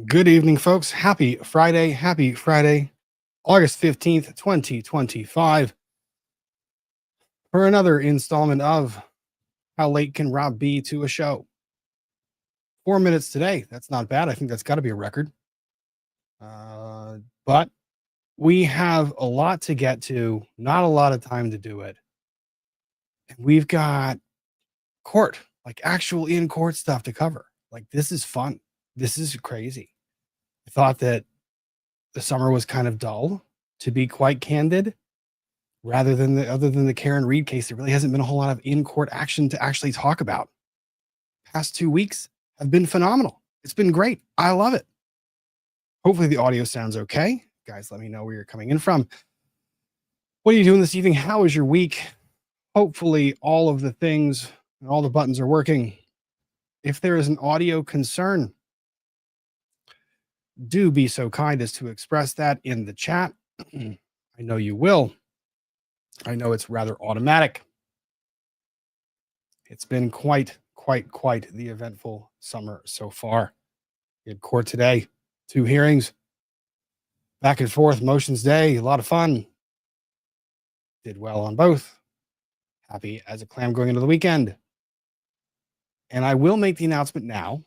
Good evening, folks. Happy Friday. Happy Friday, August 15th, 2025, for another installment of How Late Can Rob Be to a Show? 4 minutes today. That's not bad. I think that's got to be a record. But we have a lot to get to, not a lot of time to do it. And we've got court, like actual in-court stuff to cover. Like, this is fun. This is crazy. I thought that the summer was kind of dull, to be quite candid. Other than the Karen Reed case, there really hasn't been a whole lot of in-court action to actually talk about. Past 2 weeks have been phenomenal. It's been great. I love it. Hopefully the audio sounds okay. Guys, let me know where you're coming in from. What are you doing this evening? How is your week? Hopefully all of the things and all the buttons are working. If there is an audio concern, do be so kind as to express that in the chat. I know you will. I know it's rather automatic. It's been quite the eventful summer so far. We had court today, 2 hearings, back and forth, motions day, a lot of fun. Did well on both. Happy as a clam going into the weekend. And I will make the announcement now.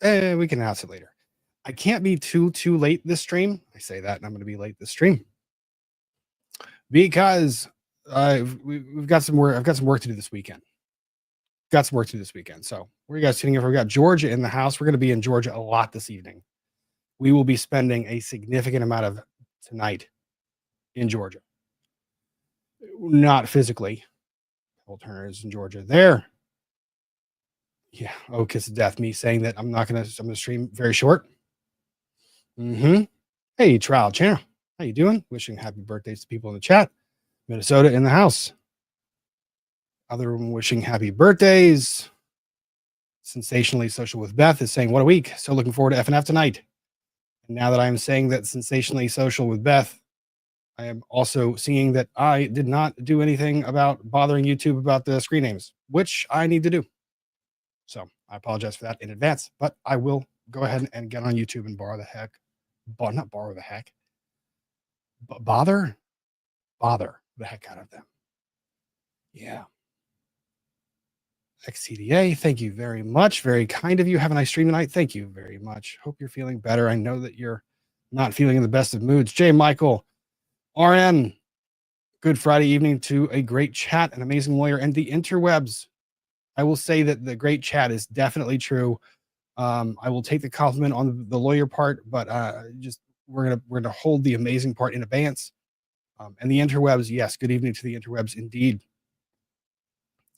We can announce it later. I can't be too late this stream. I say that, and I'm going to be late this stream because we've got some work. I've got some work to do this weekend. So where are you guys sitting here? We've got Georgia in the house. We're going to be in Georgia a lot this evening. We will be spending a significant amount of tonight in Georgia. Not physically. Paul Turner is in Georgia there. Yeah. Oh, kiss of death. Me saying that I'm going to stream very short. Hey, Trial Channel. How you doing? Wishing happy birthdays to people in the chat. Minnesota in the house. Other one wishing happy birthdays. Sensationally Social with Beth is saying, what a week. So looking forward to FNF tonight. And now that I'm saying that Sensationally Social with Beth, I am also seeing that I did not do anything about bothering YouTube about the screen names, which I need to do. So I apologize for that in advance, but I will go ahead and get on YouTube and bother the heck out of them. Yeah. XCDA, thank you very much. Very kind of you. Have a nice stream tonight. Thank you very much. Hope you're feeling better. I know that you're not feeling in the best of moods. J. Michael, RN, good Friday evening to a great chat, an amazing lawyer, and the interwebs. I will say that the great chat is definitely true. I will take the compliment on the lawyer part, but we're gonna hold the amazing part in abeyance. And the interwebs, yes, good evening to the interwebs indeed.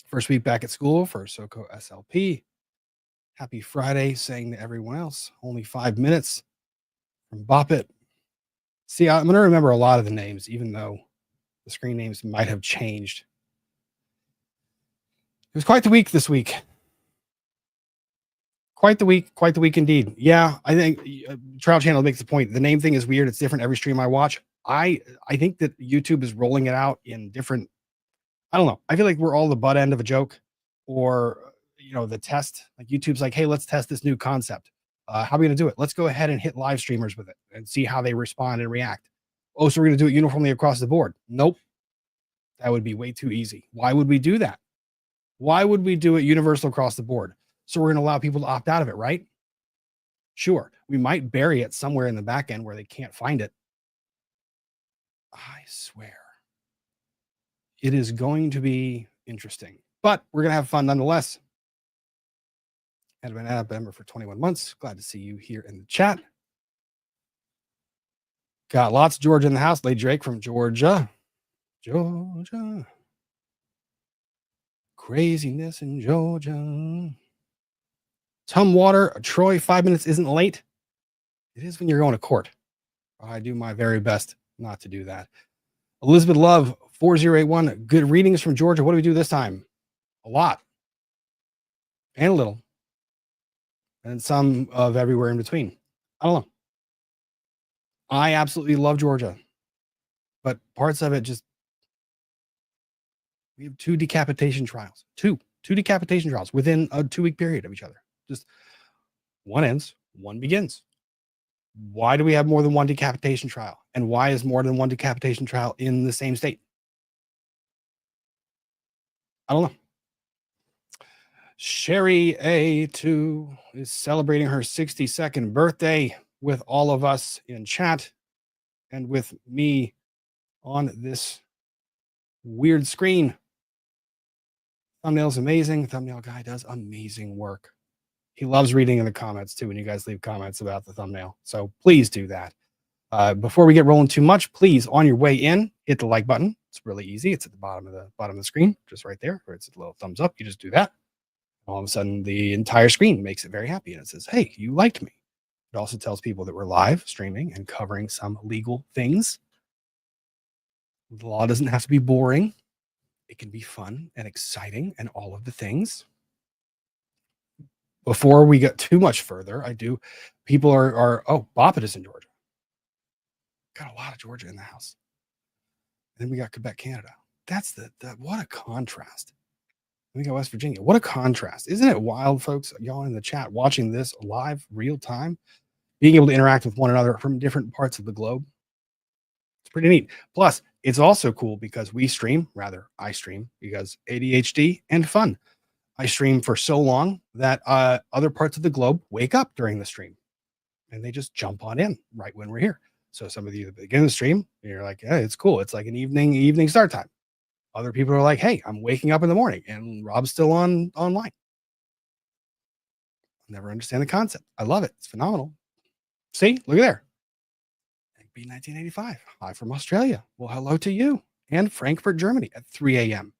First week back at school for SoCo SLP. Happy Friday, saying to everyone else. Only 5 minutes from Bop It. See, I'm gonna remember a lot of the names, even though the screen names might have changed. It was quite the week this week. Quite the week indeed. Yeah, I think Trial Channel makes the point. The name thing is weird. It's different every stream I watch. I think that YouTube is rolling it out in different, I don't know. I feel like we're all the butt end of a joke, or the test. Like YouTube's like, hey, let's test this new concept. How are we going to do it? Let's go ahead and hit live streamers with it and see how they respond and react. Oh, so we're going to do it uniformly across the board? Nope. That would be way too easy. Why would we do that? Why would we do it universal across the board? So we're going to allow people to opt out of it, right? Sure. We might bury it somewhere in the back end where they can't find it. I swear. It is going to be interesting, but we're going to have fun nonetheless. Had been a member for 21 months. Glad to see you here in the chat. Got lots of Georgia in the house. Lady Drake from Georgia. Georgia. Craziness in Georgia. Tumwater, Troy, 5 minutes isn't late. It is when you're going to court. I do my very best not to do that. Elizabeth Love, 4081. Good readings from Georgia. What do we do this time? A lot. And a little. And some of everywhere in between. I don't know. I absolutely love Georgia. But parts of it just... We have 2 decapitation trials. Two decapitation trials within a 2-week period of each other. Just one ends, one begins. Why do we have more than one decapitation trial? And why is more than one decapitation trial in the same state? I don't know. Sherry A2 is celebrating her 62nd birthday with all of us in chat and with me on this weird screen. Thumbnail's amazing. Thumbnail guy does amazing work. He loves reading in the comments too when you guys leave comments about the thumbnail. So please do that. Before we get rolling too much, please, on your way in, hit the like button. It's really easy. It's at the bottom of the screen, just right there, where it's a little thumbs up. You just do that. All of a sudden, the entire screen makes it very happy, and it says, "Hey, you liked me." It also tells people that we're live streaming and covering some legal things. The law doesn't have to be boring. It can be fun and exciting and all of the things. Before we get too much further, people are Boppet is in Georgia. Got a lot of Georgia in the house. And then we got Quebec, Canada. That's what a contrast. We got West Virginia. What a contrast. Isn't it wild, folks? Y'all in the chat watching this live, real time, being able to interact with one another from different parts of the globe. It's pretty neat. Plus, it's also cool because I stream because ADHD and fun. I stream for so long that other parts of the globe wake up during the stream and they just jump on in right when we're here. So some of you at the beginning of the stream, you're like, hey, it's cool. It's like an evening start time. Other people are like, hey, I'm waking up in the morning and Rob's still online. Never understand the concept. I love it. It's phenomenal. See, look at there. B 1985. Hi from Australia. Well, hello to you. And Frankfurt, Germany at 3 a.m.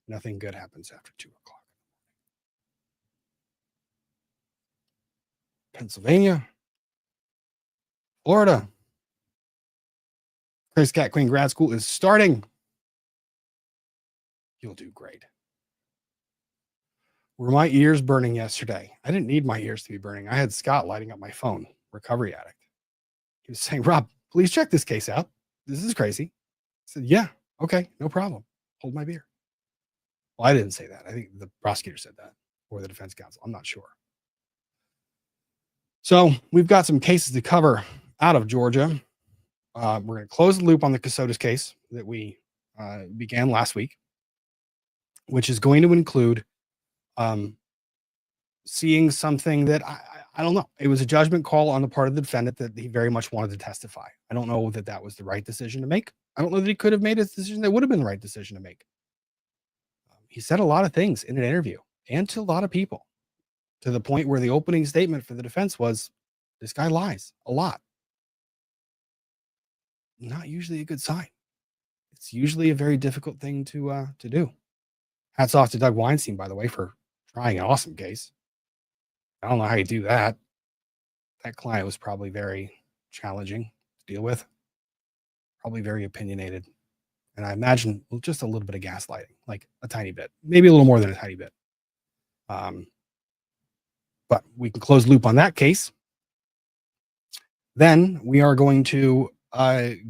Nothing good happens after 2 o'clock. Pennsylvania. Florida. Chris Cat Queen grad school is starting. You'll do great. Were my ears burning yesterday? I didn't need my ears to be burning. I had Scott lighting up my phone, recovery addict. He was saying, Rob, please check this case out. This is crazy. I said, yeah, okay, no problem. Hold my beer. Well, I didn't say that. I think the prosecutor said that, or the defense counsel. I'm not sure. So we've got some cases to cover out of Georgia. We're going to close the loop on the Kassotis case that we began last week, which is going to include seeing something that I don't know. It was a judgment call on the part of the defendant that he very much wanted to testify. I don't know that that was the right decision to make. I don't know that he could have made a decision that would have been the right decision to make. He said a lot of things in an interview and to a lot of people, to the point where the opening statement for the defense was, this guy lies a lot. Not usually a good sign. It's usually a very difficult thing to do. Hats off to Doug Weinstein, by the way, for trying an awesome case. I don't know how you do that. That client was probably very challenging to deal with, probably very opinionated. And I imagine just a little bit of gaslighting, like a tiny bit, maybe a little more than a tiny bit. But we can close the loop on that case. Then we are going to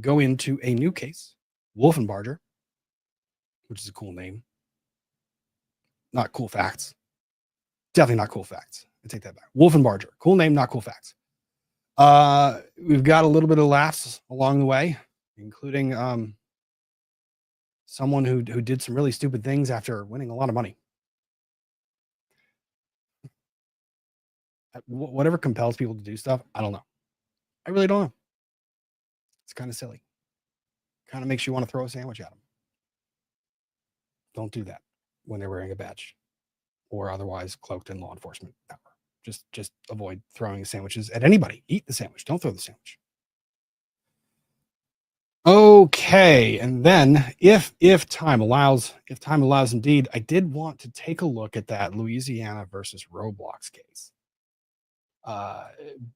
go into a new case, Wolfenbarger, which is a cool name. Not cool facts. Definitely not cool facts. I take that back. Wolfenbarger, cool name, not cool facts. We've got a little bit of laughs along the way, including someone who did some really stupid things after winning a lot of money. Whatever compels people to do stuff, I don't know. I really don't know. It's kind of silly. Kind of makes you want to throw a sandwich at them. Don't do that when they're wearing a badge or otherwise cloaked in law enforcement power. Just avoid throwing sandwiches at anybody. Eat the sandwich. Don't throw the sandwich. Okay, and then if time allows indeed, I did want to take a look at that Louisiana versus Roblox case.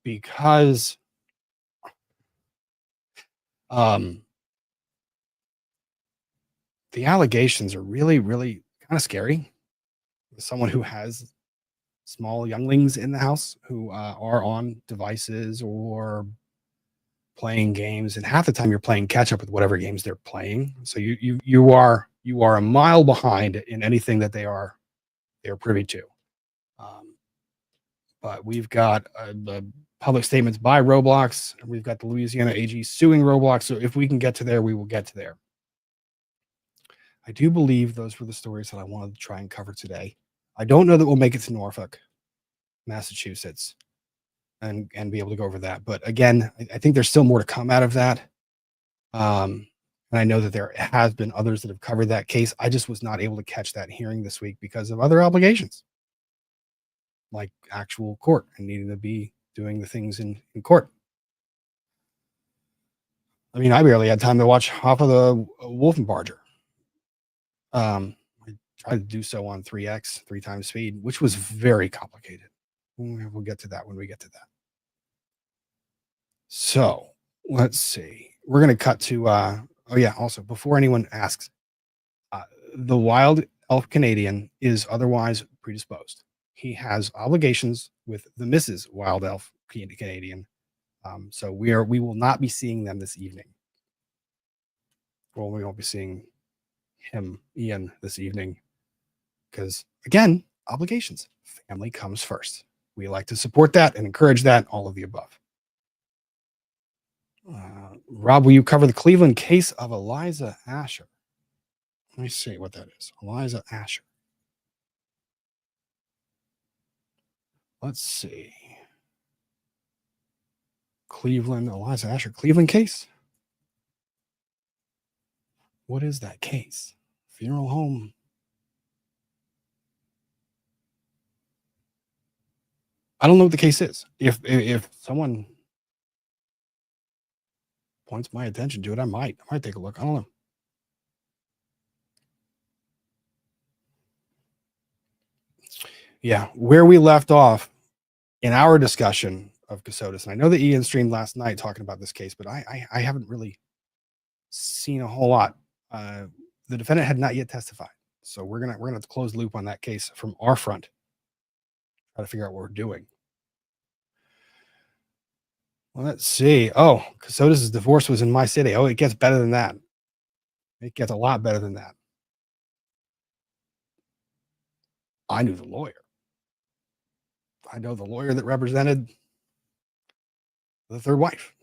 Because the allegations are really, really kind of scary. Someone who has small younglings in the house who are on devices or playing games, and half the time you're playing catch up with whatever games they're playing. So you are a mile behind in anything that they are privy to. but we've got public statements by Roblox. We've got the Louisiana AG suing Roblox. So if we can get to there, we will get to there. I do believe those were the stories that I wanted to try and cover today. I don't know that we'll make it to Norfolk, Massachusetts, and be able to go over that. But again, I think there's still more to come out of that. And I know that there has been others that have covered that case. I just was not able to catch that hearing this week because of other obligations, like actual court and needing to be doing the things in court. I mean, I barely had time to watch half of the Wolfenbarger. I tried to do so on 3x, 3 times speed, which was very complicated. We'll get to that when we get to that. So let's see. We're going to cut to, oh yeah, also before anyone asks, the wild elf Canadian is otherwise predisposed. He has obligations with the Mrs. Wild Elf Canadian. So we will not be seeing them this evening. Well, we won't be seeing him, Ian, this evening because, again, obligations. Family comes first. We like to support that and encourage that, all of the above. Rob, will you cover the Cleveland case of Eliza Asher? Let me see what that is. Eliza Asher. Let's see. Cleveland, Eliza Asher, Cleveland case. What is that case? Funeral home. I don't know what the case is. If someone points my attention to it, I might take a look. I don't know. Yeah, where we left off in our discussion of Kassotis, and I know that Ian streamed last night talking about this case, but I haven't really seen a whole lot. The defendant had not yet testified, so we're gonna have to close the loop on that case from our front. Try to figure out what we're doing. Well, let's see. Oh, Kassotis' divorce was in my city. Oh, it gets better than that. It gets a lot better than that. I knew the lawyer. I know the lawyer that represented the third wife.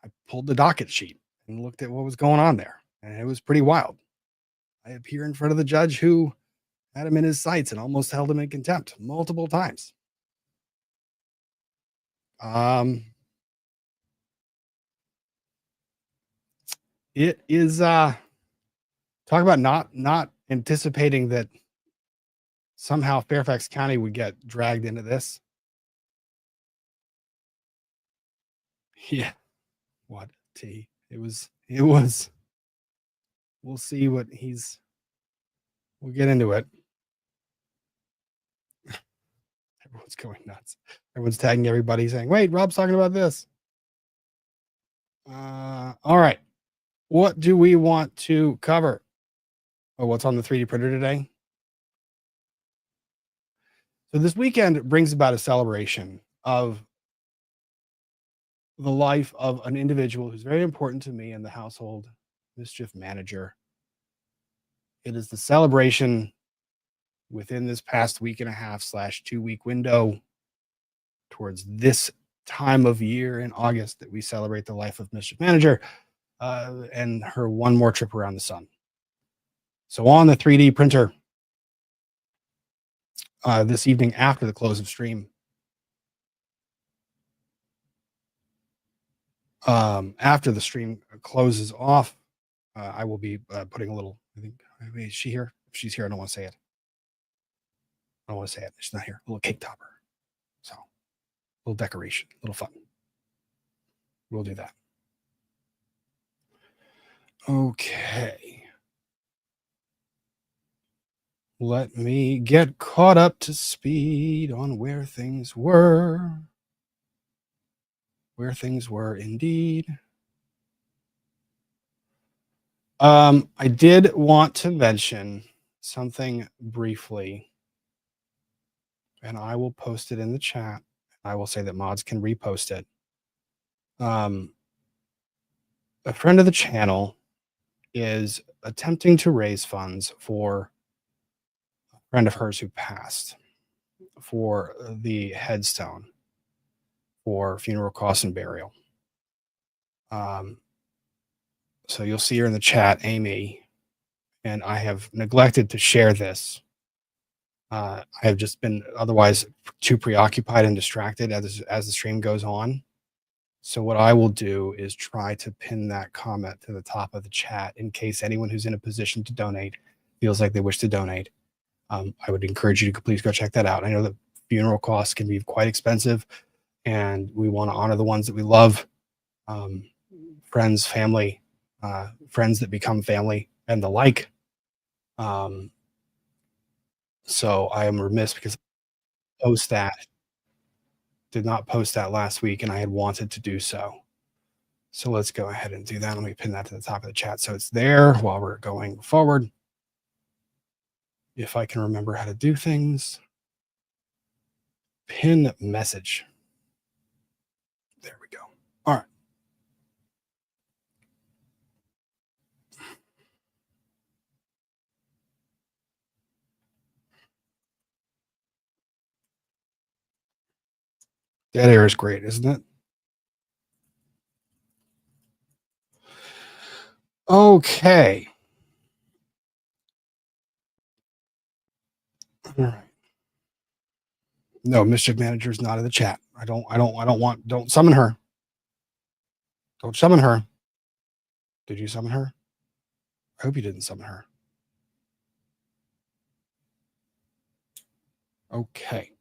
I pulled the docket sheet and looked at what was going on there, and it was pretty wild. I appear in front of the judge who had him in his sights and almost held him in contempt multiple times. It is talk about not anticipating that somehow Fairfax County would get dragged into this. Yeah. What T? It was. We'll see what we'll get into it. Everyone's going nuts. Everyone's tagging everybody saying, wait, Rob's talking about this. All right. What do we want to cover? Oh, what's on the 3D printer today? So this weekend brings about a celebration of the life of an individual who's very important to me in the household, mischief manager. It is the celebration within this past week and a half / 2 week window towards this time of year in August that we celebrate the life of mischief manager and her one more trip around the sun. So on the 3D printer this evening after the close of stream, after the stream closes off, I will be putting a little, I think, is she here? If she's here, I don't want to say it. I don't want to say it. She's not here. A little cake topper. So, a little decoration, a little fun. We'll do that. Okay. Let me get caught up to speed on where things were. Where things were indeed. I did want to mention something briefly, and I will post it in the chat. I will say that mods can repost it. A friend of the channel is attempting to raise funds for a friend of hers who passed. for the headstone for funeral costs and burial. So you'll see her in the chat, Amy, and I have neglected to share this. I have just been otherwise too preoccupied and distracted as the stream goes on. So what I will do is try to pin that comment to the top of the chat in case anyone who's in a position to donate feels like they wish to donate. I would encourage you to please go check that out. I know that funeral costs can be quite expensive, and we want to honor the ones that we love, friends, family, friends that become family, and the like. So I am remiss because did not post that last week, and I had wanted to do so. So let's go ahead and do that. Let me pin that to the top of the chat so it's there while we're going forward. If I can remember how to do things. Pin message. There we go. All right. Dead air is great, isn't it? Okay. All right. No, Mischief Manager is not in the chat. Don't summon her. Don't summon her. Did you summon her? I hope you didn't summon her. Okay.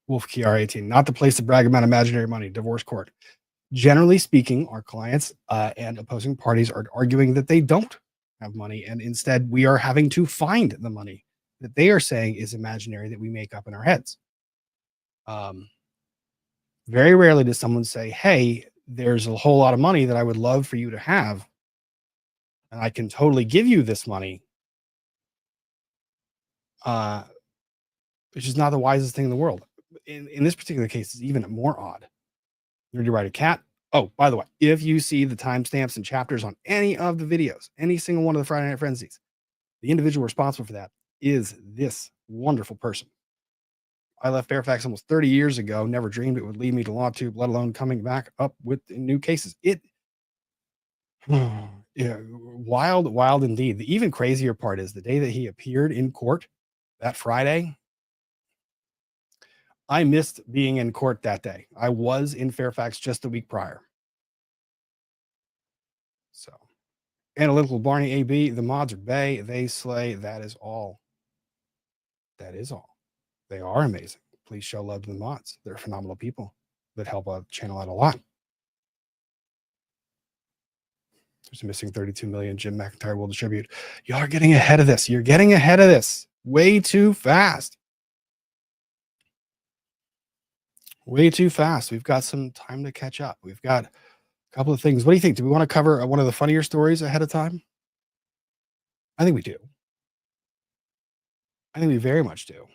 Wolf Kiar 18, not the place to brag about imaginary money, divorce court. Generally speaking, our clients and opposing parties are arguing that they don't have money, and instead we are having to find the money that they are saying is imaginary that we make up in our heads. Very rarely does someone say, hey, there's a whole lot of money that I would love for you to have, and I can totally give you this money, which is not the wisest thing in the world. In this particular case, it's even more odd. Did you write a cat? Oh, by the way, if you see the timestamps and chapters on any of the videos, any single one of the Friday Night Frenzies, the individual responsible for that is this wonderful person. I left Fairfax almost 30 years ago, never dreamed it would lead me to LawTube, let alone coming back up with new cases. Yeah, wild indeed. The even crazier part is the day that he appeared in court, that Friday, I missed being in court that day. I was in Fairfax just the week prior. So, Analytical Barney AB, the mods are Bay, they slay. That is all. That is all. They are amazing. Please show love to the mods. They're phenomenal people that help a channel out a lot. There's a missing 32 million. Jim McIntyre will distribute. Y'all are getting ahead of this. You're getting ahead of this way too fast. Way too fast. We've got some time to catch up. We've got a couple of things. What do you think? Do we want to cover one of the funnier stories ahead of time? I think we do. I think we very much do.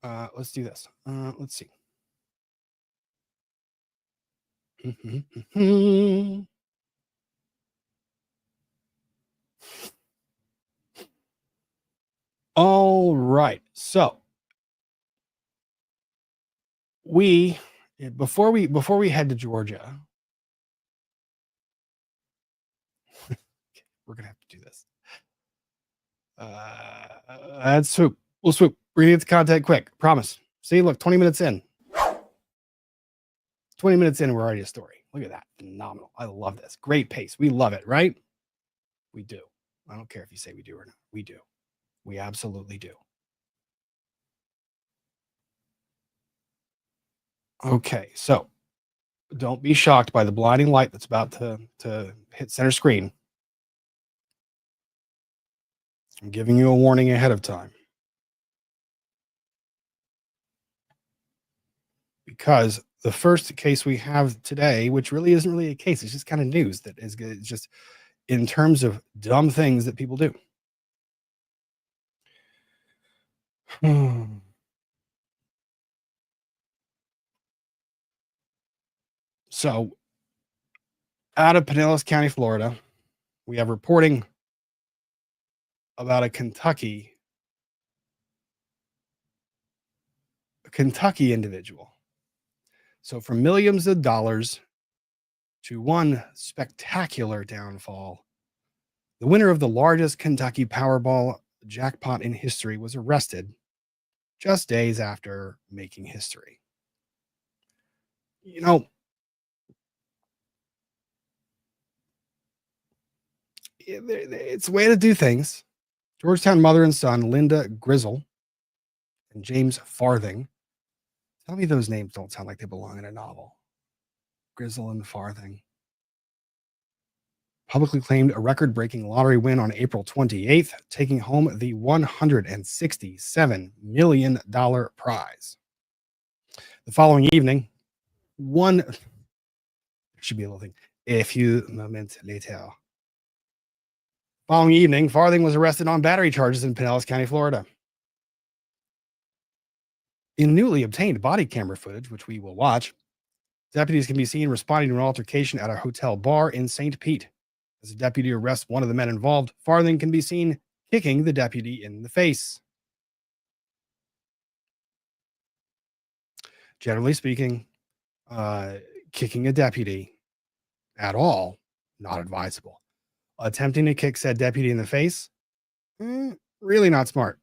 Let's do this. Let's see. All right. So before we head to Georgia, we're gonna have to do this. Let's swoop. We'll swoop. We're gonna get the content quick. Promise. See, look, 20 minutes in. 20 minutes in, we're already a story. Look at that. Phenomenal. I love this. Great pace. We love it, right? We do. I don't care if you say we do or not. We do. We absolutely do. Okay, so don't be shocked by the blinding light that's about to hit center screen. I'm giving you a warning ahead of time. Because the first case we have today, which really isn't really a case, it's just kind of news that is good. It's just in terms of dumb things that people do. So, out of Pinellas County, Florida, we have reporting about a Kentucky individual. So from millions of dollars to one spectacular downfall, the winner of the largest Kentucky Powerball jackpot in history was arrested just days after making history. You know, it's a way to do things. Georgetown mother and son, Linda Grizzle and James Farthing. Tell me those names don't sound like they belong in a novel. Grizzle and Farthing publicly claimed a record-breaking lottery win on April 28th, taking home the $167 million prize. The following evening, should be a little thing. A few moments later. Following evening, Farthing was arrested on battery charges in Pinellas County, Florida. In newly obtained body camera footage, which we will watch, deputies can be seen responding to an altercation at a hotel bar in St. Pete. As a deputy arrests one of the men involved, Farthing can be seen kicking the deputy in the face. Generally speaking, kicking a deputy at all, not advisable. Attempting to kick said deputy in the face, really not smart.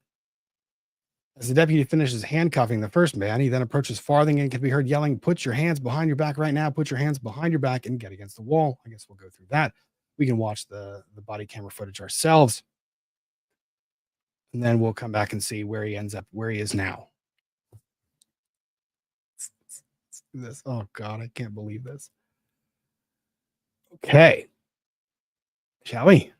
As the deputy finishes handcuffing the first man, he then approaches Farthing and can be heard yelling, "Put your hands behind your back right now. Put your hands behind your back and get against the wall." I guess we'll go through that. We can watch the body camera footage ourselves. And then we'll come back and see where he ends up, where he is now. Let's do this. Oh, God, I can't believe this. Okay. Shall we?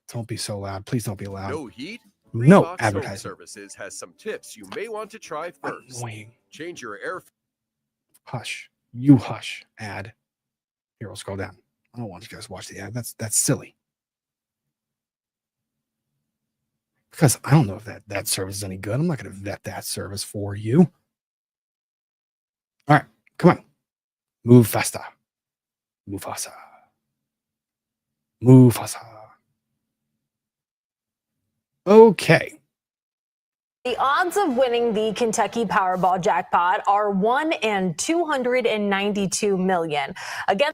Don't be so loud. Please don't be loud. No heat? No advertising. Services has some tips you may want to try first. Annoying. Change your air. Hush. You hush. Ad. Here, we'll scroll down. I don't want you guys to watch the ad. That's silly. Because I don't know if that service is any good. I'm not going to vet that service for you. All right. Come on. Move faster. Mufasa. Mufasa. Okay. The odds of winning the Kentucky Powerball jackpot are 1 in 292 million. Again,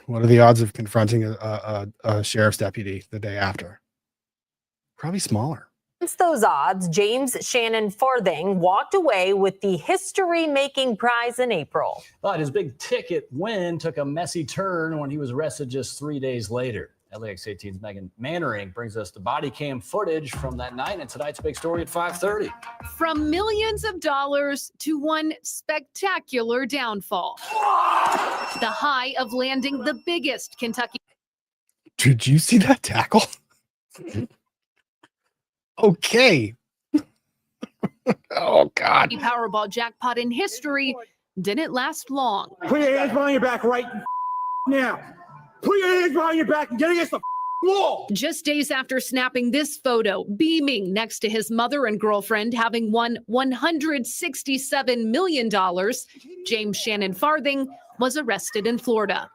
what are the odds of confronting a sheriff's deputy the day after? Probably smaller. Against those odds, James Shannon Farthing walked away with the history-making prize in April. But his big ticket win took a messy turn when he was arrested just 3 days later. LAX 18's Megan Mannering brings us the body cam footage from that night and tonight's big story at 5:30. From millions of dollars to one spectacular downfall. The high of landing the biggest Kentucky. Did you see that tackle? Okay. Oh, God. The Powerball jackpot in history didn't last long. Put your hands behind your back right now. Put your hands behind your back and get against the wall. Just days after snapping this photo, beaming next to his mother and girlfriend having won $167 million, James Shannon Farthing was arrested in Florida.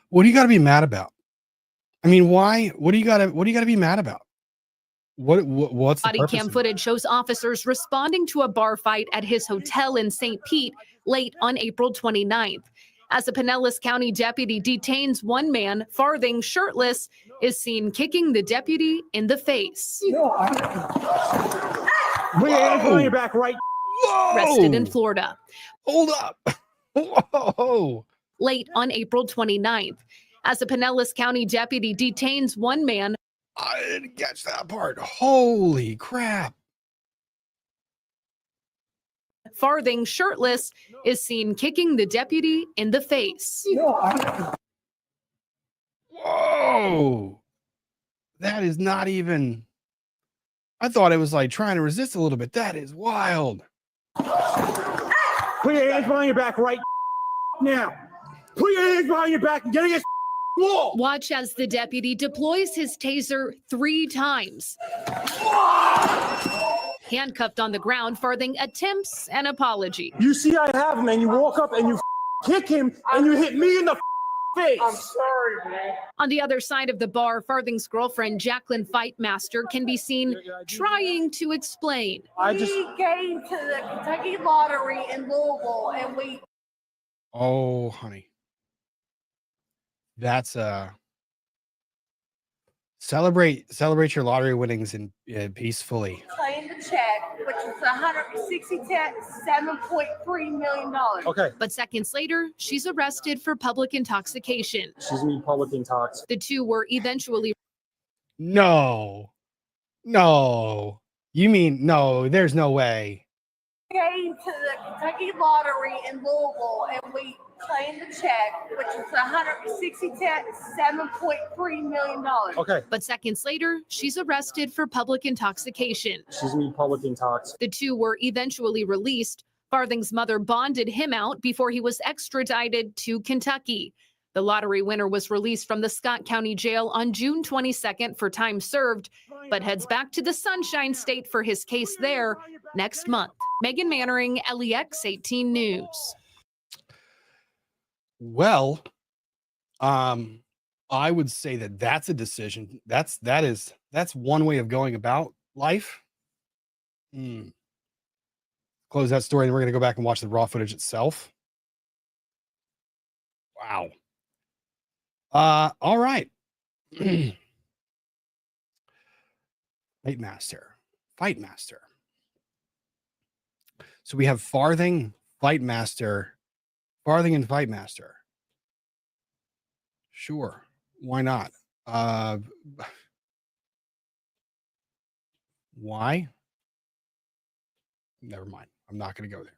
What do you got to be mad about? I mean, why? What do you got to be mad about? What's the body purpose cam footage shows officers responding to a bar fight at his hotel in St. Pete late on April 29th. As a Pinellas County deputy detains one man, Farthing, shirtless, is seen kicking the deputy in the face. Put your hands behind your back right. Whoa! Arrested in Florida. Hold up. Whoa. Late on April 29th. As a Pinellas County deputy detains one man. I didn't catch that part. Holy crap. Farthing, shirtless, is seen kicking the deputy in the face. Whoa. That is not even. I thought it was like trying to resist a little bit. That is wild. Put your hands behind your back right now. Put your hands behind your back and get against the wall. Watch as the deputy deploys his taser 3 times. Handcuffed on the ground, Farthing attempts an apology. You see I have him and you walk up and you kick him and you hit me in the face. I'm sorry, man. On the other side of the bar, Farthing's girlfriend, Jacqueline Fightmaster, can be seen trying to explain. I just We came to the Kentucky Lottery in Louisville, and we Oh, honey. That's celebrate your lottery winnings in peacefully. claimed the check, which is $167.3 million. okay. But seconds later, she's arrested for public intoxication. She's me public intox. The two were eventually No. You mean no, there's no way. Came to the Kentucky Lottery in Louisville, and we claimed the check, which is $167.3 million. Okay. But seconds later, she's arrested for public intoxication. She's me public intox. The two were eventually released. Farthing's mother bonded him out before he was extradited to Kentucky. The lottery winner was released from the Scott County Jail on June 22nd for time served, but heads back to the Sunshine State for his case there next month. Megan Mannering, LEX 18 News. Well, I would say that that's a decision. That's one way of going about life. Close that story, and we're going to go back and watch the raw footage itself. Wow. All right. Fightmaster. So we have Farthing, Fightmaster, Farthing and Fightmaster. Sure. Why not? Why? Never mind. I'm not going to go there.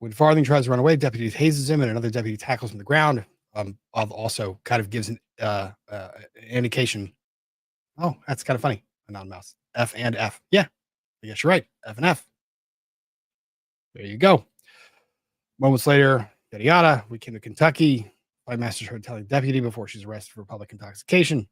When Farthing tries to run away, deputy hazes him and another deputy tackles him to the ground. Also kind of gives an indication. Oh, that's kind of funny. A non-mouse. F and F. Yeah, I guess you're right. F and F. There you go. Moments later, yada yada. We came to Kentucky. Fightmaster heard telling deputy before she's arrested for public intoxication.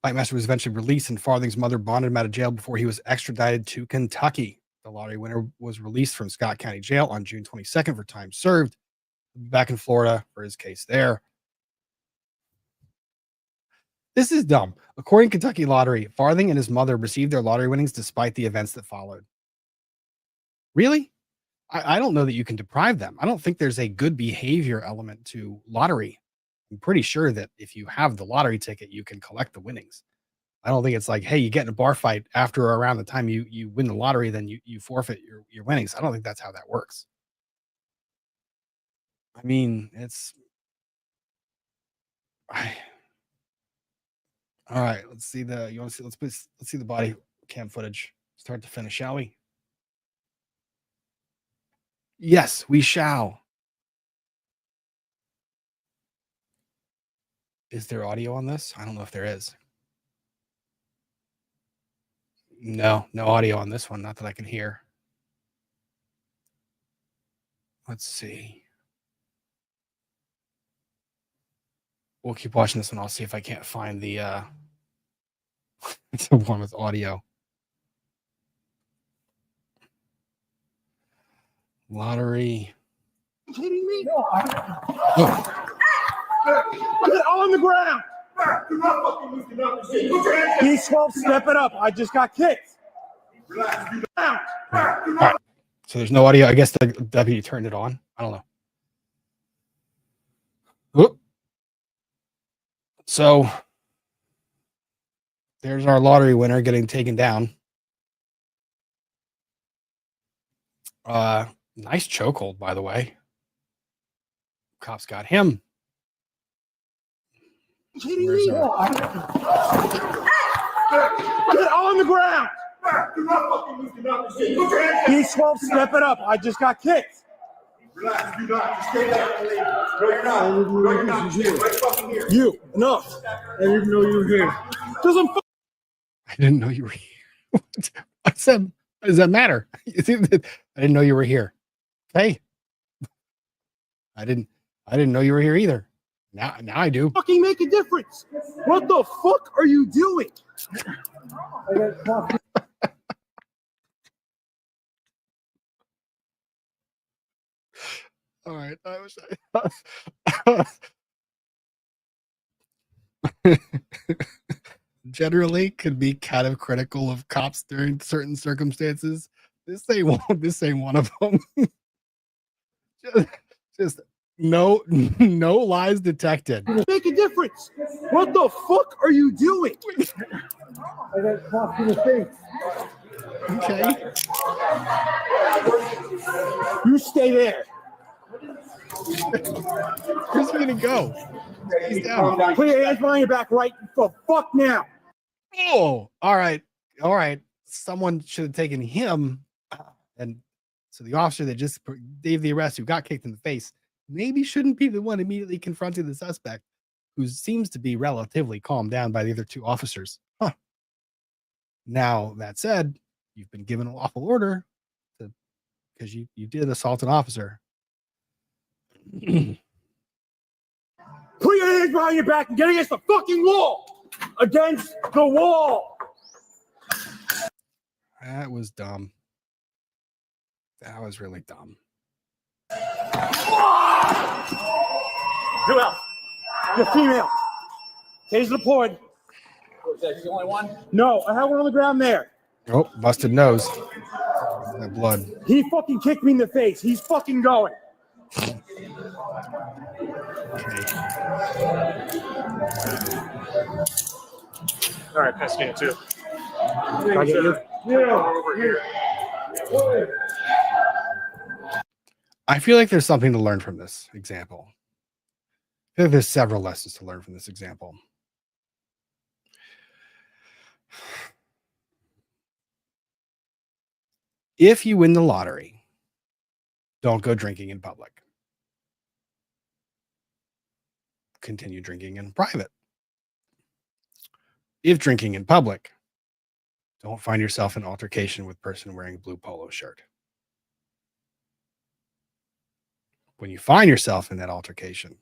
Fightmaster was eventually released, and Farthing's mother bonded him out of jail before he was extradited to Kentucky. The lottery winner was released from Scott County Jail on June 22nd for time served. Back in Florida for his case there. This is dumb. According to Kentucky Lottery, Farthing and his mother received their lottery winnings despite the events that followed. Really? I don't know that you can deprive them. I don't think there's a good behavior element to lottery. I'm pretty sure that if you have the lottery ticket, you can collect the winnings. I don't think it's like, hey, you get in a bar fight after or around the time you win the lottery, then you forfeit your winnings. I don't think that's how that works. I mean, it's all right. Let's see the let's see the body cam footage start to finish, shall we? Yes, we shall. Is there audio on this? I don't know if there is. No audio on this one, not that I can hear. Let's see. We'll keep watching this one. I'll see if I can't find the the one with audio. Lottery. Are you kidding me? No, Oh. Get on the ground. Do not fucking lose the number. B12, step it up. I just got kicked. Relax. Down. Right. So there's no audio. I guess the deputy turned it on. I don't know. Whoop. So there's our lottery winner getting taken down. Nice chokehold, by the way. Cops got him. Kidding me? Get on the ground. Do not fucking lose the number. B12, step it up. I just got kicked. Relax. Do not. Just stay there. No, you're not. No, you're not. Stay right fucking here. You. Enough. I didn't know you were here. I didn't know you were here. I said, what does that matter? I didn't know you were here. Hey. I didn't know you were here either. Now I do. Fucking make a difference. What the fuck are you doing? All right. I was generally could be kind of critical of cops during certain circumstances. This ain't one of them. just no lies detected. Make a difference. What the fuck are you doing? I got caught in the face. Okay. You stay there. Where's he gonna go? He's down. Put your hands behind your back right the fuck now. Oh, all right. All right. Someone should have taken him. And so the officer that just gave the arrest, who got kicked in the face, maybe shouldn't be the one immediately confronting the suspect, who seems to be relatively calmed down by the other two officers. Huh. Now, that said, you've been given a lawful order because you did assault an officer. Put your hands behind your back and get against the fucking wall. Against the wall. That was dumb. That was really dumb. Who else? The female. Taser deployed. Was that the only one? No, I have one on the ground there. Oh, busted nose. That blood. He fucking kicked me in the face. He's fucking going. Okay. All right, pass me too. Can I get you? Yeah. Over here. I feel like there's something to learn from this example. I feel like there's several lessons to learn from this example. If you win the lottery, don't go drinking in public. Continue drinking in private. If drinking in public, don't find yourself in altercation with person wearing a blue polo shirt. When you find yourself in that altercation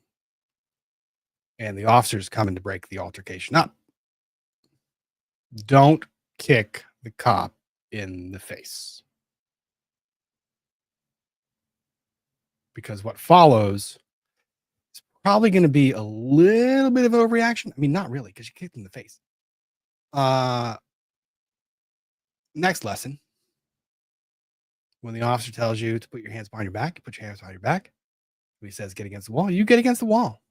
and the officers coming to break the altercation up, don't kick the cop in the face. Because what follows is probably going to be a little bit of an overreaction. I mean, not really, because you kicked him in the face. Next lesson. When the officer tells you to put your hands behind your back, you put your hands behind your back. When he says get against the wall, you get against the wall.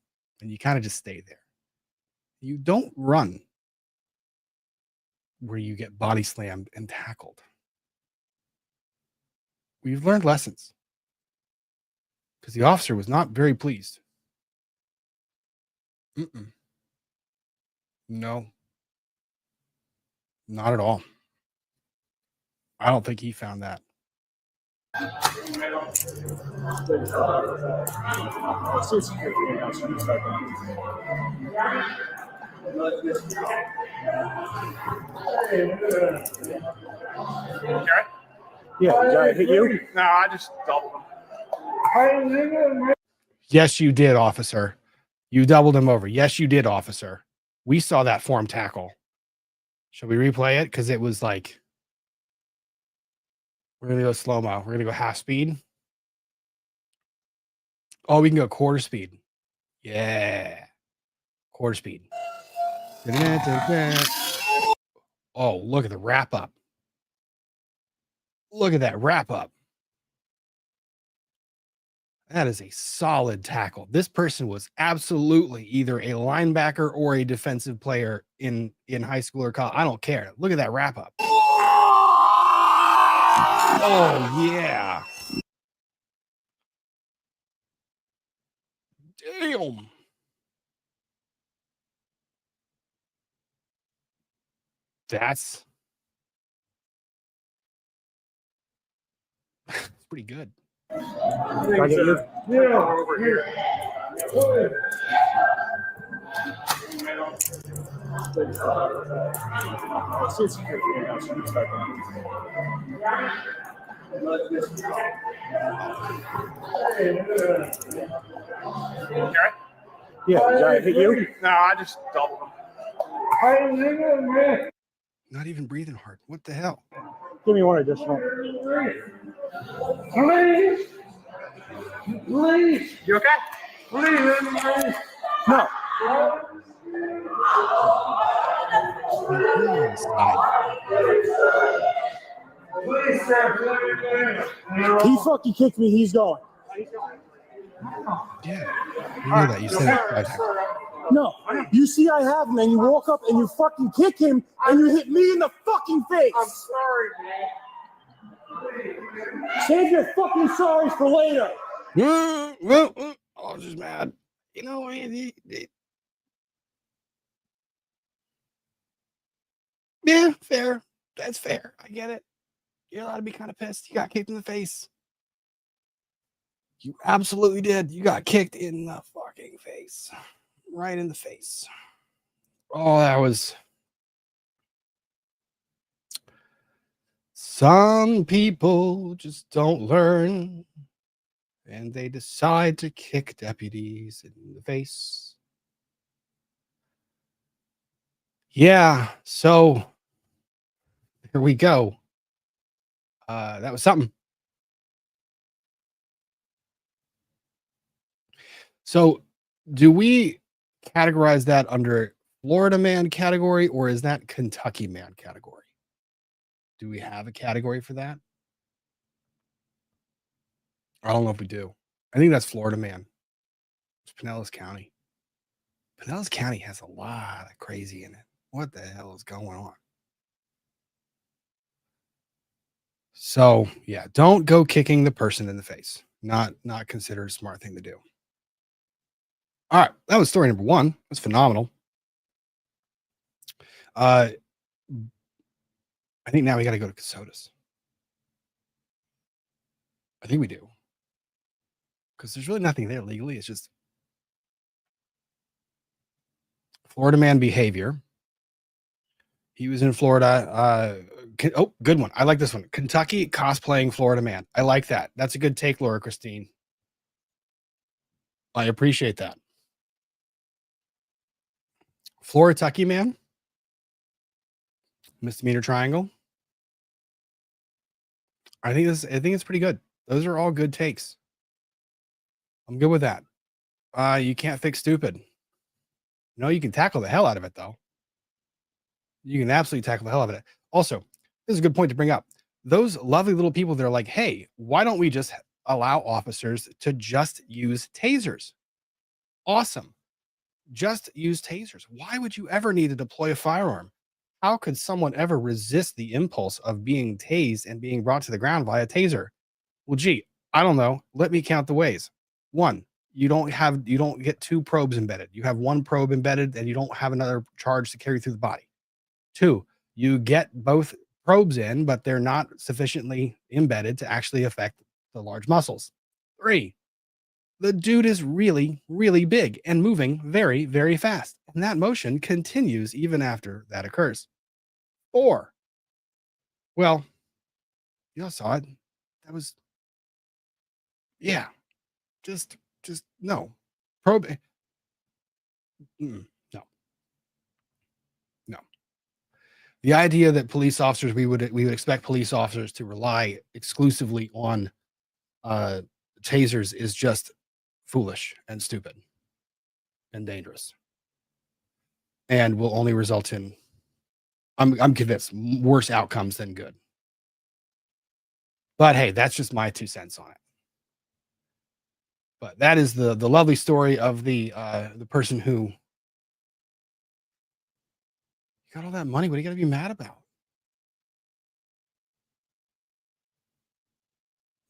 And you kind of just stay there. You don't run where you get body slammed and tackled. We've learned lessons. Because the officer was not very pleased. No. Not at all. I don't think he found that. Yeah, did I hit you? No, I just doubled him. Yes, you did, officer. You doubled him over. Yes, you did, officer. We saw that form tackle. Shall we replay it? Because it was like, we're going to go slow-mo. We're going to go half speed. Oh, we can go quarter speed. Yeah. Quarter speed. Oh, look at the wrap up. Look at that wrap up. That is a solid tackle. This person was absolutely either a linebacker or a defensive player in high school or college. I don't care. Look at that wrap up. Oh, yeah. Damn. That's pretty good. Can I get you? Yeah, over here. Yeah, did I hit you? No, I just doubled him. Not even breathing hard. What the hell? Give me one additional. Please. You okay? Please. No. Please, sir. He fucking kicked me. He's going. Yeah, you know that. You said it 5 times. No, you see I have him, and you walk up and you fucking kick him, and you hit me in the fucking face. I'm sorry, man. Save your fucking sorries for later. I was just mad. You know, yeah, fair. That's fair. I get it. You're allowed to be kind of pissed. You got kicked in the face. You absolutely did. You got kicked in the fucking face. Right in the face. Oh, that was... Some people just don't learn, and they decide to kick deputies in the face. Yeah, so here we go. That was something. So do we categorize that under Florida man category, or is that Kentucky man category? Do we have a category for that? I don't know if we do. I think that's Florida man. It's Pinellas County. Pinellas County has a lot of crazy in it. What the hell is going on? So yeah, don't go kicking the person in the face. Not considered a smart thing to do. All right, that was story number 1. That's phenomenal. I think now we got to go to Kassotis. I think we do. Because there's really nothing there legally. It's just Florida man behavior. He was in Florida. Oh, good one. I like this one. Kentucky cosplaying Florida man. I like that. That's a good take, Laura Christine. I appreciate that. Floritucky man. Misdemeanor triangle. I think it's pretty good. Those are all good takes. I'm good with that. You can't fix stupid. No, you can tackle the hell out of it, though. You can absolutely tackle the hell out of it. Also, this is a good point to bring up. Those lovely little people that are like, hey, why don't we just allow officers to just use tasers? Awesome. Just use tasers. Why would you ever need to deploy a firearm? How could someone ever resist the impulse of being tased and being brought to the ground via taser? Well, gee, I don't know. Let me count the ways. 1, you don't get 2 probes embedded. You have 1 probe embedded and you don't have another charge to carry through the body. 2, you get both probes in, but they're not sufficiently embedded to actually affect the large muscles. 3, the dude is really, really big and moving very, very fast. And that motion continues even after that occurs. 4, well, you all saw it. That was, yeah, just no. Probe. No. The idea that police officers, we would expect police officers to rely exclusively on tasers is just foolish and stupid and dangerous, and will only result in, I'm convinced, worse outcomes than good. But hey, that's just my 2 cents on it. But that is the lovely story of the person who got all that money. What do you got to be mad about?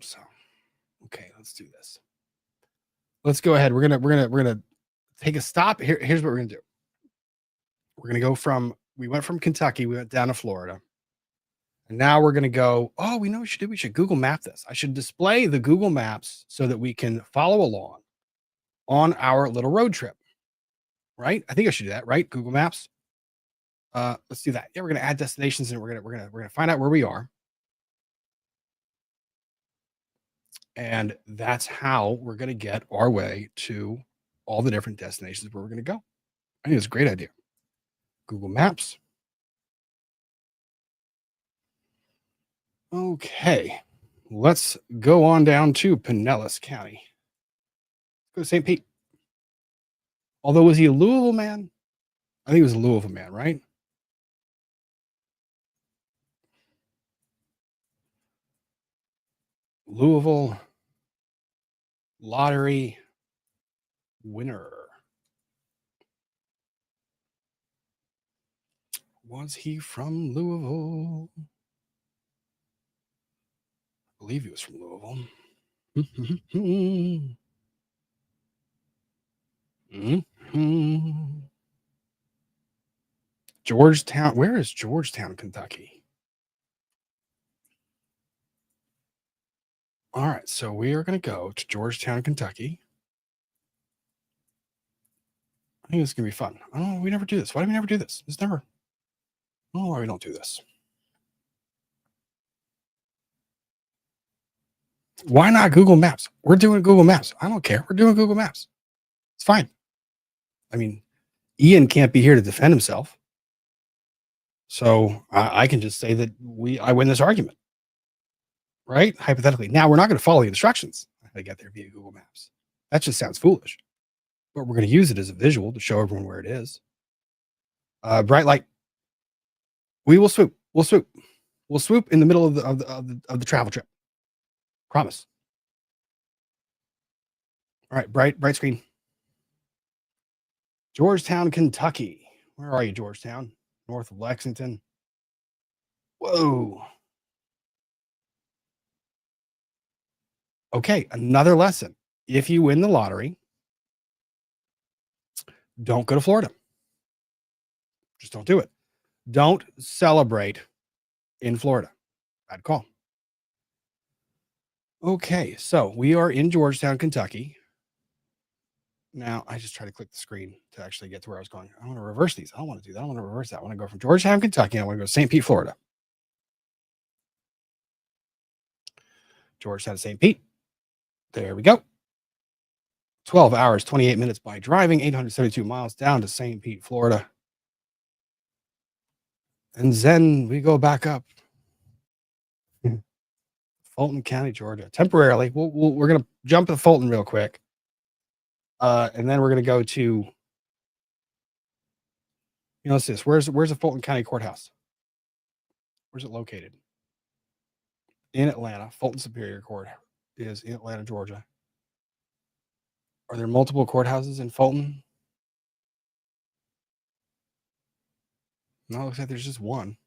So, okay, let's do this. Let's go ahead. We're gonna take a stop. Here's what we're gonna do. We're gonna go from, we went from Kentucky, we went down to Florida, and now we're gonna go. Oh, we know what we should do. We should Google Map this. I should display the Google Maps so that we can follow along on our little road trip. Right? I think I should do that. Right? Google Maps. Let's do that. Yeah, we're gonna add destinations, and we're gonna find out where we are. And that's how we're going to get our way to all the different destinations where we're going to go. I think it's a great idea. Google Maps. Okay. let's go on down to Pinellas County. Go to St. Pete. Although, was he a Louisville man? I think he was a Louisville man, right? Louisville lottery winner. Was he from Louisville? I believe he was from Louisville. Georgetown. Where is Georgetown, Kentucky? All right, so we are going to go to Georgetown, Kentucky. I think this is going to be fun. I don't know. We never do this. Why do we never do this? It's never. I don't know why we don't do this. Why not Google Maps? We're doing Google Maps. I don't care. We're doing Google Maps. It's fine. I mean, Ian can't be here to defend himself. So I can just say that I win this argument. Right? Hypothetically. Now, we're not going to follow the instructions how to get there via Google Maps. That just sounds foolish. But we're going to use it as a visual to show everyone where it is. Bright light. We will swoop. We'll swoop. We'll swoop in the middle of the travel trip. Promise. All right, bright screen. Georgetown, Kentucky. Where are you, Georgetown? North of Lexington. Whoa. Okay, another lesson. If you win the lottery, don't go to Florida. Just don't do it. Don't celebrate in Florida. Bad call. Okay, so we are in Georgetown, Kentucky. Now, I just try to click the screen to actually get to where I was going. I want to reverse these. I don't want to do that. I want to reverse that. I want to go from Georgetown, Kentucky, and I want to go to St. Pete, Florida. Georgetown to St. Pete. There we go. 12 hours, 28 minutes by driving, 872 miles down to St. Pete, Florida. And then we go back up. Fulton County, Georgia. Temporarily. We're going to jump to Fulton real quick. And then we're going to go to, what's this? Where's the Fulton County Courthouse? Where's it located? In Atlanta. Fulton Superior Court is in Atlanta, Georgia. Are there multiple courthouses in Fulton? No, it looks like there's just one.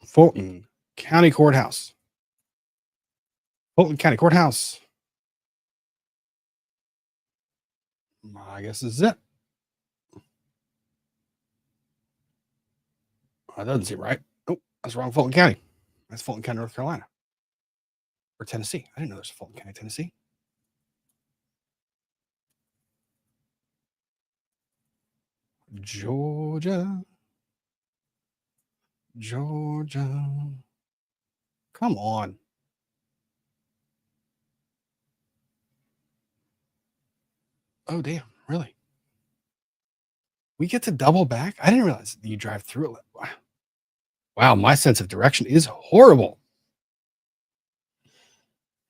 Fulton County Courthouse. Fulton County Courthouse. I guess this is it. That doesn't seem right. Oh, that's wrong. Fulton County. That's Fulton County, North Carolina. Or Tennessee. I didn't know there's a Fulton County, Tennessee. Georgia. Come on. Oh, damn. Really? We get to double back? I didn't realize that you drive through it. Wow, my sense of direction is horrible.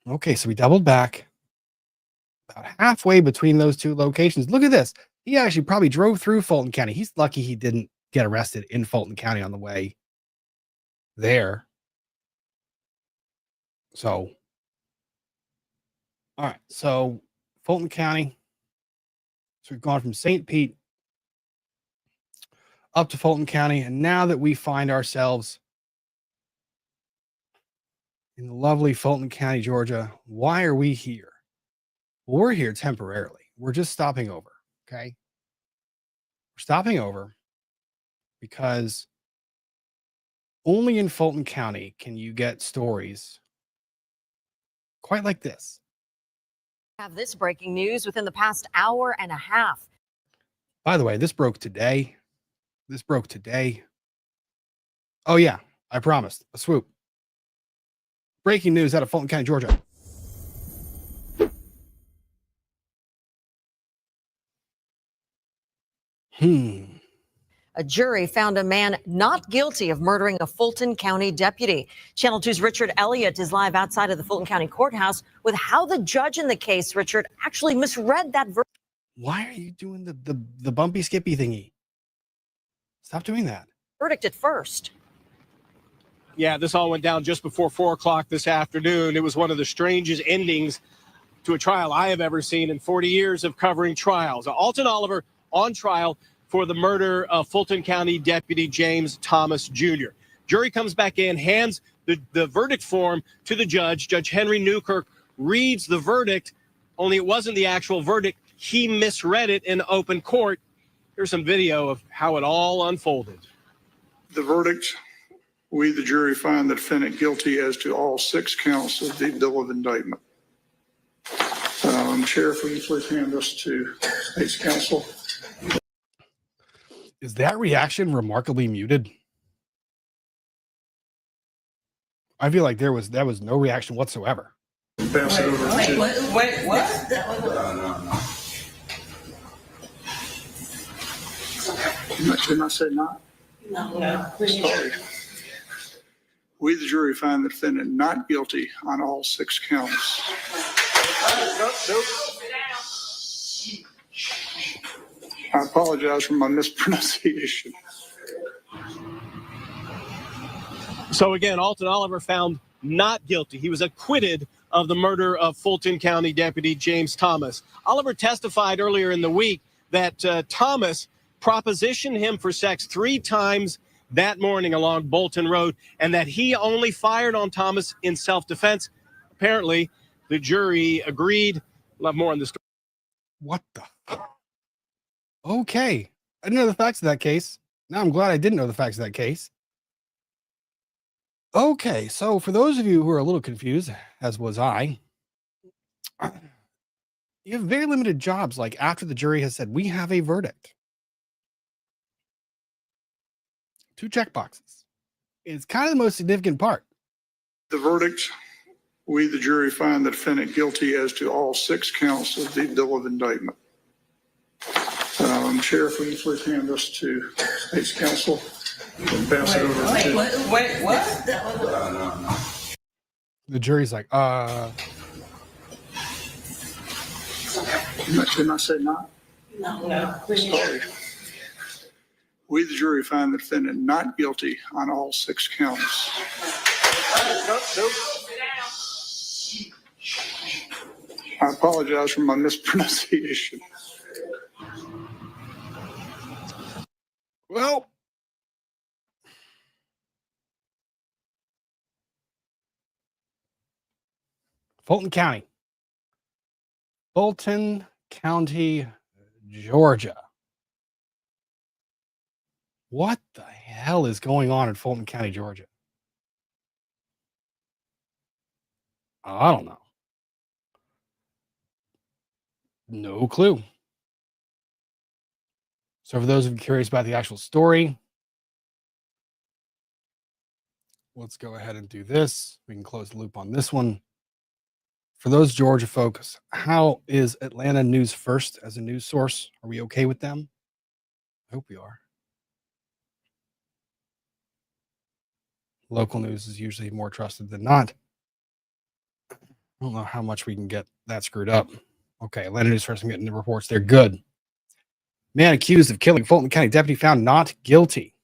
Okay, so we doubled back about halfway between those two locations. Look at this. He actually probably drove through Fulton County. He's lucky he didn't get arrested in Fulton County on the way there. So, all right. So, Fulton County. So, we've gone from St. Pete up to Fulton County. And now that we find ourselves in lovely Fulton County, Georgia, why are we here? Well, we're here temporarily. We're just stopping over. Okay. We're stopping over because only in Fulton County can you get stories quite like this. Have this breaking news within the past hour and a half. By the way, this broke today. Oh, yeah, I promised. A swoop. Breaking news out of Fulton County, Georgia. A jury found a man not guilty of murdering a Fulton County deputy. Channel 2's Richard Elliott is live outside of the Fulton County courthouse with how the judge in the case, Richard, actually misread that verdict. Why are you doing the bumpy skippy thingy? Stop doing that. Verdict at first. Yeah, this all went down just before 4 o'clock this afternoon. It was one of the strangest endings to a trial I have ever seen in 40 years of covering trials. Alton Oliver on trial for the murder of Fulton County Deputy James Thomas Jr. Jury comes back in, hands the verdict form to the judge. Judge Henry Newkirk reads the verdict, only it wasn't the actual verdict. He misread it in open court. Here's some video of how it all unfolded. The verdict, we, the jury, find the defendant guilty as to all 6 counts of the bill of indictment. Sheriff, will you please hand this to state's counsel? Is that reaction remarkably muted? I feel like that was no reaction whatsoever. Pass it over to. Wait, what? Didn't I say not? No. Sorry. We, the jury, find the defendant not guilty on all 6 counts. I apologize for my mispronunciation. So again, Alton Oliver found not guilty. He was acquitted of the murder of Fulton County Deputy James Thomas. Oliver testified earlier in the week that Thomas propositioned him for sex 3 times that morning along Bolton Road, and that he only fired on Thomas in self-defense. Apparently, the jury agreed. We'll have more on this story. What the? Okay. I didn't know the facts of that case. Now I'm glad I didn't know the facts of that case. Okay, so for those of you who are a little confused, as was I, you have very limited jobs like after the jury has said, we have a verdict. 2 checkboxes. It's kind of the most significant part. The verdict, we, the jury, find the defendant guilty as to all 6 counts of the bill of indictment. Sheriff, will you please hand this to state's counsel and pass it over to. Wait, what? The jury's like, Didn't I say not? No. Sorry. We, the jury, find the defendant not guilty on all 6 counts. I apologize for my mispronunciation. well, Fulton County, Georgia. What the hell is going on in Fulton County, Georgia? I don't know. No clue. So for those of you curious about the actual story, let's go ahead and do this. We can close the loop on this one. For those Georgia folks, how is Atlanta News First as a news source? Are we okay with them? I hope we are. Local news is usually more trusted than not. I don't know how much we can get that screwed up. Okay, Atlanta News First, I'm getting the reports. They're good. Man accused of killing Fulton County deputy found not guilty.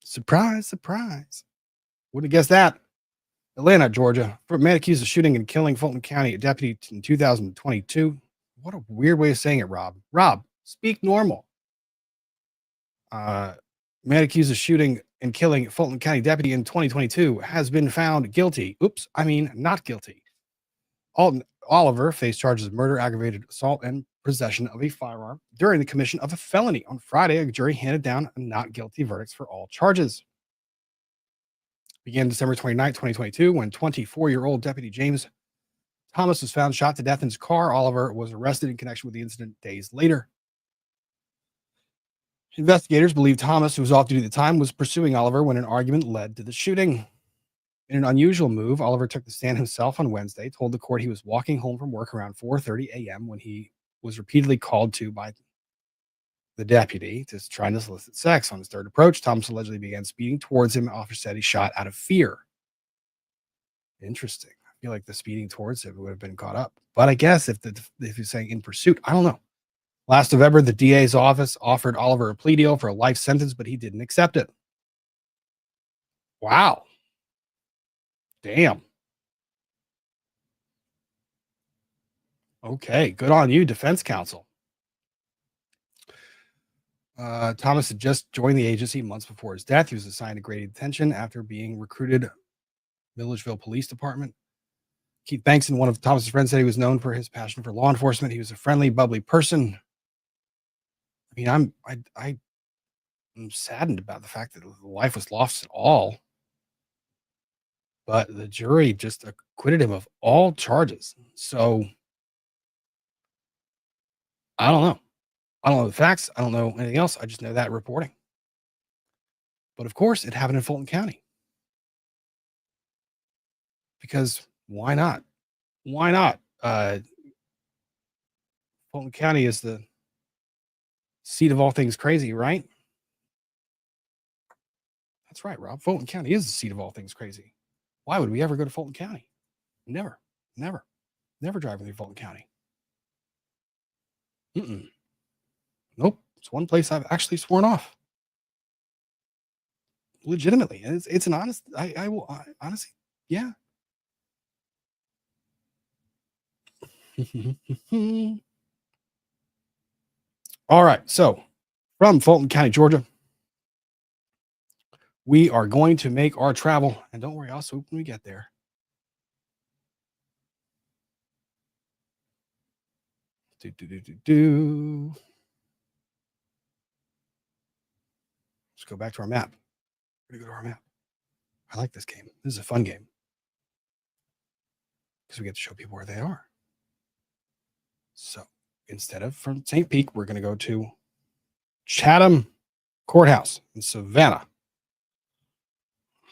Surprise, surprise. Wouldn't have guessed that. Atlanta, Georgia. For a man accused of shooting and killing Fulton County deputy in 2022. What a weird way of saying it, Rob. Rob, speak normal. Man accused of shooting and killing Fulton County deputy in 2022 has been found guilty. Not guilty. Alton Oliver faced charges of murder, aggravated assault, and possession of a firearm during the commission of a felony. On Friday, a jury handed down a not guilty verdicts for all charges. Began December 29, 2022, when 24-year-old Deputy James Thomas was found shot to death in his car. Oliver was arrested in connection with the incident days later. Investigators believe Thomas, who was off duty at the time, was pursuing Oliver when an argument led to the shooting. In an unusual move, Oliver took the stand himself on Wednesday, told the court he was walking home from work around 4:30 a.m. when he was repeatedly called to by the deputy to trying to solicit sex. On his third approach, Thomas allegedly began speeding towards him. Officer said he shot out of fear. Interesting. I feel like the speeding towards him would have been caught up. But I guess if he's saying in pursuit, I don't know. Last November, the DA's office offered Oliver a plea deal for a life sentence, but he didn't accept it. Wow. Damn. Okay, good on you, defense counsel. Thomas had just joined the agency months before his death. He was assigned to Grady Detention after being recruited Milledgeville Police Department. Keith Bankson, one of Thomas's friends, said he was known for his passion for law enforcement. He was a friendly, bubbly person. I mean, I'm saddened about the fact that life was lost at all. But the jury just acquitted him of all charges. So I don't know. I don't know the facts. I don't know anything else. I just know that reporting. But of course, it happened in Fulton County. Because why not? Why not? Fulton County is the seat of all things crazy, right? That's right, Rob. Fulton County is the seat of all things crazy. Why would we ever go to Fulton County? Never, never, never drive through Fulton County. Nope. It's one place I've actually sworn off. Legitimately. It's an honest, I will honestly, yeah. All right. So from Fulton County, Georgia, we are going to make our travel. And don't worry, I'll swoop when we get there. Let's go back to our map. We're going to go to our map. I like this game. This is a fun game. Because we get to show people where they are. So instead of from St. Pete, we're going to go to Chatham Courthouse in Savannah.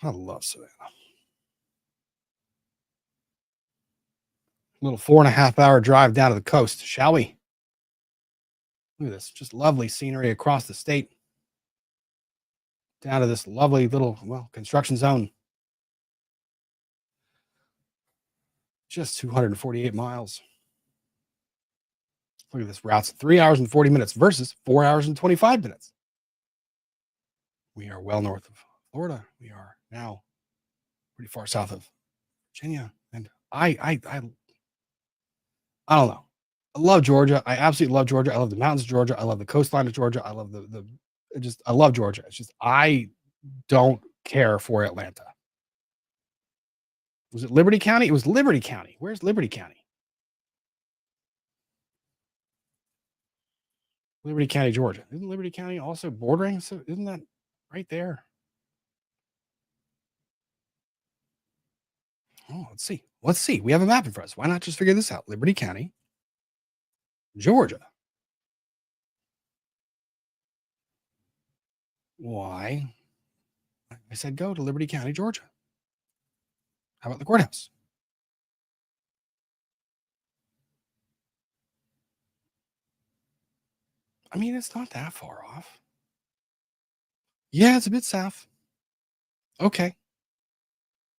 I love Savannah. Little 4.5-hour drive down to the coast, shall we? Look at this, just lovely scenery across the state. Down to this lovely little, well, construction zone. Just 248 miles. Look at this, route's 3 hours and 40 minutes versus 4 hours and 25 minutes. We are well north of Florida. We are now pretty far south of Virginia. And I don't know. I love Georgia. I absolutely love Georgia. I love the mountains of Georgia. I love the coastline of Georgia. I love I love Georgia. It's just, I don't care for Atlanta. Was it Liberty County? It was Liberty County. Where's Liberty County? Liberty County, Georgia. Isn't Liberty County also bordering? So isn't that right there? Oh, let's see. Let's see. We have a map in front of us. Why not just figure this out? Liberty County, Georgia. Why? I said go to Liberty County, Georgia. How about the courthouse? I mean, it's not that far off. Yeah, it's a bit south. Okay.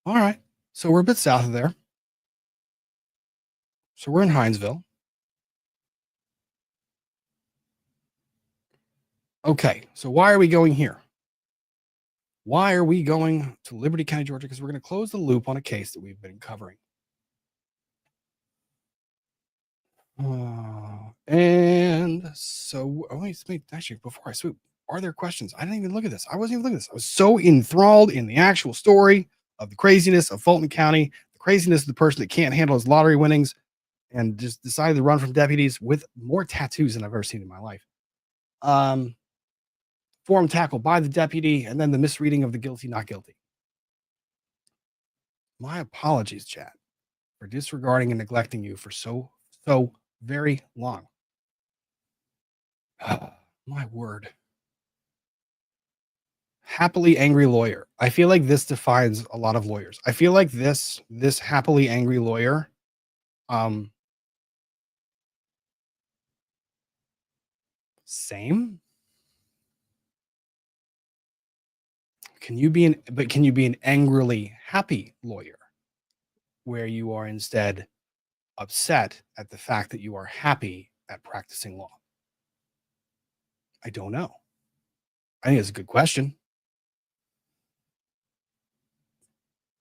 All right. So we're a bit south of there. So we're in Hinesville. Okay. So why are we going here? Why are we going to Liberty County, Georgia? Because we're going to close the loop on a case that we've been covering. And so, actually, before I swoop, are there questions? I didn't even look at this. I wasn't even looking at this. I was so enthralled in the actual story of the craziness of Fulton County, the craziness of the person that can't handle his lottery winnings and just decided to run from deputies with more tattoos than I've ever seen in my life. Form tackled by the deputy, and then the misreading of the guilty, not guilty. My apologies, chat, for disregarding and neglecting you for so very long. My word. Happily angry lawyer. I feel like this defines a lot of lawyers. I feel like this happily angry lawyer, same. Can you be an angrily happy lawyer where you are instead upset at the fact that you are happy at practicing law? I don't know. I think it's a good question.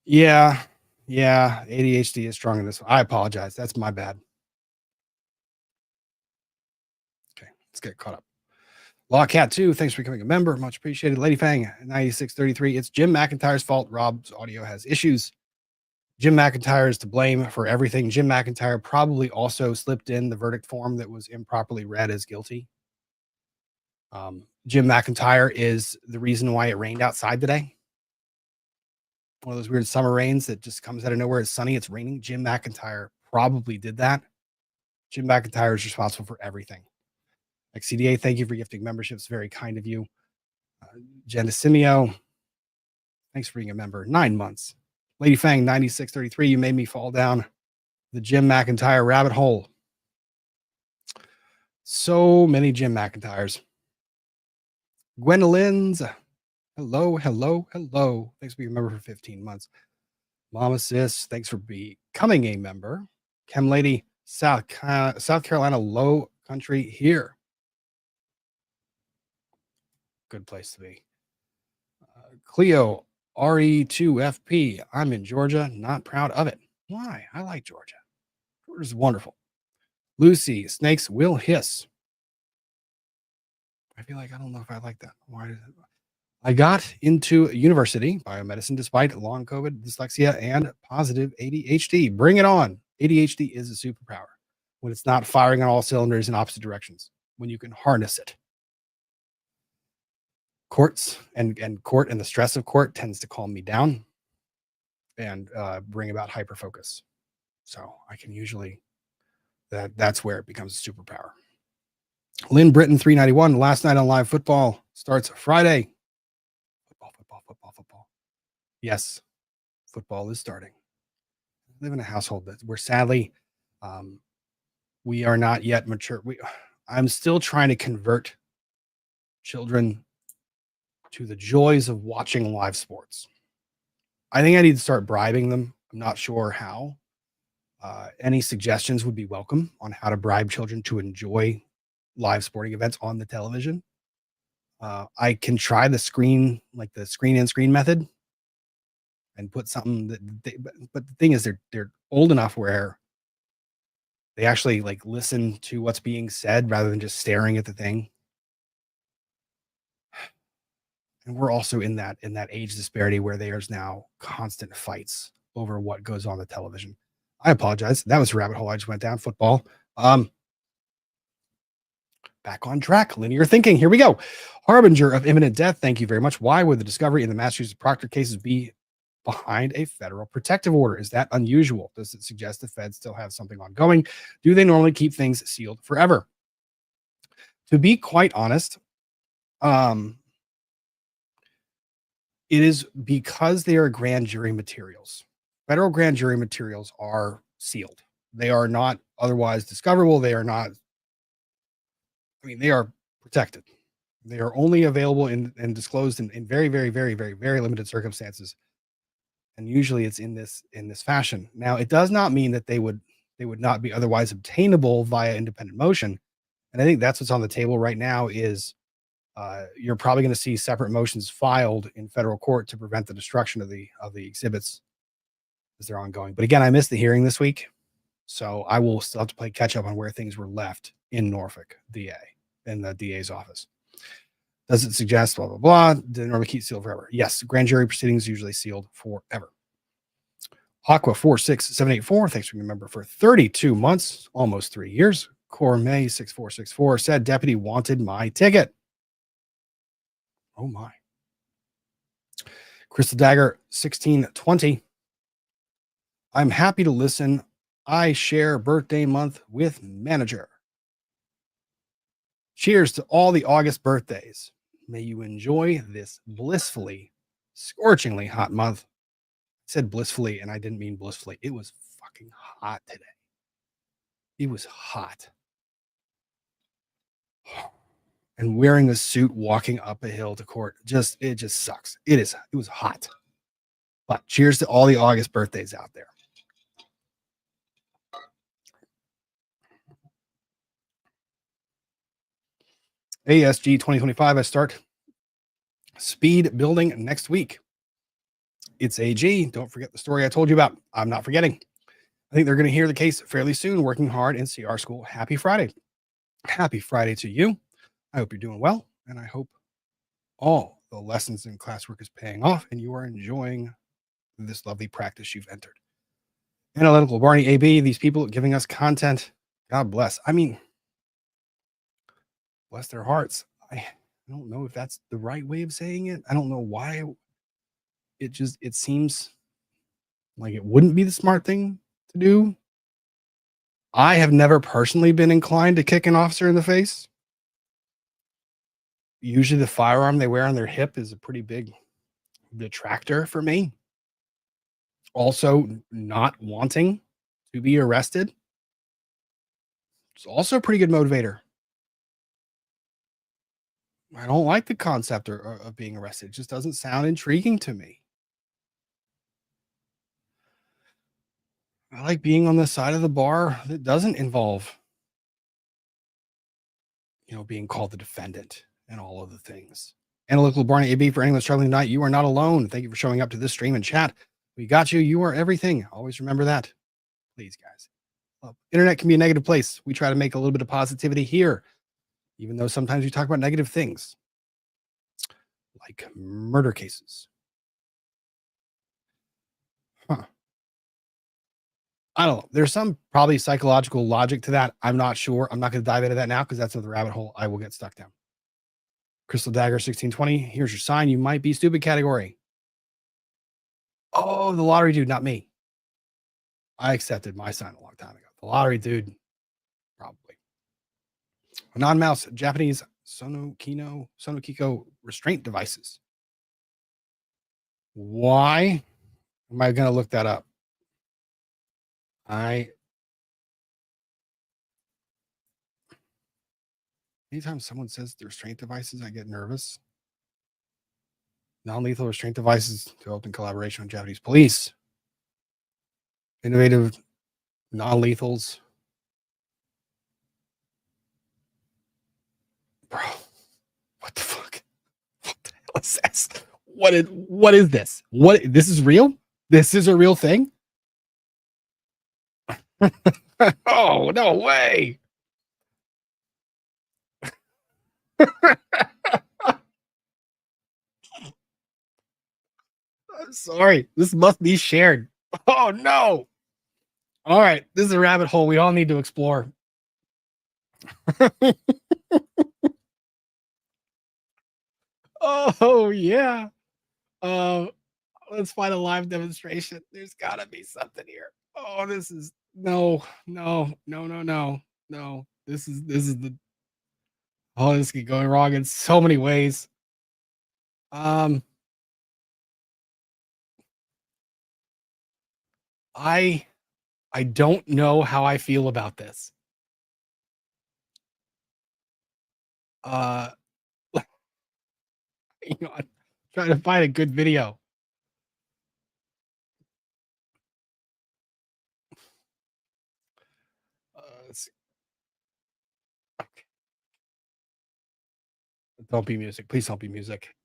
Yeah. ADHD is strong in this one. I apologize. That's my bad. Okay, let's get caught up. Lawcat 2, thanks for becoming a member. Much appreciated. Lady Fang, 9633. It's Jim McIntyre's fault. Rob's audio has issues. Jim McIntyre is to blame for everything. Jim McIntyre probably also slipped in the verdict form that was improperly read as guilty. Jim McIntyre is the reason why it rained outside today. One of those weird summer rains that just comes out of nowhere. It's sunny, it's raining. Jim McIntyre probably did that. Jim McIntyre is responsible for everything. XCDA, thank you for gifting memberships. Very kind of you. Jen DeSimio, thanks for being a member. 9 months. Lady Fang, 9633, you made me fall down the Jim McIntyre rabbit hole. So many Jim McIntyres. Gwendolyn's, hello. Thanks for being a member for 15 months. Mama Sis, thanks for becoming a member. Chem Lady, South Carolina Low Country here. Good place to be. Cleo, RE2FP, I'm in Georgia, not proud of it. Why? I like Georgia. Georgia's wonderful. Lucy, snakes will hiss. I feel like I don't know if I like that. Why did I got into university, biomedicine, despite long COVID, dyslexia, and positive ADHD. Bring it on. ADHD is a superpower when it's not firing on all cylinders in opposite directions, when you can harness it. Courts and court and the stress of court tends to calm me down and bring about hyperfocus. So I can usually, that's where it becomes a superpower. Lynn Britton, 391, last night on live football starts Friday. Football. Yes, football is starting. I live in a household that we're sadly, we are not yet mature. I'm still trying to convert children to the joys of watching live sports. I think I need to start bribing them. I'm not sure how. Any suggestions would be welcome on how to bribe children to enjoy live sporting events on the television. I can try the screen, like the screen in screen method, and put something but the thing is they're old enough where they actually like listen to what's being said rather than just staring at the thing. And we're also in that age disparity where there's now constant fights over what goes on the television. I apologize. That was a rabbit hole I just went down. Football. Back on track. Linear thinking. Here we go. Harbinger of imminent death. Thank you very much. Why would the discovery in the Massachusetts Proctor cases be behind a federal protective order? Is that unusual? Does it suggest the feds still have something ongoing? Do they normally keep things sealed forever? To be quite honest, it is because they are grand jury materials. Federal grand jury materials are sealed. They are not otherwise discoverable. They are not, they are protected. They are only available and disclosed in very, very, very, very, very limited circumstances. And usually it's in this fashion. Now, it does not mean that they would not be otherwise obtainable via independent motion. And I think that's what's on the table right now is you're probably going to see separate motions filed in federal court to prevent the destruction of the exhibits as they're ongoing. But again, I missed the hearing this week, so I will still have to play catch up on where things were left in Norfolk, DA, in the DA's office. Does it suggest blah, blah, blah? Did it normally keep sealed forever? Yes, grand jury proceedings usually sealed forever. Aqua 46784, thanks for being a member for 32 months, almost 3 years. Cormay 6464 said deputy wanted my ticket. Oh my. Crystal Dagger 1620. I'm happy to listen. I share birthday month with manager. Cheers to all the August birthdays. May you enjoy this blissfully, scorchingly hot month. I said blissfully, and I didn't mean blissfully. It was fucking hot today. It was hot. and wearing a suit walking up a hill to court. It just sucks. It was hot. But cheers to all the August birthdays out there. ASG 2025, I start speed building next week. It's AG. Don't forget the story I told you about. I'm not forgetting. I think they're going to hear the case fairly soon. Working hard in CR school. Happy Friday. Happy Friday to you. I hope you're doing well, and I hope all the lessons and classwork is paying off and you are enjoying this lovely practice you've entered. Analytical Barney AB, these people giving us content. God bless. I mean, bless their hearts. I don't know if that's the right way of saying it. I don't know why. It seems like it wouldn't be the smart thing to do. I have never personally been inclined to kick an officer in the face. Usually the firearm they wear on their hip is a pretty big detractor for me. Also, not wanting to be arrested. It's also a pretty good motivator. I don't like the concept of being arrested. It just doesn't sound intriguing to me. I like being on the side of the bar that doesn't involve, being called the defendant and all of the things. Analytical Barney AB, for anyone struggling tonight, you are not alone. Thank you for showing up to this stream and chat. We got you. You are everything. Always remember that. Please, guys. Internet can be a negative place. We try to make a little bit of positivity here, even though sometimes we talk about negative things like murder cases. I don't know. There's some probably psychological logic to that. I'm not sure. I'm not going to dive into that now because that's another rabbit hole I will get stuck down. Crystal Dagger 1620. Here's your sign. You might be stupid category. Oh, the lottery dude, not me. I accepted my sign a long time ago. The lottery dude, probably. Non-mouse Japanese Sonokiko restraint devices. Why am I going to look that up? Anytime someone says the restraint devices, I get nervous. Non-lethal restraint devices developed in collaboration with Japanese police. Innovative non-lethals. Bro, what the fuck? What the hell is this? What is this? This is real? This is a real thing? Oh, no way. I'm sorry. This must be shared. Oh, no. All right. This is a rabbit hole we all need to explore. Oh, yeah. Let's find a live demonstration. There's got to be something here. Oh, this is no. This is the this could go wrong in so many ways. I don't know how I feel about this. I'm trying to find a good video. Let's see. Okay. Don't be music. Please don't be music.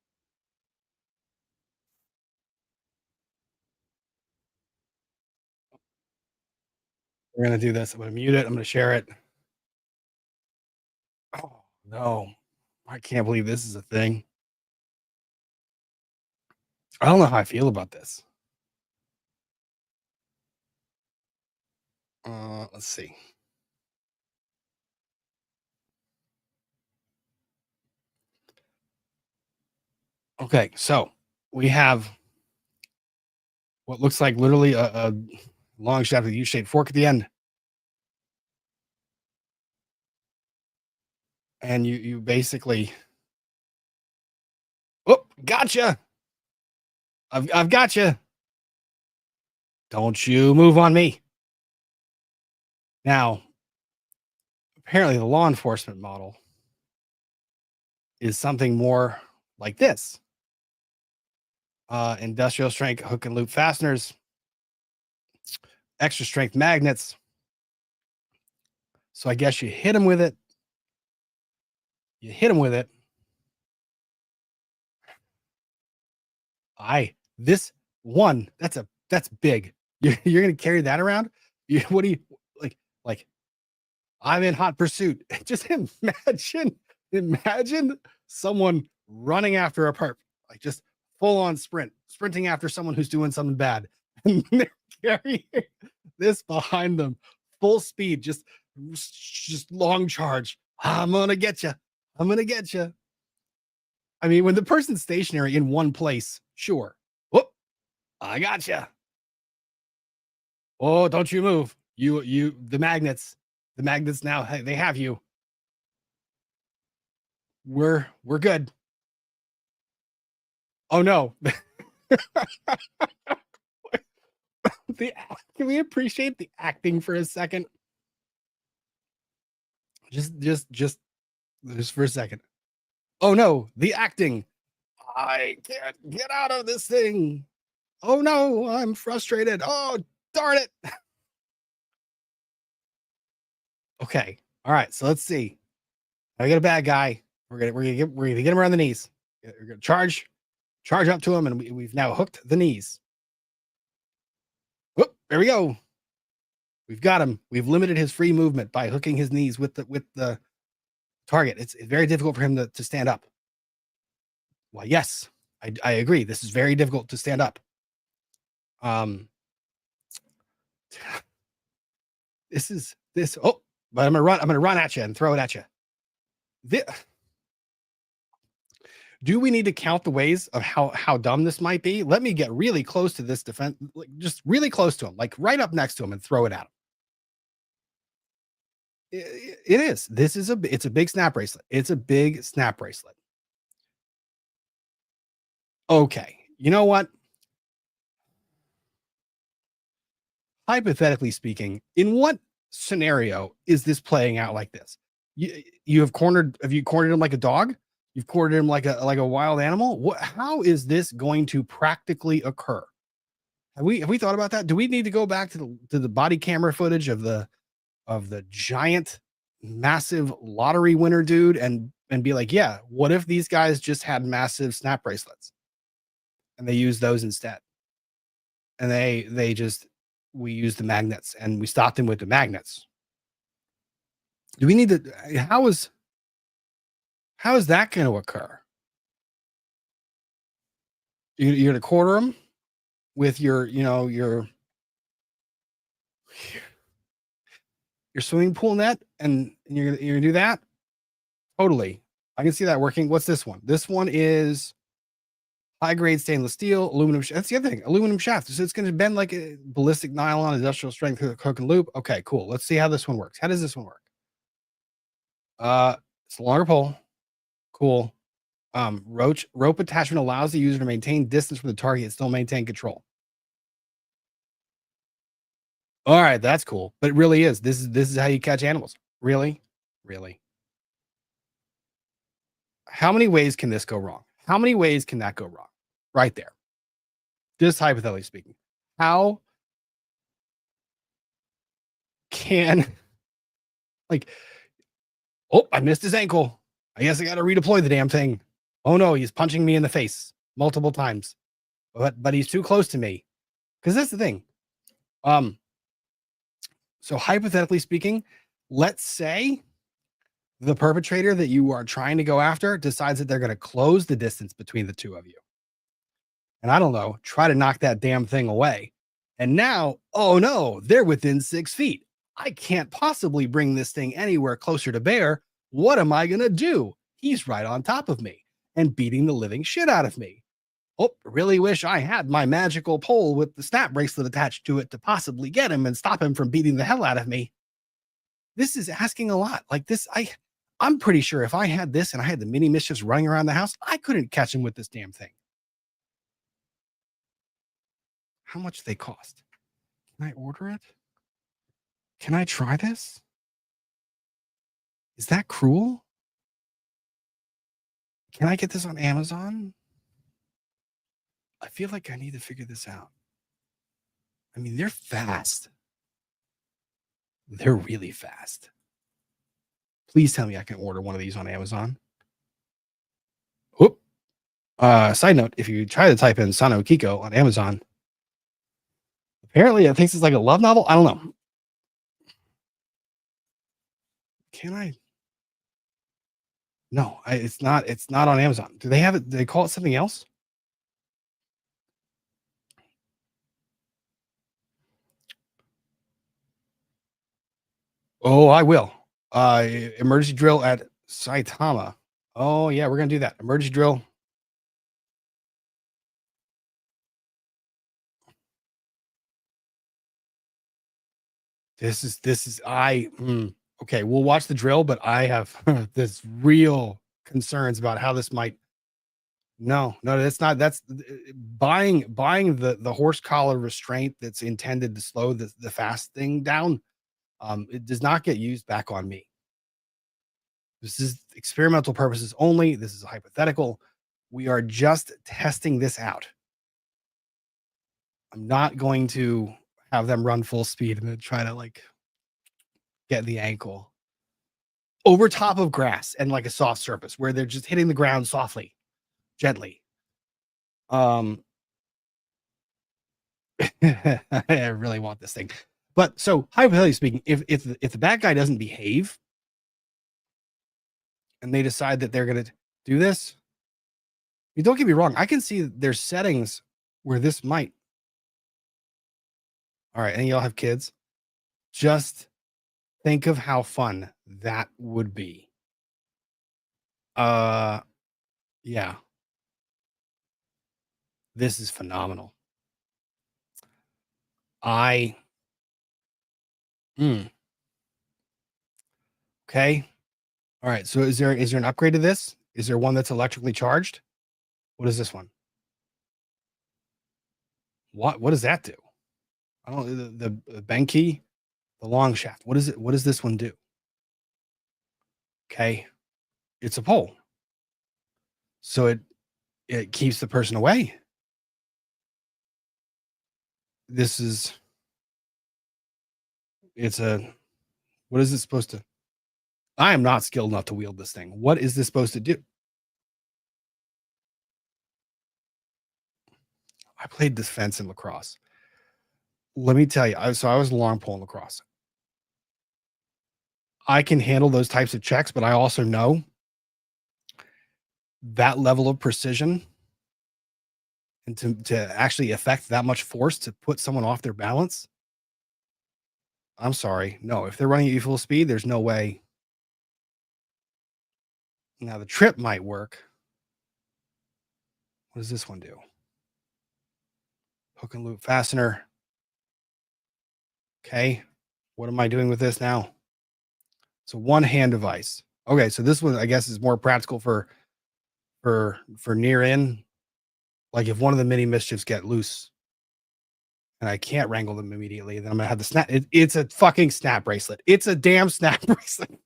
We're going to do this. I'm going to mute it. I'm going to share it. Oh, no. I can't believe this is a thing. I don't know how I feel about this. Let's see. Okay, so we have what looks like literally a long shaft with a U-shaped fork at the end. And you basically, oh, gotcha. I've got you. Don't you move on me. Now, apparently the law enforcement model is something more like this. Industrial strength hook and loop fasteners, extra strength magnets. So I guess you hit them with it. You hit them with it. This one, that's big. You're gonna carry that around? What do you like? I'm in hot pursuit. Just imagine someone running after a perp, like just full on sprinting after someone who's doing something bad, and they're carrying this behind them, full speed, just long charge. I'm gonna get you. I'm gonna get you. I mean, when the person's stationary in one place, sure. Whoop, I got you. Oh, don't you move. The magnets now, hey, they have you. We're good. Oh no. Can we appreciate the acting for a second? Just for a second. Oh no, the acting. I can't get out of this thing. Oh no, I'm frustrated. Oh, darn it. Okay. All right. So let's see. I got a bad guy. We're gonna get him around the knees. We're gonna charge up to him, and we've now hooked the knees. Whoop, there we go. We've got him. We've limited his free movement by hooking his knees with the target. It's very difficult for him to stand up. Well, yes, I agree. This is very difficult to stand up. But I'm gonna run at you and throw it at you. Do we need to count the ways of how dumb this might be? Let me get really close to this defense, like just really close to him, like right up next to him, and throw it at him. It is. It's a big snap bracelet. It's a big snap bracelet. Okay, you know what? Hypothetically speaking, in what scenario is this playing out like this? Have you cornered him like a dog? You've cornered him like a wild animal? How is this going to practically occur? Have we thought about that? Do we need to go back to the body camera footage of the giant, massive lottery winner dude and be like, yeah, what if these guys just had massive snap bracelets and they used those instead? And we used the magnets and we stopped him with the magnets. Do we need to, how is that going to occur? You're going to quarter them with your swimming pool net, and you're going to do that? Totally. I can see that working. What's this one? This one is high grade stainless steel, aluminum. That's the other thing. Aluminum shaft. So it's going to bend like a ballistic nylon, industrial strength hook and loop. Okay, cool. Let's see how this one works. How does this one work? It's a longer pole. Cool. Rope attachment allows the user to maintain distance from the target and still maintain control. All right, that's cool. But it really is. This is how you catch animals. Really? How many ways can this go wrong? How many ways can that go wrong? Right there. Just hypothetically speaking. How can, like, oh, I missed his ankle. I guess I got to redeploy the damn thing. Oh no, he's punching me in the face multiple times. But he's too close to me. Because that's the thing. So hypothetically speaking, let's say the perpetrator that you are trying to go after decides that they're going to close the distance between the two of you. And I don't know, try to knock that damn thing away. And now, oh no, they're within 6 feet. I can't possibly bring this thing anywhere closer to bear. What am I going to do? He's right on top of me and beating the living shit out of me. Oh, really wish I had my magical pole with the snap bracelet attached to it to possibly get him and stop him from beating the hell out of me. This is asking a lot. Like this, I'm pretty sure if I had this and I had the mini mischiefs running around the house, I couldn't catch him with this damn thing. How much do they cost? Can I order it? Can I try this? Is that cruel? Can I get this on Amazon? I feel like I need to figure this out. I mean, they're fast. They're really fast. Please tell me I can order one of these on Amazon. Whoop. Side note, if you try to type in Sano Kiko on Amazon, apparently it thinks it's like a love novel. I don't know. Can I? No, it's not on Amazon. Do they have it? Do they call it something else? Oh, I will. Emergency drill at Saitama. Oh yeah, we're gonna do that. Emergency drill. This is okay. We'll watch the drill, but I have this real concerns about how this might. No, that's not. That's buying the horse collar restraint that's intended to slow the fast thing down. It does not get used back on me. This is experimental purposes only. This is a hypothetical. We are just testing this out. I'm not going to have them run full speed and then try to like get the ankle over top of grass and like a soft surface where they're just hitting the ground softly, gently. I really want this thing. But so hypothetically speaking, if the bad guy doesn't behave and they decide that they're going to do this, you don't get me wrong. I can see there's settings where this might. All right. And y'all have kids. Just think of how fun that would be. Yeah. This is phenomenal. Okay. All right. So is there an upgrade to this? Is there one that's electrically charged? What is this one? What does that do? I don't the Benki, the long shaft. What is it? What does this one do? Okay. It's a pole. So it keeps the person away. What is it supposed to? I am not skilled enough to wield this thing. What is this supposed to do? I played defense in lacrosse. Let me tell you, I was a long pole in lacrosse. I can handle those types of checks, but I also know that level of precision and to actually affect that much force to put someone off their balance. I'm sorry. No, if they're running at you full speed, there's no way. Now the trip might work. What does this one do? Hook and loop fastener. Okay. What am I doing with this now? It's a one-hand device. Okay, so this one I guess is more practical for near in. Like if one of the mini mischiefs get loose and I can't wrangle them immediately, then I'm gonna have the snap. It's a fucking snap bracelet. It's a damn snap bracelet.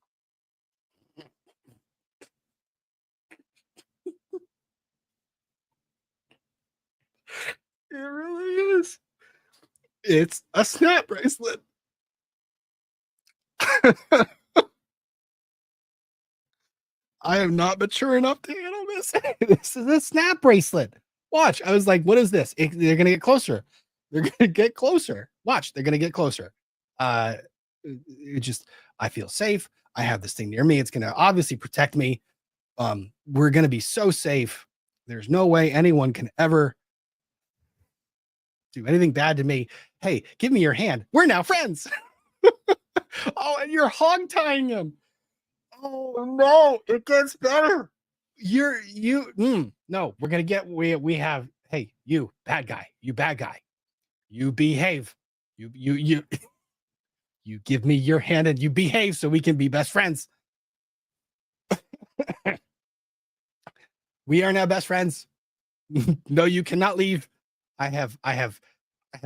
It really is. It's a snap bracelet. I am not mature enough to handle this. This is a snap bracelet. Watch. I was like, what is this? They're going to get closer. They're going to get closer. Watch. They're going to get closer. I feel safe. I have this thing near me. It's going to obviously protect me. We're going to be so safe. There's no way anyone can ever do anything bad to me. Hey, give me your hand. We're now friends. Oh, and you're hog tying him. Oh no, it gets better. No, we're gonna get we have. Hey, you bad guy, you behave. You give me your hand and you behave so we can be best friends. We are now best friends. No, you cannot leave. I have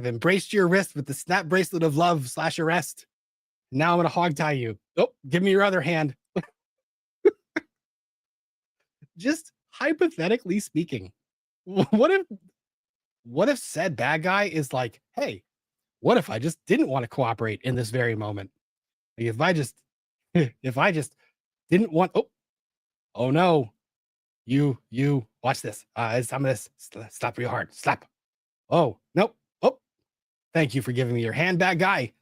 embraced your wrist with the snap bracelet of love / arrest. Now I'm gonna hog tie you. Oh, give me your other hand. Just hypothetically speaking, what if said bad guy is like, hey, what if I just didn't want to cooperate in this very moment? Like if I just didn't want, oh no, you watch this. I'm gonna slap real hard. Slap. Oh, nope. Oh, thank you for giving me your hand, bad guy.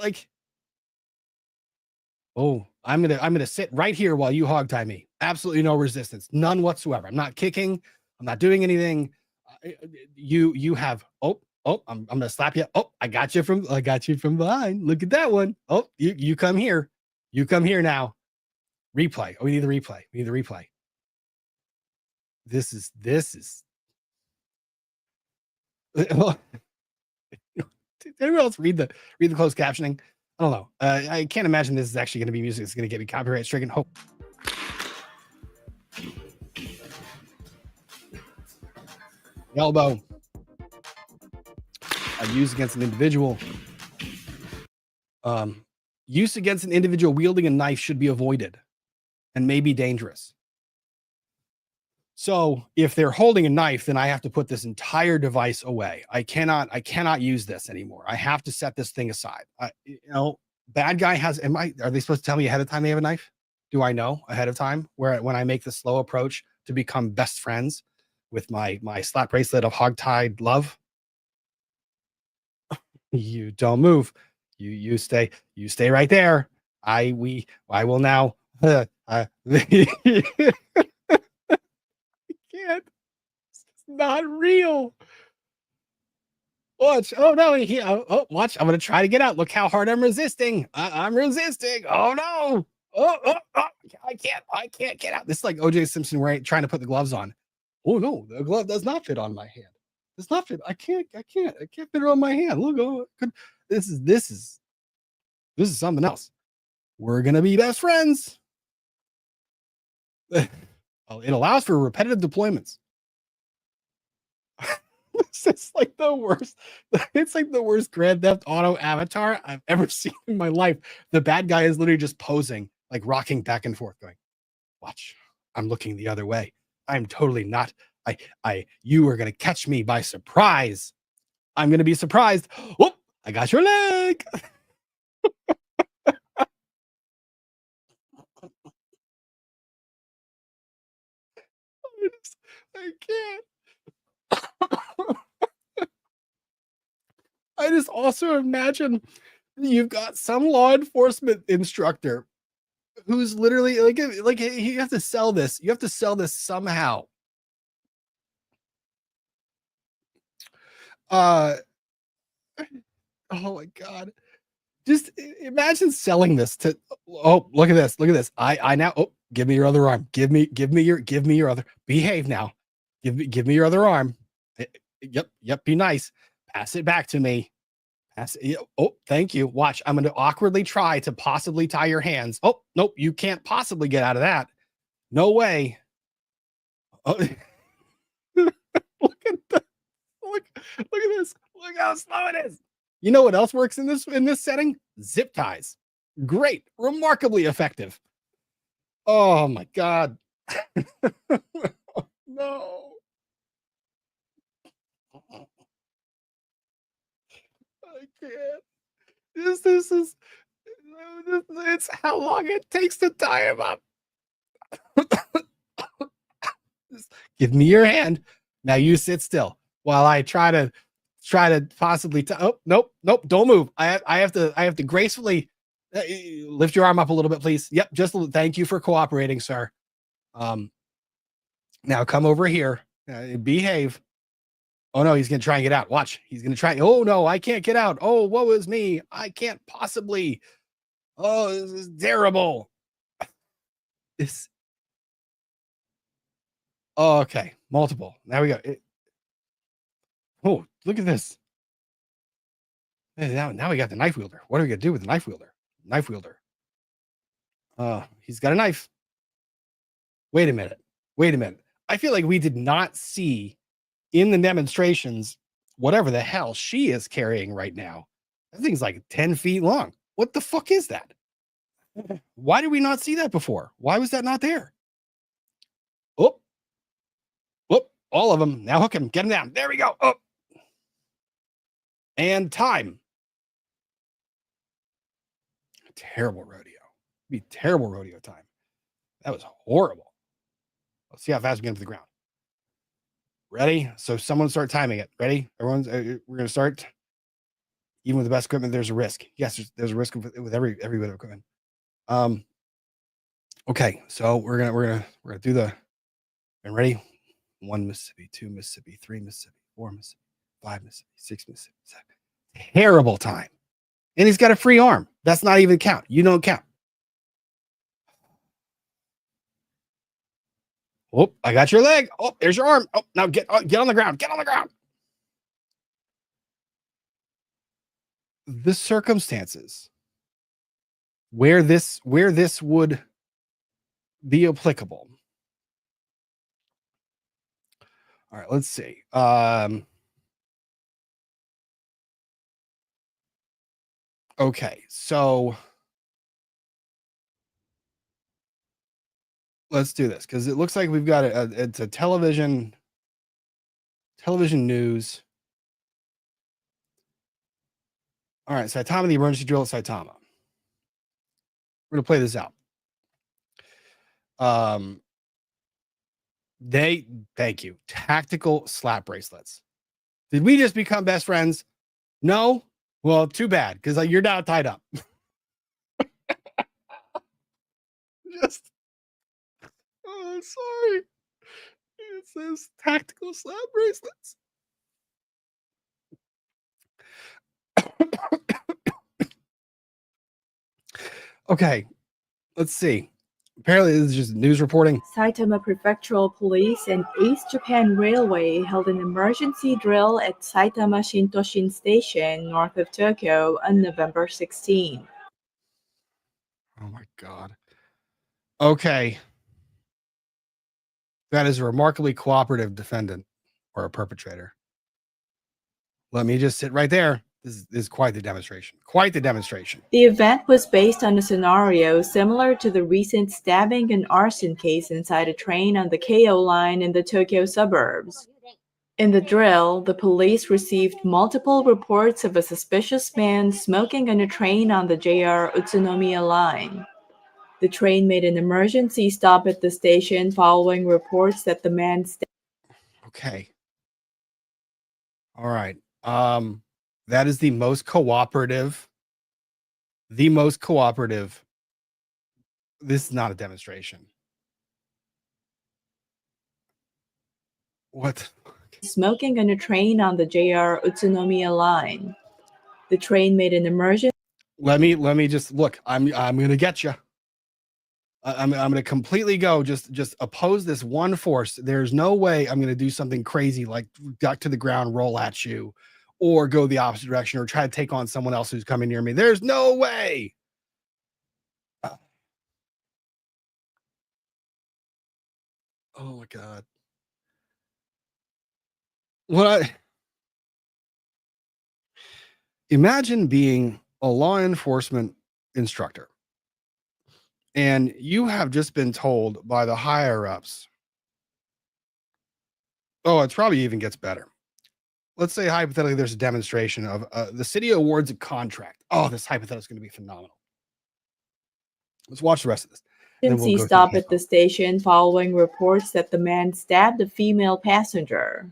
Like, oh, I'm gonna sit right here while you hog tie me. Absolutely no resistance, none whatsoever. I'm not kicking. I'm not doing anything. You have. I'm gonna slap you. Oh, I got you from behind. Look at that one. Oh, you come here. You come here now. Replay. Oh, we need the replay. We need the replay. This is. Did anyone else read the closed captioning? I don't know. I can't imagine this is actually going to be music that's going to get me copyright stricken. Hope. Elbow. Used against an individual. Use against an individual wielding a knife should be avoided and may be dangerous. So if they're holding a knife, then I have to put this entire device away. I cannot use this anymore. I have to set this thing aside. Bad guy has, are they supposed to tell me ahead of time they have a knife? Do I know ahead of time when I make the slow approach to become best friends with my slap bracelet of hogtied love? You don't move. You stay right there. I will now. I can't. It's not real. Watch. Oh no. Watch. I'm gonna try to get out. Look how hard I'm resisting. I'm resisting. Oh no. Oh, I can't get out. This is like OJ Simpson trying to put the gloves on. Oh no, the glove does not fit on my hand. Does not fit. I can't fit it on my hand. Look, this is something else. We're gonna be best friends. It allows for repetitive deployments. It's like the worst. It's like the worst Grand Theft Auto avatar I've ever seen in my life. The bad guy is literally just posing, like rocking back and forth, going, "Watch, I'm looking the other way. I'm totally not. You are gonna catch me by surprise. I'm gonna be surprised. Oh, I got your leg." I can't. I just also imagine you've got some law enforcement instructor who's literally like you have to sell this. You have to sell this somehow. Oh my God. Just imagine selling this to, oh, look at this. Look at this. I now, oh, give me your other arm. Give me your other, behave now. Give me your other arm. Yep. Be nice. Pass it back to me. Pass it. Oh, thank you. Watch. I'm going to awkwardly try to possibly tie your hands. Oh, nope. You can't possibly get out of that. No way. Oh. Look at this. Look how slow it is. You know what else works in this setting? Zip ties. Great. Remarkably effective. Oh my God. No. I can't. This is it's how long it takes to tie him up. Just give me your hand. Now you sit still while I try to possibly oh, nope, don't move. I have to gracefully lift your arm up a little bit, please. Yep, just thank you for cooperating, sir. Now come over here. Behave. Oh no, he's gonna try and get out. Watch. He's gonna try. Oh no, I can't get out. Oh, woe is me. I can't possibly. Oh, this is terrible. This. Oh, okay, multiple. Now we go. Oh, look at this. Now we got the knife wielder. What are we gonna do with the knife wielder? Knife wielder. He's got a knife. Wait a minute. I feel like we did not see in the demonstrations whatever the hell she is carrying right now. That thing's like 10 feet long. What the fuck is that? Why did we not see that before? Why was that not there? Oh, all of them. Now hook him. Get him down. There we go. Oh. And time. Terrible rodeo. Be terrible rodeo time. That was horrible. Let's see how fast we get him to the ground. Ready? So someone start timing it. Ready? Everyone's we're going to start. Even with the best equipment, there's a risk. Yes, there's a risk with every bit of equipment. Okay, so we're gonna do the. And ready? 1 Mississippi, 2 Mississippi, 3 Mississippi, 4 Mississippi, 5 Mississippi, 6 Mississippi, 7. Terrible time. And he's got a free arm. That's not even count. You don't count. Oh, I got your leg. Oh, there's your arm. Oh, now get on the ground. Get on the ground. The circumstances where this would be applicable. All right, let's see. Okay, so let's do this because it looks like we've got it's a television news. All right, Saitama, the emergency drill at Saitama. We're gonna play this out. Thank you. Tactical slap bracelets. Did we just become best friends? No. Well, too bad because you're now tied up. Sorry. It says tactical slap bracelets. Okay, let's see. Apparently, this is just news reporting. Saitama Prefectural Police and East Japan Railway held an emergency drill at Saitama Shintoshin Station, north of Tokyo, on November 16. Oh my God. Okay. That is a remarkably cooperative defendant or a perpetrator. Let me just sit right there. This is quite the demonstration. Quite the demonstration. The event was based on a scenario similar to the recent stabbing and arson case inside a train on the Keio line in the Tokyo suburbs. In the drill, the police received multiple reports of a suspicious man smoking on a train on the JR Utsunomiya line. The train made an emergency stop at the station following reports that the man Okay. All right. That is the most cooperative. This is not a demonstration. What? smoking on a train on the JR Utsunomiya line. The train made an emergency. Let me just look. I'm gonna get you. I'm gonna completely go just oppose this one force. There's no way I'm gonna do something crazy like duck to the ground, roll at you, or go the opposite direction, or try to take on someone else who's coming near me. There's no way. Oh my God. Imagine being a law enforcement instructor and you have just been told by the higher ups. Oh, it probably even gets better. Let's say hypothetically there's a demonstration of the city awards a contract. Oh, this hypothetical is going to be phenomenal. Let's watch the rest of this. Emergency stop at the station following reports that the man stabbed a female passenger.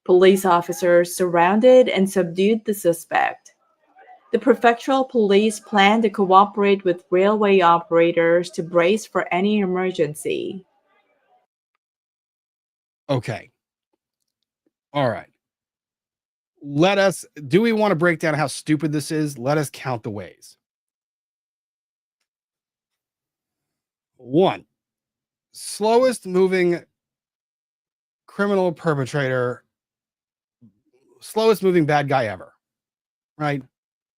Police officers surrounded and subdued the suspect. The prefectural police plan to cooperate with railway operators to brace for any emergency. Okay. All right. Do we want to break down how stupid this is? Let us count the ways. 1, slowest moving criminal perpetrator, slowest moving bad guy ever, right?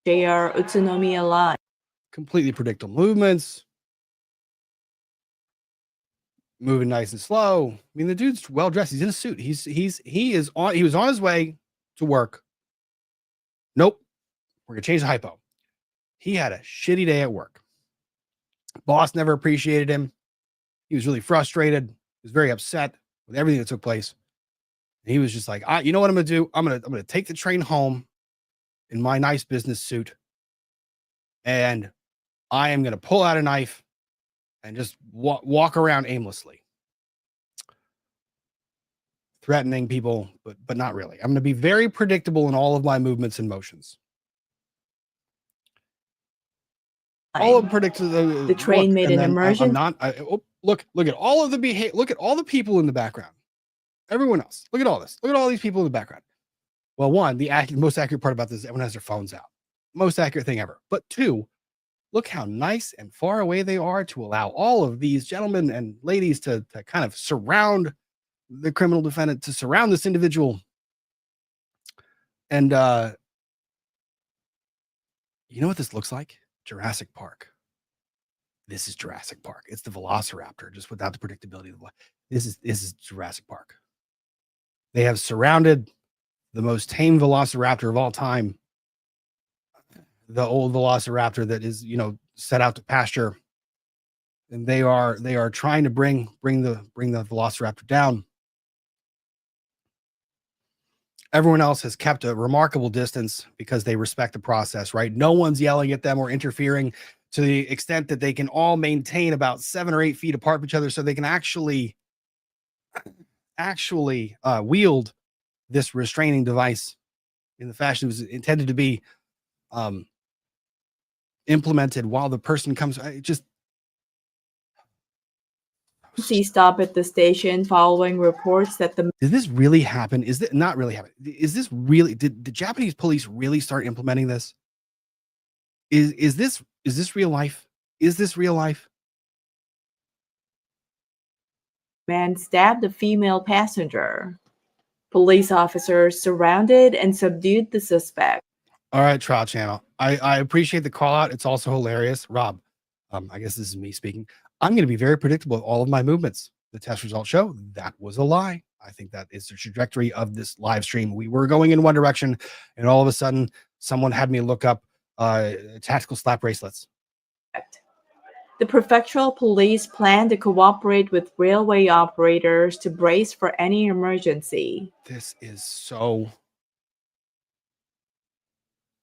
JR Utsunomiya line. Completely predictable movements, moving nice and slow. I mean, the dude's well dressed. He's in a suit. He was on his way to work. Nope. We're gonna change the hypo. He had a shitty day at work. Boss never appreciated him. He was really frustrated. He was very upset with everything that took place. He was just like, you know what I'm gonna do? I'm gonna take the train home in my nice business suit, and I am gonna pull out a knife and just walk around aimlessly, threatening people, but not really. I'm gonna be very predictable in all of my movements and motions. All of predictable. The train made an emergency. I'm not. Look at all of the behavior. Look at all the people in the background. Everyone else. Look at all this. Look at all these people in the background. Well, one, the most accurate part about this is everyone has their phones out. Most accurate thing ever. But two, look how nice and far away they are to allow all of these gentlemen and ladies to kind of surround the criminal defendant, to surround this individual. And you know what this looks like? Jurassic Park. This is Jurassic Park. It's the Velociraptor, just without the predictability of this is Jurassic Park. They have surrounded the most tame Velociraptor of all time, the old Velociraptor that is, set out to pasture, and they are trying to bring the Velociraptor down. Everyone else has kept a remarkable distance because they respect the process, right? No one's yelling at them or interfering, to the extent that they can all maintain about 7 or 8 feet apart from each other, so they can actually wield this restraining device in the fashion it was intended to be implemented while the person comes. Stop at the station following reports that the. Did this really happen? Is that not really happen? Is this really? Did the Japanese police really start implementing this? Is this real life? Is this real life? Man stabbed a female passenger. Police officers surrounded and subdued the suspect. All right, Trial Channel. I appreciate the call out. It's also hilarious. Rob, I guess this is me speaking. I'm going to be very predictable with all of my movements. The test results show that was a lie. I think that is the trajectory of this live stream. We were going in one direction, and all of a sudden, someone had me look up tactical slap bracelets. The prefectural police plan to cooperate with railway operators to brace for any emergency. This is so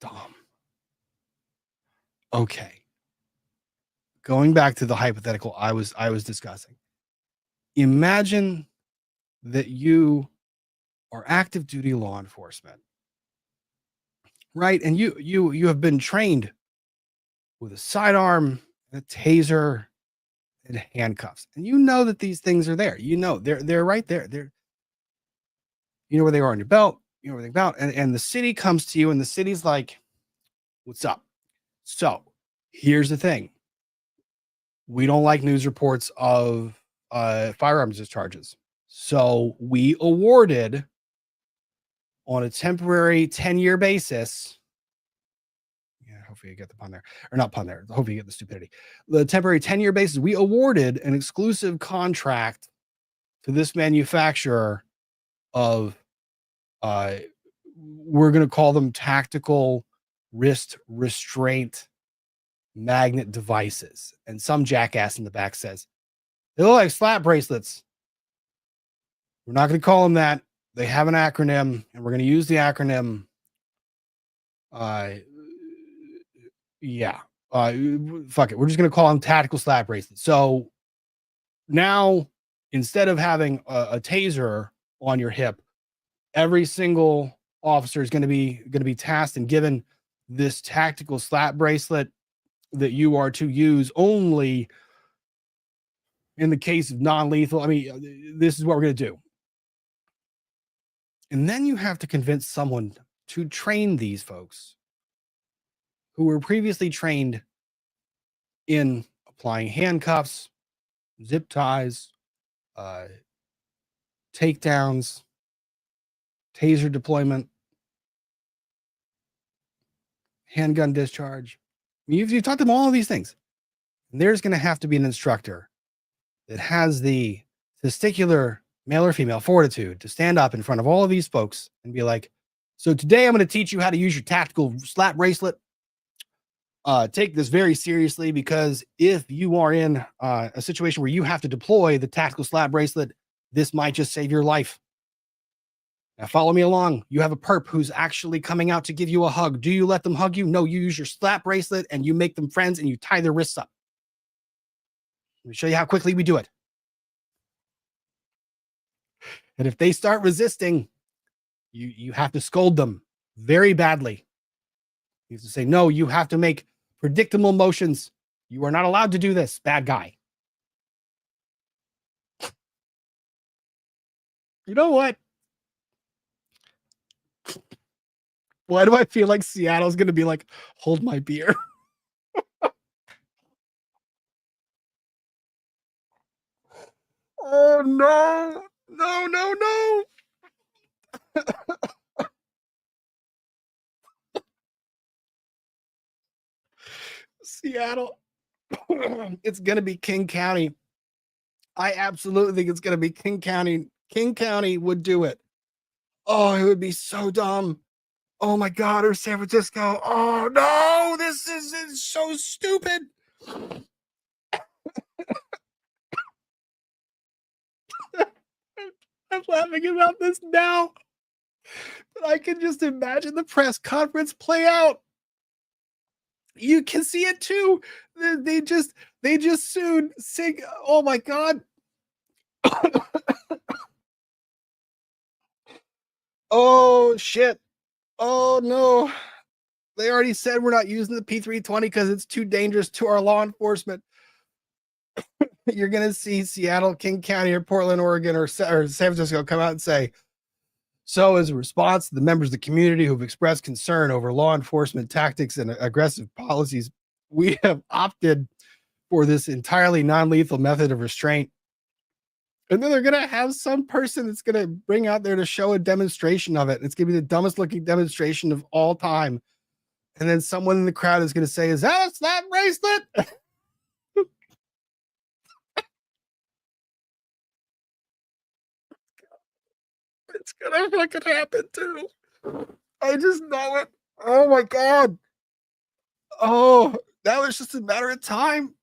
dumb. Okay. Going back to the hypothetical I was discussing. Imagine that you are active duty law enforcement, right? And you have been trained with a sidearm, a taser, and handcuffs, and you know that these things are there. You know they're right there. You know where they are on your belt. You know where they're about, and the city comes to you, and the city's like, "What's up?" So here's the thing. We don't like news reports of firearms discharges. So we awarded, on a temporary 10-year basis, hopefully you get the pun there, or not pun there, hopefully you get the stupidity. The temporary 10-year basis, we awarded an exclusive contract to this manufacturer of, we're going to call them tactical wrist restraint magnet devices. And some jackass in the back says, they look like slap bracelets. We're not going to call them that. They have an acronym, and we're going to use the acronym. Fuck it. We're just going to call them tactical slap bracelets. So now, instead of having a taser on your hip, every single officer is going to be tasked and given this tactical slap bracelet that you are to use only in the case of non-lethal. I mean, this is what we're going to do. And then you have to convince someone to train these folks who were previously trained in applying handcuffs, zip ties, takedowns, taser deployment, handgun discharge. You've taught them all of these things. And there's going to have to be an instructor that has the testicular male or female fortitude to stand up in front of all of these folks and be like, so today I'm going to teach you how to use your tactical slap bracelet. Take this very seriously, because if you are in a situation where you have to deploy the tactical slap bracelet, this might just save your life. Now follow me along. You have a perp who's actually coming out to give you a hug. Do you let them hug you? No, you use your slap bracelet and you make them friends and you tie their wrists up. Let me show you how quickly we do it. And if they start resisting, you have to scold them very badly. You have to say, no, you have to make predictable motions. You are not allowed to do this, bad guy. You know what? Why do I feel like Seattle's going to be like, hold my beer? Oh, no. No, no, no. Seattle. It's going to be King County. I absolutely think it's going to be King County. King County would do it. Oh, it would be so dumb. Oh my God, or San Francisco. Oh no, this is so stupid. I'm laughing about this now, but I can just imagine the press conference play out. You can see it too. They just sued Sig. Oh my God. Oh shit. Oh no. They already said we're not using the P320 because it's too dangerous to our law enforcement. You're going to see Seattle, King County, or Portland, Oregon, or San Francisco come out and say, so as a response to the members of the community who've expressed concern over law enforcement tactics and aggressive policies, we have opted for this entirely non-lethal method of restraint. And then they're going to have some person that's going to bring out there to show a demonstration of it. It's going to be the dumbest looking demonstration of all time. And then someone in the crowd is going to say, is that a slap bracelet? It's going to fucking happen too. I just know it. Oh my God. Oh, that was just a matter of time.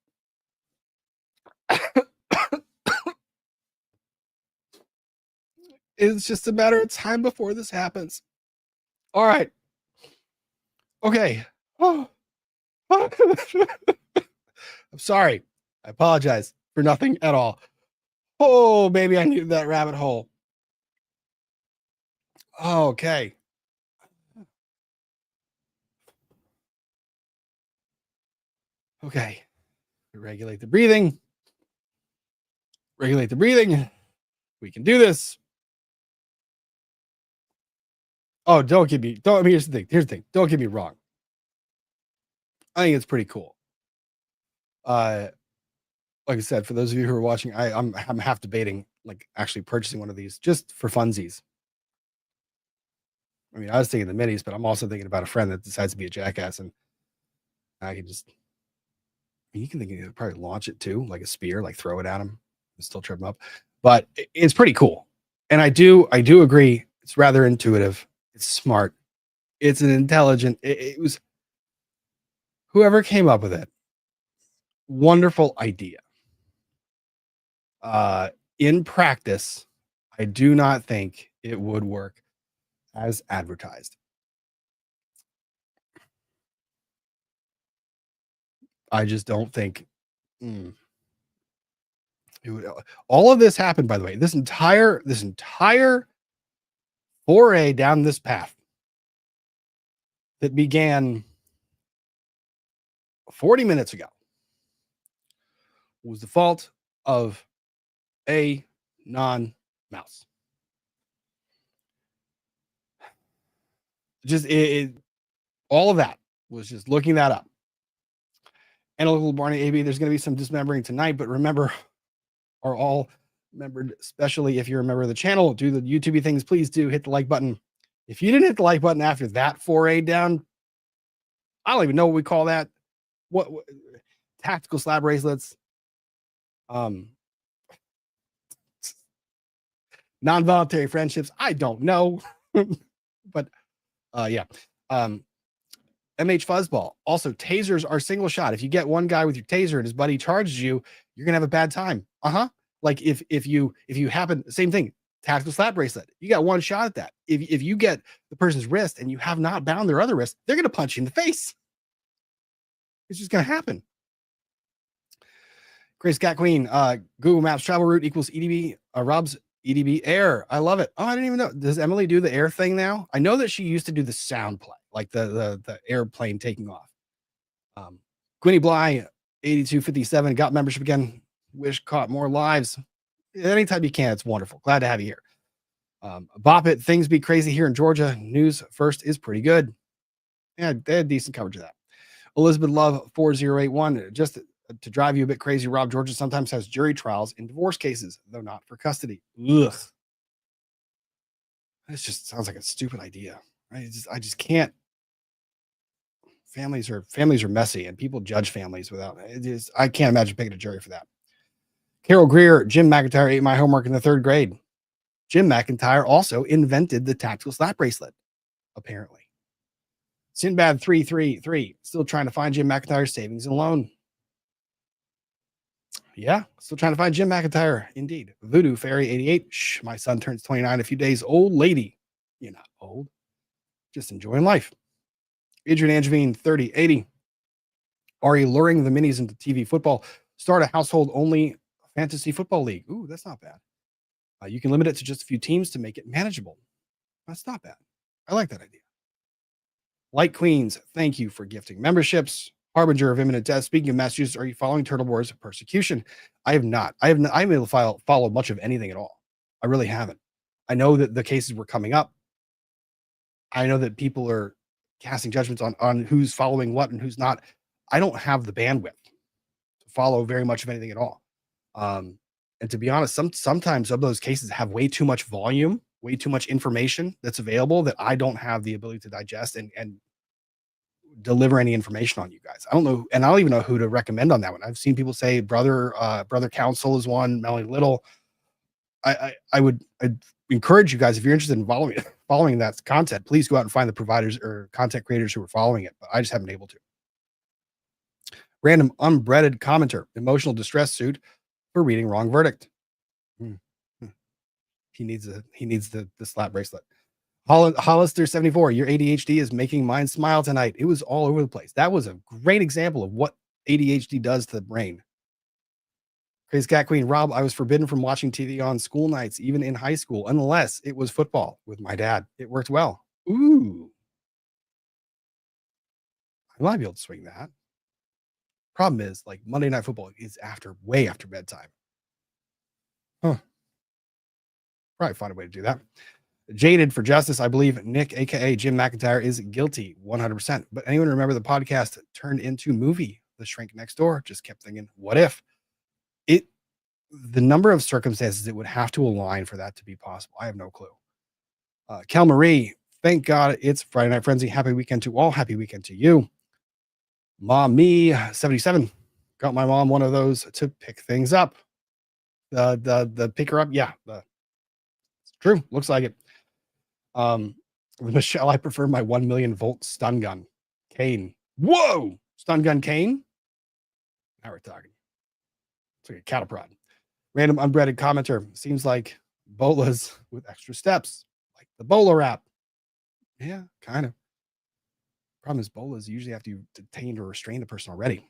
It's just a matter of time before this happens. All right. Okay. Oh. I'm sorry. I apologize for nothing at all. Oh, maybe I needed that rabbit hole. Okay. Okay. Regulate the breathing. Regulate the breathing. We can do this. Oh, don't, here's the thing. Don't get me wrong. I think it's pretty cool. Like I said, for those of you who are watching, I'm half debating like actually purchasing one of these just for funsies. I mean, I was thinking the minis, but I'm also thinking about a friend that decides to be a jackass, and I can just, you can think you could probably launch it too, like a spear, like throw it at him and still trip him up. But it's pretty cool. And I do agree. It's rather intuitive. It's smart. It's an intelligent, it was whoever came up with it. Wonderful idea. In practice, I do not think it would work as advertised. I just don't think it would. All of this happened, by the way. This entire foray down this path that began 40 minutes ago was the fault of a non-mouse. Just all of that was just looking that up. And a little Barney AB, there's going to be some dismembering tonight, but remember, are all remembered, especially if you're a member of the channel, do the YouTube things, please do hit the like button. If you didn't hit the like button after that foray down, I don't even know what we call that. What tactical slab bracelets, non-voluntary friendships, I don't know. But yeah. MH Fuzzball. Also, tasers are single shot. If you get one guy with your taser and his buddy charges you, you're gonna have a bad time. Like if you happen, same thing. tactical slap bracelet. You got one shot at that. If you get the person's wrist and you have not bound their other wrist, they're going to punch you in the face. It's just going to happen. Grace Cat Queen, Google Maps travel route equals EDB, Rob's EDB air. I love it. Oh, I didn't even know. Does Emily do the air thing now? I know that she used to do the sound play, like the airplane taking off. Quinny Bly, 8257, got membership again. Wish caught more lives. Anytime you can, it's wonderful. Glad to have you here. Bop it. Things be crazy here in Georgia. News first is pretty good. Yeah, they had decent coverage of that. Elizabeth Love 4081. Just to drive you a bit crazy, Rob, Georgia sometimes has jury trials in divorce cases, though not for custody. Ugh. This just sounds like a stupid idea. Right? I just can't. Families are messy, and people judge families without it. Is I can't imagine picking a jury for that. Carol Greer, Jim McIntyre ate my homework in the 3rd grade. Jim McIntyre also invented the tactical slap bracelet, apparently. Sinbad 333, still trying to find Jim McIntyre's savings and loan. Yeah, still trying to find Jim McIntyre, indeed. Voodoo Fairy 88, shh, my son turns 29 a few days. Old lady. You're not old. Just enjoying life. Adrian Angevine 3080. Are you luring the minis into TV football? Start a household-only fantasy football league. Ooh, that's not bad. You can limit it to just a few teams to make it manageable. That's not bad. I like that idea. Light Queens, thank you for gifting memberships. Harbinger of imminent death. Speaking of Massachusetts, are you following Turtle Wars persecution? I have not. I haven't been able to follow much of anything at all. I really haven't. I know that the cases were coming up. I know that people are casting judgments on who's following what and who's not. I don't have the bandwidth to follow very much of anything at all. And to be honest, sometimes some of those cases have way too much volume, way too much information that's available that I don't have the ability to digest and deliver any information on you guys. I don't know, and I don't even know who to recommend on that one. I've seen people say Brother Counsel is one, Melanie Little. I'd encourage you guys, if you're interested in following that content, please go out and find the providers or content creators who are following it. But I just haven't been able to. Random unbreaded commenter, emotional distress suit for reading wrong verdict. He needs the slap bracelet. Hollister 74, your ADHD is making mine smile tonight. It was all over the place. That was a great example of what ADHD does to the brain. Crazy Cat Queen, Rob, I was forbidden from watching TV on school nights, even in high school, unless it was football with my dad. It worked well. Ooh. I might be able to swing that. Problem is, like, Monday Night Football is way after bedtime. Huh. Probably find a way to do that. Jaded for Justice, I believe Nick, aka Jim McIntyre, is guilty 100%. But anyone remember the podcast turned into movie, The Shrink Next Door? Just kept thinking, what if? The number of circumstances it would have to align for that to be possible. I have no clue. Kel Marie, thank God it's Friday Night Frenzy. Happy weekend to all. Happy weekend to you. Mommy 77, got my mom one of those to pick things up. The picker up, yeah, it's true. Looks like it. Michelle, I prefer my 1 million volt stun gun. Kane. Whoa! Stun gun Kane. Now we're talking. It's like a cattle prod. Random unbreaded commenter. Seems like bolas with extra steps, like the bola wrap. Yeah, kind of. Problem is, bolas usually have to detain or restrain the person already.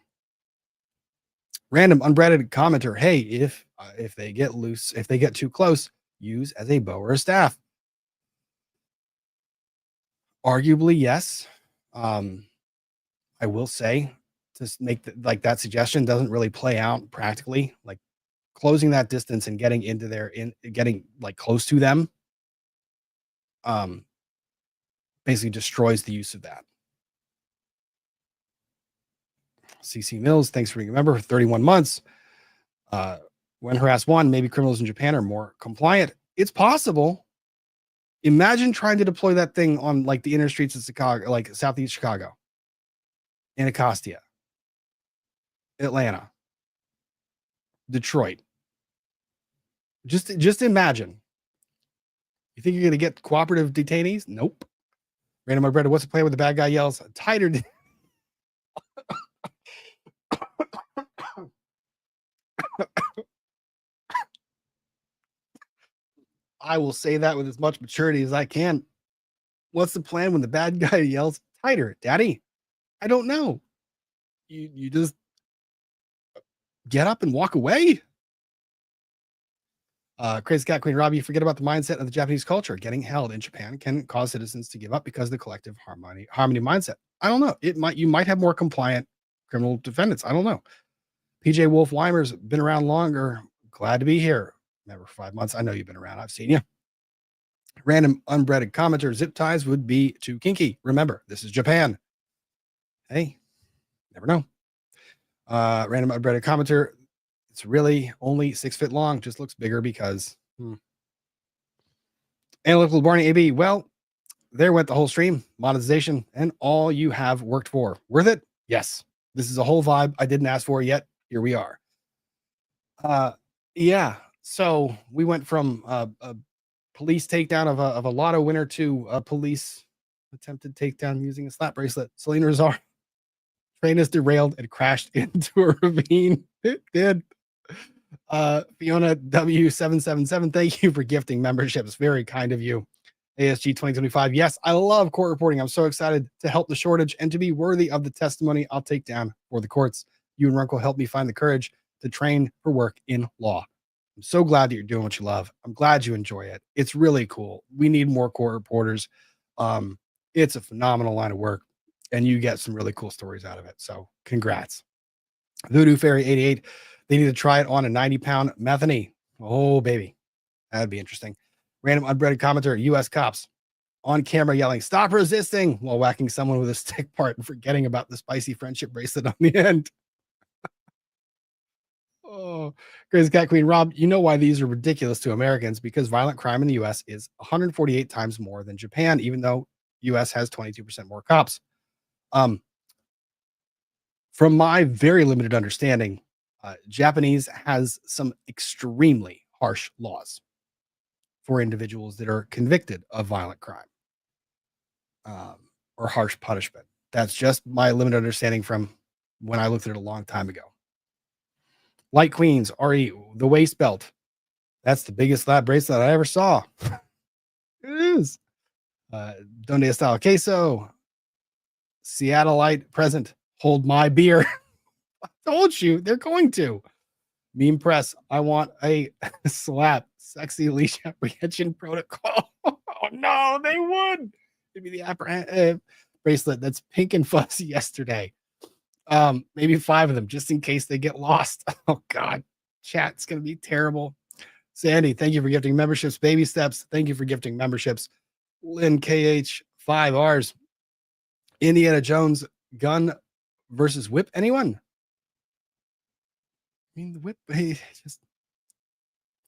Random unbreaded commenter. Hey, if they get loose, if they get too close, use as a bow or a staff. Arguably, yes. I will say, to make that suggestion doesn't really play out practically. Like closing that distance and getting getting like close to them, basically destroys the use of that. CC Mills, thanks for being a member for 31 months. When harassed one, maybe criminals in Japan are more compliant. It's possible. Imagine trying to deploy that thing on like the inner streets of Chicago, like Southeast Chicago, Anacostia, Atlanta, Detroit. Just imagine. You think you're going to get cooperative detainees? Nope. Random my brother, what's the plan when the bad guy yells tighter? I will say that with as much maturity as I can. What's the plan when the bad guy yells tighter, Daddy? I don't know. You just get up and walk away. Crazy Cat Queen Robbie, you forget about the mindset of the Japanese culture. Getting held in Japan can cause citizens to give up because of the collective harmony mindset. I don't know. You might have more compliant criminal defendants. I don't know. PJ Wolf Weimer's been around longer. Glad to be here. Never for 5 months. I know you've been around. I've seen you. Random unbreaded commenter, zip ties would be too kinky. Remember, this is Japan. Hey, never know. Random unbreaded commenter, it's really only 6 feet long. Just looks bigger because. Analytical Barney AB. Well, there went the whole stream. Monetization and all you have worked for. Worth it? Yes. This is a whole vibe I didn't ask for yet. Here we are. Yeah. So we went from a police takedown of a lotto winner to a police attempted takedown using a slap bracelet. Selena Rizar. Train is derailed and crashed into a ravine. It did. Fiona W777, thank you for gifting memberships. Very kind of you. ASG 2025. Yes, I love court reporting. I'm so excited to help the shortage and to be worthy of the testimony I'll take down for the courts. You and Runkle helped me find the courage to train for work in law. I'm so glad that you're doing what you love. I'm glad you enjoy it. It's really cool. We need more court reporters. It's a phenomenal line of work, and you get some really cool stories out of it. So congrats. Voodoo Fairy 88. They need to try it on a 90-pound metheny. Oh, baby. That'd be interesting. Random unbreaded commenter, U.S. cops on camera yelling, stop resisting, while whacking someone with a stick part and forgetting about the spicy friendship bracelet on the end. Oh, Crazy Cat Queen Rob, you know why these are ridiculous to Americans? Because violent crime in the U.S. is 148 times more than Japan, even though U.S. has 22% more cops. From my very limited understanding, Japanese has some extremely harsh laws for individuals that are convicted of violent crime or harsh punishment. That's just my limited understanding from when I looked at it a long time ago. Light Queens, RE, the waist belt. That's the biggest slap bracelet I ever saw. It is. Donde Style Queso. Seattleite present. Hold my beer. I told you they're going to. Meme press. I want a slap. Sexy leash apprehension protocol. Oh no, they would. It'd be the bracelet that's pink and fuzzy yesterday. Maybe 5 of them just in case they get lost. Oh God, chat's gonna be terrible. Sandy, thank you for gifting memberships. Baby steps, thank you for gifting memberships. Lynn KH 5Rs. Indiana Jones gun versus whip. Anyone? I mean, the whip.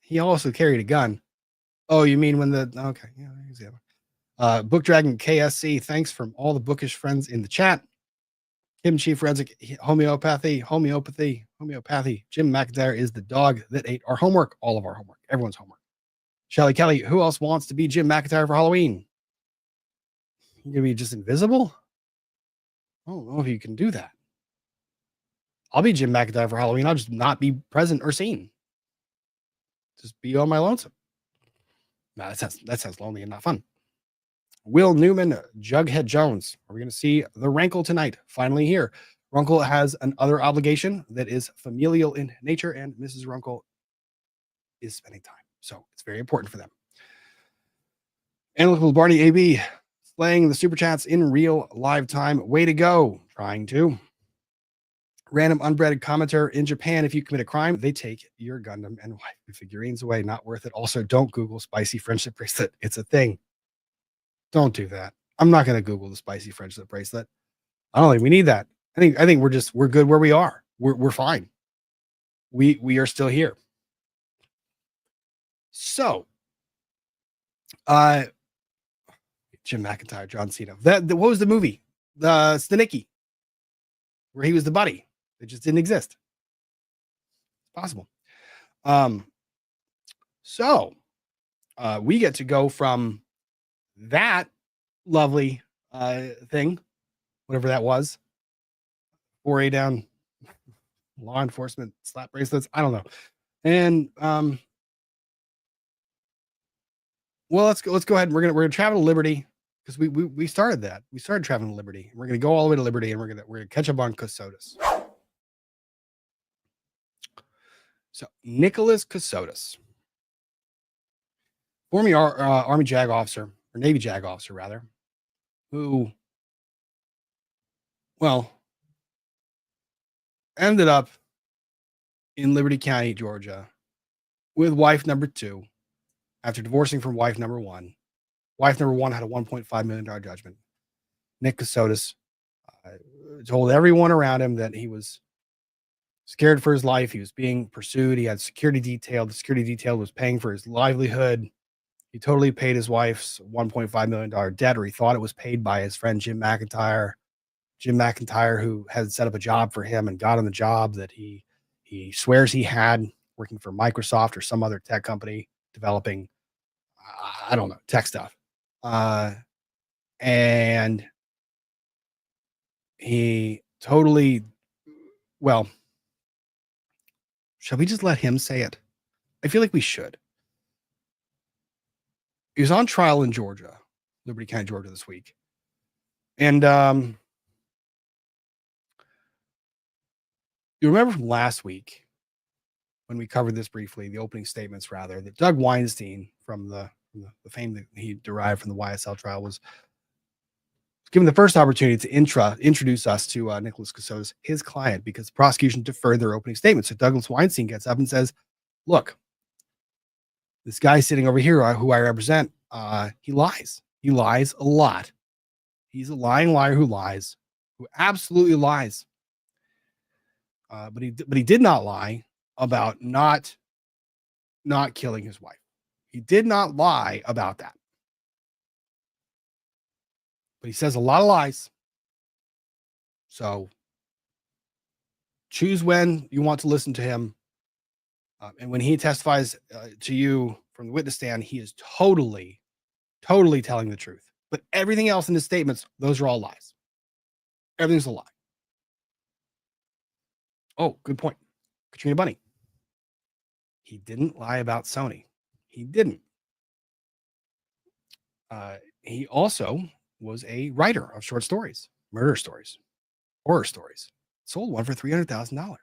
He also carried a gun. Oh, you mean when the okay? Yeah, here's the other. Book Dragon KSC. Thanks from all the bookish friends in the chat. Kimchi Forensic Homeopathy. Jim McIntyre is the dog that ate our homework. All of our homework. Everyone's homework. Shelly Kelly. Who else wants to be Jim McIntyre for Halloween? You're gonna be just invisible? I don't know if you can do that. I'll be Jim McIntyre for Halloween. I'll just not be present or seen. Just be on my lonesome. Nah, that sounds lonely and not fun. Will Newman, Jughead Jones. Are we going to see the Runkle tonight? Finally here. Runkle has another obligation that is familial in nature, and Mrs. Runkle is spending time. So it's very important for them. Analytical Barney AB, slaying the super chats in real live time. Way to go. Trying to. Random unbreaded commenter in Japan. If you commit a crime, they take your Gundam and waifu figurines away. Not worth it. Also, don't Google spicy friendship bracelet. It's a thing. Don't do that. I'm not going to Google the spicy friendship bracelet. I don't think we need that. I think we're good where we are. We're fine. We are still here. So, Jim McIntyre, John Cena. What was the movie? The Sninicky, where he was the buddy. It just didn't exist. It's possible. So we get to go from that lovely thing, whatever that was, 4A down, law enforcement slap bracelets. I don't know. And Well, let's go ahead. We're gonna travel to Liberty because we started that. We started traveling to Liberty. We're gonna go all the way to Liberty, and we're gonna catch up on Kassotis. So Nicholas Kassotis, former Army JAG officer, or Navy JAG officer rather, who, well, ended up in Liberty County, Georgia, with wife number 2 after divorcing from wife number 1. Wife number 1 had a $1.5 million judgment. Nick Kassotis told everyone around him that he was scared for his life. He was being pursued. He had security detail. The security detail was paying for his livelihood. He totally paid his wife's $1.5 million debt, or he thought it was paid by his friend Jim McIntyre. Jim McIntyre, who had set up a job for him and got on the job that he swears he had, working for Microsoft or some other tech company developing, I don't know, tech stuff. And he totally, well, shall we just let him say it? I feel like we should. He was on trial in Georgia, Liberty County, Georgia this week. And you remember from last week when we covered this briefly, the opening statements rather, that Doug Weinstein, from the fame that he derived from the YSL trial, was given the first opportunity to introduce us to Nicholas Kassotis, his client, because the prosecution deferred their opening statement. So Douglas Weinstein gets up and says, look, this guy sitting over here, who I represent, he lies. He lies a lot. He's a lying liar who lies, who absolutely lies. But he did not lie about not killing his wife. He did not lie about that. But he says a lot of lies. So choose when you want to listen to him. And when he testifies to you from the witness stand, he is totally telling the truth. But everything else in his statements, those are all lies. Everything's a lie. Oh, good point. Katrina Bunny. He didn't lie about Sony. He didn't. He also was a writer of short stories, murder stories, horror stories. Sold one for $300,000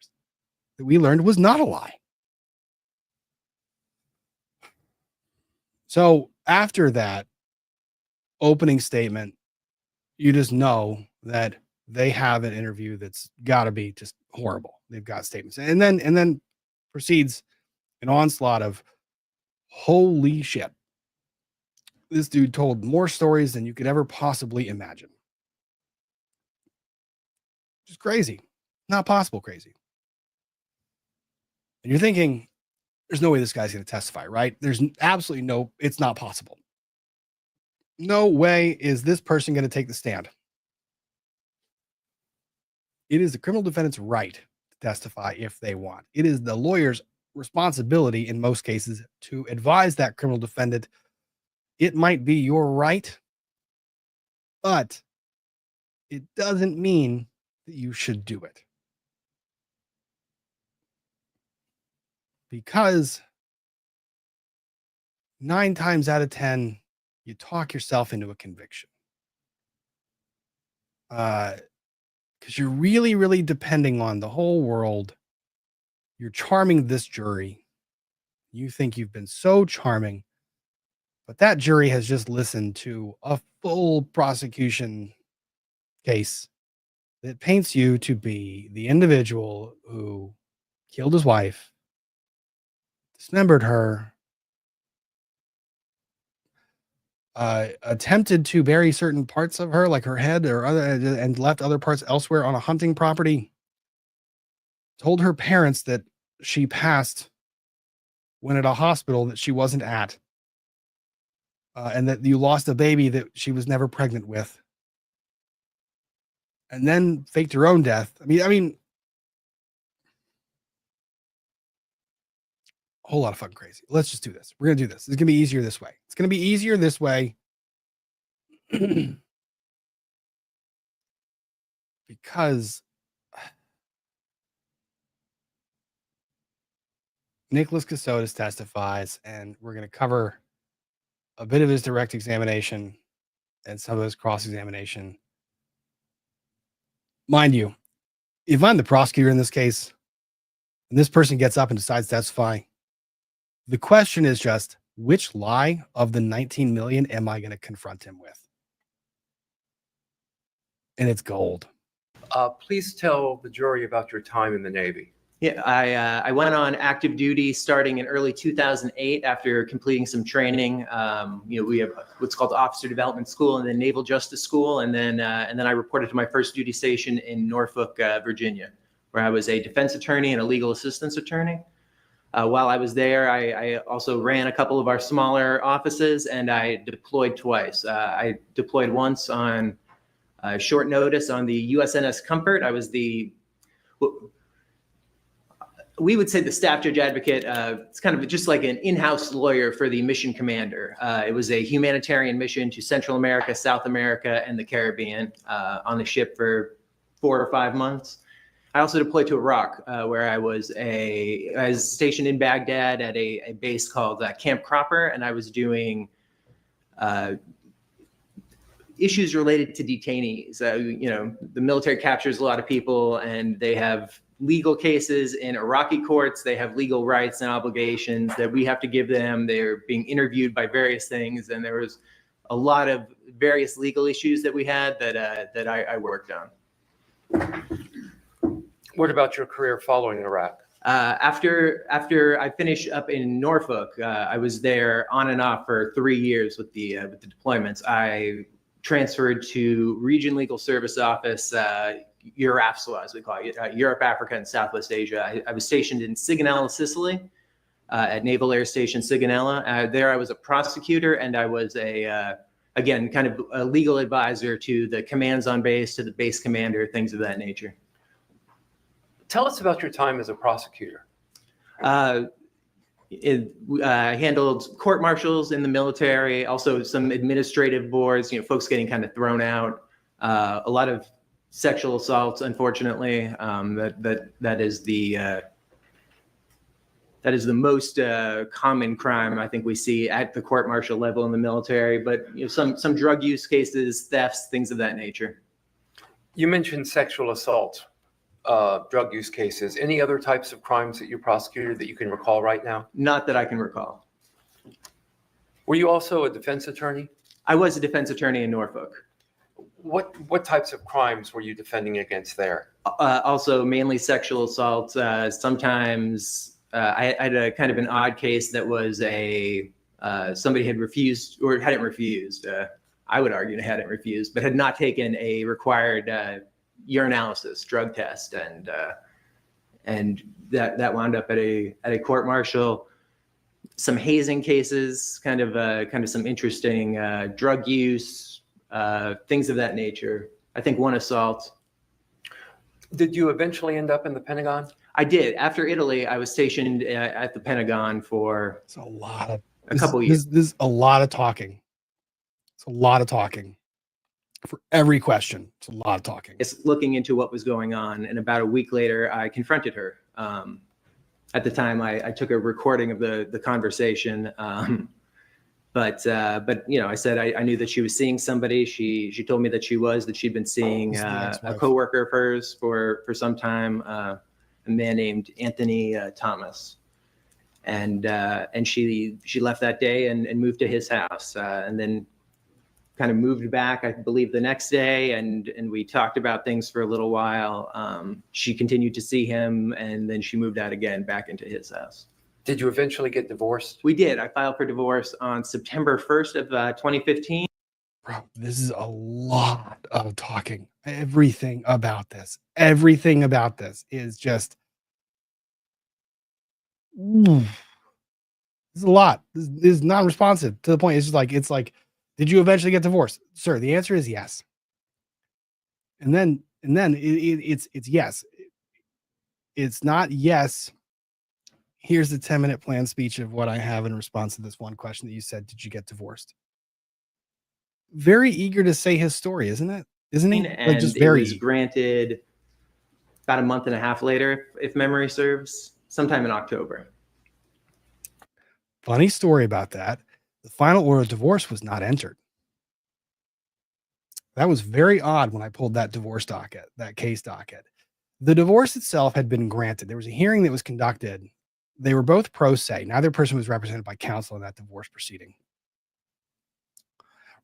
that we learned was not a lie. So after that opening statement, you just know that they have an interview that's got to be just horrible. They've got statements, and then proceeds an onslaught of holy shit. This dude told more stories than you could ever possibly imagine. Just crazy. Not possible crazy. And you're thinking, there's no way this guy's going to testify, right? There's absolutely no, it's not possible. No way is this person going to take the stand. It is the criminal defendant's right to testify if they want. It is the lawyer's responsibility in most cases to advise that criminal defendant. It might be your right, but it doesn't mean that you should do it. Because 9 times out of 10, you talk yourself into a conviction. Because you're really depending on the whole world. You're charming this jury. You think you've been so charming, but that jury has just listened to a full prosecution case that paints you to be the individual who killed his wife, dismembered her, attempted to bury certain parts of her, like her head or other, and left other parts elsewhere on a hunting property. Told her parents that she passed when at a hospital that she wasn't at, and that you lost a baby that she was never pregnant with, and then faked her own death. I mean, a whole lot of fucking crazy. Let's just do this. We're gonna do this. It's gonna be easier this way. It's gonna be easier this way. Because Nicholas Kassotis testifies, and we're going to cover a bit of his direct examination and some of his cross-examination. Mind you, if I'm the prosecutor in this case, and this person gets up and decides to testify, the question is just, which lie of the 19 million am I going to confront him with? And it's gold. Please tell the jury about your time in the Navy. Yeah, I went on active duty starting in early 2008 after completing some training. We have what's called Officer Development School and then Naval Justice School, and then I reported to my first duty station in Norfolk, Virginia, where I was a defense attorney and a legal assistance attorney. While I was there, I also ran a couple of our smaller offices, and I deployed twice. I deployed once on short notice on the USNS Comfort. I was we would say the staff judge advocate. It's kind of just like an in-house lawyer for the mission commander. It was a humanitarian mission to Central America, South America, and the Caribbean on the ship for 4 or 5 months. I also deployed to Iraq, where I was stationed in Baghdad at a base called Camp Cropper, and I was doing issues related to detainees. The military captures a lot of people, and they have legal cases in Iraqi courts. They have legal rights and obligations that we have to give them. They're being interviewed by various things, and there was a lot of various legal issues that we had that I worked on. What about your career following Iraq? After I finished up in Norfolk, I was there on and off for 3 years with the deployments. I transferred to Region Legal Service Office, EURAFSLA, as we call it, Europe, Africa, and Southwest Asia. I was stationed in Sigonella, Sicily, at Naval Air Station Sigonella. There I was a prosecutor, and I was again, kind of a legal advisor to the commands on base, to the base commander, things of that nature. Tell us about your time as a prosecutor. I handled court martials in the military, also some administrative boards, folks getting kind of thrown out, a lot of sexual assaults, unfortunately. That is the most common crime I think we see at the court martial level in the military, but some drug use cases, thefts, things of that nature. You mentioned sexual assault, drug use cases. Any other types of crimes that you prosecuted that you can recall right now? Not that I can recall. Were you also a defense attorney? I was a defense attorney in Norfolk. What types of crimes were you defending against there? Also mainly sexual assault. Sometimes I had a kind of an odd case that was somebody had refused, or hadn't refused. I would argue hadn't refused, but had not taken a required urinalysis drug test, and that wound up at a court martial. Some hazing cases, kind of some interesting drug use. Things of that nature. I think one assault. Did you eventually end up in the Pentagon? I did. After Italy, I was stationed at the Pentagon for a couple years. This is a lot of talking. It's a lot of talking. For every question, it's a lot of talking. It's looking into what was going on, and about a week later, I confronted her. At the time, I took a recording of the conversation. But I said I knew that she was seeing somebody. She told me that she'd been seeing a coworker of hers for some time, a man named Anthony Thomas, and she left that day and moved to his house, and then kind of moved back, I believe, the next day, and we talked about things for a little while. She continued to see him, and then she moved out again back into his house. Did you eventually get divorced? We did. I filed for divorce on September 1st of 2015. Bro, this is a lot of talking. Everything about this is just, this is a lot. This is non-responsive to the point. It's like, did you eventually get divorced? Sir, the answer is yes. And then it's yes. It's not yes. Here's the 10-minute plan speech of what I have in response to this one question that you said, did you get divorced? Very eager to say his story, isn't it? Isn't he? And just very. It was granted about a month and a half later, if memory serves, sometime in October. Funny story about that. The final order of divorce was not entered. That was very odd when I pulled that divorce docket, that case docket. The divorce itself had been granted. There was a hearing that was conducted. They were both pro se. Neither person was represented by counsel in that divorce proceeding.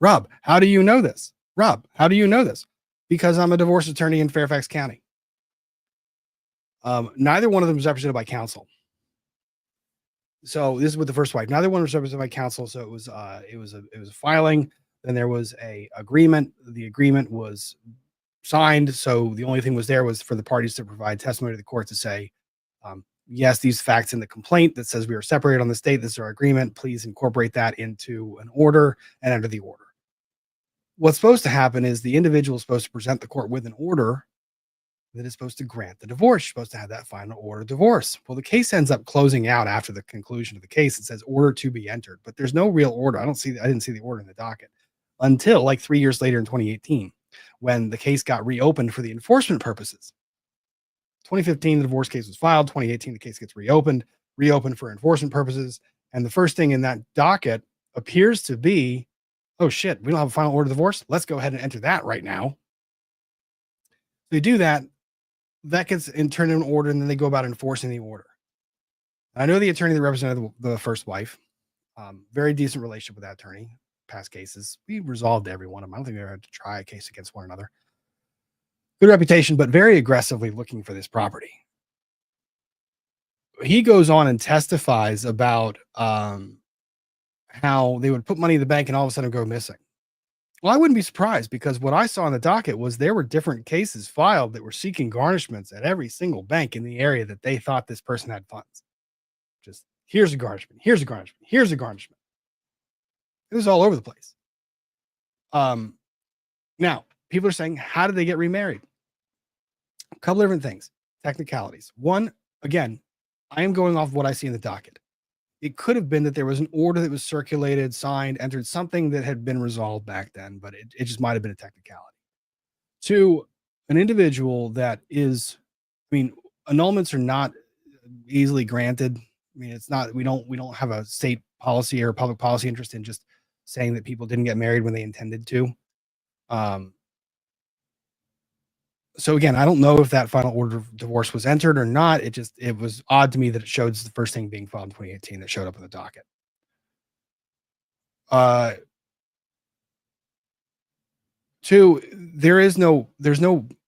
Rob, how do you know this? Rob, how do you know this? Because I'm a divorce attorney in Fairfax County. Neither one of them was represented by counsel. So this is with the first wife. Neither one was represented by counsel. So it was a filing. Then there was a agreement. The agreement was signed. So the only thing was there was for the parties to provide testimony to the court to say, yes, these facts in the complaint that says we are separated on this date. This is our agreement. Please incorporate that into an order and enter the order. What's supposed to happen is the individual is supposed to present the court with an order that is supposed to grant the divorce. You're supposed to have that final order of divorce. Well, the case ends up closing out after the conclusion of the case. It says order to be entered, but there's no real order. I didn't see the order in the docket until like 3 years later in 2018, when the case got reopened for the enforcement purposes. 2015, the divorce case was filed. 2018, the case gets reopened for enforcement purposes. And the first thing in that docket appears to be, oh shit, we don't have a final order of divorce. Let's go ahead and enter that right now. They do that. That gets turned into an order, and then they go about enforcing the order. I know the attorney that represented the first wife. Very decent relationship with that attorney. Past cases, we resolved every one of them. I don't think we ever had to try a case against one another. Good reputation, but very aggressively looking for this property. He goes on and testifies about how they would put money in the bank and all of a sudden go missing. Well, I wouldn't be surprised, because what I saw in the docket was there were different cases filed that were seeking garnishments at every single bank in the area that they thought this person had funds. Just here's a garnishment, here's a garnishment, here's a garnishment. It was all over the place. Now, people are saying, how did they get remarried? A couple of different things, technicalities. One, again, I am going off what I see in the docket. It could have been that there was an order that was circulated, signed, entered, something that had been resolved back then, but it just might have been a technicality. Two, an individual that is, I mean, annulments are not easily granted. I mean, it's not, we don't have a state policy or public policy interest in just saying that people didn't get married when they intended to. So again, I don't know if that final order of divorce was entered or not. It was odd to me that it showed the first thing being filed in 2018 that showed up in the docket. Two, there's no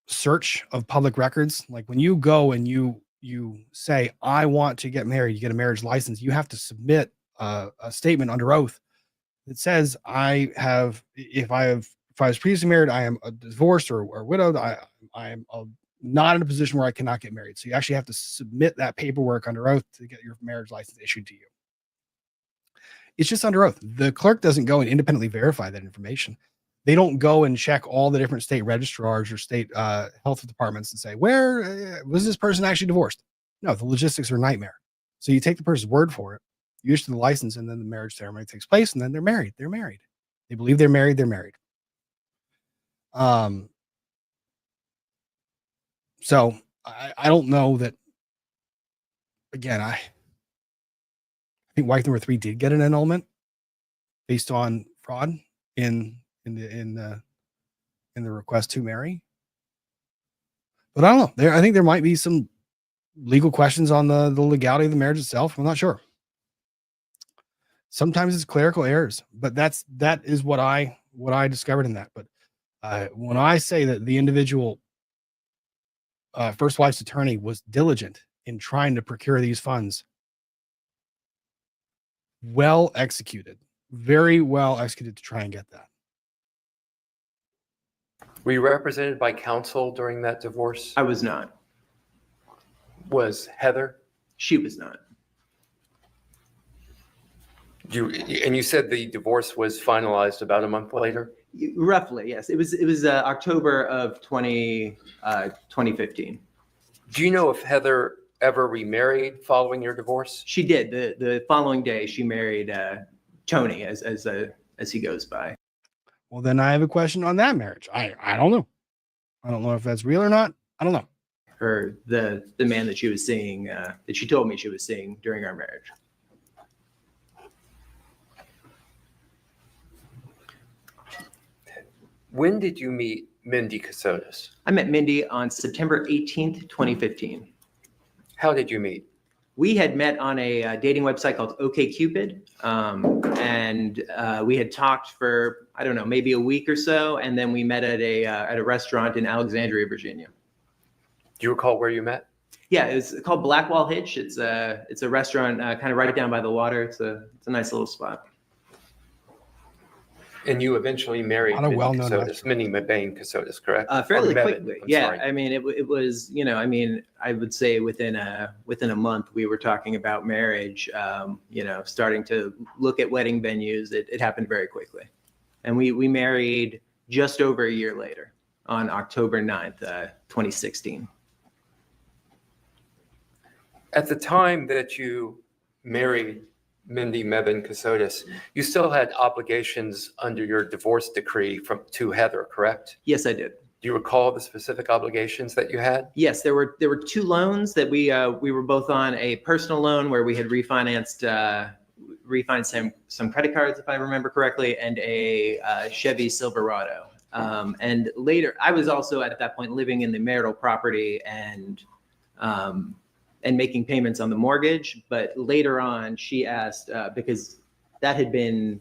search of public records. Like when you go and you say, I want to get married, you get a marriage license, you have to submit a statement under oath that says, if I was previously married, I am divorced or widowed, I am not in a position where I cannot get married. So you actually have to submit that paperwork under oath to get your marriage license issued to you. It's just under oath. The clerk doesn't go and independently verify that information. They don't go and check all the different state registrars or state health departments and say, where was this person actually divorced? No, the logistics are a nightmare. So you take the person's word for it, you issue the license, and then the marriage ceremony takes place, and then they're married. They're married. They believe they're married. They're married. So I don't know that. Again, I think wife number 3 did get an annulment based on fraud in the request to marry. But I don't know. I think there might be some legal questions on the legality of the marriage itself. I'm not sure. Sometimes it's clerical errors, but that is what I discovered in that. But when I say that the individual first wife's attorney was diligent in trying to procure these funds, well executed, very well executed to try and get that. Were you represented by counsel during that divorce? I was not. Was Heather? She was not. And you said the divorce was finalized about a month later? Roughly, yes. It was October of 2015. Do you know if Heather ever remarried following your divorce? She did. The following day, she married Tony, as he goes by. Well, then I have a question on that marriage. I don't know. I don't know if that's real or not. I don't know. The man that she was seeing, that she told me she was seeing during our marriage. When did you meet Mindy Kassotis? I met Mindy on September 18th, 2015. How did you meet? We had met on a dating website called OkCupid, and we had talked for, I don't know, maybe a week or so, and then we met at a restaurant in Alexandria, Virginia. Do you recall where you met? Yeah, it's called Blackwall Hitch. It's a restaurant kind of right down by the water. It's a nice little spot. And you eventually married Mindy Kassotis, Mindy Mebane Kassotis, correct? Fairly Mebane, quickly. I'm Yeah, sorry. I mean, it was, you know, I mean, I would say within a month we were talking about marriage. You know, starting to look at wedding venues. It happened very quickly, and we married just over a year later on October 9th, 2016. At the time that you married Mindy Mebane Kassotis, you still had obligations under your divorce decree to Heather, correct? Yes, I did. Do you recall the specific obligations that you had? Yes, there were two loans that we were both on. A personal loan where we had refinanced some credit cards, if I remember correctly, and a Chevy Silverado. And later, I was also at that point living in the marital property and making payments on the mortgage. But later on, she asked, because that had been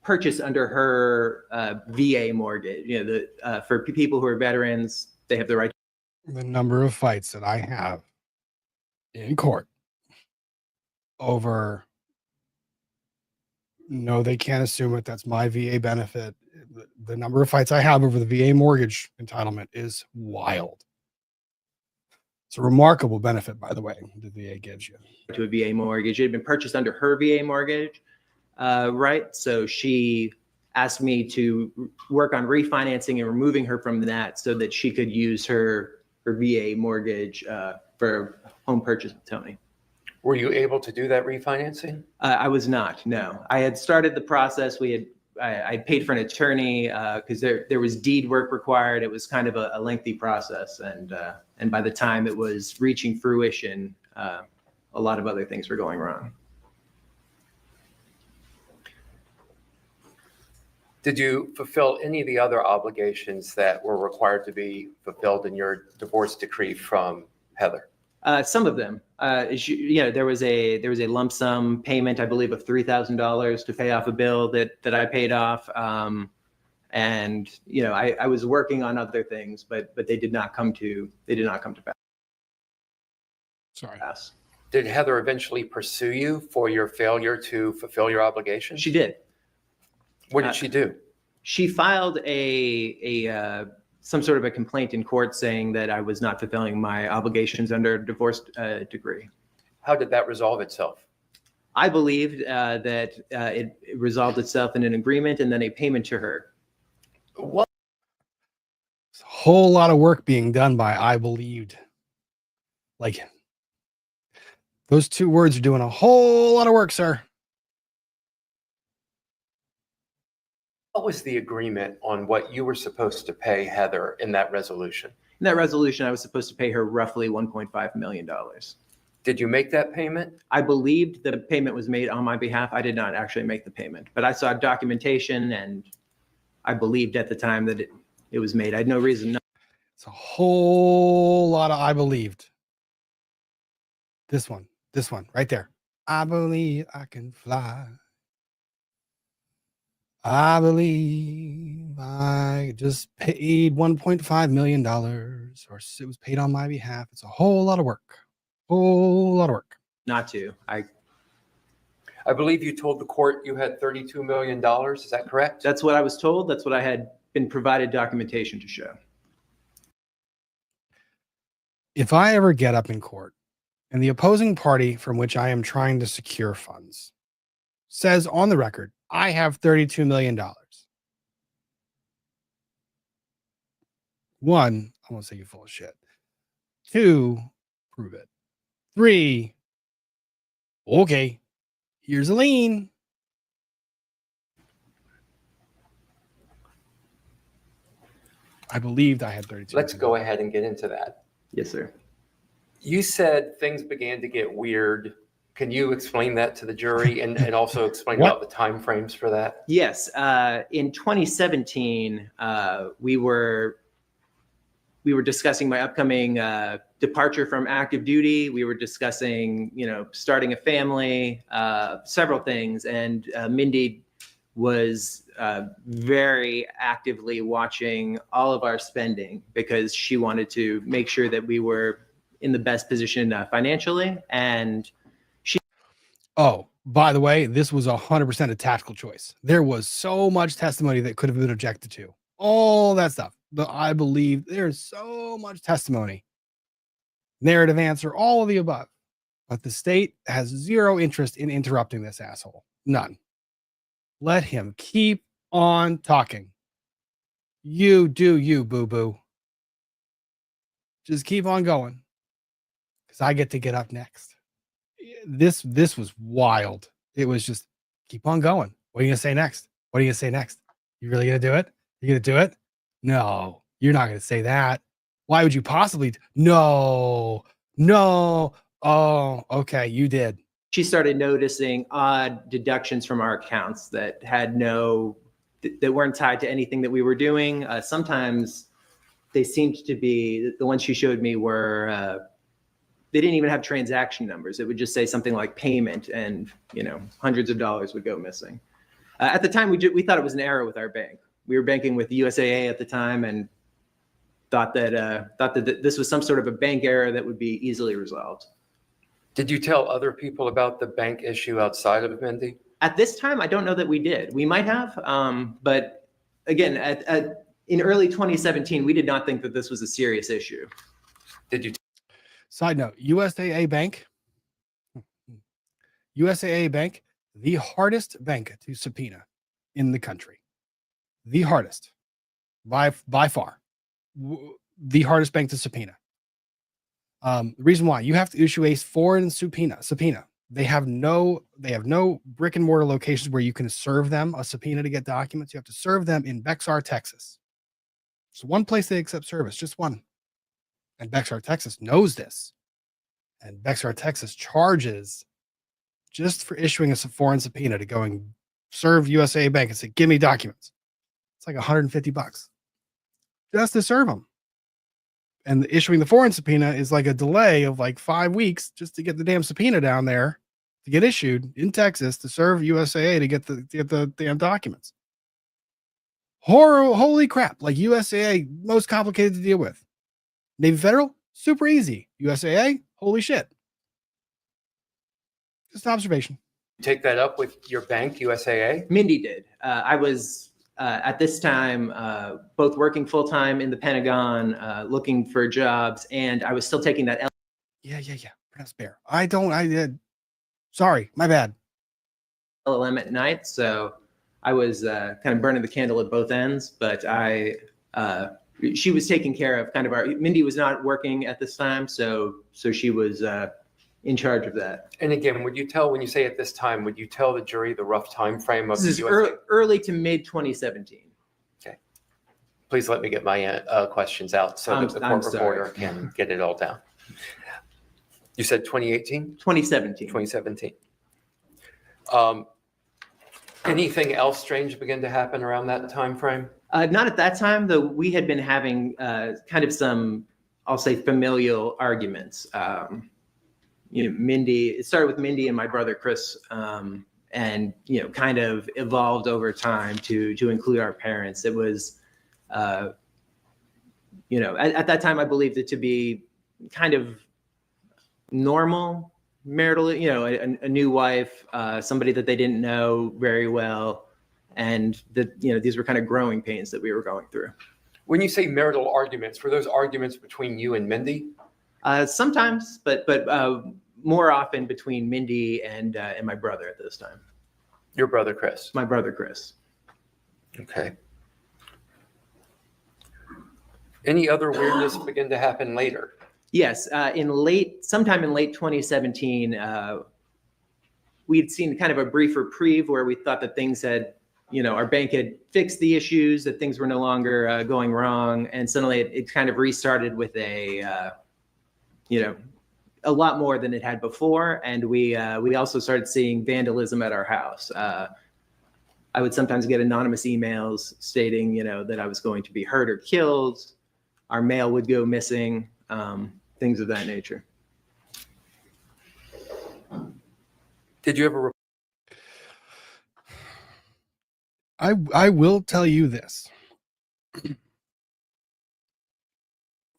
purchased under her VA mortgage. You know, for people who are veterans, they have the right. The number of fights that I have in court over, no, they can't assume it, that's my VA benefit. The number of fights I have over the VA mortgage entitlement is wild. It's a remarkable benefit, by the way, the VA gives you. To a VA mortgage. It had been purchased under her VA mortgage, right? So she asked me to work on refinancing and removing her from that so that she could use her VA mortgage for home purchase with Tony. Were you able to do that refinancing? I was not, no. I had started the process. I paid for an attorney because there was deed work required. It was kind of a lengthy process. And by the time it was reaching fruition, a lot of other things were going wrong. Did you fulfill any of the other obligations that were required to be fulfilled in your divorce decree from Heather? Some of them, there was a lump sum payment, I believe, of $3,000 to pay off a bill that I paid off. And, you know, I was working on other things, but they did not come to pass. Sorry. Did Heather eventually pursue you for your failure to fulfill your obligations? She did. What did she do? She filed some sort of a complaint in court saying that I was not fulfilling my obligations under a divorce decree. How did that resolve itself? I believed that it resolved itself in an agreement and then a payment to her. What? There's a whole lot of work being done by I believed. Like, those two words are doing a whole lot of work, sir. What was the agreement on what you were supposed to pay Heather in that resolution? In that resolution, I was supposed to pay her roughly $1.5 million. Did you make that payment? I believed the payment was made on my behalf. I did not actually make the payment, but I saw documentation and I believed at the time that it was made. I had no reason not. It's a whole lot of I believed. This one right there. I believe I can fly. I believe I just paid $1.5 million, or it was paid on my behalf. It's a whole lot of work. Whole lot of work. Not to. I believe you told the court you had $32 million. Is that correct? That's what I was told. That's what I had been provided documentation to show. If I ever get up in court and the opposing party from which I am trying to secure funds says on the record, I have $32 million. One, I won't say you're full of shit. Two, prove it. Three, okay, here's a lien. I believed I had 32. Let's go ahead and get into that. Yes, sir. You said things began to get weird Can you explain that to the jury and also explain What? about the timeframes for that? Yes, in 2017, we were discussing my upcoming departure from active duty. We were discussing, starting a family, several things, and Mindy was very actively watching all of our spending because she wanted to make sure that we were in the best position financially. And Oh, by the way, this was 100% a tactical choice. There was so much testimony that could have been objected to. All that stuff. But I believe there's so much testimony. Narrative answer, all of the above. But the state has zero interest in interrupting this asshole. None. Let him keep on talking. You do you, boo-boo. Just keep on going. Because I get to get up next. This was wild. It was just keep on going. What are you gonna say next? What are you gonna say next? You really gonna do it? You gonna do it? No, you're not gonna say that. Why would you possibly? No. Oh, okay, you did. she started noticing odd deductions from our accounts that weren't tied to anything that we were doing. Sometimes they seemed to be, the ones she showed me were, they didn't even have transaction numbers. It would just say something like payment, and hundreds of dollars would go missing. At the time, we thought it was an error with our bank. We were banking with USAA at the time and thought that this was some sort of a bank error that would be easily resolved. Did you tell other people about the bank issue outside of Mindy? At this time, I don't know that we did. We might have, but again, in early 2017, we did not think that this was a serious issue. Did you? Side note, USAA Bank, the hardest bank to subpoena in the country. The hardest, by far, the hardest bank to subpoena. The reason why, you have to issue a foreign subpoena. They have no brick and mortar locations where you can serve them a subpoena to get documents. You have to serve them in Bexar, Texas. It's one place they accept service, just one. And Bexar, Texas knows this. And Bexar, Texas charges just for issuing a foreign subpoena to go and serve USA Bank and say, give me documents. It's like $150 just to serve them. And issuing the foreign subpoena is like a delay of like 5 weeks just to get the damn subpoena down there to get issued in Texas to serve USAA to get the damn documents. Holy crap. Like USAA, most complicated to deal with. Navy Federal, super easy. USAA, holy shit. Just an observation. Take that up with your bank, USAA? Mindy did. I was at this time both working full-time in the Pentagon, looking for jobs, and I was still taking that. Yeah. Pronounced bear. Sorry, my bad. LLM at night, so I was kind of burning the candle at both ends, but she was taking care of Mindy was not working at this time, so she was in charge of that. And again, when you say at this time, would you tell the jury the rough time frame of this the is early to mid 2017. Okay. Please let me get my questions out so that the court reporter can get it all down. You said 2018? 2017. 2017. Anything else strange begin to happen around that time frame? Not at that time, though. We had been having kind of some, I'll say, familial arguments. It started with Mindy and my brother Chris, and kind of evolved over time to include our parents. It was, at that time I believed it to be kind of normal marital, a new wife, somebody that they didn't know very well. And that, these were kind of growing pains that we were going through. When you say marital arguments, were those arguments between you and Mindy? Sometimes, but more often between Mindy and my brother at this time. Your brother, Chris? My brother, Chris. Okay. Any other weirdness begin to happen later? Yes, sometime in late 2017, we had seen kind of a brief reprieve where we thought that things had, our bank had fixed the issues, that things were no longer going wrong. And suddenly it kind of restarted with a, a lot more than it had before, and we also started seeing vandalism at our house. I would sometimes get anonymous emails stating, that I was going to be hurt or killed. Our mail would go missing, things of that nature. Did you ever? I will tell you this.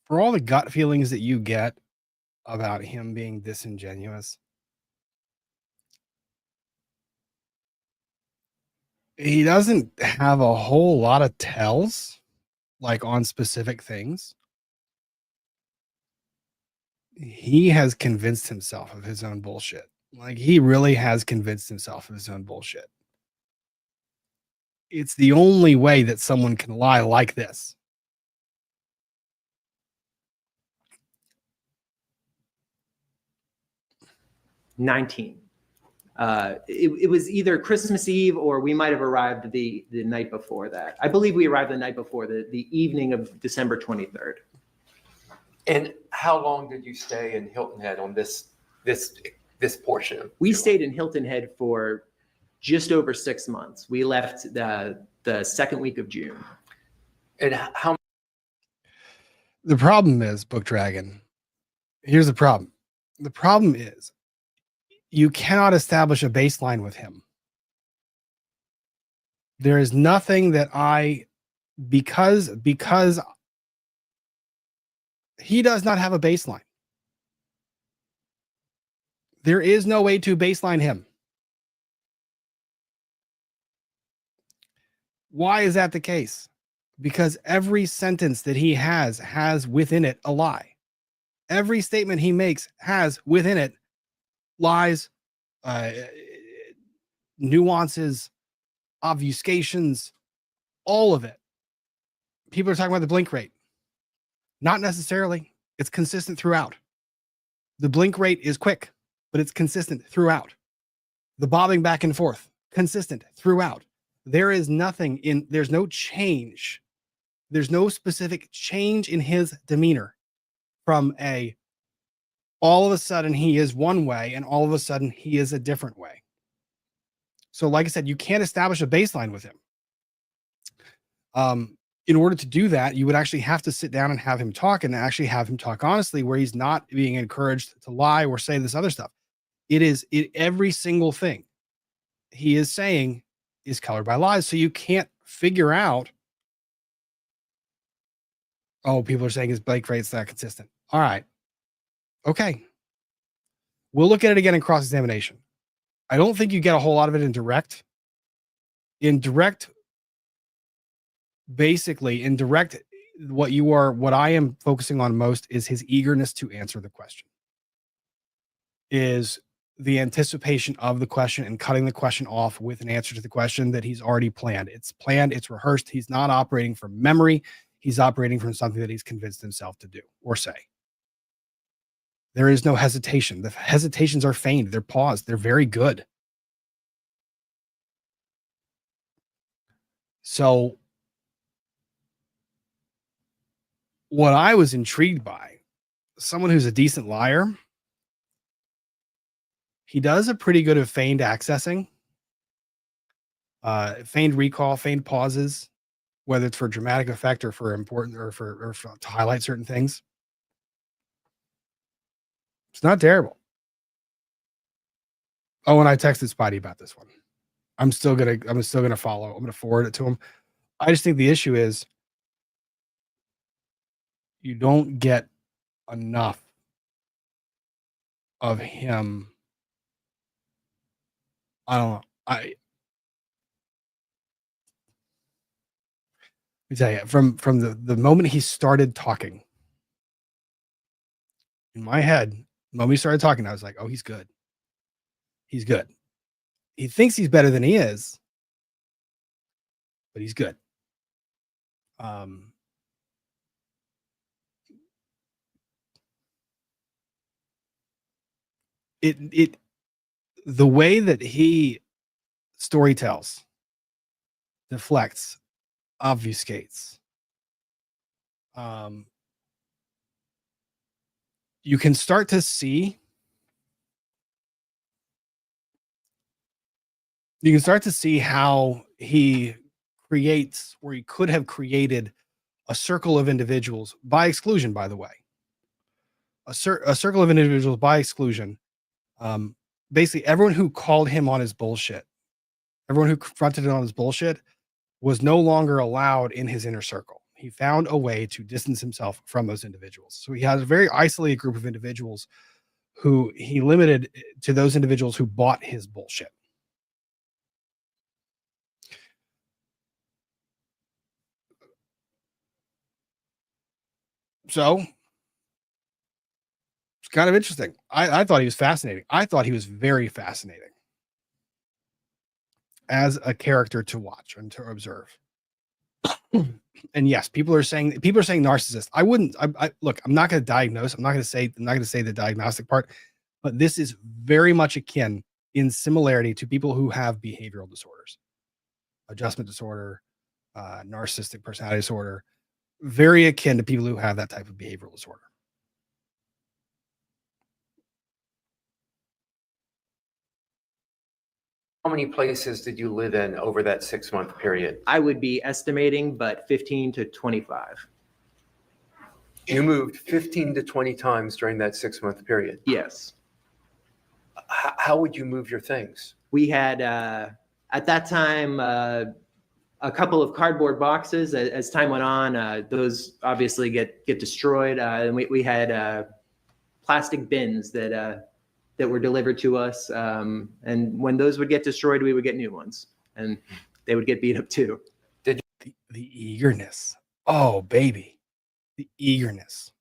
For all the gut feelings that you get about him being disingenuous, he doesn't have a whole lot of tells, like on specific things. He has convinced himself of his own bullshit. Like, he really has convinced himself of his own bullshit. It's the only way that someone can lie like this. $19. It was either Christmas Eve or we might have arrived the night before that. I believe we arrived the night before, the evening of December 23rd. And how long did you stay in Hilton Head on this portion? We stayed in Hilton Head for just over 6 months. We left the second week of June. And how? The problem is, Book Dragon, here's the problem. The problem is you cannot establish a baseline with him. There is nothing that because he does not have a baseline. There is no way to baseline him. Why is that the case? Because every sentence that he has within it a lie. Every statement he makes has within it lies, nuances, obfuscations, all of it. People are talking about the blink rate. Not necessarily. It's consistent throughout. The blink rate is quick, but it's consistent throughout. The bobbing back and forth, consistent throughout. There is nothing there's no change. There's no specific change in his demeanor from all of a sudden he is one way and all of a sudden he is a different way. So like I said, you can't establish a baseline with him. In order to do that, you would actually have to sit down and have him talk, and actually have him talk honestly, where he's not being encouraged to lie or say this other stuff. Every single thing he is saying is colored by lies. So you can't figure out, oh, people are saying his blink rate's not consistent. All right. Okay. We'll look at it again in cross-examination. I don't think you get a whole lot of it in direct. Basically, what I am focusing on most is his eagerness to answer the question. Is the anticipation of the question and cutting the question off with an answer to the question that he's already planned. It's planned, it's rehearsed. He's not operating from memory. He's operating from something that he's convinced himself to do or say. There is no hesitation. The hesitations are feigned. They're paused. They're very good. So what I was intrigued by, someone who's a decent liar, he does a pretty good of feigned accessing, feigned recall, feigned pauses, whether it's for dramatic effect or for important or to highlight certain things. It's not terrible. Oh, and I texted Spidey about this one. I'm still gonna follow. I'm gonna forward it to him. I just think the issue is you don't get enough of him. I don't know. Let me tell you, from the moment he started talking, in my head, the moment he started talking, I was like, oh, he's good. He's good. He thinks he's better than he is, but he's good. The way that he storytells, deflects, obfuscates, you can start to see how he creates, or he could have created, a circle of individuals by exclusion, by the way. A circle of individuals by exclusion. Basically, everyone who called him on his bullshit, everyone who confronted him on his bullshit, was no longer allowed in his inner circle. He found a way to distance himself from those individuals. So he has a very isolated group of individuals who he limited to those individuals who bought his bullshit. So it's kind of interesting. I thought he was fascinating. I thought he was very fascinating as a character to watch and to observe. And yes, people are saying narcissist. I wouldn't. I look. I'm not going to diagnose. I'm not going to say the diagnostic part. But this is very much akin in similarity to people who have behavioral disorders, adjustment disorder, narcissistic personality disorder. Very akin to people who have that type of behavioral disorder. How many places did you live in over that 6-month period? I would be estimating, but 15 to 25. You moved 15 to 20 times during that 6-month period. Yes. How would you move your things? We had, at that time, a couple of cardboard boxes. As time went on, those obviously get destroyed. And we had plastic bins that were delivered to us. And when those would get destroyed, we would get new ones. And they would get beat up too. The eagerness. Oh, baby. The eagerness.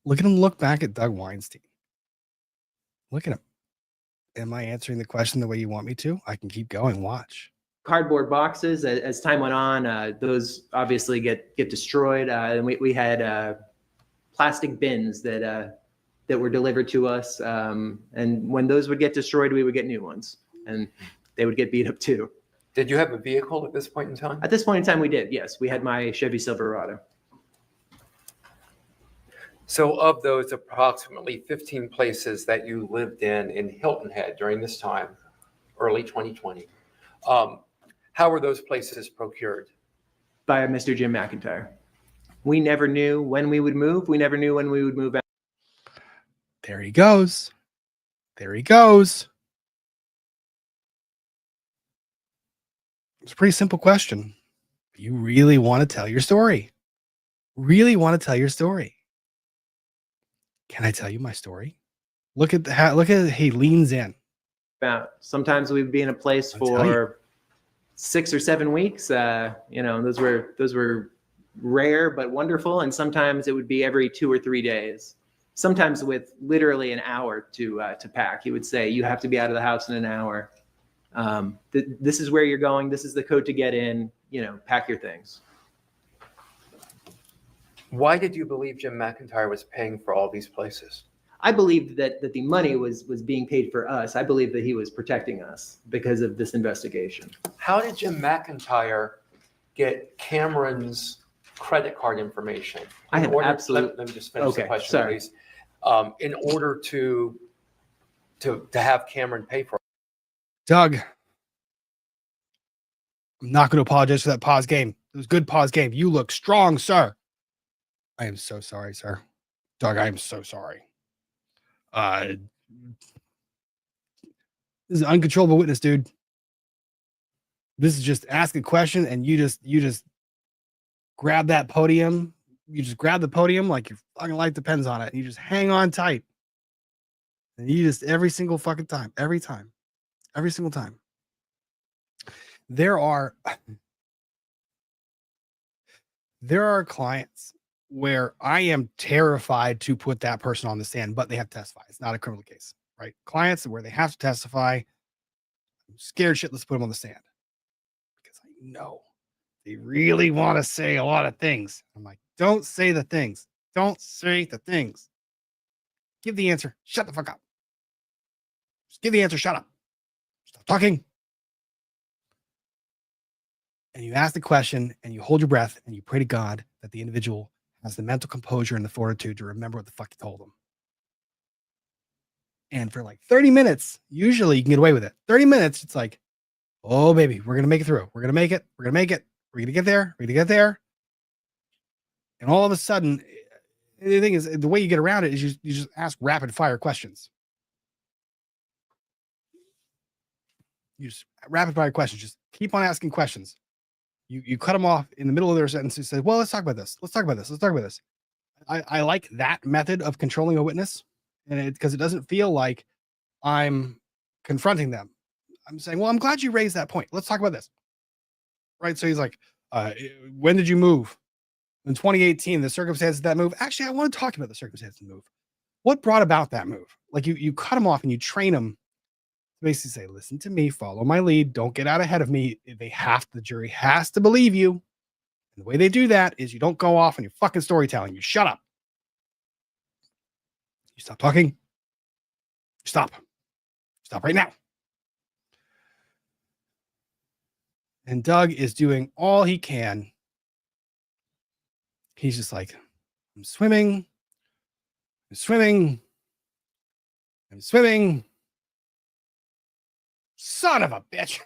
Look at him look back at Doug Weinstein. Look at him. Am I answering the question the way you want me to? I can keep going. Watch. Cardboard boxes. As time went on, those obviously get destroyed. And we had plastic bins that were delivered to us. And when those would get destroyed, we would get new ones. And they would get beat up too. Did you have a vehicle at this point in time? At this point in time, we did. Yes, we had my Chevy Silverado. So of those approximately 15 places that you lived in Hilton Head during this time, early 2020, how were those places procured? By Mr. Jim McIntyre. We never knew when we would move. We never knew when we would move out. There he goes. There he goes. It's a pretty simple question. You really want to tell your story. Really want to tell your story. Can I tell you my story? Look at he leans in. Sometimes we'd be in a place for 6 or 7 weeks. Those were rare but wonderful. And sometimes it would be every 2 or 3 days. Sometimes with literally an hour to pack. He would say, you have to be out of the house in an hour. This is where you're going. This is the code to get in. Pack your things. Why did you believe Jim McIntyre was paying for all these places? I believed that the money was being paid for us. I believe that he was protecting us because of this investigation. How did Jim McIntyre get Cameron's credit card information? Let me just finish the question, sorry. please. In order to have Cameron pay for it. Doug, I'm not going to apologize for that pause game. It was a good pause game. You look strong, sir. I am so sorry, sir. Doug, I am so sorry. This is an uncontrollable witness, dude. This is just ask a question and you just grab that podium. You just grab the podium like your fucking life depends on it. And you just hang on tight. And you just every single fucking time, every single time. There are clients where I am terrified to put that person on the stand, but they have to testify. It's not a criminal case, right? Clients where they have to testify. I'm scared shit. Let's put them on the stand because I know they really want to say a lot of things. I'm like, don't say the things. Don't say the things. Give the answer. Shut the fuck up. Just give the answer. Shut up. Stop talking. And you ask the question and you hold your breath and you pray to God that the individual has the mental composure and the fortitude to remember what the fuck you told them. And for like 30 minutes, usually you can get away with it. 30 minutes, it's like, oh baby, we're gonna make it through. We're gonna make it. We're gonna make it. We're gonna get there. We're gonna get there. And all of a sudden, the thing is, the way you get around it is you just ask rapid fire questions. You just rapid fire questions. Just keep on asking questions. You cut them off in the middle of their sentence. You say, well, let's talk about this. Let's talk about this. Let's talk about this. I like that method of controlling a witness, and because it doesn't feel like I'm confronting them. I'm saying, well, I'm glad you raised that point. Let's talk about this. Right. So he's like, when did you move? In 2018, the circumstances of that move. Actually, I want to talk about the circumstances of the move. What brought about that move? Like you cut them off and you train them to basically say, listen to me, follow my lead. Don't get out ahead of me. The jury has to believe you. And the way they do that is you don't go off on your fucking storytelling. You shut up. You stop talking. Stop. Stop right now. And Doug is doing all he can. He's just like, I'm swimming. I'm swimming. I'm swimming. Son of a bitch.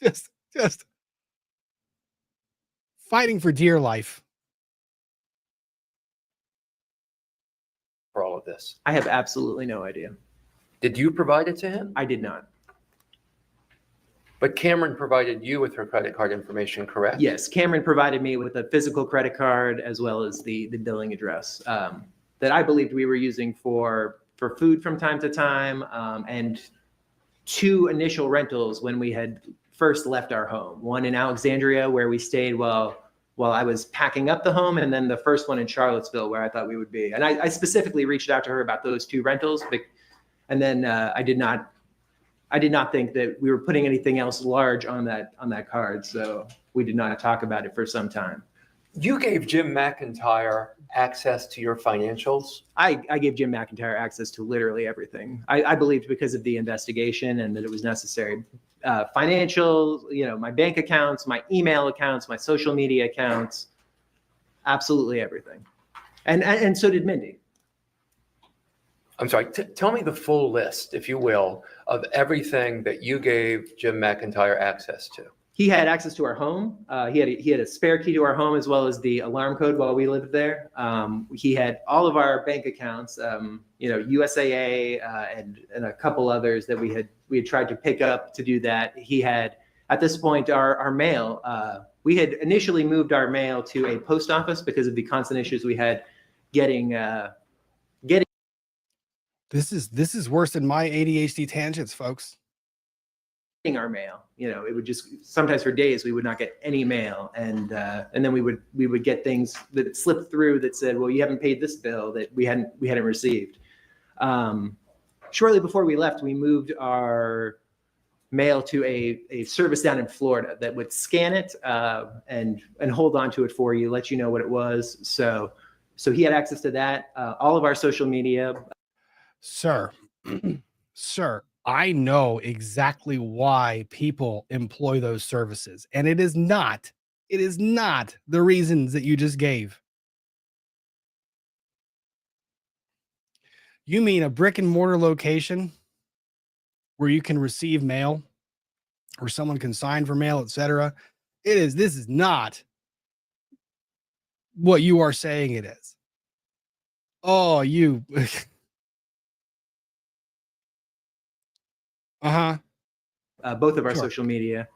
Just fighting for dear life. For all of this. I have absolutely no idea. Did you provide it to him? I did not. But Cameron provided you with her credit card information, correct? Yes, Cameron provided me with a physical credit card as well as the billing address that I believed we were using for food from time to time, and 2 initial rentals when we had first left our home. One in Alexandria where we stayed while I was packing up the home, and then the first one in Charlottesville where I thought we would be. And I specifically reached out to her about those 2 rentals, and then I did not think that we were putting anything else large on that card, so we did not talk about it for some time. You gave Jim McIntyre access to your financials? I gave Jim McIntyre access to literally everything. I believed because of the investigation and that it was necessary. Financial, my bank accounts, my email accounts, my social media accounts, absolutely everything. And so did Mindy. I'm sorry, tell me the full list, if you will, of everything that you gave Jim McIntyre access to. He had access to our home. He had a spare key to our home as well as the alarm code while we lived there. He had all of our bank accounts, USAA and a couple others that we had tried to pick up to do that. He had, at this point, our mail. We had initially moved our mail to a post office because of the constant issues we had getting. This is worse than my ADHD tangents, folks. Our mail, it would just sometimes for days we would not get any mail, and then we would get things that slipped through that said, well, you haven't paid this bill that we hadn't received. Shortly before we left, we moved our mail to a service down in Florida that would scan it and hold on to it for you, let you know what it was. So he had access to that, all of our social media. Sir, I know exactly why people employ those services, and it is not the reasons that you just gave. You mean a brick and mortar location where you can receive mail, or someone can sign for mail, etc. This is not what you are saying it is. Oh, you both of our social media,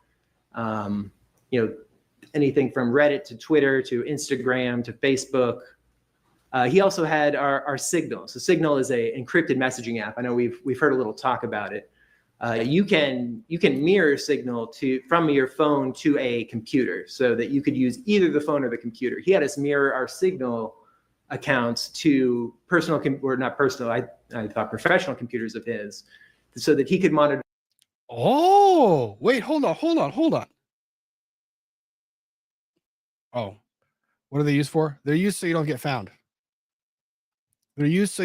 anything from Reddit to Twitter to Instagram to Facebook. He also had our Signal. So Signal is a encrypted messaging app. I know we've heard a little talk about it. You can mirror Signal from your phone to a computer so that you could use either the phone or the computer. He had us mirror our Signal accounts to professional computers of his, so that he could monitor. Oh, wait, hold on. Oh, what are they used for? They're used so you don't get found. They're used so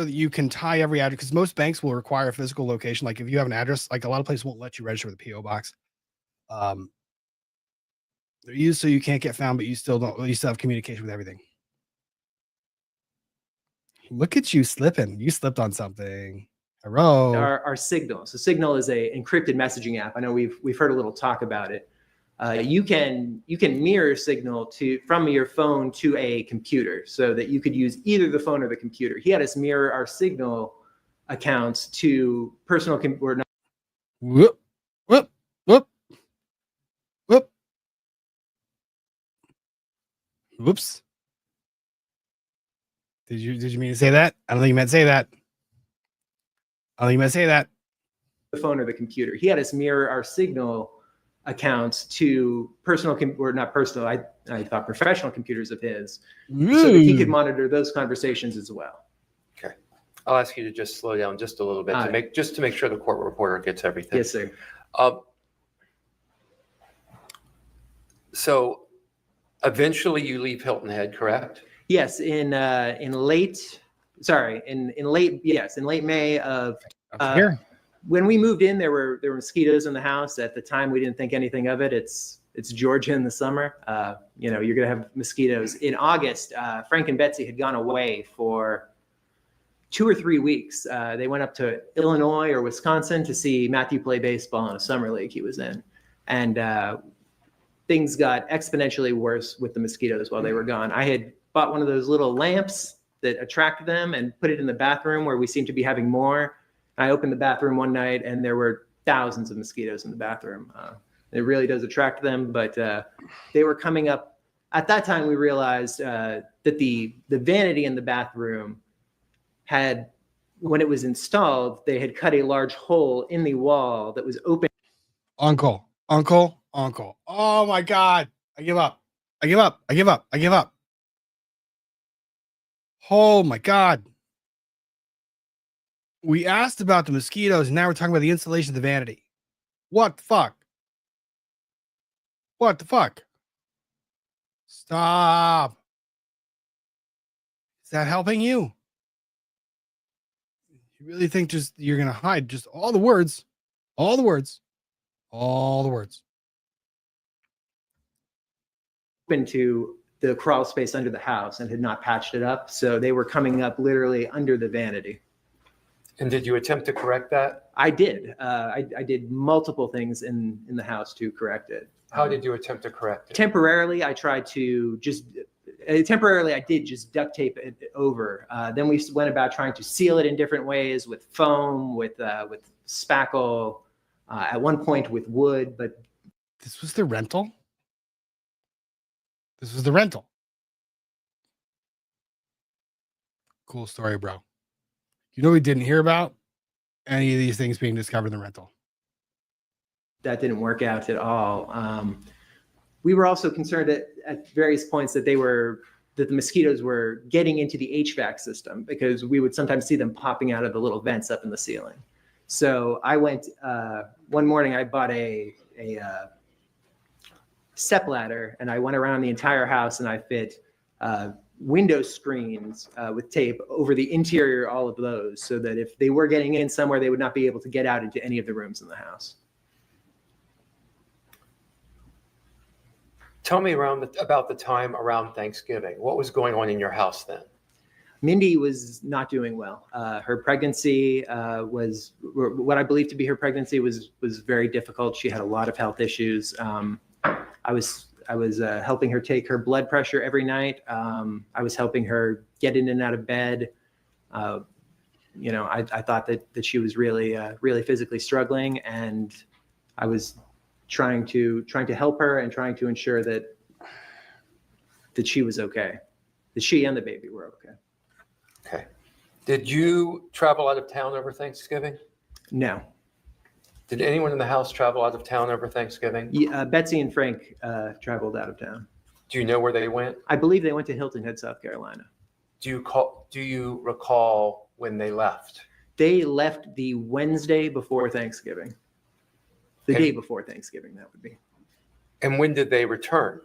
that you can tie every address, because most banks will require a physical location. Like if you have an address, like a lot of places won't let you register with a PO box. They're used so you can't get found, but you still have communication with everything. Look at you slipping. You slipped on something. Hello. Our Signal. So Signal is a encrypted messaging app. I know we've heard a little talk about it. You can mirror Signal from your phone to a computer, so that you could use either the phone or the computer. He had us mirror our Signal accounts to personal or not. Whoop, whoop, whoop, whoop. Whoops. Did you mean to say that? I don't think you meant to say that. I don't think you meant to say that. The phone or the computer. He had us mirror our Signal accounts to personal or not personal. I thought professional computers of his, so that he could monitor those conversations as well. Okay, I'll ask you to just slow down just a little bit to make sure the court reporter gets everything. Yes, sir. So eventually you leave Hilton Head, correct? Yes, in late May of when we moved in, there were mosquitoes in the house. At the time, we didn't think anything of it. It's Georgia in the summer. You're gonna have mosquitoes. In August, Frank and Betsy had gone away for 2 or 3 weeks. They went up to Illinois or Wisconsin to see Matthew play baseball in a summer league he was in, and things got exponentially worse with the mosquitoes while they were gone. I had bought one of those little lamps that attract them and put it in the bathroom where we seemed to be having more. I opened the bathroom one night and there were thousands of mosquitoes in the bathroom. It really does attract them, but they were coming up. At that time, we realized that the vanity in the bathroom had, when it was installed, they had cut a large hole in the wall that was open. Uncle. Oh my God. I give up. Oh my God. We asked about the mosquitoes and now we're talking about the installation of the vanity. What the fuck? Stop. Is that helping you? You really think just you're going to hide just all the words? Open to the crawl space under the house and had not patched it up. So they were coming up literally under the vanity. And did you attempt to correct that? I did. I did multiple things in the house to correct it. How did you attempt to correct it? Temporarily, I did just duct tape it over. Then we went about trying to seal it in different ways with foam, with spackle, at one point with wood. But this was the rental? Cool story, bro. You know we didn't hear about any of these things being discovered in the rental. That didn't work out at all. We were also concerned at various points that the mosquitoes were getting into the HVAC system, because we would sometimes see them popping out of the little vents up in the ceiling. So I went one morning. I bought a step ladder and I went around the entire house and I fit window screens with tape over the interior, all of those, so that if they were getting in somewhere, they would not be able to get out into any of the rooms in the house. Tell me about the time around Thanksgiving. What was going on in your house then? Mindy was not doing well. Her pregnancy was what I believe to be her pregnancy was very difficult. She had a lot of health issues. I was helping her take her blood pressure every night. I was helping her get in and out of bed. I thought that she was really physically struggling, and I was trying to help her and trying to ensure that she was okay, that she and the baby were okay. Okay. Did you travel out of town over Thanksgiving? No. Did anyone in the house travel out of town over Thanksgiving? Yeah, Betsy and Frank traveled out of town. Do you know where they went? I believe they went to Hilton Head, South Carolina. Do you recall when they left? They left the Wednesday before Thanksgiving. The day before Thanksgiving, that would be. And when did they return?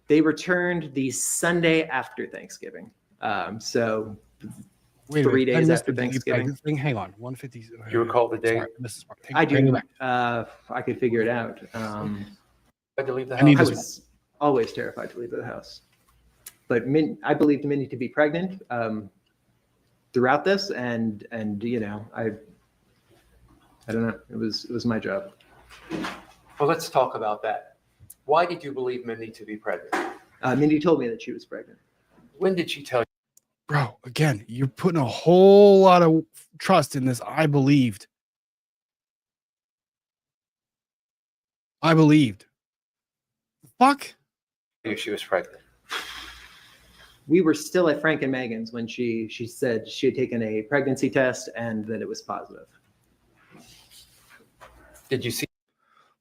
They returned the Sunday after Thanksgiving. So Wait, 3 days after Thanksgiving. Hang on, 150. You recall the date? I do. I could figure it out. Had to leave the house. I was always terrified to leave the house. But I believed Mindy to be pregnant. throughout this, and you know, I don't know. It was my job. Well, let's talk about that. Why did you believe Mindy to be pregnant? Mindy told me that she was pregnant. When did she tell you? Bro, again, you're putting a whole lot of trust in this. I believed. Fuck. She was pregnant. We were still at Frank and Megan's when she said she had taken a pregnancy test and that it was positive. Did you see?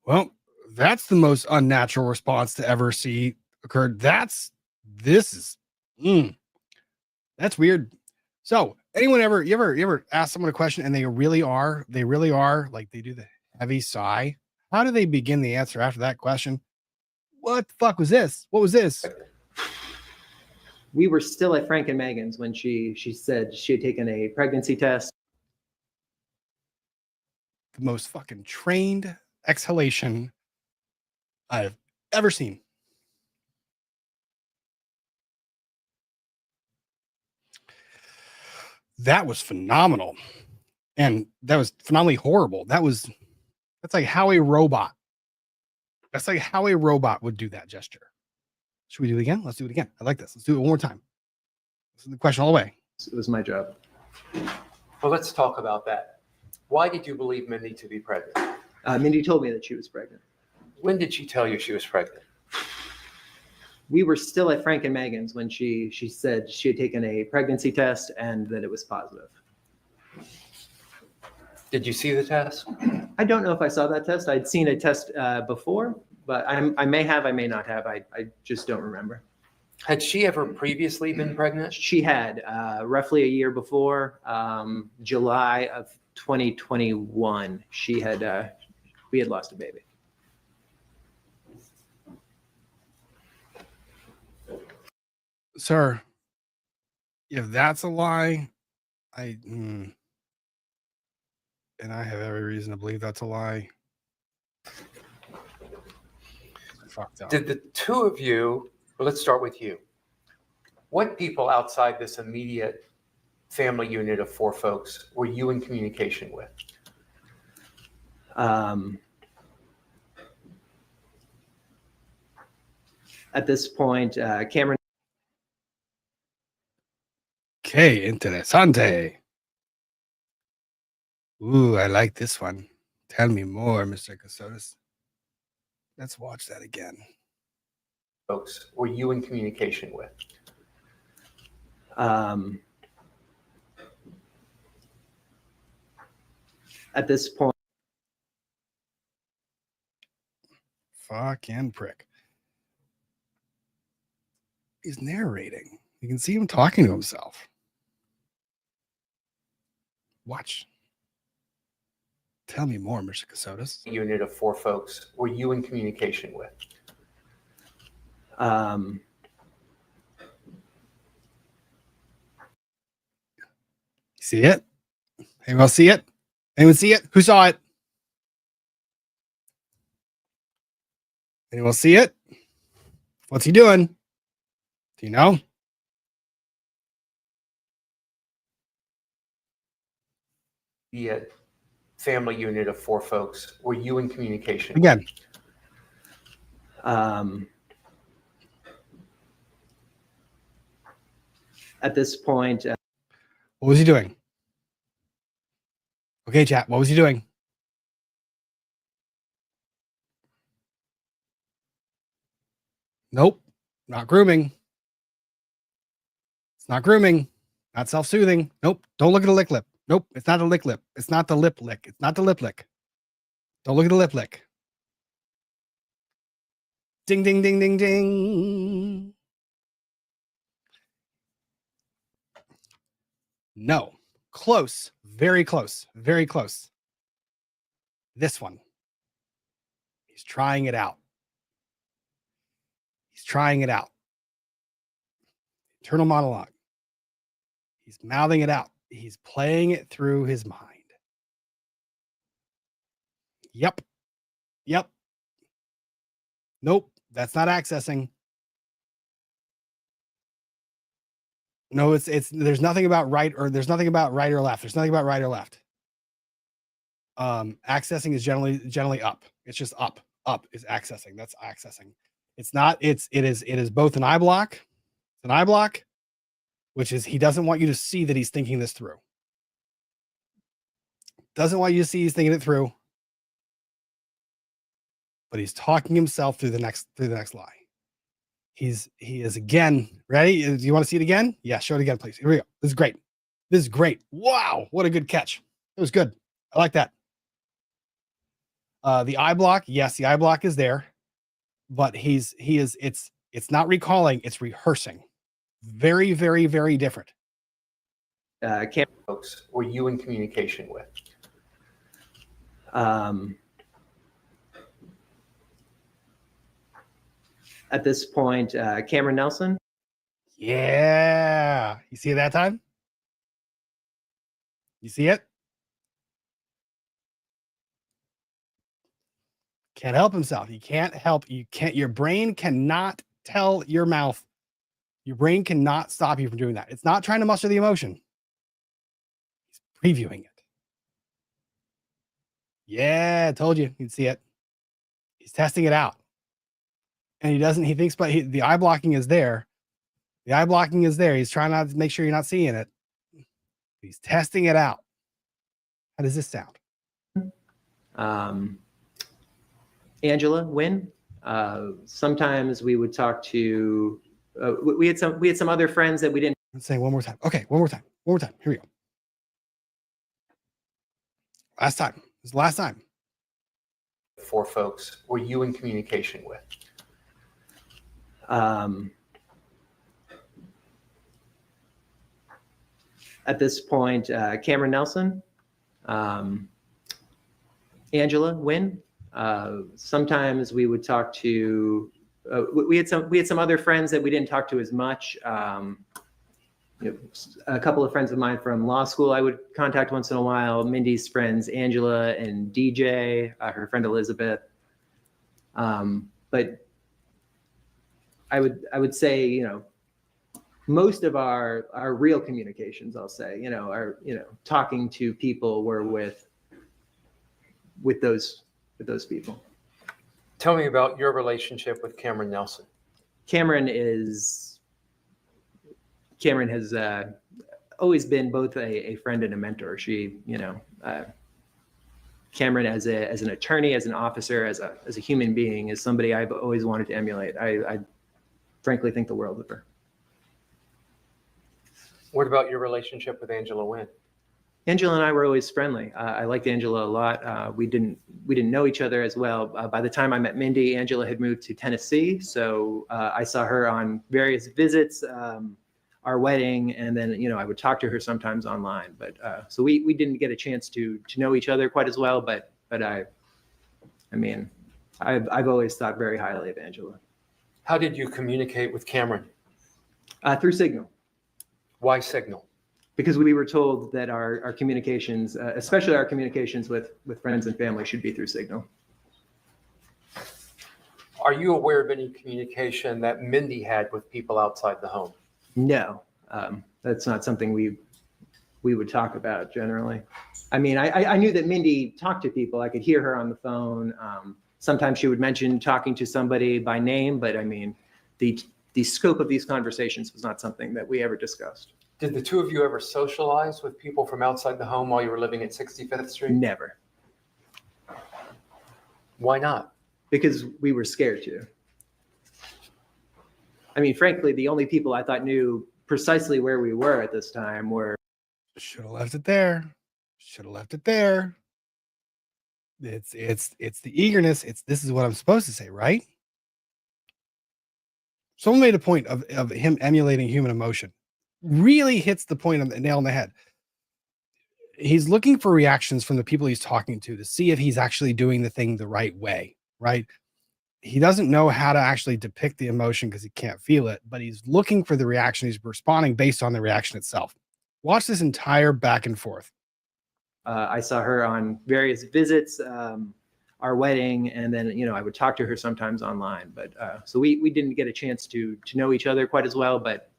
Well, that's the most unnatural response to ever see occurred. That's weird. So, anyone ever you ever ask someone a question and they really are like they do the heavy sigh? How do they begin the answer after that question? What the fuck was this? What was this? We were still at Frank and Megan's when she said she had taken a pregnancy test. The most fucking trained exhalation I've ever seen. That was phenomenal. And that was phenomenally horrible. That's like how a robot would do that gesture. Should we do it again? Let's do it again. I like this. Let's do it one more time. This is the question all the way. It was my job. Well, let's talk about that. Why did you believe Mindy to be pregnant? Mindy told me that she was pregnant. When did she tell you she was pregnant? We were still at Frank and Megan's when she said she had taken a pregnancy test and that it was positive. Did you see the test? I don't know if I saw that test. I'd seen a test before, but I may have, I may not have. I just don't remember. Had she ever previously been pregnant? She had, roughly a year before, July of 2021. We had lost a baby. Sir, if that's a lie, and I have every reason to believe that's a lie. Fucked up. Did the two of you, well, let's start with you. What people outside this immediate family unit of 4 folks were you in communication with? At this point, Cameron. Okay, interesante. Ooh, I like this one. Tell me more, Mr. Kassotis. Let's watch that again. Folks were you in communication with? At this point. Fucking prick. He's narrating. You can see him talking to himself. Watch. Tell me more, Mr. Kassotis. Unit of 4 folks were you in communication with? See it? Anyone else see it? Anyone see it? Who saw it? Anyone see it? What's he doing? Do you know? The family unit of 4 folks were you in communication again? At this point. What was he doing? Okay, chat. What was he doing? Nope. Not grooming. It's not grooming. Not self-soothing. Nope. Don't look at the lick lip. Nope. It's not a lick lip. It's not the lip lick. It's not the lip lick. Don't look at the lip lick. Ding, ding, ding, ding, ding. No. Close. Very close. Very close. This one. He's trying it out. He's trying it out. Internal monologue. He's mouthing it out. He's playing it through his mind. Yep. Yep. Nope. That's not accessing. No, there's nothing about right or left. There's nothing about right or left. Accessing is generally up. It's just up is accessing. That's accessing. It is both an eye block. It's an eye block, which is he doesn't want you to see that he's thinking this through. Doesn't want you to see he's thinking it through. But he's talking himself through the next lie. He is again ready. Do you want to see it again? Yeah, show it again, please. Here we go. This is great. Wow, what a good catch. It was good. I like that. The eye block, yes, the eye block is there, but it's not recalling, it's rehearsing. Very, very, very different. Folks were you in communication with? At this point, Cameron Nelson. Yeah. You see it that time? You see it? Can't help himself. You can't help. Your brain cannot tell your mouth. Your brain cannot stop you from doing that. It's not trying to muster the emotion. He's previewing it. Yeah, I told you. You'd see it. He's testing it out. And he thinks, but the eye blocking is there. The eye blocking is there. He's trying not to make sure you're not seeing it. He's testing it out. How does this sound? Angela Wynn. Sometimes we would talk to. We had some other friends that we didn't. Let's say one more time. Okay, one more time. Here we go. Last time. This is the last time. 4 folks were you in communication with? At this point, Cameron Nelson, Angela Wynn. Sometimes we would talk to. We had some other friends that we didn't talk to as much. A couple of friends of mine from law school I would contact once in a while. Mindy's friends Angela and DJ, her friend Elizabeth. But I would say, most of our real communications, I'll say, are talking to people were with those people. Tell me about your relationship with Cameron Nelson. Cameron has always been both a friend and a mentor. She, Cameron as an attorney, as an officer, as a human being, is somebody I've always wanted to emulate. I frankly think the world of her. What about your relationship with Angela Wynn? Angela and I were always friendly. I liked Angela a lot. We didn't know each other as well. By the time I met Mindy, Angela had moved to Tennessee, so I saw her on various visits, our wedding, and then I would talk to her sometimes online. But so we didn't get a chance to know each other quite as well. But I've always thought very highly of Angela. How did you communicate with Cameron? Through Signal. Why Signal? Because we were told that our communications, especially our communications with friends and family, should be through Signal. Are you aware of any communication that Mindy had with people outside the home? No, that's not something we would talk about generally. I mean, I knew that Mindy talked to people. I could hear her on the phone. Sometimes she would mention talking to somebody by name, but I mean, the scope of these conversations was not something that we ever discussed. Did the two of you ever socialize with people from outside the home while you were living at 65th Street? Never. Why not? Because we were scared to. I mean, frankly, the only people I thought knew precisely where we were at this time were. Should have left it there. Should have left it there. It's the eagerness. This is what I'm supposed to say, right? Someone made a point of him emulating human emotion. Really hits the point on the nail on the head. He's looking for reactions from the people he's talking to see if he's actually doing the thing the right way, right? He doesn't know how to actually depict the emotion because he can't feel it, but he's looking for the reaction. He's responding based on the reaction itself. Watch this entire back and forth. I saw her on various visits, our wedding, and then I would talk to her sometimes online. But so we didn't get a chance to know each other quite as well. But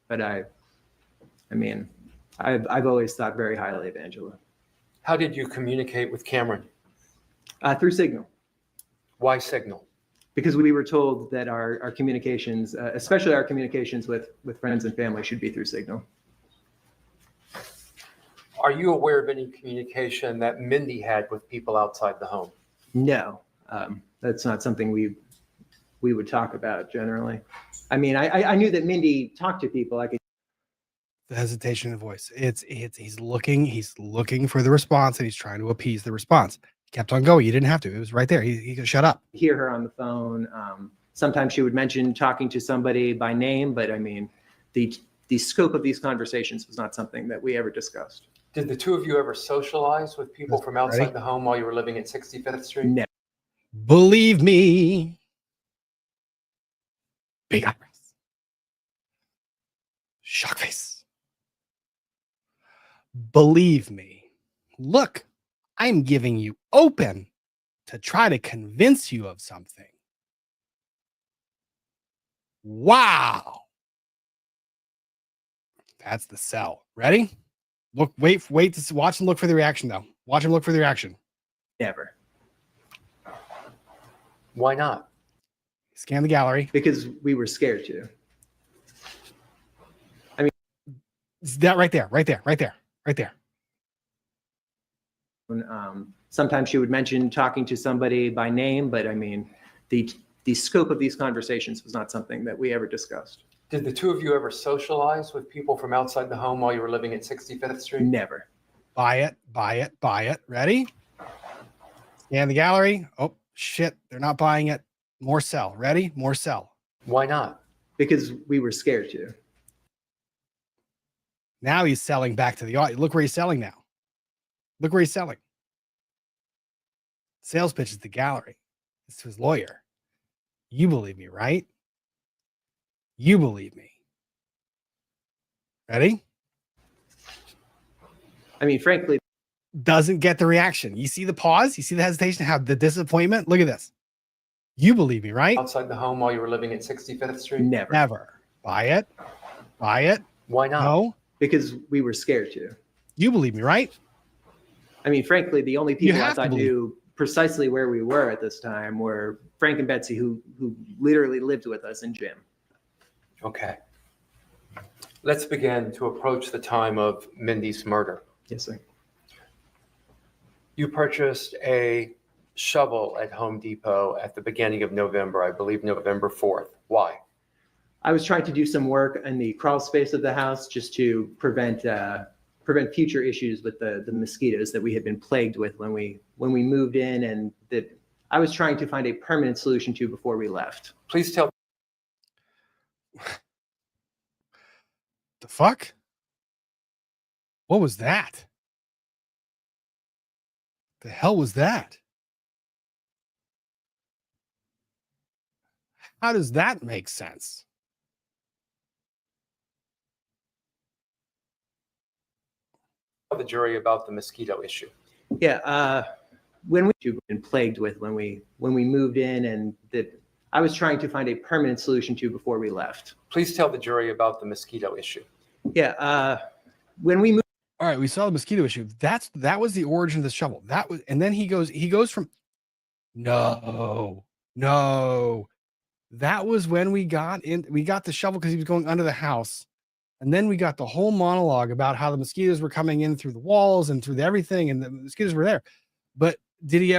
I mean, I've always thought very highly of Angela. How did you communicate with Cameron? Through Signal. Why Signal? Because we were told that our communications, especially our communications with friends and family, should be through Signal. Are you aware of any communication that Mindy had with people outside the home? No, that's not something we would talk about generally. I mean, I knew that Mindy talked to people. I could. The hesitation in the voice. He's looking for the response, and he's trying to appease the response. He kept on going. You didn't have to. It was right there. He could shut up. Hear her on the phone. Sometimes she would mention talking to somebody by name, but I mean, the scope of these conversations was not something that we ever discussed. Did the two of you ever socialize with people from outside the home while you were living at 65th Street? No. Believe me. Big eyebrows. Shock face. Believe me. Look, I'm giving you open to try to convince you of something. Wow. That's the sell. Ready? Look, wait to watch and look for the reaction, though. Watch him look for the reaction. Never. Why not? Scan the gallery. Because we were scared to. I mean, that right there. Sometimes she would mention talking to somebody by name, but I mean, the scope of these conversations was not something that we ever discussed. Did the two of you ever socialize with people from outside the home while you were living at 65th Street? Never. Buy it. Ready? Scan the gallery. Oh, shit. They're not buying it. More sell. Ready? More sell. Why not? Because we were scared to. Now he's selling back to the audience. Look where he's selling now. Look where he's selling. Sales pitch is the gallery. It's to his lawyer. You believe me, right? You believe me. Ready? I mean, frankly, doesn't get the reaction. You see the pause? You see the hesitation? How the disappointment? Look at this. You believe me, right? Outside the home while you were living at 65th Street? Never. Buy it. Why not? No. Because we were scared to. You believe me, right? I mean, frankly, the only people I knew precisely where we were at this time were Frank and Betsy, who literally lived with us, and Jim. Okay. Let's begin to approach the time of Mindy's murder. Yes, sir. You purchased a shovel at Home Depot at the beginning of November, I believe November 4th. Why? I was trying to do some work in the crawl space of the house just to prevent future issues with the mosquitoes that we had been plagued with when we moved in, and that I was trying to find a permanent solution to before we left. Please tell. The fuck? What was that? The hell was that? How does that make sense? The jury about the mosquito issue. Yeah, when we've been plagued with when we moved in, and that I was trying to find a permanent solution to before we left. Please tell the jury about the mosquito issue. Yeah, when we moved. All right, we saw the mosquito issue. That was the origin of the shovel. That was, and then he goes from no. That was when we got the shovel because he was going under the house. And then we got the whole monologue about how the mosquitoes were coming in through the walls and through everything, and the mosquitoes were there. But did he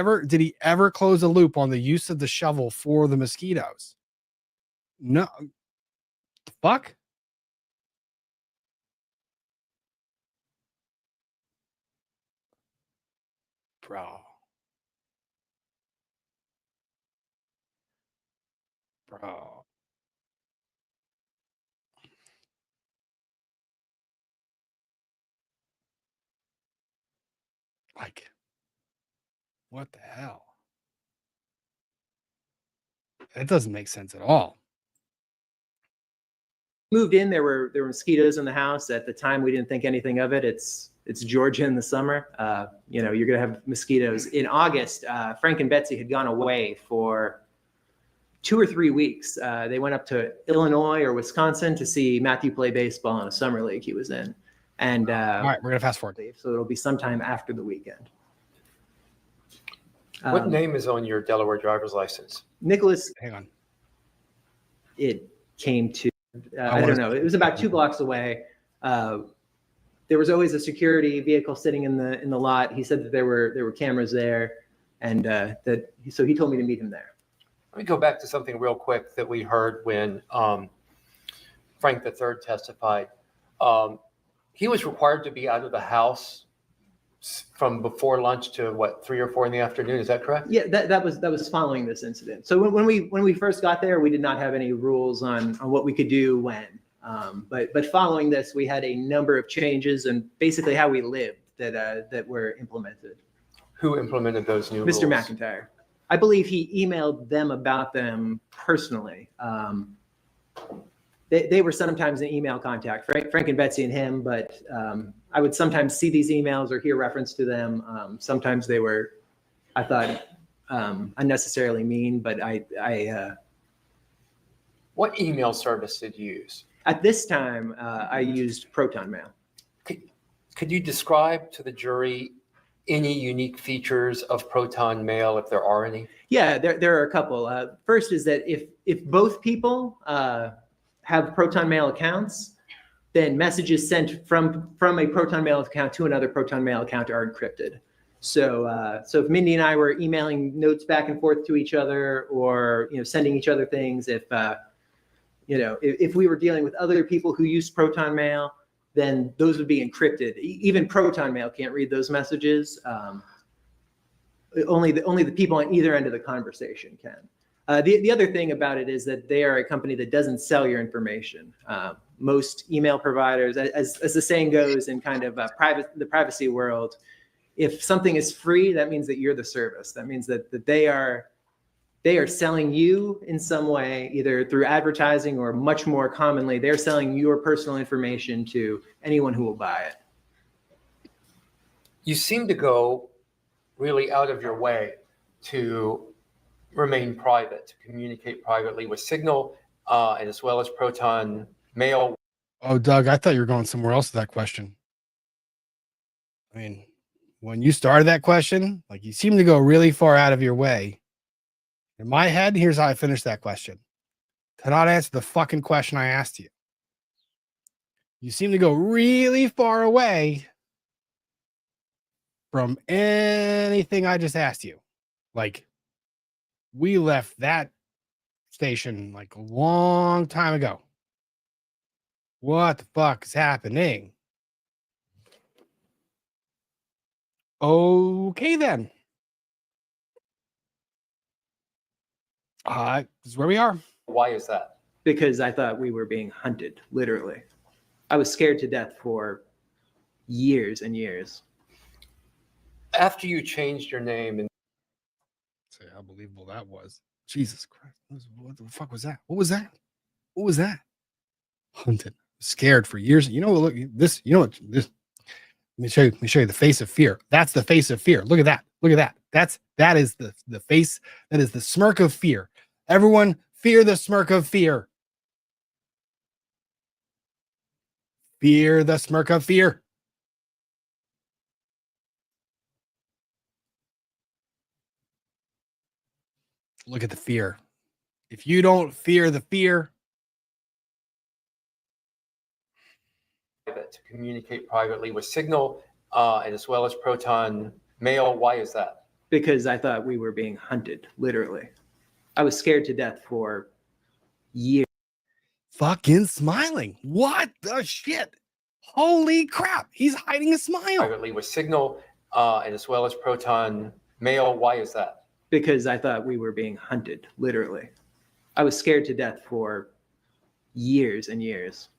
ever close a loop on the use of the shovel for the mosquitoes? No. Fuck. Bro. Like, what the hell? It doesn't make sense at all. Moved in, there were mosquitoes in the house. At the time, we didn't think anything of it. It's Georgia in the summer. You're gonna have mosquitoes. In August, Frank and Betsy had gone away for 2 or 3 weeks. They went up to Illinois or Wisconsin to see Matthew play baseball in a summer league he was in. And All right, we're gonna fast forward. so it'll be sometime after the weekend. What name is on your Delaware driver's license? Nicholas? Hang on. It came to, I don't know. It was about 2 blocks away. There was always a security vehicle sitting in the lot. He said that there were cameras there, and so he told me to meet him there. Let me go back to something real quick that we heard when Frank III testified. He was required to be out of the house from before lunch to what, 3 or 4 in the afternoon. Is that correct? Yeah, that was following this incident. So when we first got there, we did not have any rules on what we could do when. But following this, we had a number of changes and basically how we lived that were implemented. Who implemented those new rules? Mr. McIntyre. I believe he emailed them about them personally. They were sometimes in email contact, Frank and Betsy and him, but I would sometimes see these emails or hear reference to them. Sometimes they were, I thought, unnecessarily mean, but What email service did you use? At this time, I used Proton Mail. Could you describe to the jury any unique features of Proton Mail, if there are any? Yeah, there are a couple. First is that if both people have Proton Mail accounts, then messages sent from a Proton Mail account to another Proton Mail account are encrypted. So if Mindy and I were emailing notes back and forth to each other, or sending each other things, if we were dealing with other people who use Proton Mail, then those would be encrypted. Even Proton Mail can't read those messages. Only the people on either end of the conversation can. The other thing about it is that they are a company that doesn't sell your information. Most email providers, as the saying goes in kind of the privacy world, if something is free, that means that you're the service. That means that they are selling you in some way, either through advertising or much more commonly, they're selling your personal information to anyone who will buy it. You seem to go really out of your way to remain private, to communicate privately with Signal, and as well as Proton Mail. Oh, Doug, I thought you were going somewhere else with that question. I mean, when you started that question, like, you seem to go really far out of your way. In my head, here's how I finished that question. Cannot answer the fucking question I asked you. You seem to go really far away from anything I just asked you. Like, we left that station like a long time ago. What the fuck is happening? Okay, then. This is where we are. Why is that? Because I thought we were being hunted, literally. I was scared to death for years and years. After you changed your name and say how believable that was. Jesus Christ. What the fuck was that? What was that? What was that? Hunted. Scared for years. Look, this, this. Let me show you the face of fear. That's the face of fear. Look at that. Look at that. That is the face. That is the smirk of fear. Everyone fear the smirk of fear. Fear the smirk of fear. Look at the fear. If you don't fear the fear, to communicate privately with Signal, and as well as Proton Mail. Why is that? Because I thought we were being hunted, literally. I was scared to death for years. Fucking smiling. What the shit? Holy crap. He's hiding a smile. Privately with Signal, and as well as Proton Mail. Why is that? Because I thought we were being hunted, literally. I was scared to death for years and years.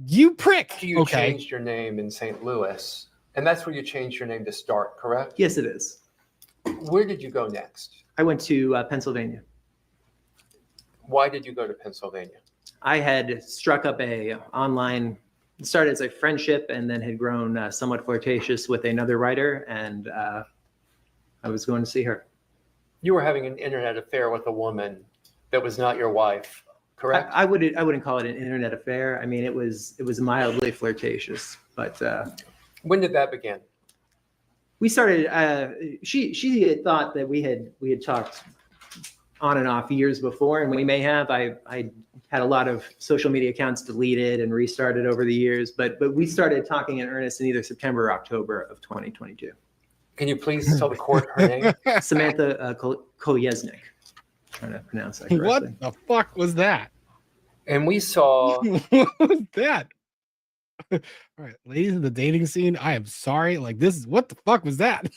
You prick. After you changed your name in St. Louis, and that's where you changed your name to start, correct? Yes, it is. Where did you go next? I went to Pennsylvania. Why did you go to Pennsylvania? I had struck up it started as a friendship and then had grown somewhat flirtatious with another writer, and I was going to see her. You were having an internet affair with a woman that was not your wife correct? I wouldn't call it an internet affair. I mean, it was mildly flirtatious, but When did that begin? we started. She had thought that we had talked on and off years before, and we may have. I had a lot of social media accounts deleted and restarted over the years, but we started talking in earnest in either September or October of 2022. Can you please tell the court her name? Samantha Kolyesnik. Trying to pronounce that correctly. What the fuck was that? And we saw What was that? All right, ladies of the dating scene, I am sorry. Like, this is what the fuck was that?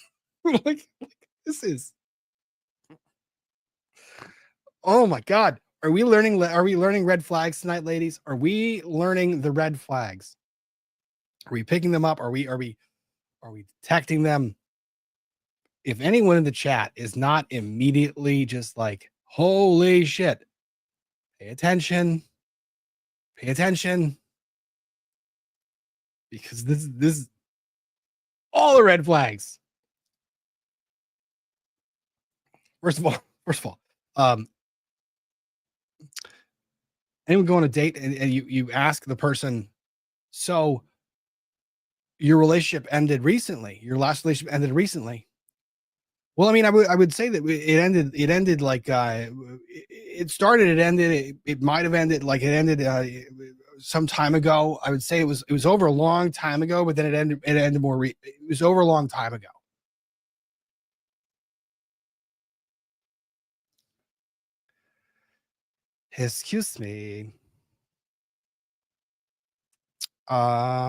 like, this is. Oh my god. Are we learning red flags tonight, ladies? Are we learning the red flags? Are we picking them up? Are we detecting them? If anyone in the chat is not immediately just like, holy shit, pay attention, because this is all the red flags. First of all, anyone go on a date and you ask the person, so your relationship ended recently, your last relationship ended recently. Well, I mean, I would say that it ended like it started, it ended, it might have ended like it ended some time ago. I would say it was over a long time ago, but then it ended more. It was over a long time ago. Excuse me. No.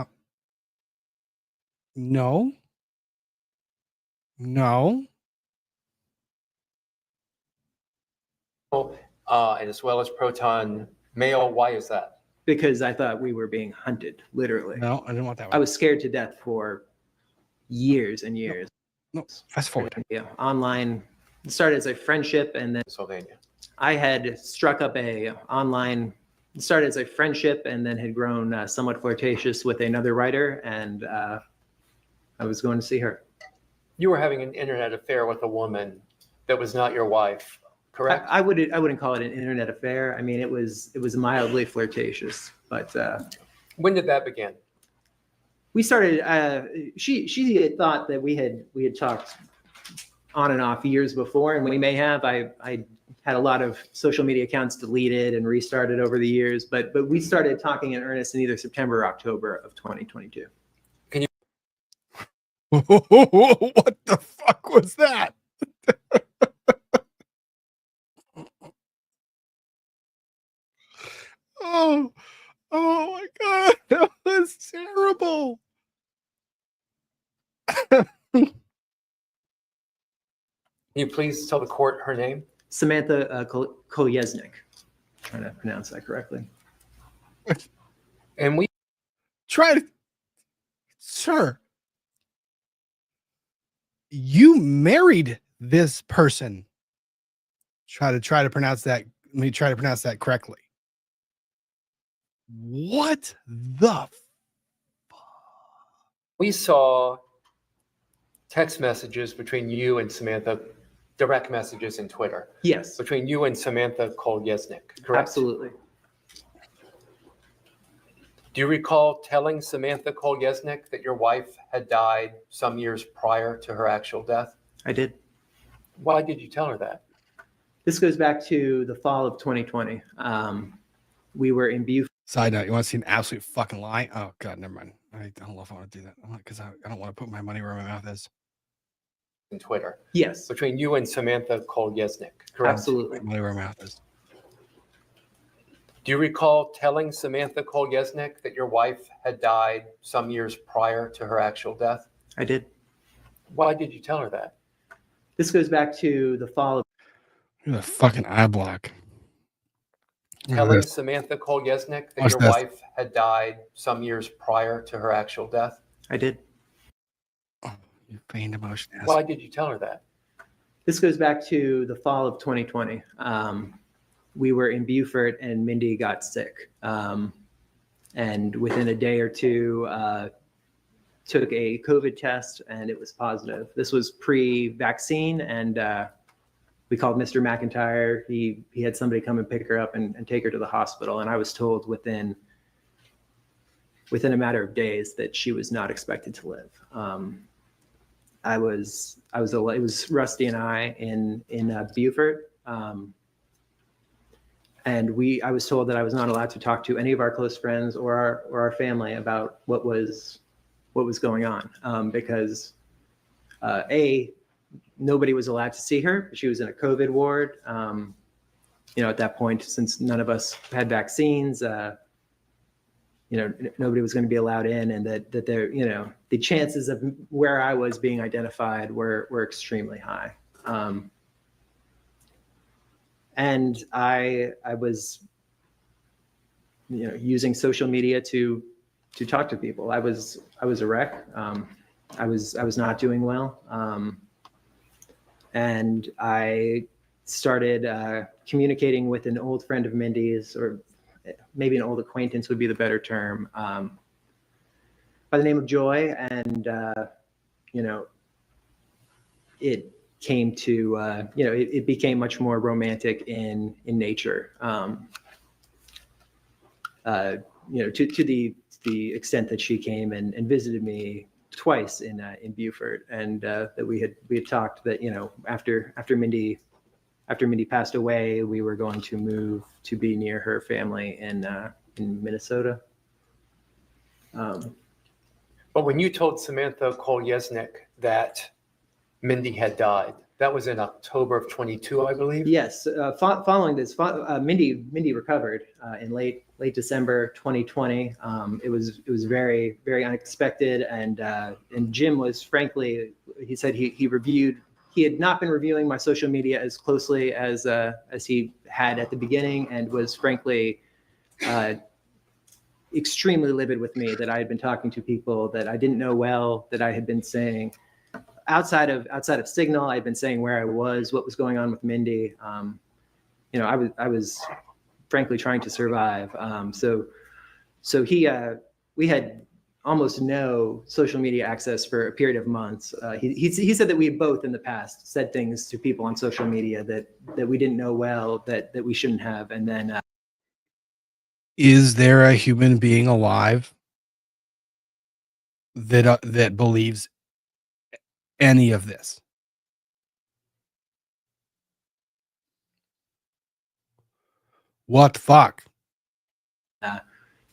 and as well as Proton Mail. Why is that? Because I thought we were being hunted, literally. No, I didn't want that one. I was scared to death for years and years. No, fast forward. Yeah, online. It started as a friendship, and then Pennsylvania. I had struck up a online. It started as a friendship, and then had grown somewhat flirtatious with another writer, and I was going to see her. You were having an internet affair with a woman that was not your wife, correct? I wouldn't call it an internet affair. I mean, it was mildly flirtatious, but when did that begin? We started. She had thought that we had talked on and off years before, and we may have. I had a lot of social media accounts deleted and restarted over the years, but we started talking in earnest in either September or October of 2022. Can you? What the fuck was that? Oh my god, that was terrible. Can you please tell the court her name? Samantha Kolyesnik. Trying to pronounce that correctly. And we tried, sir. You married this person. Try to pronounce that. Let me try to pronounce that correctly. What the? We saw text messages between you and Samantha, direct messages in Twitter. Yes. Between you and Samantha Kolyesnik, correct? Absolutely. Do you recall telling Samantha Kolyesnik that your wife had died some years prior to her actual death? I did. Why did you tell her that? This goes back to the fall of 2020. We were in Beaufort. Side note, you want to see an absolute fucking lie? Oh god, never mind. I don't know if I want to do that because I don't want to put my money where my mouth is. In Twitter. Yes. Between you and Samantha Kolyesnik, correct? Absolutely. Money where my mouth is. Do you recall telling Samantha Kolyesnik that your wife had died some years prior to her actual death? I did. Why did you tell her that? This goes back to the fall of. You're the fucking eye block. Telling Samantha Kolyesnik that your wife had died some years prior to her actual death? I did. Oh, you feigned emotion. Why did you tell her that? This goes back to the fall of 2020. We were in Beaufort and Mindy got sick. And within a day or two, took a COVID test and it was positive. This was pre-vaccine, and we called Mr. McIntyre. He had somebody come and pick her up and take her to the hospital. And I was told within a matter of days that she was not expected to live. It was Rusty and I in Beaufort. And I was told that I was not allowed to talk to any of our close friends or our family about what was going on, because nobody was allowed to see her. She was in a COVID ward. At that point, since none of us had vaccines, nobody was going to be allowed in, and that there, the chances of where I was being identified were extremely high. And I was, using social media to talk to people. I was a wreck. I was not doing well. And I started communicating with an old friend of Mindy's, or maybe an old acquaintance would be the better term, by the name of Joy. And, it came to, it became much more romantic in nature, to the extent that she came and visited me twice in Beaufort, and that we had talked that, after Mindy passed away, we were going to move to be near her family in Minnesota. But when you told Samantha Kolyesnik that Mindy had died, that was in October of 22, I believe. Yes. Following this, Mindy recovered in late December 2020. It was very, very unexpected, and Jim was, frankly, he said he had not been reviewing my social media as closely as he had at the beginning, and was frankly extremely livid with me that I had been talking to people that I didn't know well, that I had been saying outside of Signal, I'd been saying where I was, what was going on with Mindy. I was frankly trying to survive. So we had almost no social media access for a period of months. He said that we both in the past said things to people on social media that we didn't know well, that we shouldn't have. And then is there a human being alive that believes any of this? What the fuck?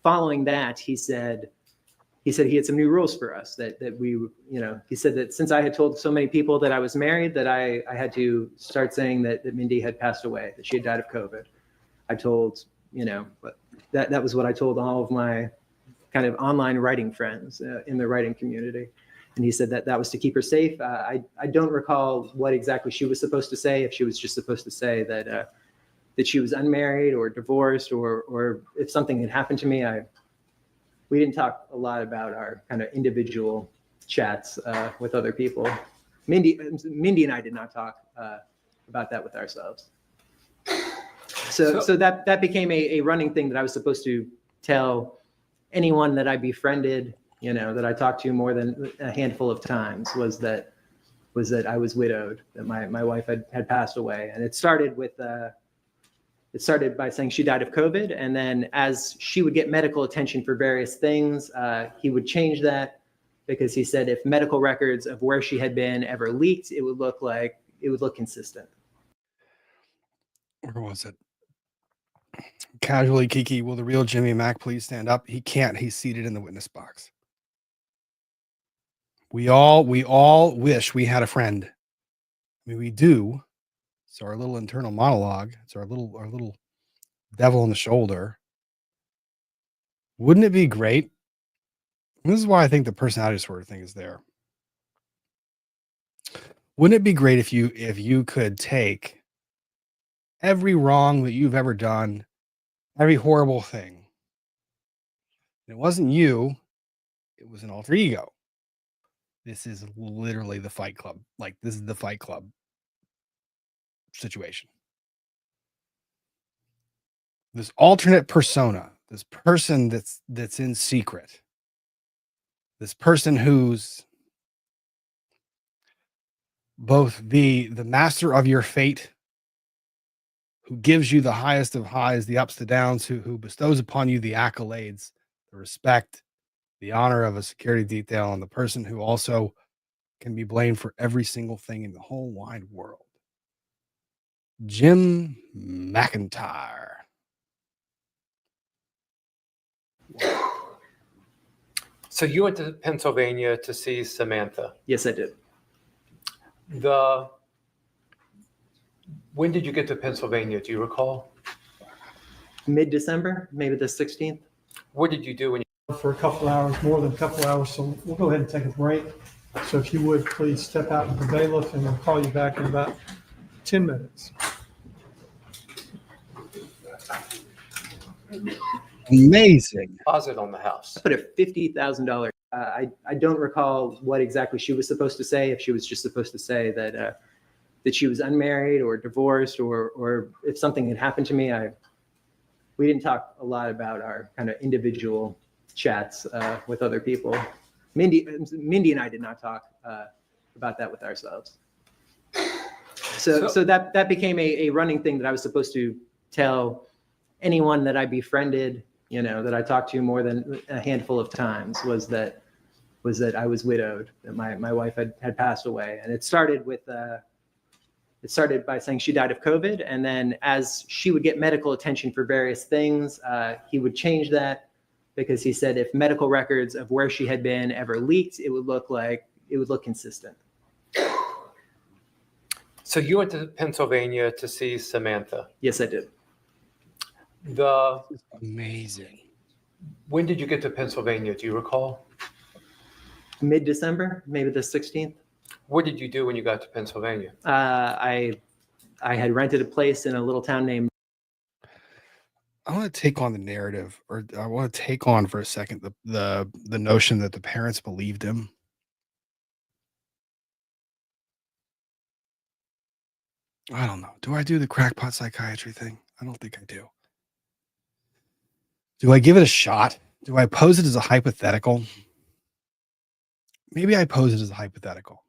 Following that, he said he had some new rules for us that we, he said that since I had told so many people that I was married, that I had to start saying that Mindy had passed away, that she had died of COVID. I told, but that was what I told all of my kind of online writing friends in the writing community. And he said that was to keep her safe. I don't recall what exactly she was supposed to say, if she was just supposed to say that she was unmarried or divorced, or if something had happened to me. We didn't talk a lot about our kind of individual chats with other people. Mindy and I did not talk about that with ourselves. So that became a running thing that I was supposed to tell anyone that I befriended, that I talked to more than a handful of times, was that I was widowed, that my wife had passed away. And it started by saying she died of COVID. And then as she would get medical attention for various things, he would change that, because he said if medical records of where she had been ever leaked, it would look consistent. Where was it? Casually, Kiki, will the real Jimmy Mack please stand up? He can't. He's seated in the witness box. We all wish we had a friend. I mean, we do. It's our little internal monologue. It's our little devil on the shoulder. Wouldn't it be great? This is why I think the personality disorder thing is there. Wouldn't it be great if you could take every wrong that you've ever done, every horrible thing, and it wasn't you, it was an alter ego. This is literally the Fight Club. Like, this is the Fight Club situation. This alternate persona, this person that's in secret, this person who's both the master of your fate who gives you the highest of highs, the ups, the downs, who bestows upon you the accolades, the respect, the honor of a security detail, and the person who also can be blamed for every single thing in the whole wide world. Jim McIntyre. So you went to Pennsylvania to see Samantha. Yes, I did. When did you get to Pennsylvania? Do you recall? Mid-December, maybe the 16th. What did you do when you? For a couple hours, more than a couple hours, so we'll go ahead and take a break. So if you would, please step out with the bailiff, and we'll call you back in about 10 minutes. Amazing. Deposit on the house. I put a $50,000. I don't recall what exactly she was supposed to say. If she was just supposed to say that she was unmarried or divorced, or if something had happened to me. We didn't talk a lot about our kind of individual chats with other people. Mindy and I did not talk about that with ourselves. So that became a running thing that I was supposed to tell anyone that I befriended, that I talked to more than a handful of times, was that I was widowed, that my wife had passed away. And it started by saying she died of COVID. And then as she would get medical attention for various things, he would change that, because he said if medical records of where she had been ever leaked, it would look consistent. So you went to Pennsylvania to see Samantha. Yes, I did. Amazing. When did you get to Pennsylvania? Do you recall? Mid-December, maybe the 16th. What did you do when you got to Pennsylvania? I had rented a place in a little town named. I want to take on the narrative, or I want to take on for a second the notion that the parents believed him. I don't know. Do I do the crackpot psychiatry thing? I don't think I do. Do I give it a shot? Do I pose it as a hypothetical? Maybe I pose it as a hypothetical.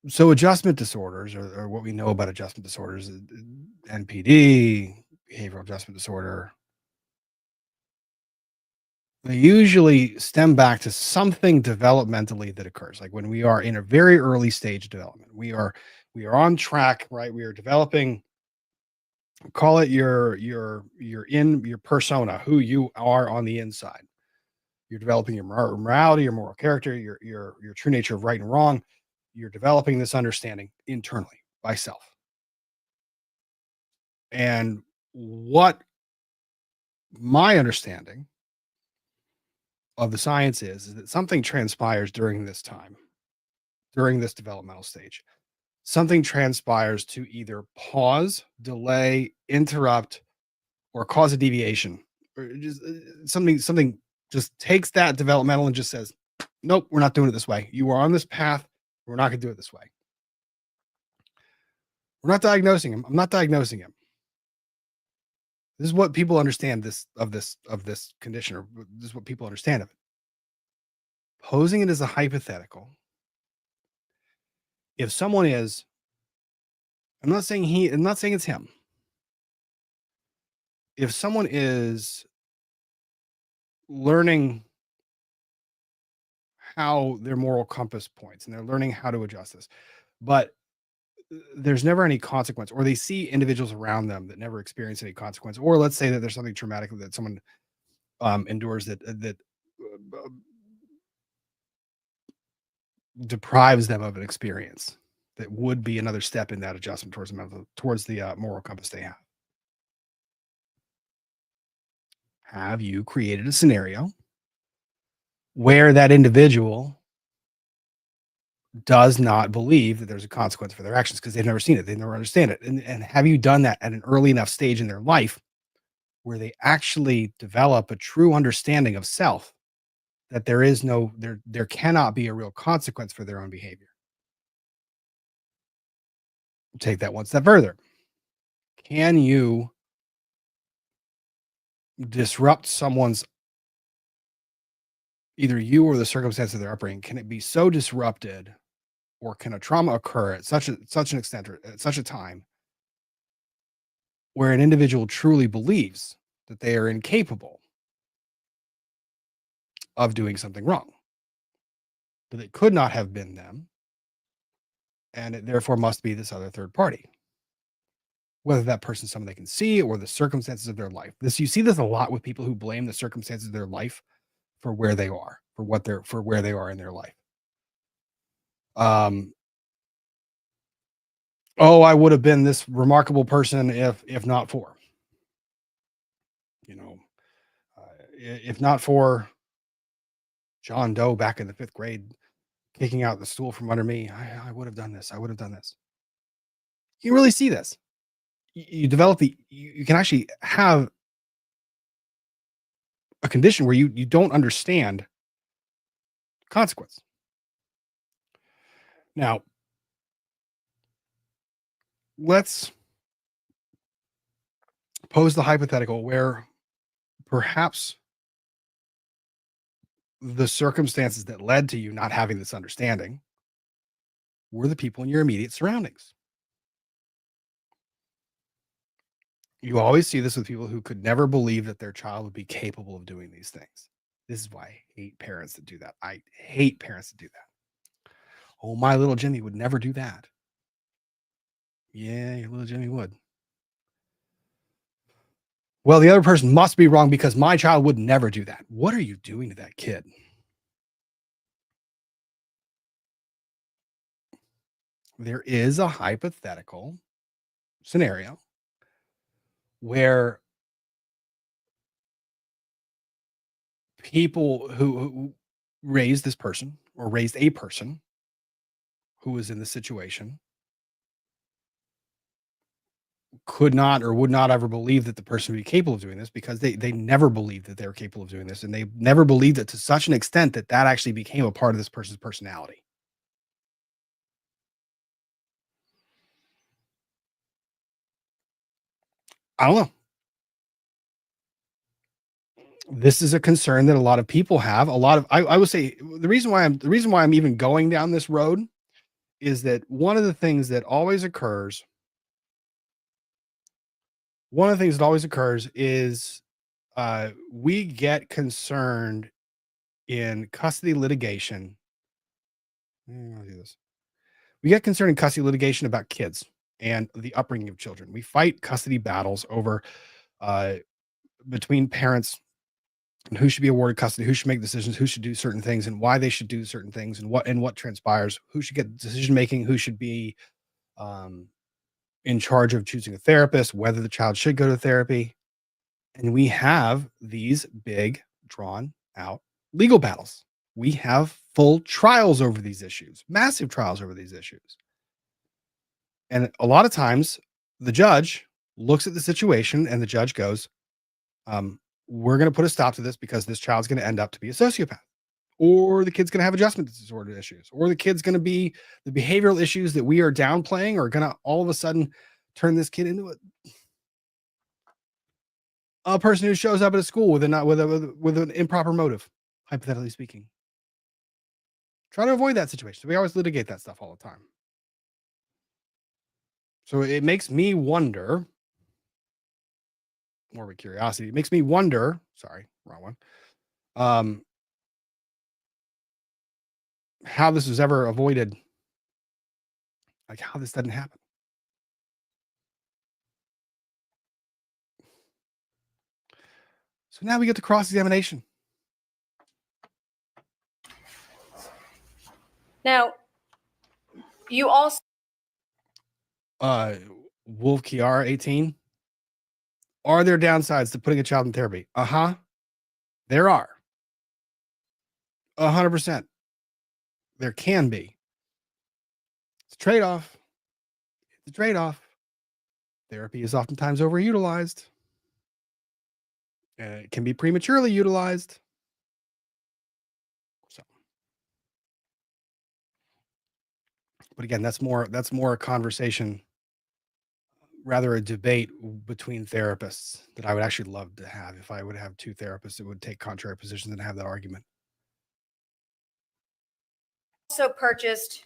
So adjustment disorders, or what we know about adjustment disorders, NPD, behavioral adjustment disorder, they usually stem back to something developmentally that occurs. Like when we are in a very early stage of development, we are on track, right? We are developing, call it your persona, who you are on the inside. You're developing your morality, your moral character, your true nature of right and wrong. You're developing this understanding internally by self. And what my understanding of the science is that something transpires during this time, during this developmental stage. Something transpires to either pause, delay, interrupt, or cause a deviation. Or just something just takes that developmental and just says, nope, we're not doing it this way. You are on this path. We're not going to do it this way. We're not diagnosing him. I'm not diagnosing him. This is what people understand of this condition, or this is what people understand of it. Posing it as a hypothetical. If someone is, I'm not saying it's him. If someone is learning how their moral compass points and they're learning how to adjust this, but there's never any consequence, or they see individuals around them that never experience any consequence, or let's say that there's something traumatic that someone endures that deprives them of an experience that would be another step in that adjustment towards the moral compass they have. Have you created a scenario where that individual does not believe that there's a consequence for their actions because they've never seen it, they never understand it? And have you done that at an early enough stage in their life where they actually develop a true understanding of self, that there cannot be a real consequence for their own behavior? Take that one step further. Can you disrupt someone's, either you or the circumstance of their upbringing? Can it be so disrupted, or can a trauma occur at such an extent, or at such a time, where an individual truly believes that they are incapable of doing something wrong, that it could not have been them, and it therefore must be this other third party, whether that person's someone they can see or the circumstances of their life. You see this a lot with people who blame the circumstances of their life for where they are, for where they are in their life. Oh, I would have been this remarkable person if not for, if not for John Doe back in the 5th grade kicking out the stool from under me, I would have done this. I would have done this. You really see this. You develop you can actually have a condition where you don't understand consequence. Now, let's pose the hypothetical where perhaps the circumstances that led to you not having this understanding were the people in your immediate surroundings. You always see this with people who could never believe that their child would be capable of doing these things. This is why I hate parents that do that. I hate parents that do that. Oh, my little Jimmy would never do that. Yeah, your little Jimmy would. Well, the other person must be wrong because my child would never do that. What are you doing to that kid? There is a hypothetical scenario where people who raised this person or raised a person who was in the situation could not or would not ever believe that the person would be capable of doing this because they never believed that they were capable of doing this, and they never believed it to such an extent that that actually became a part of this person's personality. I don't know. This is a concern that a lot of people have. I would say the reason why I'm even going down this road is that one of the things that always occurs is we get concerned in custody litigation. I'll do this. We get concerned in custody litigation about kids and the upbringing of children. We fight custody battles over between parents and who should be awarded custody, who should make decisions, who should do certain things, and why they should do certain things, and what transpires, who should get decision making, who should be in charge of choosing a therapist, whether the child should go to therapy. And we have these big, drawn out legal battles. We have full trials over these issues, massive trials over these issues. And a lot of times the judge looks at the situation and the judge goes, we're going to put a stop to this because this child's going to end up to be a sociopath, or the kid's going to have adjustment disorder issues, or the kid's going to be the behavioral issues that we are downplaying are going to all of a sudden turn this kid into a person who shows up at a school with an improper motive, hypothetically speaking. Try to avoid that situation. So we always litigate that stuff all the time. So it makes me wonder, more of a curiosity. It makes me wonder, sorry, wrong one. How this was ever avoided, like how this doesn't happen. So now we get to cross-examination. Now, you also Wolf Kiara 18. Are there downsides to putting a child in therapy? There are. 100%. There can be. It's a trade-off. It's a trade-off. Therapy is oftentimes overutilized. And it can be prematurely utilized. So, but again, that's more a conversation, rather a debate between therapists that I would actually love to have. If I would have two therapists that would take contrary positions and have that argument. also purchased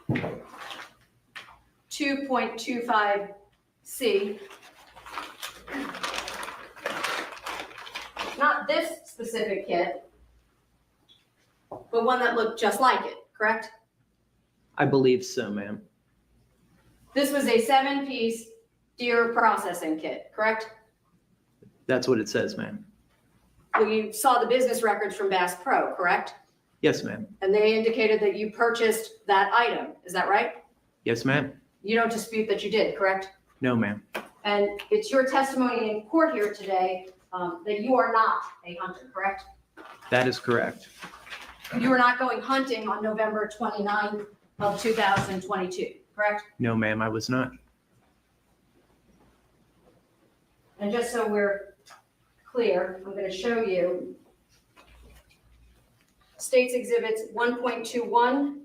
2.25C. Not this specific kit, but one that looked just like it, correct? I believe so, ma'am. This was a 7-piece deer processing kit, correct? That's what it says, ma'am. Well, you saw the business records from Bass Pro, correct? Yes, ma'am. And they indicated that you purchased that item, is that right? Yes, ma'am. You don't dispute that you did, correct? No, ma'am. And it's your testimony in court here today that you are not a hunter, correct? That is correct. You were not going hunting on November 29th of 2022, correct? No, ma'am, I was not. And just so we're clear, I'm going to show you States Exhibits 1.21,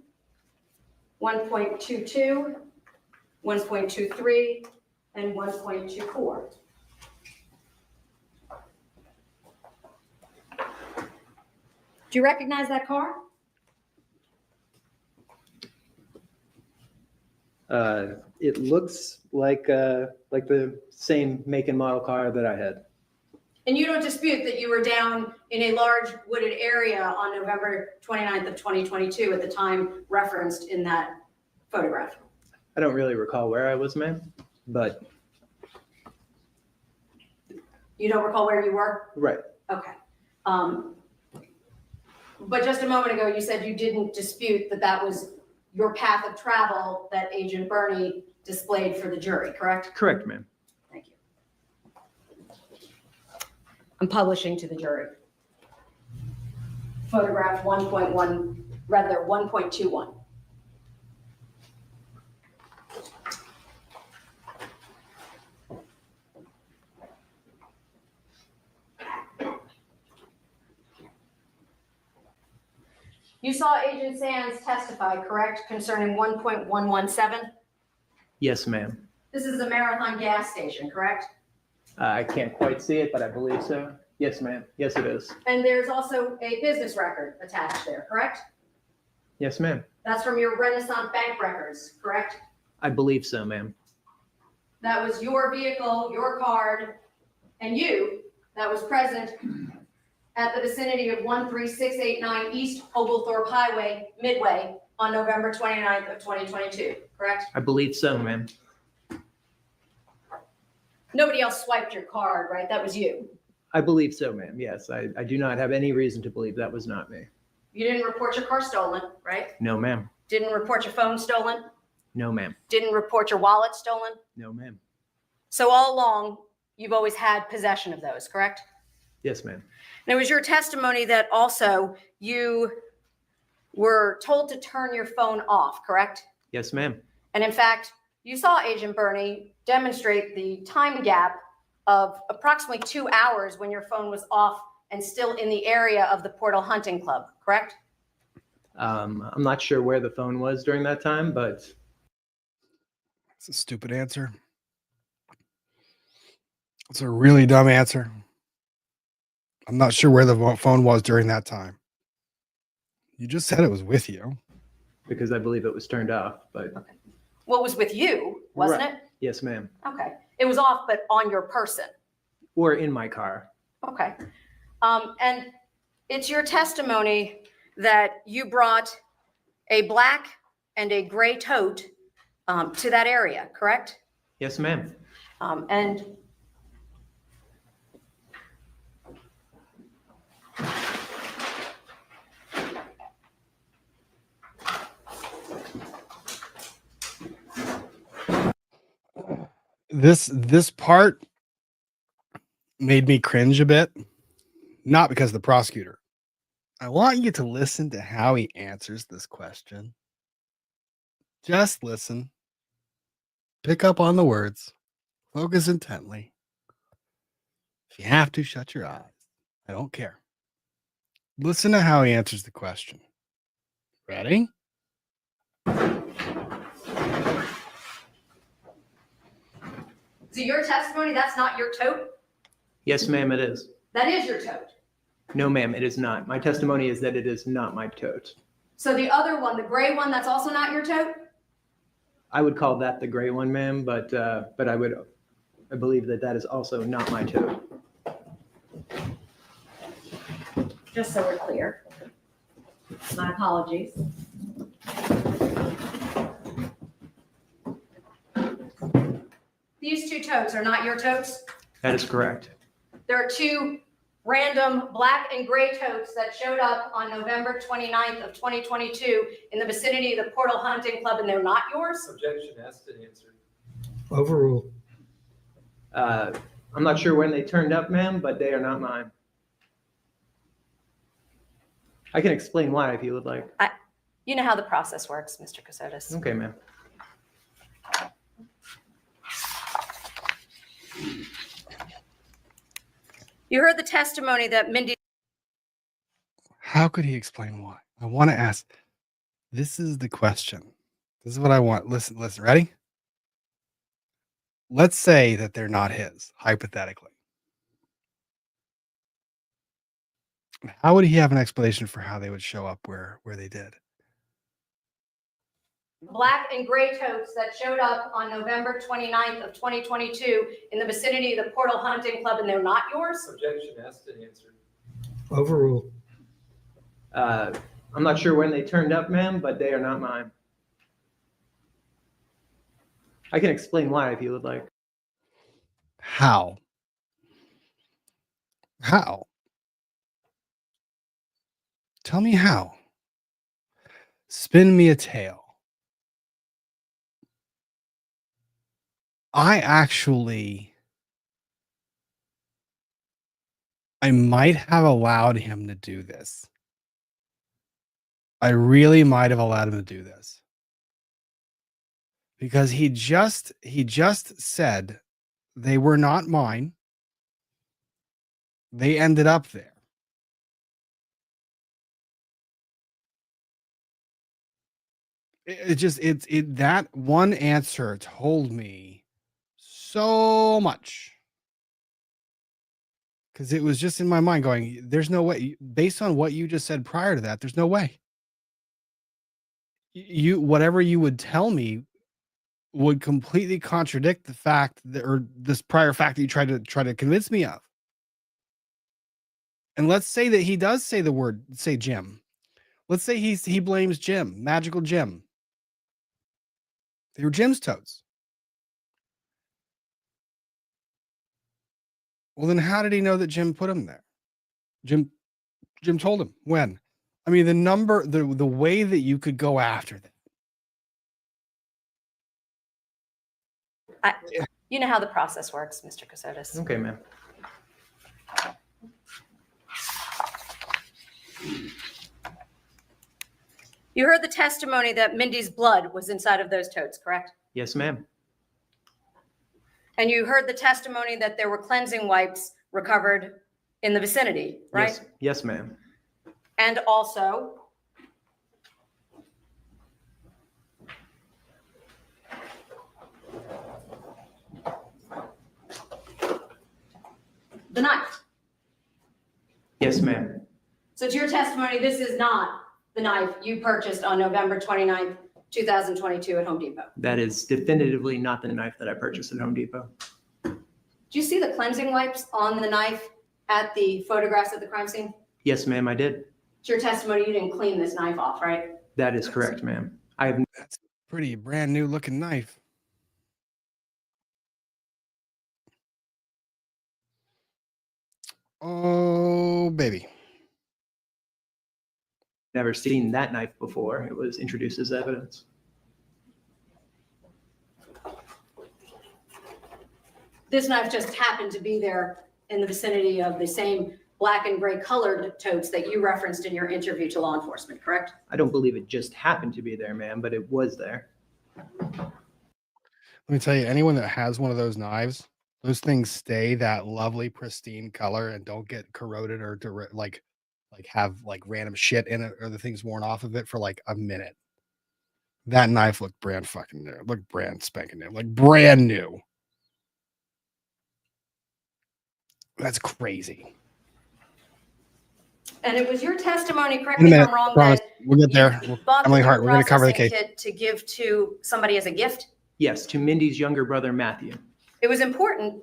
1.22, 1.23, and 1.24. Do you recognize that car? It looks like the same make and model car that I had. And you don't dispute that you were down in a large wooded area on November 29th of 2022 at the time referenced in that photograph? I don't really recall where I was, ma'am, but You don't recall where you were? right. Okay. But just a moment ago, you said you didn't dispute that that was your path of travel that Agent Bernie displayed for the jury, correct? Correct, ma'am. Thank you. I'm publishing to the jury. Photograph 1.1, rather 1.21. You saw Agent Sands testify, correct, concerning 1.117? Yes, ma'am. This is the Marathon gas station, correct? I can't quite see it, but I believe so. Yes, ma'am. Yes, it is. And there's also a business record attached there, correct? Yes, ma'am. That's from your Renaissance Bank records, correct? I believe so, ma'am. That was your vehicle, your card, and you that was present at the vicinity of 13689 East Oglethorpe Highway, Midway, on November 29th of 2022, correct? I believe so, ma'am. Nobody else swiped your card, right? That was you. I believe so, ma'am. Yes, I do not have any reason to believe that was not me. You didn't report your car stolen, right? No, ma'am. Didn't report your phone stolen? No, ma'am. Didn't report your wallet stolen? No, ma'am. So all along, you've always had possession of those, correct? Yes, ma'am. And it was your testimony that also you were told to turn your phone off, correct? Yes, ma'am. And in fact, you saw Agent Bernie demonstrate the time gap of approximately 2 hours when your phone was off and still in the area of the Portal Hunting Club, correct? I'm not sure where the phone was during that time, but It's a stupid answer. It's a really dumb answer. I'm not sure where the phone was during that time. You just said it was with you. because I believe it was turned off, but What was with you, wasn't Right. it? Yes, ma'am. Okay. It was off, but on your person. Or in my car. Okay. And it's your testimony that you brought a black and a gray tote to that area, correct? Yes, ma'am. And This part made me cringe a bit, not because of the prosecutor. I want you to listen to how he answers this question. Just listen. Pick up on the words. Focus intently. If you have to, shut your eyes. I don't care. Listen to how he answers the question. Ready? so your testimony, that's not your tote? Yes, ma'am, it is. That is your tote. No, ma'am, it is not. My testimony is that it is not my tote. So the other one, the gray one, that's also not your tote? I would call that the gray one, ma'am, but I believe that that is also not my tote. Just so we're clear. My apologies. These two totes are not your totes. That is correct. There are two random black and gray totes that showed up on November 29th of 2022 in the vicinity of the Portal Hunting Club, and they're not yours? Objection, asked and answered. Overruled. I'm not sure when they turned up, ma'am, but they are not mine. I can explain why if you would like. You know how the process works, Mr. Kassotis. Okay, ma'am. You heard the testimony that Mindy. How could he explain why? I want to ask. This is the question. This is what I want. Listen, ready? Let's say that they're not his, hypothetically. How would he have an explanation for how they would show up where they did? Black and gray totes that showed up on November 29th of 2022 in the vicinity of the Portal Hunting Club, and they're not yours? Objection, asked and answered. Overruled. I'm not sure when they turned up, ma'am, but they are not mine. I can explain why if you would like. How? How? Tell me how. Spin me a tale. I might have allowed him to do this. I really might have allowed him to do this. Because he just said they were not mine. They ended up there. That one answer told me so much. Because it was just in my mind going, there's no way, based on what you just said prior to that, there's no way. Whatever you would tell me would completely contradict the fact that, or this prior fact that you try to convince me of. And let's say that he does say the word, say Jim. Let's say he blames Jim, Magical Jim. They were Jim's totes. Well, then how did he know that Jim put him there? Jim told him when. I mean, the way that you could go after that. You know how the process works, Mr. Kassotis. Okay, ma'am. You heard the testimony that Mindy's blood was inside of those totes, correct? Yes, ma'am. And you heard the testimony that there were cleansing wipes recovered in the vicinity, right? Yes, ma'am. And also, the knife. Yes, ma'am. So to your testimony, this is not the knife you purchased on November 29th, 2022 at Home Depot. That is definitively not the knife that I purchased at Home Depot. Do you see the cleansing wipes on the knife at the photographs at the crime scene? Yes, ma'am, I did. It's your testimony you didn't clean this knife off, right? That is correct, ma'am. That's a pretty brand new looking knife. Oh, baby. Never seen that knife before. It was introduced as evidence. This knife just happened to be there in the vicinity of the same black and gray colored totes that you referenced in your interview to law enforcement, correct? I don't believe it just happened to be there, ma'am, but it was there. Let me tell you, anyone that has one of those knives, those things stay that lovely, pristine color and don't get corroded or like have like random shit in it or the things worn off of it for like a minute. That knife looked brand fucking new. It looked brand spanking new, like brand new. That's crazy. And it was your testimony, correct In a me if minute, I'm wrong, promise. that We'll get you there. bought Emily the Hart, we're going to cover the processing case. kit to give to somebody as a gift. Yes, to Mindy's younger brother, Matthew. It was important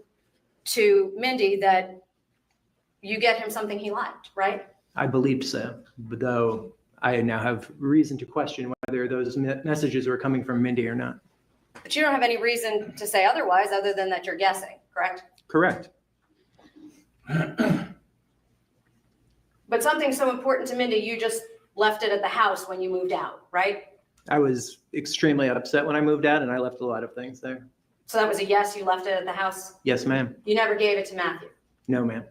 to Mindy that you get him something he liked, right? I believed so, but though I now have reason to question whether those messages were coming from Mindy or not. But you don't have any reason to say otherwise other than that you're guessing, correct? Correct. But something so important to Mindy, you just left it at the house when you moved out, right? I was extremely upset when I moved out, and I left a lot of things there. So that was a yes, you left it at the house? Yes, ma'am. You never gave it to Matthew? No, ma'am.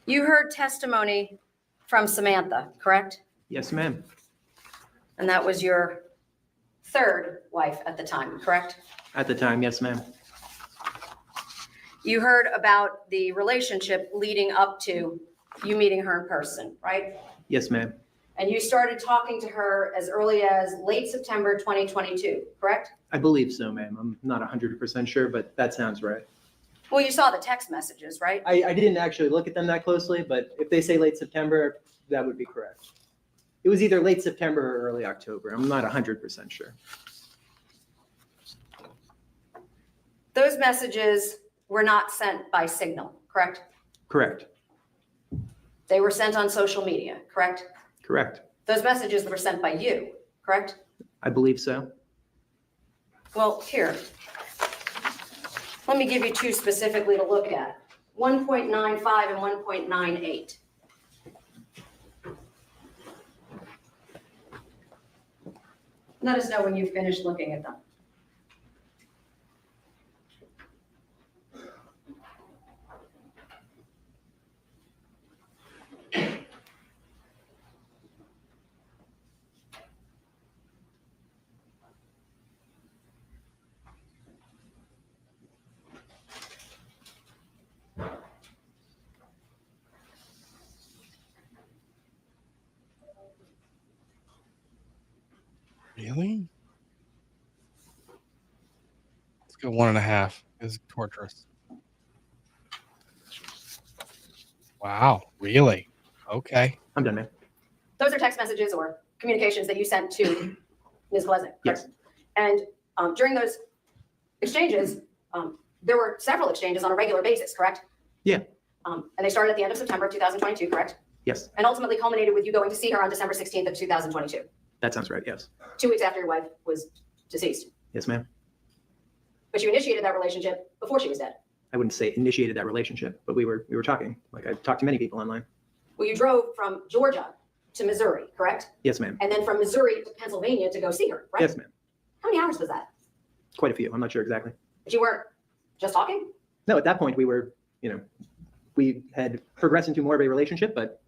You heard testimony from Samantha, correct? Yes, ma'am. And that was your third wife at the time, correct? At the time, yes, ma'am. You heard about the relationship leading up to you meeting her in person, right? Yes, ma'am. And you started talking to her as early as late September 2022, correct? I believe so, ma'am. I'm not 100% sure, but that sounds right. Well, you saw the text messages, right? I didn't actually look at them that closely, but if they say late September, that would be correct. It was either late September or early October. I'm not 100% sure. Those messages were not sent by Signal, correct? Correct. They were sent on social media, correct? Correct. Those messages were sent by you, correct? I believe so. Well, here. Let me give you two specifically to look at. 1.95 and 1.98. Let us know when you've finished looking at them. Really? Let's go 1.5. It's torturous. Wow. Really? Okay. I'm done, man. Those are text messages or communications that you sent to Ms. Glesnick. Yes. And during those exchanges, there were several exchanges on a regular basis, correct? Yeah. And they started at the end of September 2022, correct? Yes. And ultimately culminated with you going to see her on December 16th of 2022, That sounds right. Yes. 2 weeks after your wife was deceased. Yes, ma'am. But you initiated that relationship before she was dead. I wouldn't say initiated that relationship, but we were talking. Like I talked to many people online. Well, you drove from Georgia to Missouri, correct? Yes, ma'am. And then from Missouri to Pennsylvania to go see her, right? Yes, ma'am. How many hours was that? Quite a few. I'm not sure exactly. But you weren't just talking? No, at that point we were, we had progressed into more of a relationship, but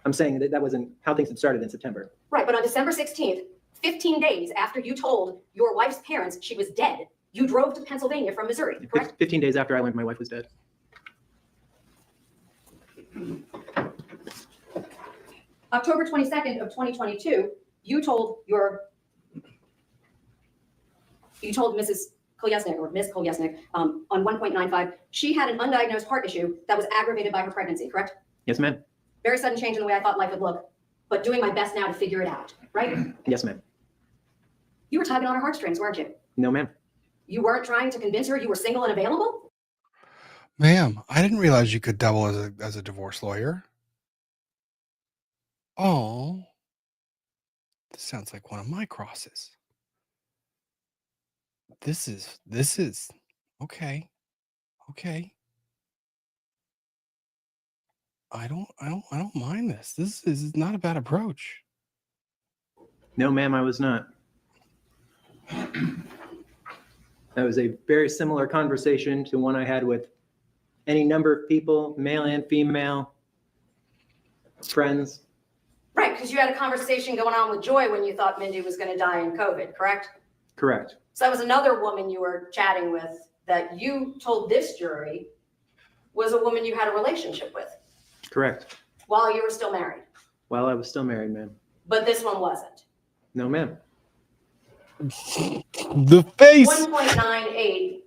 I'm saying that wasn't how things had started in September. Right, but on December 16th, 15 days after you told your wife's parents she was dead, you drove to Pennsylvania from Missouri, correct? 15 days after I learned my wife was dead. October 22nd of 2022, you told Mrs. Kolyesnik or Ms. Kolyesnik on 1.95, she had an undiagnosed heart issue that was aggravated by her pregnancy, correct? Yes, ma'am. Very sudden change in the way I thought life would look, but doing my best now to figure it out, right? Yes, ma'am. You were tugging on her heartstrings, weren't you? No, ma'am. You weren't trying to convince her you were single and available? Ma'am, I didn't realize you could double as a divorce lawyer. Oh, this sounds like one of my crosses. This is okay. Okay. I don't mind this. This is not a bad approach. No, ma'am, I was not. That was a very similar conversation to one I had with any number of people, male and female, friends. Right, because you had a conversation going on with Joy when you thought Mindy was going to die in COVID, correct? Correct. So that was another woman you were chatting with that you told this jury was a woman you had a relationship with Correct. while you were still married. While I was still married, ma'am. But this one wasn't. No, ma'am. The face. 1.98,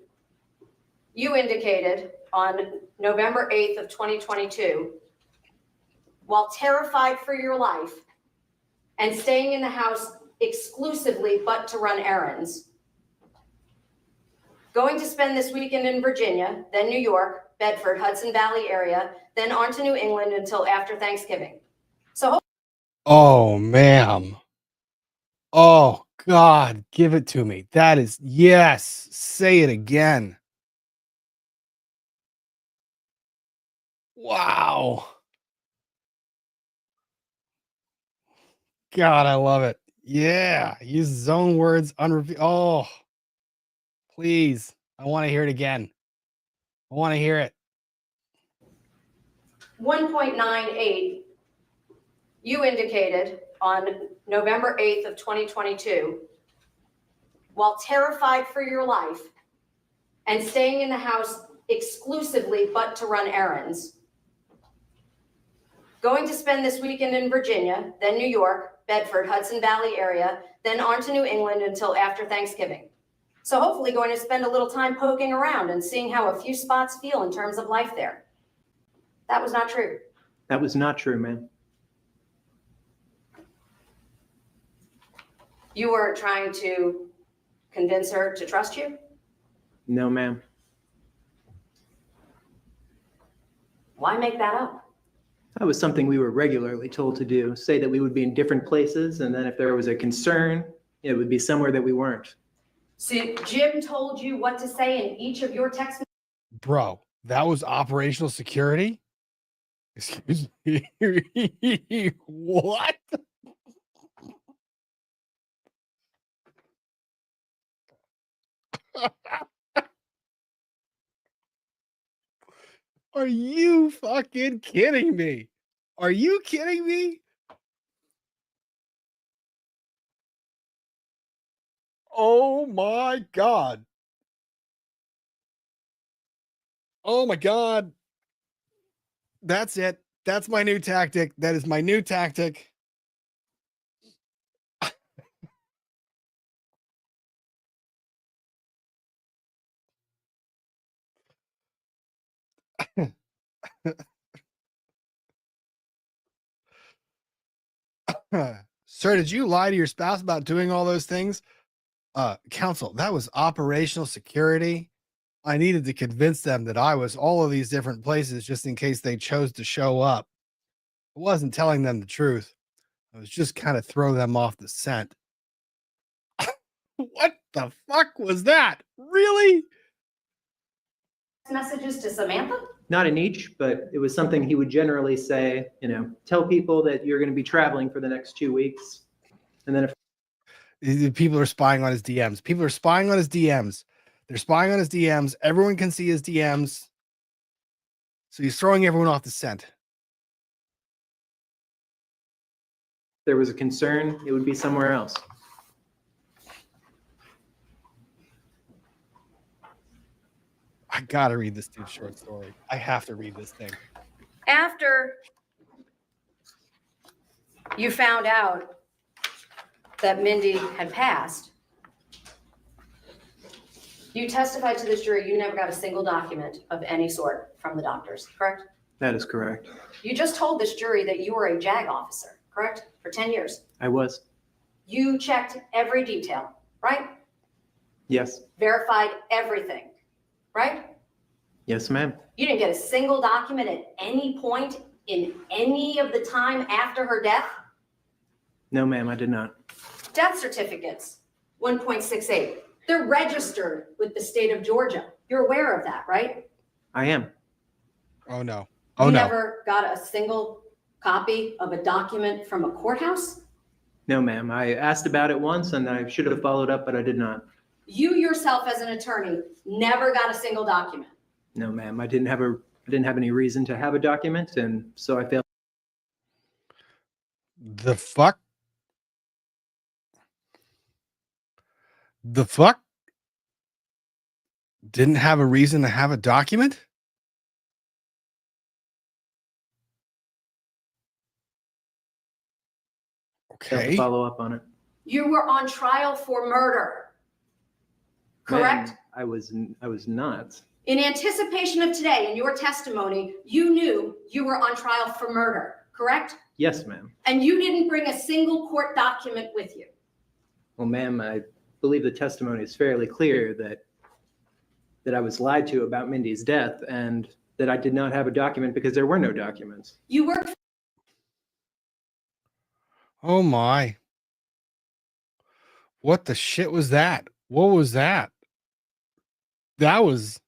you indicated on November 8th of 2022, while terrified for your life and staying in the house exclusively but to run errands, going to spend this weekend in Virginia, then New York, Bedford, Hudson Valley area, then on to New England until after Thanksgiving. So Oh, ma'am. Oh, God, give it to me. That is, yes. Say it again. Wow. God, I love it. Yeah. Use his own words. Oh, please. I want to hear it again. I want to hear it. 1.98, you indicated on November 8th of 2022, while terrified for your life and staying in the house exclusively but to run errands, going to spend this weekend in Virginia, then New York, Bedford, Hudson Valley area, then on to New England until after Thanksgiving. So hopefully going to spend a little time poking around and seeing how a few spots feel in terms of life there. That was not true. That was not true, ma'am. You weren't trying to convince her to trust you? No, ma'am. Why make that up? That was something we were regularly told to do. Say that we would be in different places, and then if there was a concern, it would be somewhere that we weren't. So Jim told you what to say in each of your text messages? Bro, that was operational security? Excuse me. What? Are you fucking kidding me? Are you kidding me? Oh my God. Oh my God. That's it. That's my new tactic. That is my new tactic. Sir, did you lie to your spouse about doing all those things? Counsel, that was operational security. I needed to convince them that I was all of these different places just in case they chose to show up. I wasn't telling them the truth. I was just kind of throw them off the scent. What the fuck was that? Really? Messages to Samantha? Not in each, but it was something he would generally say, you know, tell people that you're going to be traveling for the next 2 weeks. And then if people are spying on his DMs, people are spying on his DMs. They're spying on his DMs. Everyone can see his DMs. So he's throwing everyone off the scent. there was a concern, it would be somewhere else. I gotta read this dude's short story. I have to read this thing. After you found out that Mindy had passed, you testified to this jury, you never got a single document of any sort from the doctors, correct? That is correct. You just told this jury that you were a JAG officer, correct? For 10 years. I was. You checked every detail, right? Yes. Verified everything, right? Yes, ma'am. You didn't get a single document at any point in any of the time after her death? No, ma'am, I did not. Death certificates, 1.68. They're registered with the state of Georgia. You're aware of that, right? I am. Oh, no. Oh, You no. never got a single copy of a document from a courthouse? No, ma'am. I asked about it once and I should have followed up, but I did not. You yourself as an attorney never got a single document. No, ma'am. I didn't have any reason to have a document, and so I failed. The fuck? The fuck? Didn't have a reason to have a document? Failed to Okay. follow up on it. You were on trial for murder. correct? I was not. In anticipation of today and your testimony, you knew you were on trial for murder, correct? Yes, ma'am. And you didn't bring a single court document with you. Well, ma'am, I believe the testimony is fairly clear that I was lied to about Mindy's death and that I did not have a document because there were no documents. You worked. Oh my. What the shit was that? What was that? That was.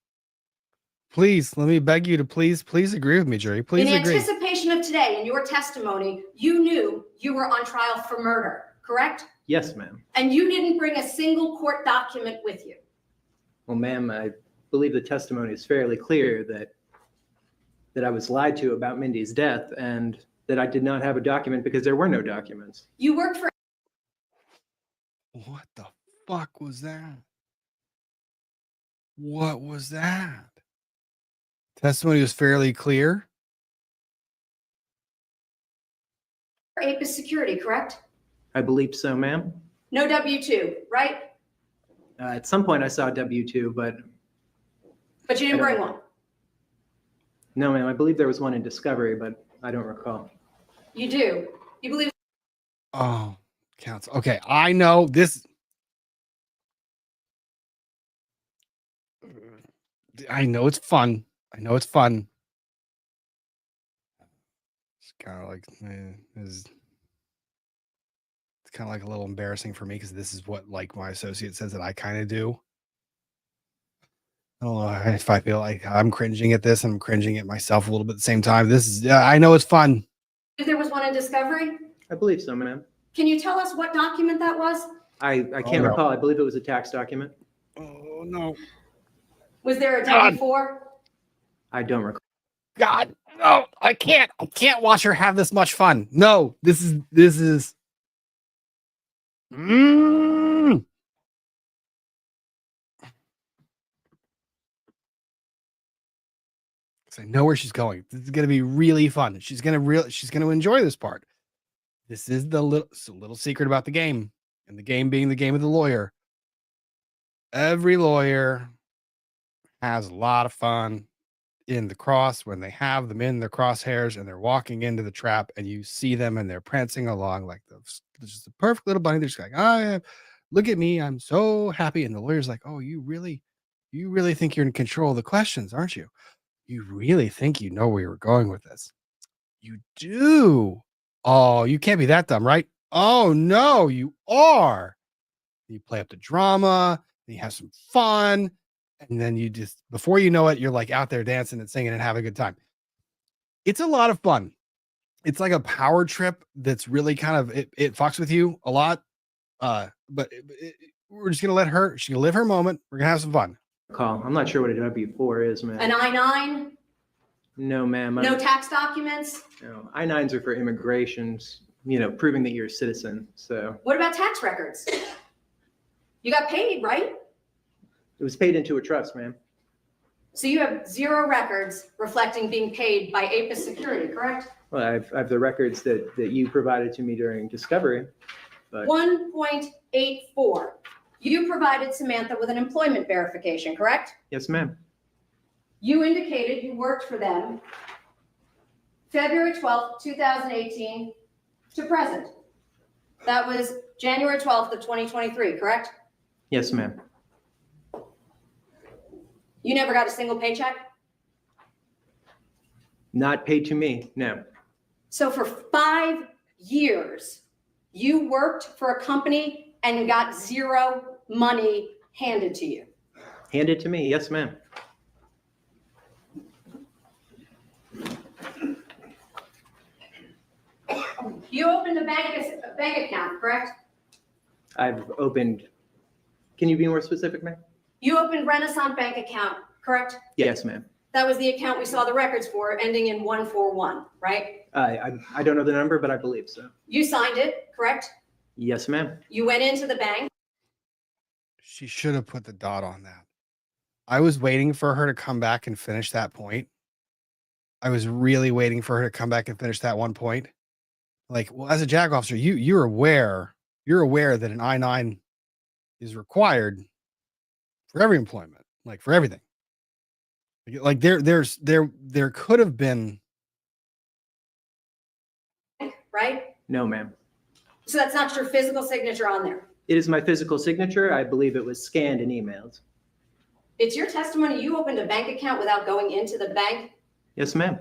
Please, let me beg you to please agree with me, jury. Please In agree. anticipation of today and your testimony, you knew you were on trial for murder, correct? Yes, ma'am. And you didn't bring a single court document with you. Well, ma'am, I believe the testimony is fairly clear that I was lied to about Mindy's death and that I did not have a document because there were no documents. You worked for. What the fuck was that? What was that? Testimony was fairly clear. APIS security, correct? I believe so, ma'am. No W-2, right? At some point I saw a W-2, but But you didn't bring one. no, ma'am. I believe there was one in Discovery, but I don't recall. You do. You believe. Oh, counsel. Okay, I know this. I know it's fun. I know it's fun. It's kind of like it's kind of like a little embarrassing for me because this is what like my associate says that I kind of do. I don't know if I feel like I'm cringing at this and I'm cringing at myself a little bit at the same time. This is I know it's fun. If there was one in Discovery, I believe so, ma'am. can you tell us what document that was? I can't recall. I believe it was a tax document. Oh no. Was there a W-4? I don't recall. God, no, I can't watch her have this much fun. No, this is. I know where she's going. This is going to be really fun. She's going to enjoy this part. This is the little secret about the game, and the game being the game of the lawyer. Every lawyer has a lot of fun in the cross when they have them in their crosshairs and they're walking into the trap and you see them and they're prancing along like just a perfect little bunny. They're just like, oh, look at me. I'm so happy. And the lawyer's like, oh, you really think you're in control of the questions, aren't you? You really think you know where you're going with this. You do. Oh, you can't be that dumb, right? Oh no, you are. You play up the drama, and you have some fun. And then you just, before you know it, you're like out there dancing and singing and having a good time. It's a lot of fun. It's like a power trip that's really kind of, it fucks with you a lot. But we're just going to let her, she's going to live her moment. We're going to have some fun. I'm not sure what a W-4 is, ma'am. An I-9? No, ma'am. No tax documents? No, I-9s are for immigrations, proving that you're a citizen. So What about tax records? You got paid, right? it was paid into a trust, ma'am. So you have zero records reflecting being paid by APIS security, correct? Well, I have the records that you provided to me during discovery. But 1.84. You provided Samantha with an employment verification, correct? yes, ma'am. You indicated you worked for them February 12th, 2018 to present. That was January 12th of 2023, correct? Yes, ma'am. You never got a single paycheck? Not paid to me, no. So for 5 years, you worked for a company and got zero money handed to you. Handed to me, yes, ma'am. You opened a bank account, correct? I've opened, can you be more specific, ma'am? You opened Renaissance bank account, correct? Yes, ma'am. That was the account we saw the records for, ending in 141, right? I don't know the number, but I believe so. You signed it, correct? Yes, ma'am. You went into the bank. She should have put the dot on that. I was waiting for her to come back and finish that point. I was really waiting for her to come back and finish that one point. Like, well, as a JAG officer, you're aware that an I-9 is required for every employment, like for everything. Like there could have been. Right? No, ma'am. So that's not your physical signature on there. It is my physical signature. I believe it was scanned and emailed. It's your testimony you opened a bank account without going into the bank? Yes, ma'am.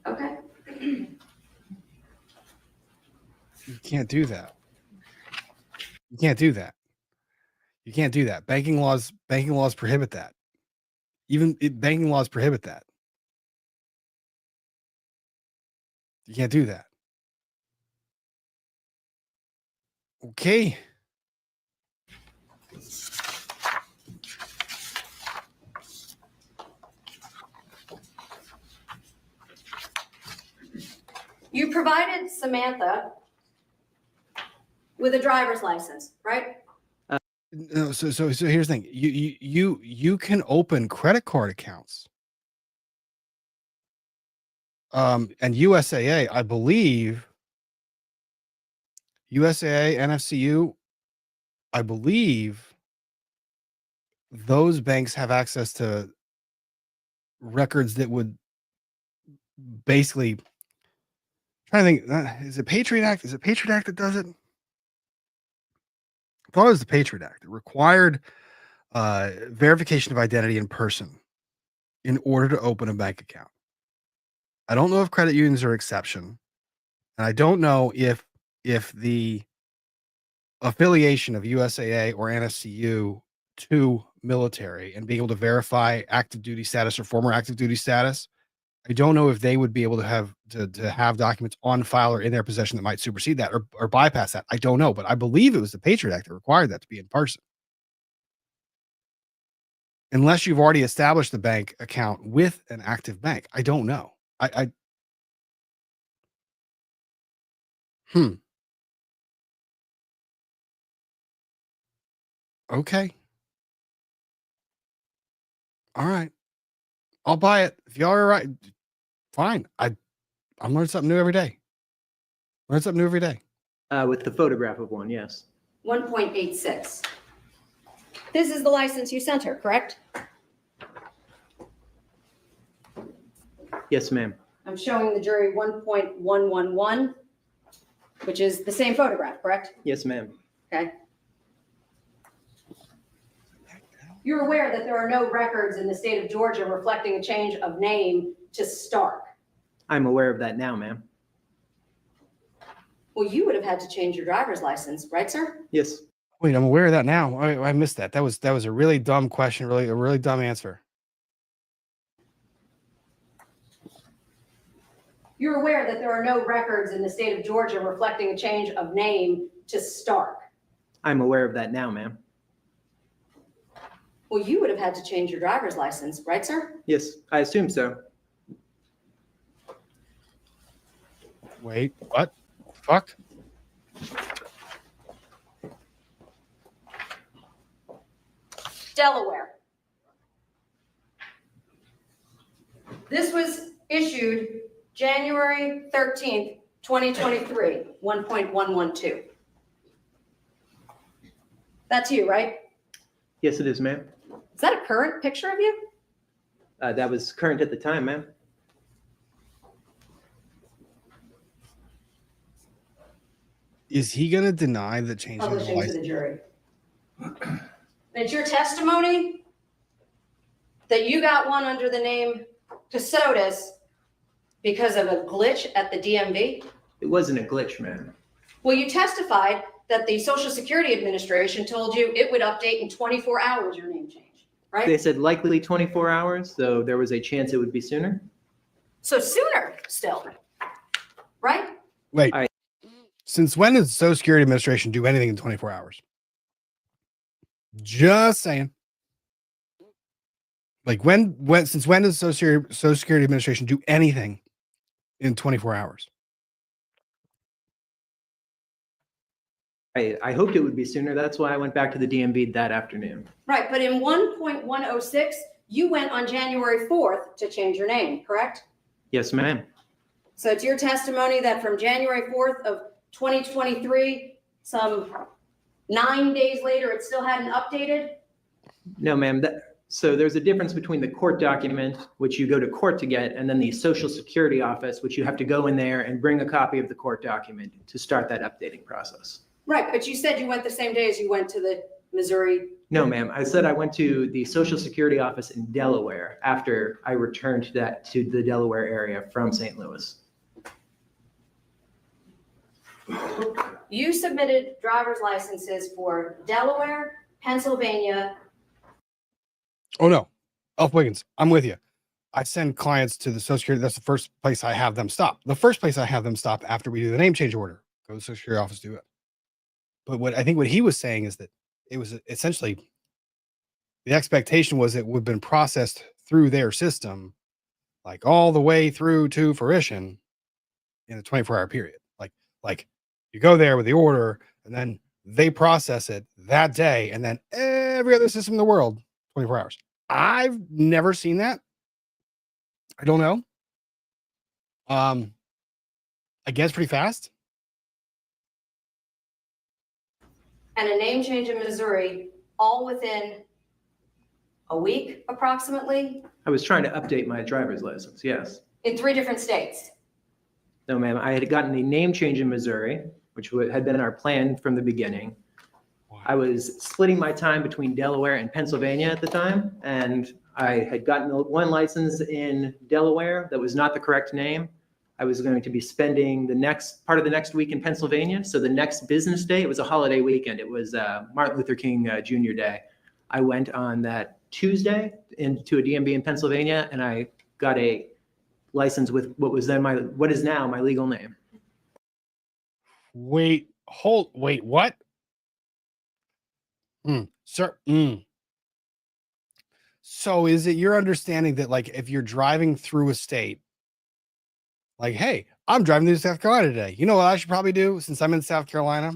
Okay. You can't do that. You can't do that. You can't do that. Banking laws prohibit that. Banking laws prohibit that. You can't do that. Okay. You provided Samantha with a driver's license, right? No, so here's the thing. You can open credit card accounts. And USAA, I believe, USAA, NFCU, I believe those banks have access to records that would basically, trying to think, is it Patriot Act? Is it Patriot Act that does it? I thought it was the Patriot Act. It required verification of identity in person in order to open a bank account. I don't know if credit unions are exception, and I don't know if the affiliation of USAA or NSCU to military and being able to verify active duty status or former active duty status, I don't know if they would be able to have documents on file or in their possession that might supersede that or bypass that. I don't know, but I believe it was the Patriot Act that required that to be in person. Unless you've already established the bank account with an active bank. I don't know. Okay. All right. I'll buy it. If y'all are right, fine. I'm learning something new every day. Learn something new every day. With the photograph of one, yes. 1.86. This is the license you sent her, correct? Yes, ma'am. I'm showing the jury 1.111, which is the same photograph, correct? Yes, ma'am. Okay. You're aware that there are no records in the state of Georgia reflecting a change of name to Stark. I'm aware of that now, ma'am. Well, you would have had to change your driver's license, right, sir? Yes. Wait, I'm aware of that now. I missed that. That was a really dumb question, a really dumb answer. You're aware that there are no records in the state of Georgia reflecting a change of name to Stark. I'm aware of that now, ma'am. Well, you would have had to change your driver's license, right, sir? Yes, I assume so. Wait, what? Fuck? Delaware. This was issued January 13th, 2023, 1.112. That's you, right? Yes, it is, ma'am. Is that a current picture of you? That was current at the time, ma'am. Is he going to deny the change in the Publishing to license? the jury. And it's your testimony that you got one under the name Kassotis because of a glitch at the DMV? It wasn't a glitch, ma'am. Well, you testified that the Social Security Administration told you it would update in 24 hours your name change, right? They said likely 24 hours, so there was a chance it would be sooner. So sooner still, right? Wait. Since when does the Social Security Administration do anything in 24 hours? Just saying. Like since when does the Social Security Administration do anything in 24 hours? I hoped it would be sooner. That's why I went back to the DMV that afternoon. Right, but in 1.106, you went on January 4th to change your name, correct? Yes, ma'am. So it's your testimony that from January 4th of 2023, some 9 days later, it still hadn't updated? No, ma'am. So there's a difference between the court document, which you go to court to get, and then the Social Security office, which you have to go in there and bring a copy of the court document to start that updating process. Right, but you said you went the same day as you went to the Missouri. No, ma'am. I said I went to the Social Security office in Delaware after I returned to the Delaware area from St. Louis. You submitted driver's licenses for Delaware, Pennsylvania. Oh no, Elf Wiggins, I'm with you. I send clients to the Social Security. That's the first place I have them stop. The first place I have them stop after we do the name change order. Go to the Social Security office, do it. But what he was saying is that it was essentially the expectation was it would have been processed through their system, like all the way through to fruition in a 24-hour period. Like you go there with the order and then they process it that day, and then every other system in the world, 24 hours. I've never seen that. I don't know. I guess pretty fast. And a name change in Missouri, all within a week approximately, I was trying to update my driver's license, yes. in 3 different states. No, ma'am. I had gotten a name change in Missouri, which had been our plan from the beginning. I was splitting my time between Delaware and Pennsylvania at the time, and I had gotten one license in Delaware that was not the correct name. I was going to be spending the next part of the next week in Pennsylvania. So the next business day, it was a holiday weekend. It was Martin Luther King Jr. Day. I went on that Tuesday into a DMV in Pennsylvania, and I got a license with what is now my legal name. Wait, what? Sir. So is it your understanding that, like, if you're driving through a state, like, hey, I'm driving through South Carolina today. You know what I should probably do since I'm in South Carolina?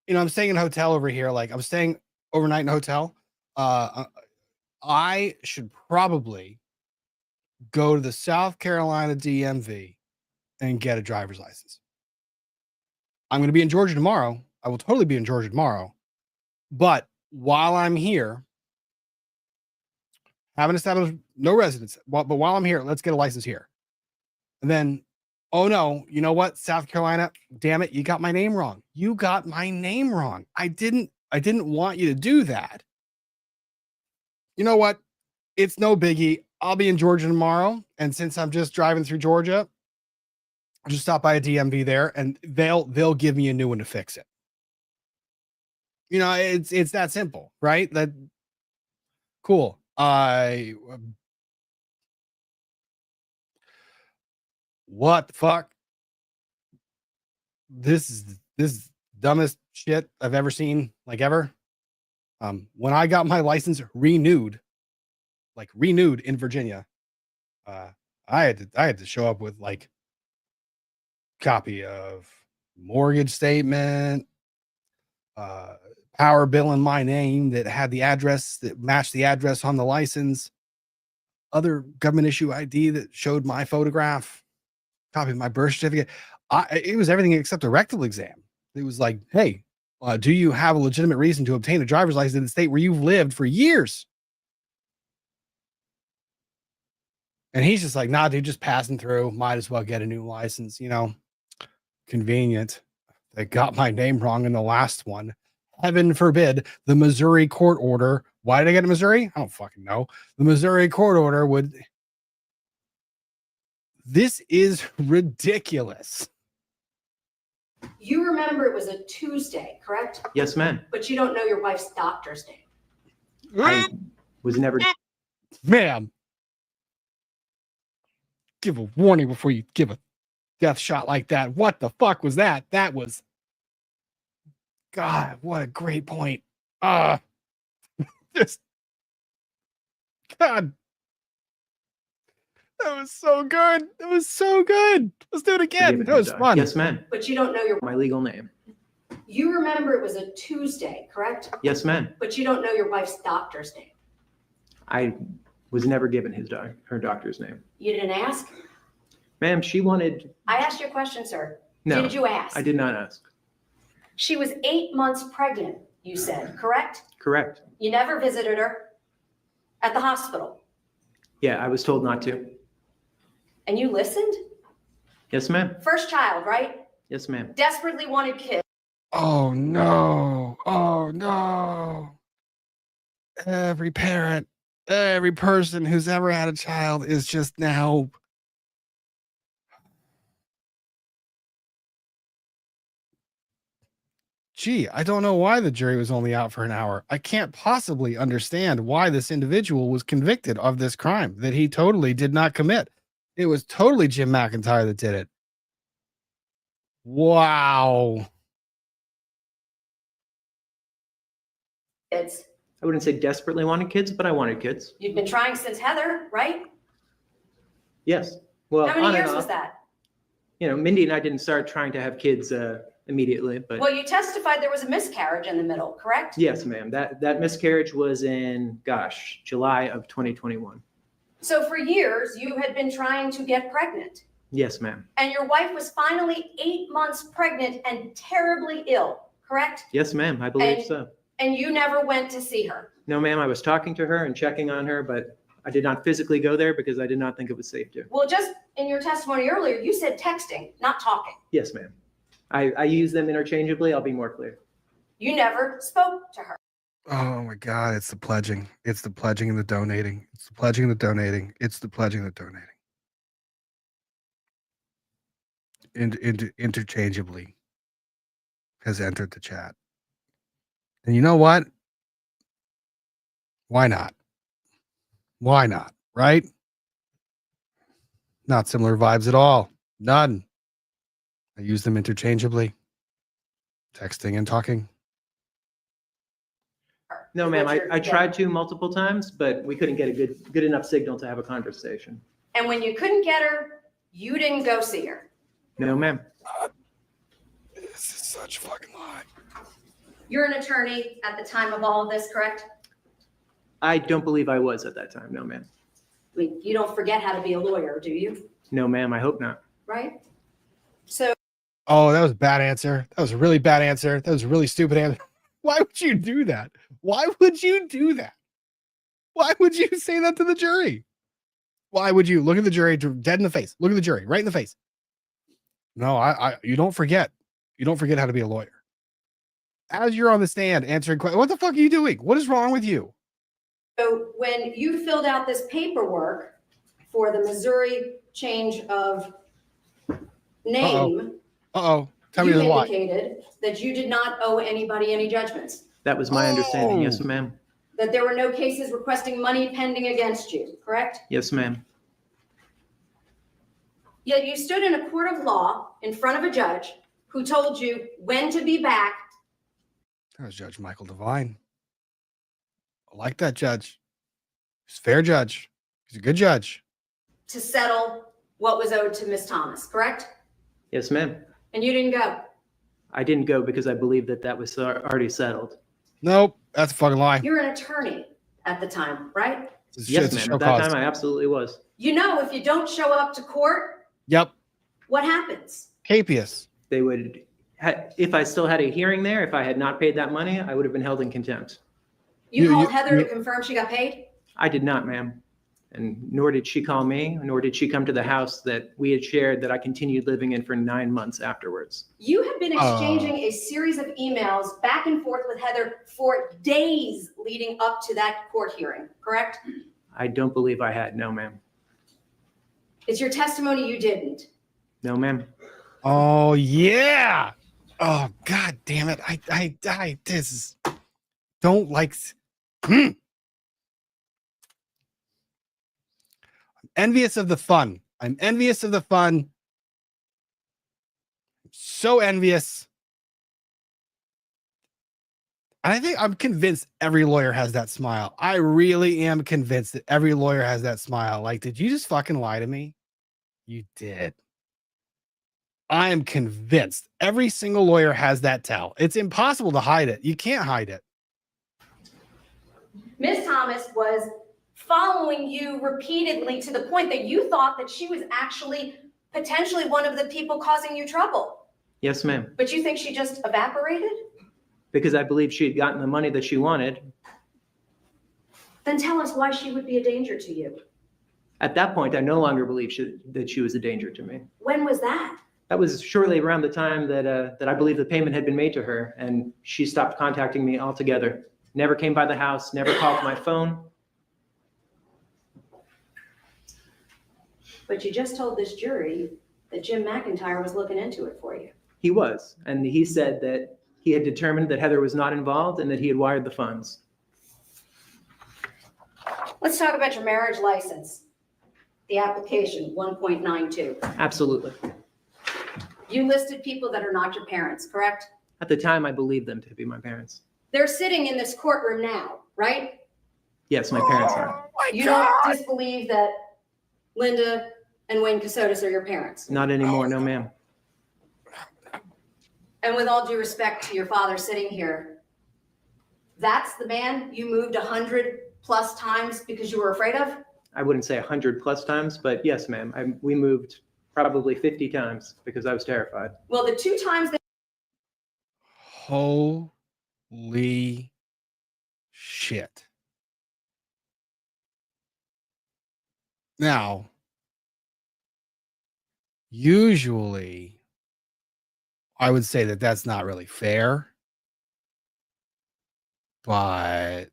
You know, I'm staying in a hotel over here. Like, I'm staying overnight in a hotel. I should probably go to the South Carolina DMV and get a driver's license. I'm going to be in Georgia tomorrow. I will totally be in Georgia tomorrow. But while I'm here, haven't established no residence. But while I'm here, let's get a license here. And then, oh no, you know what? South Carolina, damn it, you got my name wrong. You got my name wrong. I didn't want you to do that. You know what? It's no biggie. I'll be in Georgia tomorrow. And since I'm just driving through Georgia, I'll just stop by a DMV there and they'll give me a new one to fix it. You know, it's that simple, right? That cool. What the fuck? This is dumbest shit I've ever seen, like ever. When I got my license renewed in Virginia, I had to show up with like copy of mortgage statement, power bill in my name that had the address that matched the address on the license, other government issue ID that showed my photograph, copy of my birth certificate. It was everything except a rectal exam. It was like, hey, do you have a legitimate reason to obtain a driver's license in the state where you've lived for years? And he's just like, nah, dude, just passing through. Might as well get a new license, you know. Convenient. They got my name wrong in the last one. Heaven forbid the Missouri court order. Why did I get a Missouri? I don't fucking know. The Missouri court order would. This is ridiculous. You remember it was a Tuesday, correct? Yes, ma'am. But you don't know your wife's doctor's name. I was never. Ma'am, give a warning before you give a death shot like that. What the fuck was that? That was. God, what a great point. Just. God. That was so good. That was so good. Let's do it again. That was fun. Yes, ma'am. But you don't know My legal name. You remember it was a Tuesday, correct? Yes, ma'am. But you don't know your wife's doctor's name. I was never given her doctor's name. You didn't ask? Ma'am, she wanted. I asked you a question, sir. No. Did you ask? I did not ask. She was 8 months pregnant, you said, correct? Correct. You never visited her at the hospital, Yeah, I was told not to. and you listened? Yes, ma'am. First child, right? Yes, ma'am. Desperately wanted kids. Oh no. Oh no. Every parent, every person who's ever had a child is just now. Gee, I don't know why the jury was only out for an hour. I can't possibly understand why this individual was convicted of this crime that he totally did not commit. It was totally Jim McIntyre that did it. Wow. Kids. I wouldn't say desperately wanted kids, but I wanted kids. You've been trying since Heather, right? Yes. Well, How on many and years was off. that? You know, Mindy and I didn't start trying to have kids immediately, but Well, you testified there was a miscarriage in the middle, correct? yes, ma'am. That miscarriage was in, gosh, July of 2021. So for years, you had been trying to get pregnant, Yes, ma'am. and your wife was finally 8 months pregnant and terribly ill, correct? Yes, ma'am. I believe And- so. And you never went to see her. No, ma'am. I was talking to her and checking on her, but I did not physically go there because I did not think it was safe to. Well, just in your testimony earlier, you said texting, not talking. Yes, ma'am. I use them interchangeably. I'll be more clear. You never spoke to her. Oh my God, it's the pledging. It's the pledging and the donating. It's the pledging and the donating. It's the pledging and the donating. Interchangeably has entered the chat. And you know what? Why not? Why not? Right? Not similar vibes at all. None. I use them interchangeably. Texting and talking. No, ma'am. I Richard, tried to multiple times, but we couldn't get a good enough signal to have a conversation. And when you couldn't get her, you didn't go see her. No, ma'am. This is such a fucking lie. You're an attorney at the time of all of this, correct? I don't believe I was at that time. No, ma'am. I mean, you don't forget how to be a lawyer, do you? No, ma'am. I hope not. Right? So Oh, that was a bad answer. That was a really bad answer. That was a really stupid answer. Why would you do that? Why would you do that? Why would you say that to the jury? Why would you look at the jury dead in the face? Look at the jury right in the face. No, you don't forget. You don't forget how to be a lawyer. As you're on the stand answering questions, what the fuck are you doing? What is wrong with you? So when you filled out this paperwork for the Missouri change of name, Uh-oh. Tell me you the why. indicated that you did not owe anybody any judgments, That was my understanding. Yes, ma'am. that there were no cases requesting money pending against you, correct? Yes, ma'am. Yet you stood in a court of law in front of a judge who told you when to be back. That was Judge Michael Devine. I like that judge. He's a fair judge. He's a good judge. To settle what was owed to Miss Thomas, correct? Yes, ma'am. And you didn't go. I didn't go because I believed that was already settled. Nope, that's a fucking lie. You're an attorney at the time, right? Yes, ma'am. At that time, I absolutely was. You know, if you don't show up to court, Yep. what happens? Capious. They would, if I still had a hearing there, if I had not paid that money, I would have been held in contempt. You called Heather to confirm she got paid? I did not, ma'am. And nor did she call me, nor did she come to the house that we had shared that I continued living in for 9 months afterwards. You have been exchanging a series of emails back and forth with Heather for days leading up to that court hearing, correct? I don't believe I had. No, ma'am. It's your testimony you didn't. No, ma'am. Oh yeah. Oh god damn it. I this is don't like I'm envious of the fun. I'm envious of the fun. So envious. And I'm convinced every lawyer has that smile. I really am convinced that every lawyer has that smile. Like, did you just fucking lie to me? You did. I am convinced every single lawyer has that towel. It's impossible to hide it. You can't hide it. Ms. Thomas was following you repeatedly to the point that you thought that she was actually potentially one of the people causing you trouble. Yes, ma'am. But you think she just evaporated? Because I believe she had gotten the money that she wanted. Then tell us why she would be a danger to you. At that point, I no longer believed that she was a danger to me. When was that? That was shortly around the time that I believe the payment had been made to her, and she stopped contacting me altogether. Never came by the house, never called my phone. But you just told this jury that Jim McIntyre was looking into it for you. He was, and he said that he had determined that Heather was not involved and that he had wired the funds. Let's talk about your marriage license. The application, 1.92. Absolutely. You listed people that are not your parents, correct? At the time, I believed them to be my parents. They're sitting in this courtroom now, right? Yes, my parents are. You don't disbelieve that Linda and Wayne Kassotis are your parents? Not anymore, no ma'am. And with all due respect to your father sitting here, that's the man you moved 100+ times because you were afraid of? I wouldn't say 100+ times, but yes, ma'am. We moved probably 50 times because I was terrified. Well, the 2 times that Holy shit. Now, usually I would say that that's not really fair, but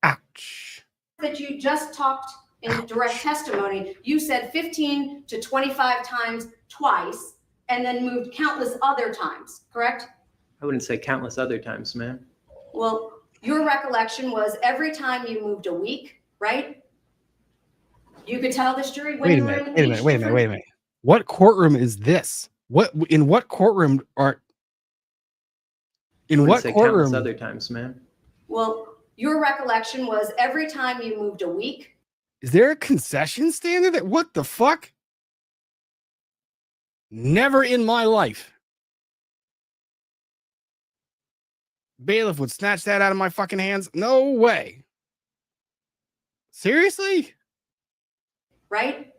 ouch. that you just talked in direct testimony, you said 15 to 25 times twice and then moved countless other times, correct? I wouldn't say countless other times, ma'am. Well, your recollection was every time you moved a week, right? You could tell this jury when Wait a you were minute, in wait a each minute, wait a minute, different- wait a minute. What courtroom is this? In what courtroom are I in wouldn't what say countless courtroom? other times, ma'am. Well, your recollection was every time you moved a week. Is there a concession stand there? What the fuck? Never in my life. Bailiff would snatch that out of my fucking hands. No way. Seriously? Right?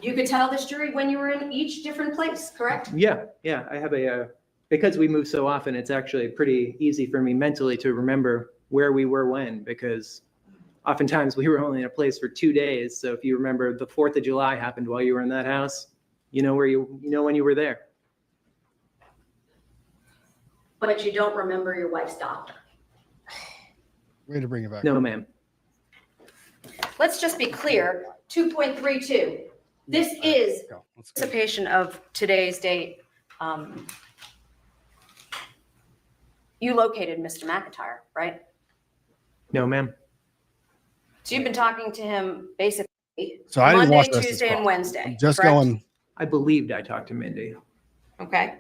You could tell this jury when you were in each different place, correct? Yeah. I have because we move so often, it's actually pretty easy for me mentally to remember where we were when, because oftentimes we were only in a place for 2 days. So if you remember the 4th of July happened while you were in that house, you know when you were there. But you don't remember your wife's doctor. Way to bring it back. No, ma'am. Let's just be clear, 2.32. This is anticipation of today's date. You located Mr. McIntyre, right? No, ma'am. So you've been talking to him basically So I didn't watch Monday, the rest of this Tuesday, and call. Wednesday. Just correct? going. I believed I talked to Mindy. Okay.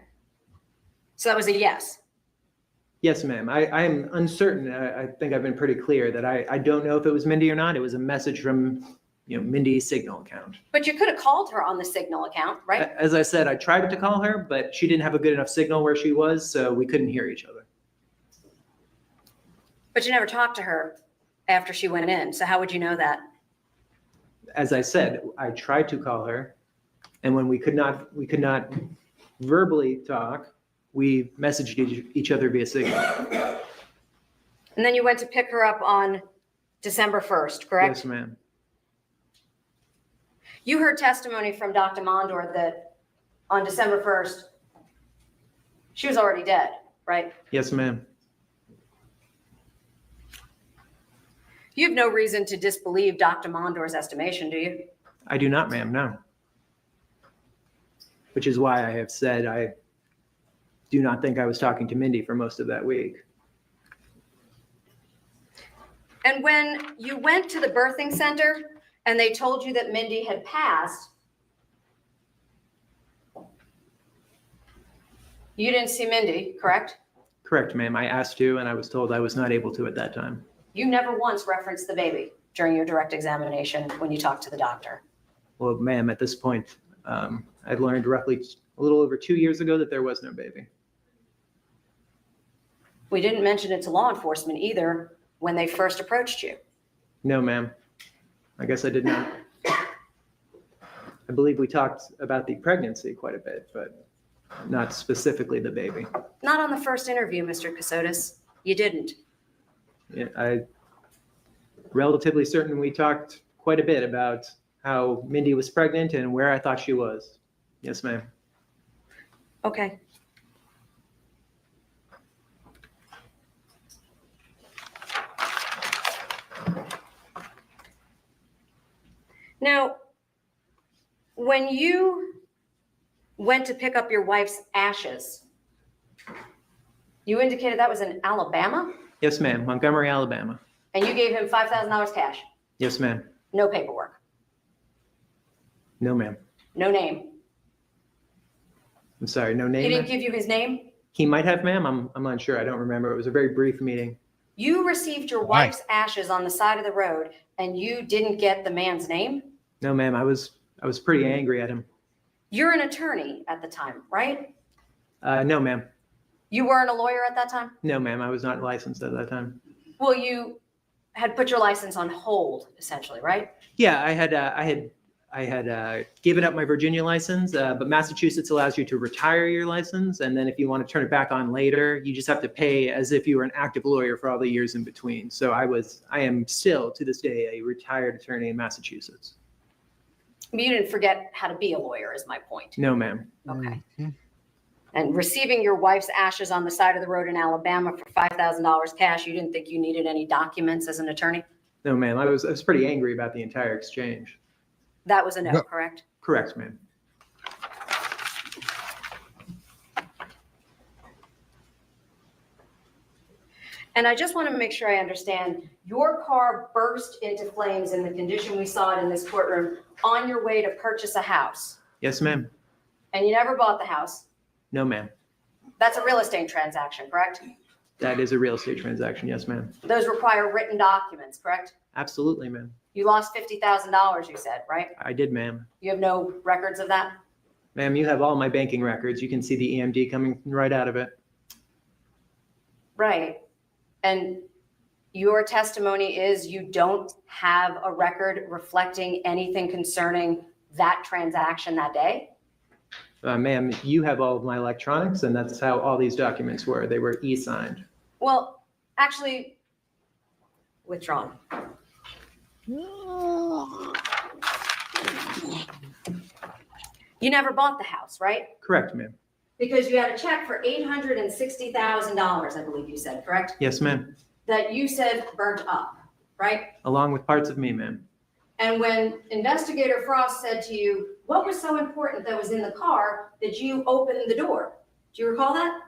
So that was a yes. Yes, ma'am. I am uncertain. I think I've been pretty clear that I don't know if it was Mindy or not. It was a message from Mindy's Signal account. But you could have called her on the Signal account, right? As I said, I tried to call her, but she didn't have a good enough signal where she was, so we couldn't hear each other. But you never talked to her after she went in. So how would you know that? As I said, I tried to call her, and when we could not verbally talk, we messaged each other via Signal. And then you went to pick her up on December 1st, correct? Yes, ma'am. You heard testimony from Dr. Mondor that on December 1st, she was already dead, right? Yes, ma'am. You have no reason to disbelieve Dr. Mondor's estimation, do you? I do not, ma'am, no. Which is why I have said I do not think I was talking to Mindy for most of that week. And when you went to the birthing center and they told you that Mindy had passed, you didn't see Mindy, correct? Correct, ma'am. I asked to, and I was told I was not able to at that time. You never once referenced the baby during your direct examination when you talked to the doctor. Well, ma'am, at this point, I'd learned roughly a little over 2 years ago that there was no baby. We didn't mention it to law enforcement either when they first approached you. No, ma'am. I guess I did not. I believe we talked about the pregnancy quite a bit, but not specifically the baby. Not on the first interview, Mr. Kassotis. You didn't. Yeah, I'm relatively certain we talked quite a bit about how Mindy was pregnant and where I thought she was. Yes, ma'am. Okay. Now, when you went to pick up your wife's ashes, you indicated that was in Alabama, Yes, ma'am. Montgomery, Alabama. and you gave him $5,000 cash. Yes, ma'am. No paperwork, No, ma'am. no name. I'm sorry, no He name? didn't ma'am? give you his name? He might have, ma'am. I'm unsure. I don't remember. It was a very brief meeting. You received your Why? wife's ashes on the side of the road, and you didn't get the man's name? No, ma'am. I was pretty angry at him. You're an attorney at the time, right? No, ma'am. You weren't a lawyer at that time? No, ma'am. I was not licensed at that time. Well, you had put your license on hold, essentially, right? Yeah, I had given up my Virginia license, but Massachusetts allows you to retire your license, and then if you want to turn it back on later, you just have to pay as if you were an active lawyer for all the years in between. So I am still to this day a retired attorney in Massachusetts. But you didn't forget how to be a lawyer, is my point. No, ma'am. Okay. And receiving your wife's ashes on the side of the road in Alabama for $5,000 cash, you didn't think you needed any documents as an attorney? No, ma'am. I was pretty angry about the entire exchange. That was a no, correct? Correct, ma'am. And I just want to make sure I understand, your car burst into flames in the condition we saw it in this courtroom on your way to purchase a house, Yes, ma'am. and you never bought the house. No, ma'am. That's a real estate transaction, correct? That is a real estate transaction. Yes, ma'am. Those require written documents, correct? Absolutely, ma'am. You lost $50,000, you said, right? I did, ma'am. You have no records of that? Ma'am, you have all my banking records. You can see the EMD coming right out of it. Right. And your testimony is you don't have a record reflecting anything concerning that transaction that day? Ma'am, you have all of my electronics, and that's how all these documents were. They were e-signed. Well, actually, withdrawn. You never bought the house, right? Correct, ma'am. Because you had a check for $860,000, I believe you said, correct? Yes, ma'am. That you said burnt up, right? Along with parts of me, ma'am. And when Investigator Frost said to you, what was so important that was in the car that you opened the door? Do you recall that?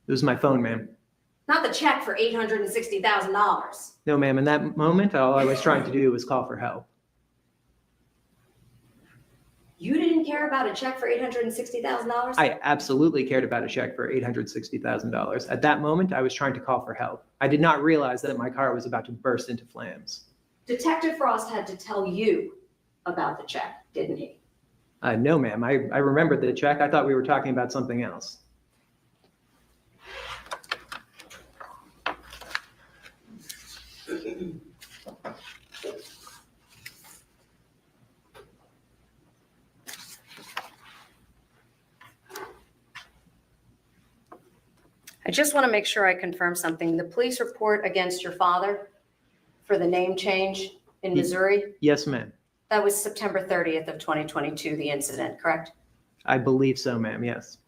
It was my phone, ma'am. Not the check for $860,000. No, ma'am. In that moment, all I was trying to do was call for help. You didn't care about a check for $860,000? I absolutely cared about a check for $860,000. At that moment, I was trying to call for help. I did not realize that my car was about to burst into flames. Detective Frost had to tell you about the check, didn't he? No, ma'am. I remembered the check. I thought we were talking about something else. I just want to make sure I confirm something. The police report against your father for the name change in Missouri, Yes, ma'am. that was September 30th of 2022, the incident, correct? I believe so, ma'am. Yes.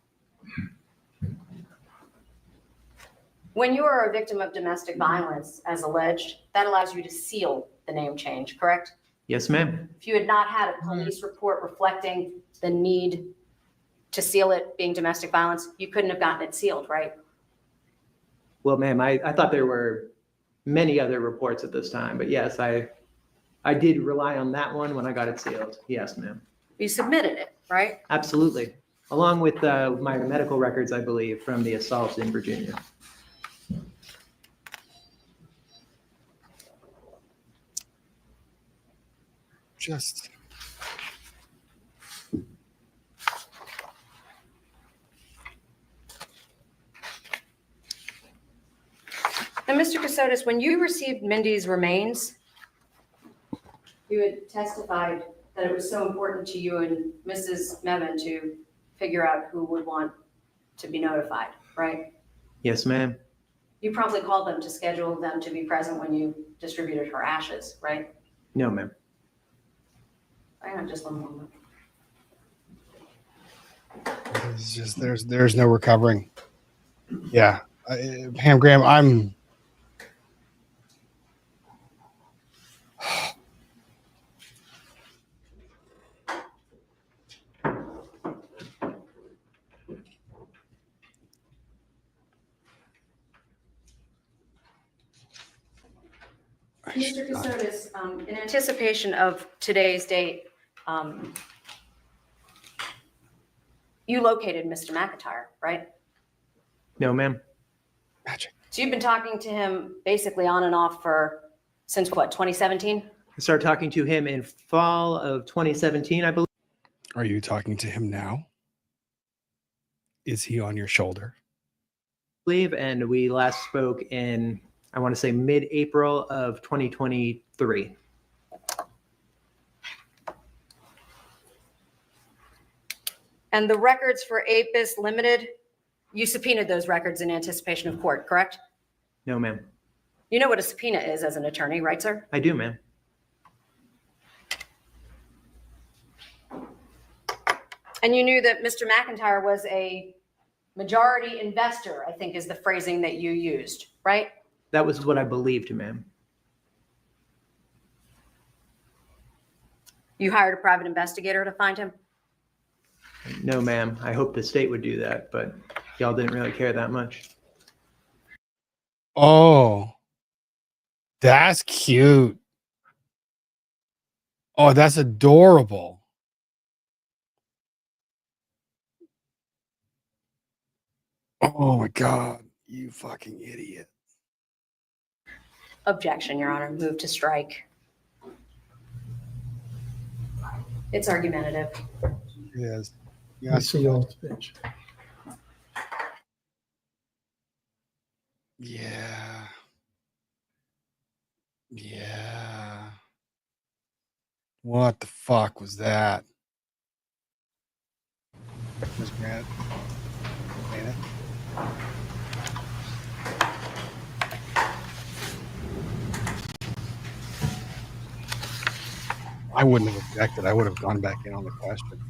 When you are a victim of domestic violence, as alleged, that allows you to seal the name change, correct? Yes, ma'am. If you had not had a police report reflecting the need to seal it being domestic violence, you couldn't have gotten it sealed, right? Well, ma'am, I thought there were many other reports at this time, but yes, I did rely on that one when I got it sealed. Yes, ma'am. You submitted it, right? Absolutely. Along with my medical records, I believe, from the assault in Virginia. Just And Mr. Kassotis, when you received Mindy's remains, you had testified that it was so important to you and Mrs. Mevin to figure out who would want to be notified, right? Yes, ma'am. You promptly called them to schedule them to be present when you distributed her ashes, right? No, ma'am. Hang on just one moment. It's just there's no recovering. Yeah, Pam Graham, I'm. Mr. Kassotis, in anticipation of today's date, you located Mr. McIntyre, right? No, ma'am. So you've been talking to him basically on and off since what, 2017? I started talking to him in fall of 2017, I believe. Are you talking to him now? Is he on your shoulder? And we last spoke in, I want to say, mid-April of 2023. And the records for Apis Limited, you subpoenaed those records in anticipation of court, correct? No, ma'am. You know what a subpoena is as an attorney, right, sir? I do, ma'am. And you knew that Mr. McIntyre was a majority investor, I think is the phrasing that you used, right? That was what I believed, ma'am. You hired a private investigator to find him? No, ma'am. I hope the state would do that, but y'all didn't really care that much. Oh, that's cute. Oh, that's adorable. Oh my God, you fucking idiot. Objection, Your Honor. Move to strike. It's argumentative. Yes. I see y'all at the bench. Yeah. Yeah. What the fuck was that? Ms. Grant? Dana? I wouldn't have objected. I would have gone back in on the question.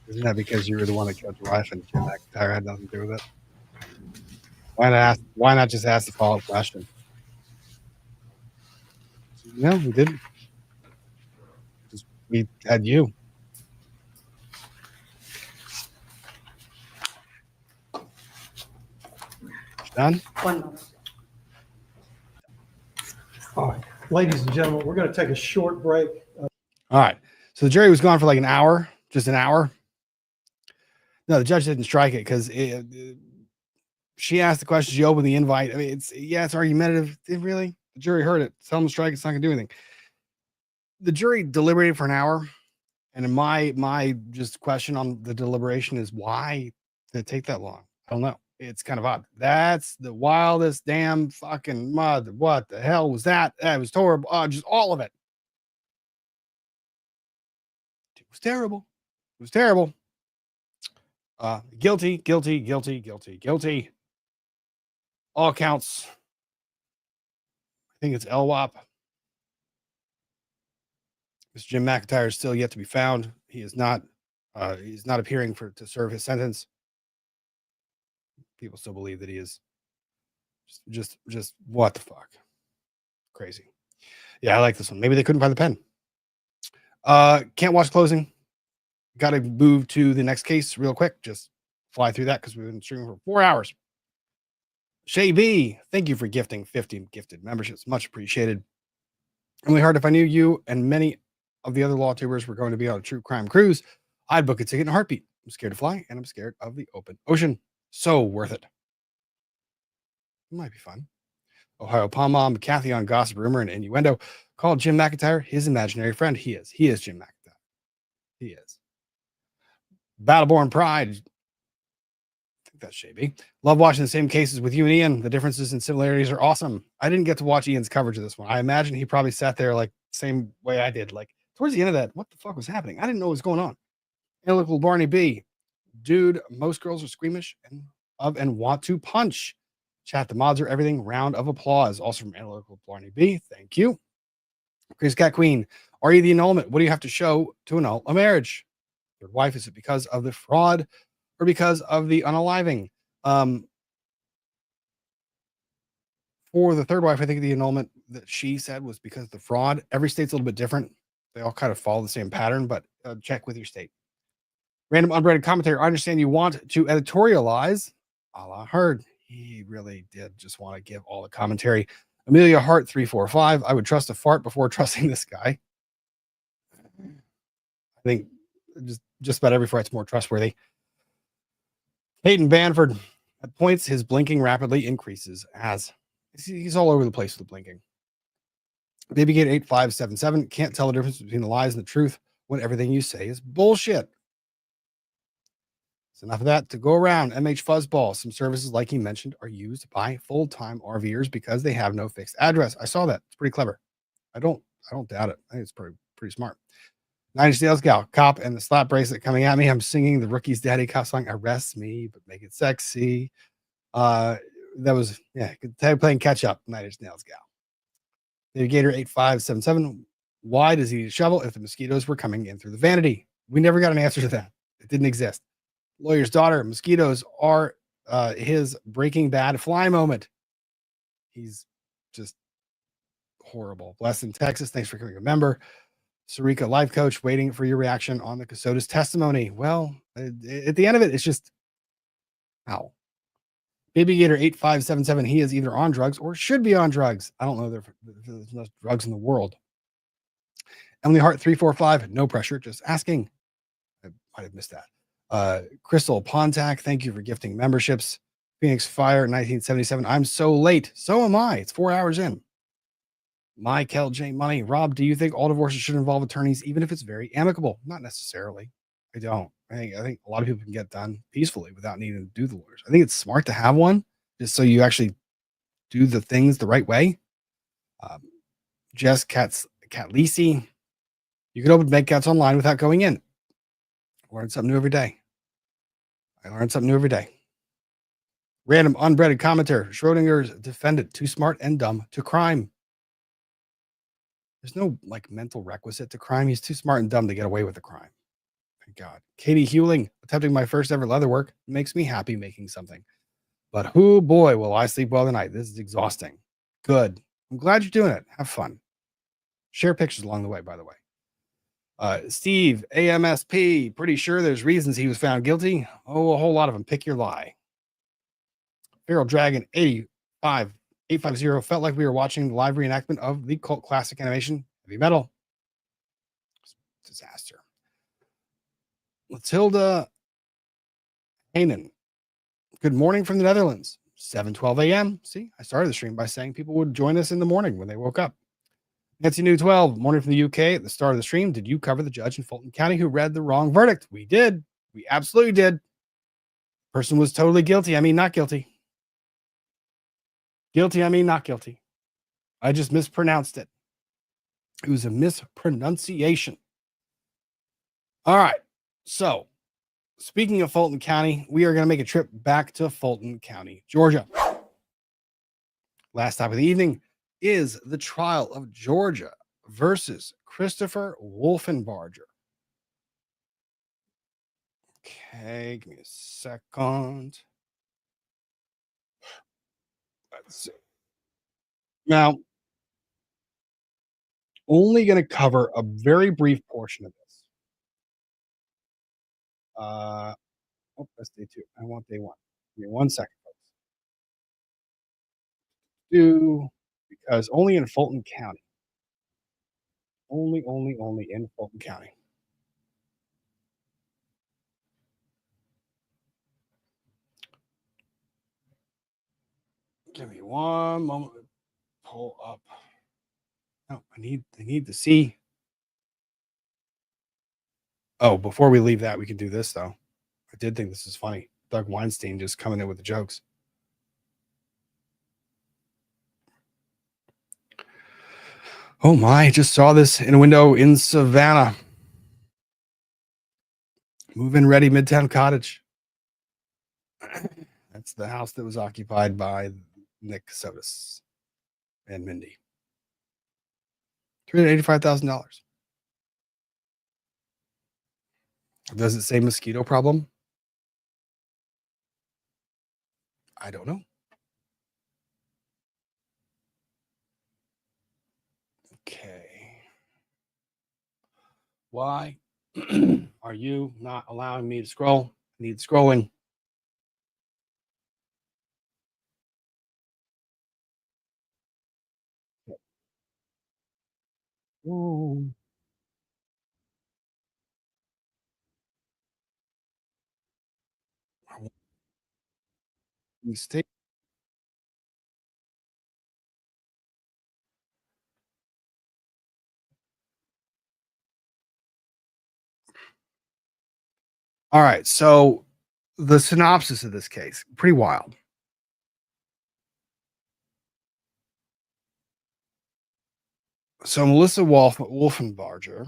Isn't that because you were the one that killed your wife and Jim McIntyre had nothing to do with it? Why not just ask the follow-up question? No, we didn't. We had you. Done? 1 moment. All right, ladies and gentlemen, we're going to take a short break. All right. So the jury was gone for like an hour, just an hour. No, the judge didn't strike it because she asked the question. She opened the invite. I mean, it's argumentative. Really? The jury heard it. Tell them to strike. It's not going to do anything. The jury deliberated for an hour. And in my just question on the deliberation is why did it take that long? I don't know. It's kind of odd. That's the wildest damn fucking mud. What the hell was that? That was horrible. Just all of it. It was terrible. It was terrible. Guilty, guilty, guilty, guilty, guilty. All counts. I think it's LWAP. Mr. Jim McIntyre is still yet to be found. He is not. He's not appearing to serve his sentence. People still believe that he is. Just what the fuck? Crazy. Yeah, I like this one. Maybe they couldn't find the pen. Can't watch closing. Got to move to the next case real quick. Just fly through that because we've been streaming for 4 hours. Shay B, thank you for gifting 50 gifted memberships. Much appreciated. Emily Hart, if I knew you and many of the other law tubers were going to be on a true crime cruise, I'd book a ticket in a heartbeat. I'm scared to fly and I'm scared of the open ocean. So worth it. It might be fun. Ohio Palm Mom, Kathy on Gossip Rumor and Innuendo called Jim McIntyre his imaginary friend. He is. He is Jim McIntyre. He is. Battleborn Pride. I think that's Shabby. Love watching the same cases with you and Ian. The differences and similarities are awesome. I didn't get to watch Ian's coverage of this one. I imagine he probably sat there like same way I did, like towards the end of that, what the fuck was happening? I didn't know what was going on. Analytical Barney B. Dude, most girls are squeamish and want to punch. Chat, the mods are everything. Round of applause. Also from Analytical Barney B. Thank you. Chris Cat Queen. Are you the annulment? What do you have to show to annul a marriage? Third wife, is it because of the fraud or because of the unaliving? For the third wife, I think the annulment that she said was because of the fraud. Every state's a little bit different. They all kind of follow the same pattern, but check with your state. Random unbreaded commentary. I understand you want to editorialize. A la Heard. He really did just want to give all the commentary. Amelia Hart 345. I would trust a fart before trusting this guy. I think just about every fart's more trustworthy. Peyton Banford. At points, his blinking rapidly increases as he's all over the place with the blinking. Babygate 8577. Can't tell the difference between the lies and the truth when everything you say is bullshit. So enough of that to go around. MH Fuzzball. Some services, like he mentioned, are used by full-time RVers because they have no fixed address. I saw that. It's pretty clever. I don't doubt it. I think it's pretty smart. 90 Sales Gal. Cop and the slap bracelet coming at me. I'm singing the Rookie's Daddy cop song. Arrest me, but make it sexy. That was, playing catch up. 90 Nails Gal. Navigator 8577. Why does he need a shovel if the mosquitoes were coming in through the vanity? We never got an answer to that. It didn't exist. Lawyer's daughter. Mosquitoes are his Breaking Bad fly moment. He's just horrible. Blessed in Texas. Thanks for becoming a member. Sarika, life coach, waiting for your reaction on the Kassotis testimony. Well, at the end of it, it's just, how? Baby Gator 8577. He is either on drugs or should be on drugs. I don't know. There's no drugs in the world. Emily Hart 345. No pressure. Just asking. I might have missed that. Crystal Pontac. Thank you for gifting memberships. Phoenix Fire 1977. I'm so late. So am I. It's 4 hours in. Michael J. Money. Rob, do you think all divorces should involve attorneys, even if it's very amicable? Not necessarily. I don't. I think a lot of people can get done peacefully without needing to do the lawyers. I think it's smart to have one just so you actually do the things the right way. Jess Catlisi. You can open bank accounts online without going in. Learn something new every day. I learn something new every day. Random unbreaded commenter. Schrodinger's defendant. Too smart and dumb to crime. There's no mental requisite to crime. He's too smart and dumb to get away with the crime. Thank God. Katie Hewling, attempting my first ever leather work, makes me happy making something. But oh boy, will I sleep well tonight. This is exhausting. Good. I'm glad you're doing it. Have fun. Share pictures along the way, by the way. Steve, AMSP, pretty sure there's reasons he was found guilty. Oh, a whole lot of them. Pick your lie. Feral Dragon 850 felt like we were watching the live reenactment of the cult classic animation Heavy Metal. Disaster. Matilda Hanen. Good morning from the Netherlands. 7:12 a.m. See, I started the stream by saying people would join us in the morning when they woke up. Nancy New 12, morning from the UK. At the start of the stream, did you cover the judge in Fulton County who read the wrong verdict? We did. We absolutely did. Person was totally guilty. I mean, not guilty. Guilty, I mean not guilty. I just mispronounced it. It was a mispronunciation. All right. So, speaking of Fulton County, we are going to make a trip back to Fulton County, Georgia. Last stop of the evening is the trial of Georgia versus Christopher Wolfenbarger. Okay, give me a second. Let's see. Now, only going to cover a very brief portion of this. That's day 2. I want day 1. Give me 1 second, folks. Because only in Fulton County. Only in Fulton County. Give me 1 moment to pull up. No, I need to see. Oh, before we leave that, we can do this though. I did think this is funny. Doug Weinstein just coming in with the jokes. Oh my, I just saw this in a window in Savannah. Move-in ready Midtown Cottage. That's the house that was occupied by Nick Kassotis and Mindy. $385,000. Does it say mosquito problem? I don't know. Okay. Why are you not allowing me to scroll? I need scrolling. Ooh. Mistake. All right. So the synopsis of this case, pretty wild. So Melissa Wolfenbarger,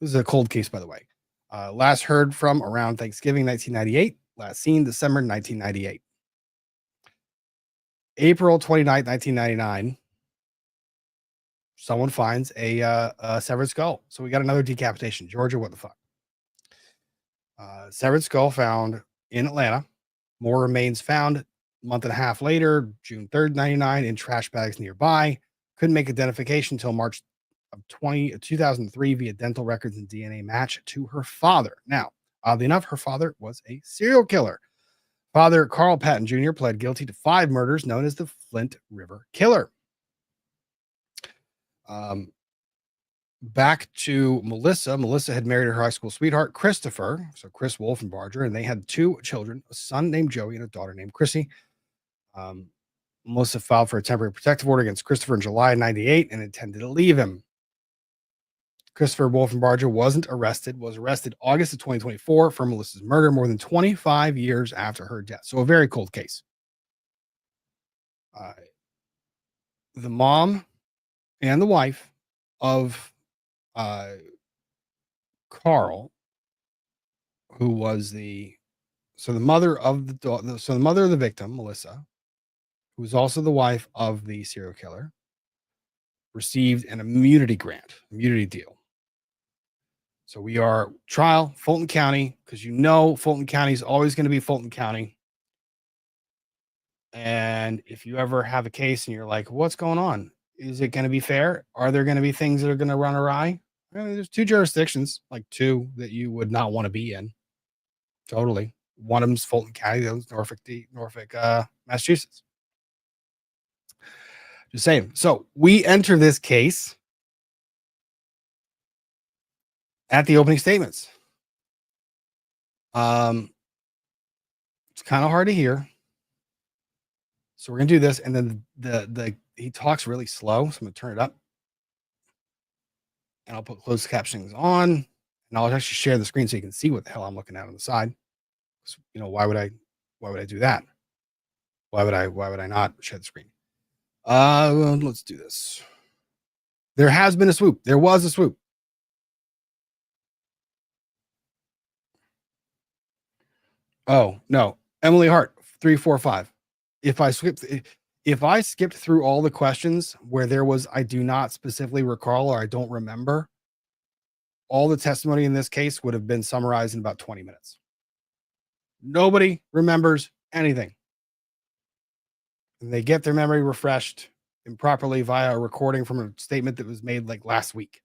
this is a cold case, by the way. Last heard from around Thanksgiving 1998. Last seen December 1998. April 29th, 1999. Someone finds a severed skull. So we got another decapitation. Georgia, what the fuck? Severed skull found in Atlanta. More remains found a month and a half later, June 3rd, 99, in trash bags nearby. Couldn't make identification until March of 2003 via dental records and DNA match to her father. Now, oddly enough, her father was a serial killer. Father Carl Patton Jr. pled guilty to 5 murders known as the Flint River Killer. Back to Melissa. Melissa had married her high school sweetheart, Christopher, so Chris Wolfenbarger, and they had 2 children, a son named Joey and a daughter named Chrissy. Melissa filed for a temporary protective order against Christopher in July of 98 and intended to leave him. Christopher Wolfenbarger was arrested August of 2024 for Melissa's murder more than 25 years after her death. So a very cold case. The mom and the wife of Carl, who was the mother of the victim, Melissa, who was also the wife of the serial killer, received an immunity deal. So we are trial, Fulton County, because Fulton County is always going to be Fulton County. And if you ever have a case and you're like, what's going on? Is it going to be fair? Are there going to be things that are going to run awry? I mean, there's 2 jurisdictions, like 2 that you would not want to be in. Totally. One of them's Fulton County, the other's Norfolk, Massachusetts. Just saying. So we enter this case at the opening statements. It's kind of hard to hear. So we're going to do this. And then he talks really slow. So I'm going to turn it up. And I'll put closed captioning on. And I'll actually share the screen so you can see what the hell I'm looking at on the side. So, why would I do that? Why would I not share the screen? Let's do this. There has been a swoop. There was a swoop. Oh, no. Emily Hart, 345. If I skipped through all the questions where there was, I do not specifically recall, or I don't remember, all the testimony in this case would have been summarized in about 20 minutes. Nobody remembers anything. And they get their memory refreshed improperly via a recording from a statement that was made like last week.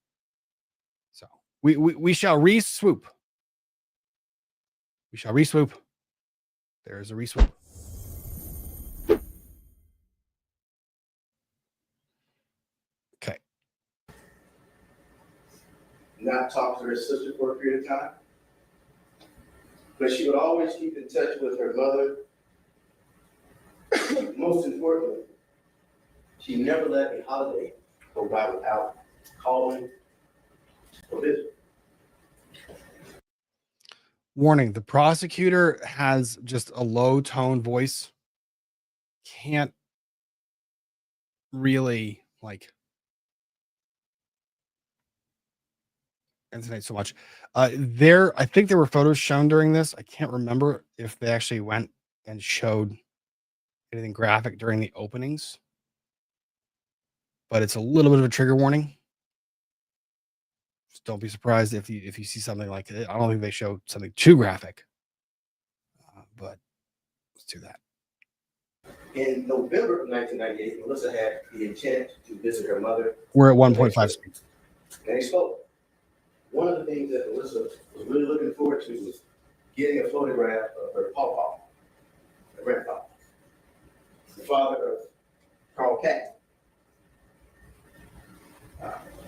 So we shall re-swoop. We shall re-swoop. There is a re-swoop. Okay. Not talk to her sister for a period of time. But she would always keep in touch with her mother. Most importantly, she never let a holiday go by without calling or visiting. Warning, the prosecutor has just a low tone voice. Can't really, Like, and tonight so much. I think there were photos shown during this. I can't remember if they actually went and showed anything graphic during the openings, but it's a little bit of a trigger warning. Just don't be surprised if you see something like it. I don't think they showed something too graphic, but let's do that. In November of 1998, Melissa had the intent to visit her mother. We're at 1.5 speed. And they spoke. One of the things that Melissa was really looking forward to was getting a photograph of her pawpaw, her grandfather, the father of Carl Patton,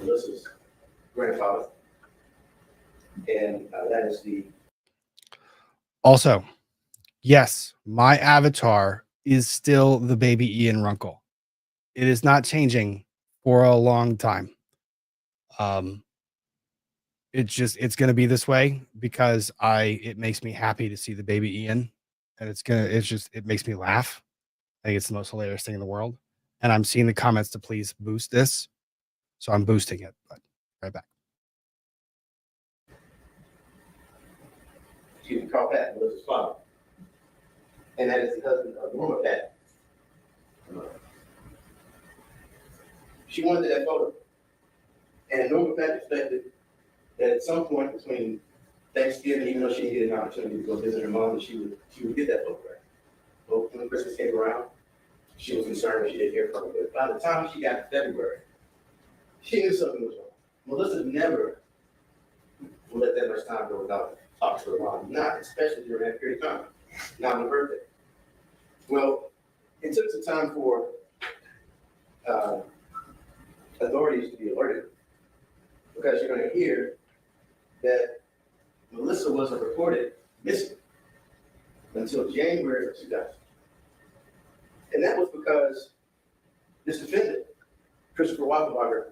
Melissa's grandfather. And that is the. Also, yes, my avatar is still the baby Ian Runkle. It is not changing for a long time. It's going to be this way because it makes me happy to see the baby Ian, and it makes me laugh. I think it's the most hilarious thing in the world. And I'm seeing the comments to please boost this. So I'm boosting it, but right back. Excuse me, Carl Patton, Melissa's father. And that is the husband of Norma Patton. She wanted that photo. And Norma Patton expected that at some point between Thanksgiving, even though she didn't get an opportunity to go visit her mom, that she would get that photograph. But when Christmas came around, she was concerned that she didn't hear from her. But by the time she got to February, she knew something was wrong. Melissa never would let that much time go without talking to her mom, not especially during that period of time, not on her birthday. Well, it took some time for authorities to be alerted, because you're going to hear that Melissa wasn't reported missing until January of 2000. And that was because this defendant, Christopher Wolfenbarger,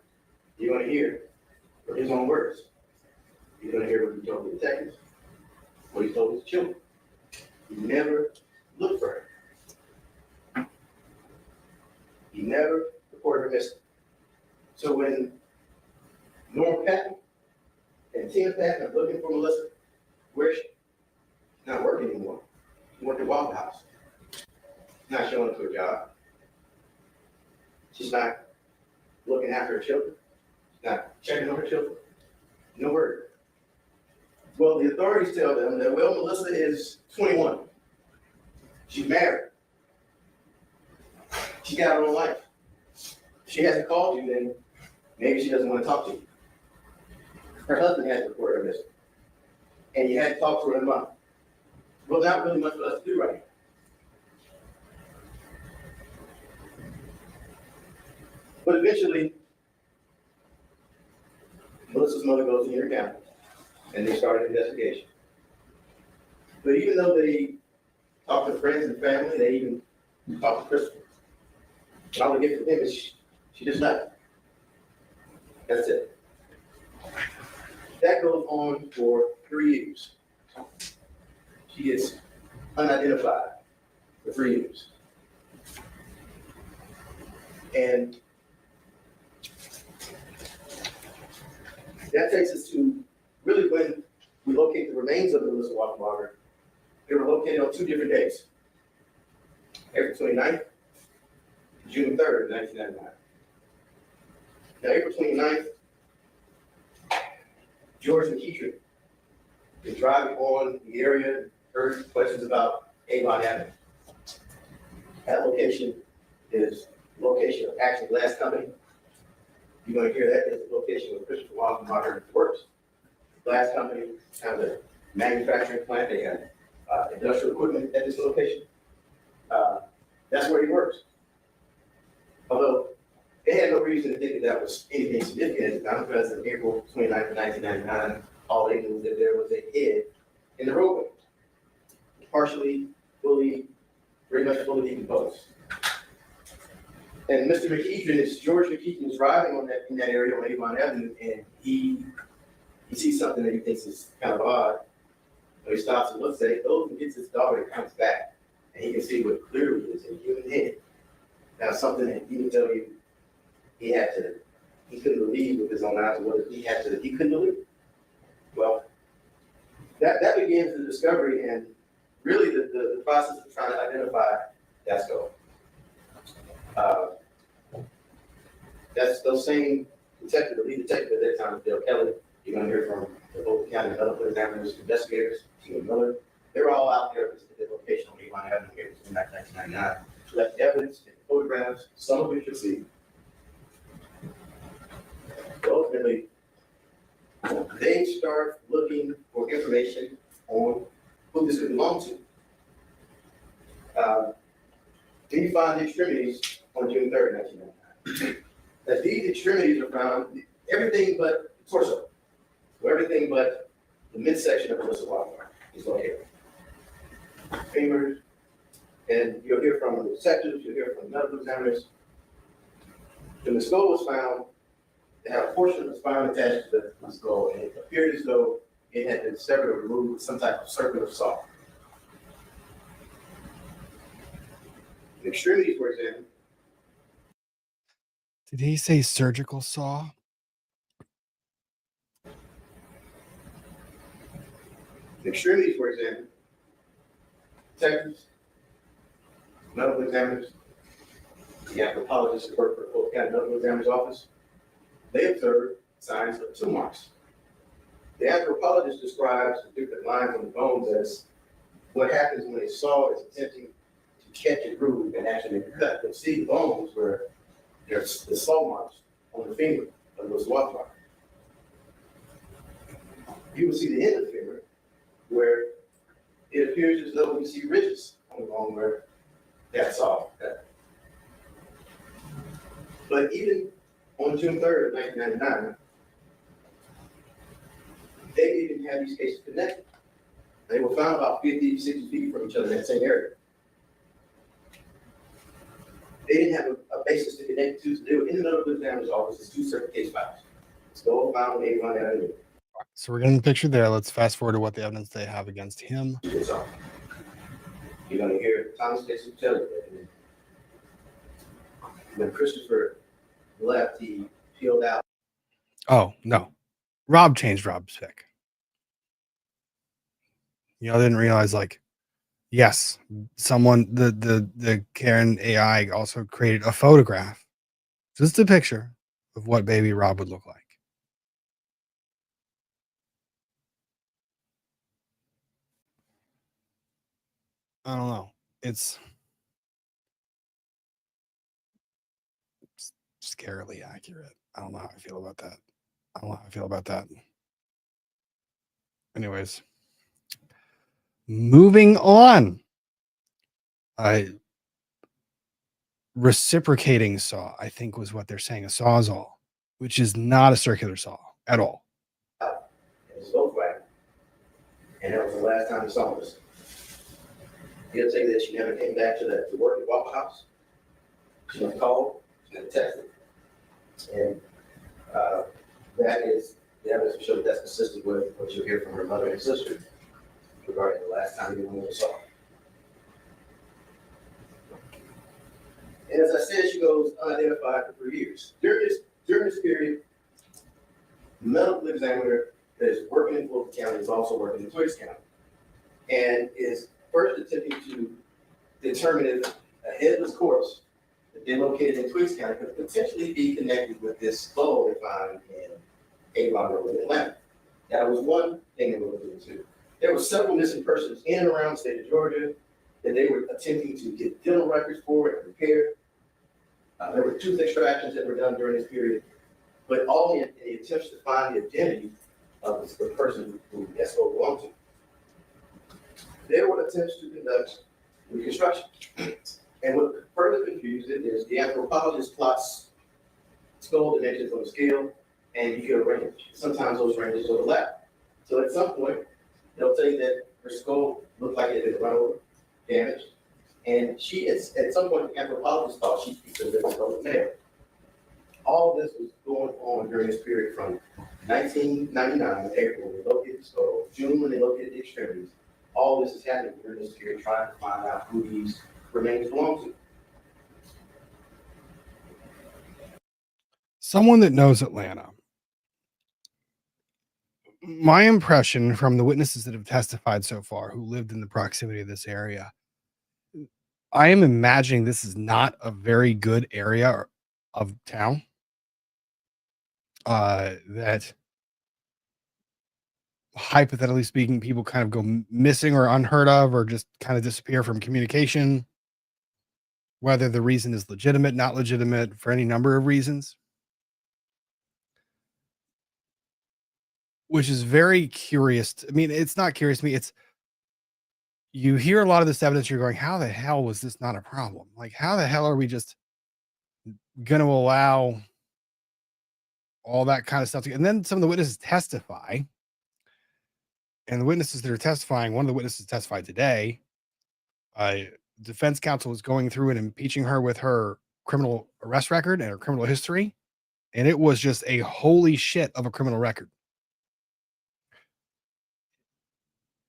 you're going to hear from his own words. You're going to hear what he told the detectives, what he told his children. He never looked for her. He never reported her missing. So when Norma Patton and Tina Patton are looking for Melissa, where is she? Not working anymore. She worked at Waffle House. Not showing up to her job. She's not looking after her children. She's not checking on her children. No word. Well, the authorities tell them that, well, Melissa is 21. She's married. She got her own life. If she hasn't called you, then maybe she doesn't want to talk to you. Her husband hasn't reported her missing. And you had to talk to her in a month. Well, not really much for us to do right now. But eventually, Melissa's mother goes to Union County, and they start an investigation. But even though they talked to friends and family, they even talked to Christopher. And all they get from him is she just left. That's it. That goes on for 3 years. She gets unidentified for 3 years. And that takes us to really when we locate the remains of Melissa Wolfenbarger. They were located on 2 different days. April 29th, June 3rd, 1999. Now, April 29th, George McKeitry is driving on the area, heard questions about Avon Avenue. That location is the location of Action Glass Company. You're going to hear that is the location where Christopher Wolfenbarger works. Glass Company has a manufacturing plant. They have industrial equipment at this location. That's where he works. Although they had no reason to think that was anything significant at the time, because on April 29th, 1999, all they knew was that there was a head in the roadway, partially, fully, pretty much fully decomposed. And Mr. McKeitry, George McKeitry, is driving on in that area on Avon Avenue, and he sees something that he thinks is kind of odd. So he stops and looks at it, goes and gets his dog and comes back. And he can see what clearly is a human head. Now, something that he can tell you he couldn't believe with his own eyes what he couldn't believe. Well, that begins the discovery and really the process of trying to identify that skull. That's those same detectives, the lead detective at that time, Bill Kelly. You're going to hear from the Fulton County medical examiners, investigators, Tina Miller. They're all out there at the location on Avon Avenue here in 1999. Collect evidence and photographs, some of which you'll see. Ultimately, they start looking for information on who this could belong to. Then you find the extremities on June 3rd, 1999. As these extremities are found, everything but the torso, so everything but the midsection of Melissa Wolfenbarger is located. Femurs, and you'll hear from the detectives, you'll hear from medical examiners. When the skull was found, they had a portion of the spine attached to the skull, and it appeared as though it had been severed or removed with some type of circular saw. The extremities were examined. Did he say surgical saw? The extremities were examined. Detectives, medical examiners, the anthropologists who work for the Fulton County Medical Examiner's Office, they observed signs of two marks. The anthropologist describes the different lines on the bones as what happens when a saw is attempting to catch a groove and actually make a cut. You'll see the bones where there's the saw marks on the finger of the Wolfenbarger. You will see the end of the finger where it appears as though you see ridges on the bone where that saw cut. But even on June 3rd of 1999, they didn't have these cases connected. They were found about 50, 60 feet from each other in that same area. They didn't have a basis to connect to, so they were in the medical examiner's office as two separate case files. Skull found on Avon Avenue. So we're getting the picture there. Let's fast forward to what the evidence they have against him. You're going to hear Thomas Dixon tell you that when Christopher left, he peeled out. Oh, no. Rob changed Rob's pick. You know, I didn't realize, like, yes, someone, the Karen AI also created a photograph, just a picture of what baby Rob would look like. I don't know. It's scarily accurate. I don't know how I feel about that. I don't know how I feel about that. Anyways, moving on. Reciprocating saw, I think, was what they're saying, a sawzall, which is not a circular saw at all. It was Volkswagen. And that was the last time he saw us. He'll tell you that she never came back to work at Waffle House. She never called, she never texted. And that is the evidence to show that that's consistent with what you'll hear from her mother and sister regarding the last time anyone saw her. And as I said, she goes unidentified for 3 years. During this period, the medical examiner that is working in Fulton County is also working in Twiggs County, and is first attempting to determine if a headless corpse that they located in Twiggs County could potentially be connected with this skull they found in Avon Road in Atlanta. That was one thing they were looking into. There were several missing persons in and around the state of Georgia that they were attempting to get dental records for and prepare. There were tooth extractions that were done during this period, but all in the attempts to find the identity of the person who that skull belonged to. There were attempts to conduct reconstruction. And what further confused it is the anthropologist plots skull dimensions on a scale, and you get a range. Sometimes those ranges overlap. So at some point, they'll tell you that her skull looked like it had been run over, damaged. And she, at some point, the anthropologist thought she could have skull male. All this was going on during this period from 1999, April, when they located the skull, June, when they located the extremities. All this is happening during this period, trying to find out who these remains belong to. someone that knows Atlanta, my impression from the witnesses that have testified so far who lived in the proximity of this area, I am imagining this is not a very good area of town. That hypothetically speaking, people kind of go missing or unheard of or just kind of disappear from communication, whether the reason is legitimate, not legitimate, for any number of reasons. Which is very curious. I mean, it's not curious to me. It's you hear a lot of this evidence, you're going, how the hell was this not a problem? Like, how the hell are we just going to allow all that kind of stuff? And then some of the witnesses testify. And the witnesses that are testifying, one of the witnesses testified today. Defense counsel was going through and impeaching her with her criminal arrest record and her criminal history. And it was just a holy shit of a criminal record.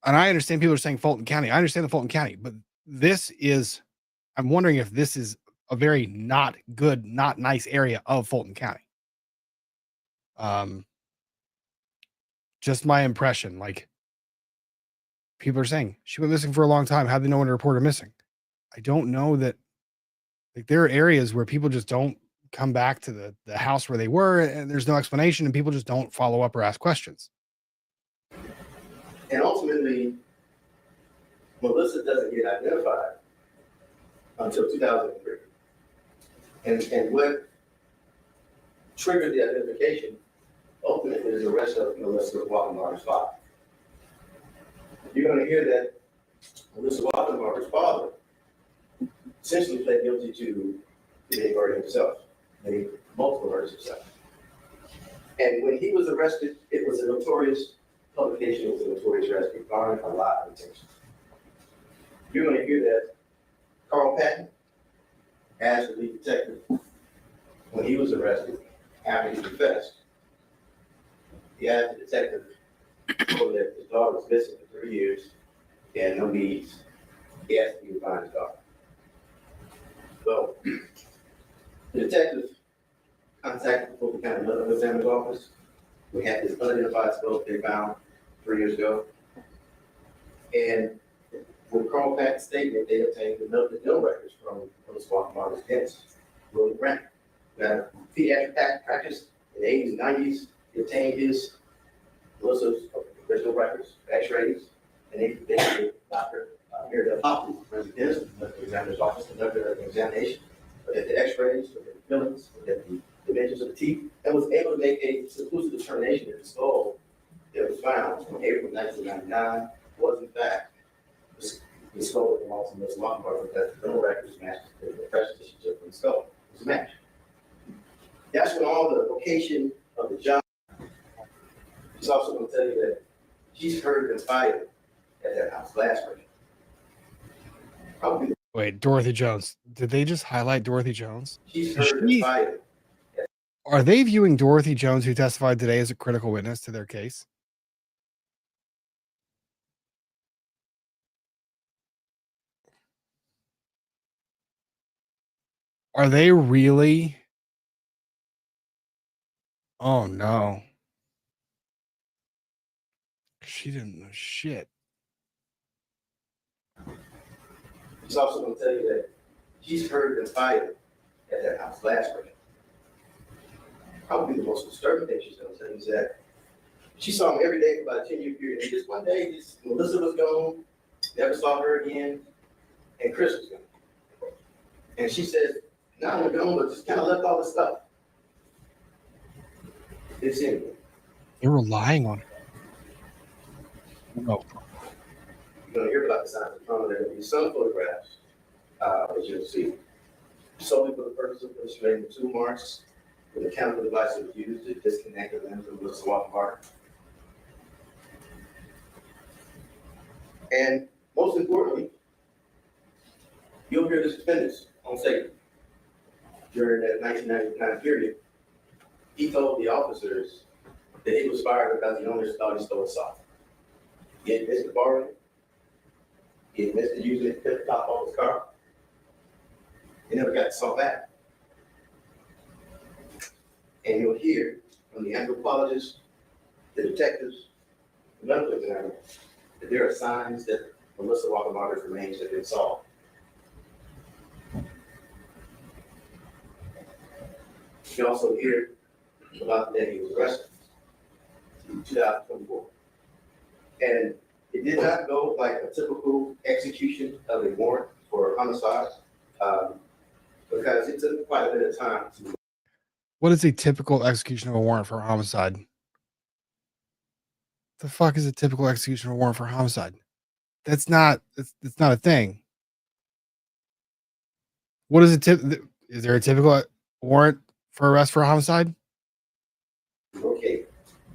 And I understand people are saying Fulton County. I understand the Fulton County, but this is, I'm wondering if this is a very not good, not nice area of Fulton County. Just my impression. Like, people are saying she went missing for a long time. How did they know when to report her missing? I don't know that. Like, there are areas where people just don't come back to the house where they were, and there's no explanation, and people just don't follow up or ask questions. And ultimately, Melissa doesn't get identified until 2003. And what triggered the identification ultimately is the arrest of Melissa Wolfenbarger's father. You're going to hear that Melissa Wolfenbarger's father essentially pled guilty to the murder himself, many multiple murders himself. And when he was arrested, it was a notorious publication, it was a notorious arrest. It garnered a lot of attention. You're going to hear that Carl Patton asked the lead detective when he was arrested after he confessed. He asked the detective that his daughter was missing for 3 years. He had no leads. He asked if he would find his daughter. So the detective contacted the Fulton County Medical Examiner's office. We had this unidentified scope they found 3 years ago. And with Carl Patton's statement, they obtained the dental records from Melissa Wolfenbarger's dentist, William Grant. Now, pediatric practice in the 80s and 90s, he obtained Melissa's original records, x-rays, and they gave Dr. Meredith Hoffman, resident of the examiner's office, conducted an examination, looked at the x-rays, looked at the fillings, looked at the dimensions of the teeth, and was able to make a conclusive determination that the skull that was found in April 1999 was, in fact, the skull that belongs to Melissa Wolfenbarger, because the dental records matched the pressure tissues of the skull. It was a match. That's when all the location of the job. She's also going to tell you that she's heard them fired at that house last week. Probably. Wait, Dorothy Jones. Did they just highlight Dorothy Jones? She's heard them fired. Are they viewing Dorothy Jones, who testified today, as a critical witness to their case? Are they really? Oh, no. She didn't know shit. She's also going to tell you that she's heard them fired at that house last week. Probably the most disturbing thing she's going to tell you is that she saw him every day for about a 10-year period. And just one day, Melissa was gone, never saw her again, and Chris was gone. And she says, "Now we're gone, but just kind of left all this stuff." It's in. They're relying on it. No. You're going to hear about the signs of trauma. There will be some photographs, as you'll see, solely for the purpose of illustrating the two marks with the chemical device that was used to disconnect the limbs of Melissa Wolfenbarger. And most importantly, you'll hear this defendant's own statement. During that 1999 period, he told the officers that he was fired because the owners thought he stole a saw. He admits to borrowing it. He admits to using it to cut the top off his car. He never got the saw back. And you'll hear from the anthropologists, the detectives, the medical examiner, that there are signs that Melissa Wolfenbarger's remains have been solved. You also hear about the day he was arrested in 2024. And it did not go like a typical execution of a warrant for homicide, because it took quite a bit of time to. What is a typical execution of a warrant for homicide? The fuck is a typical execution of a warrant for homicide? That's not a thing. What is is there a typical warrant for arrest for homicide? Okay,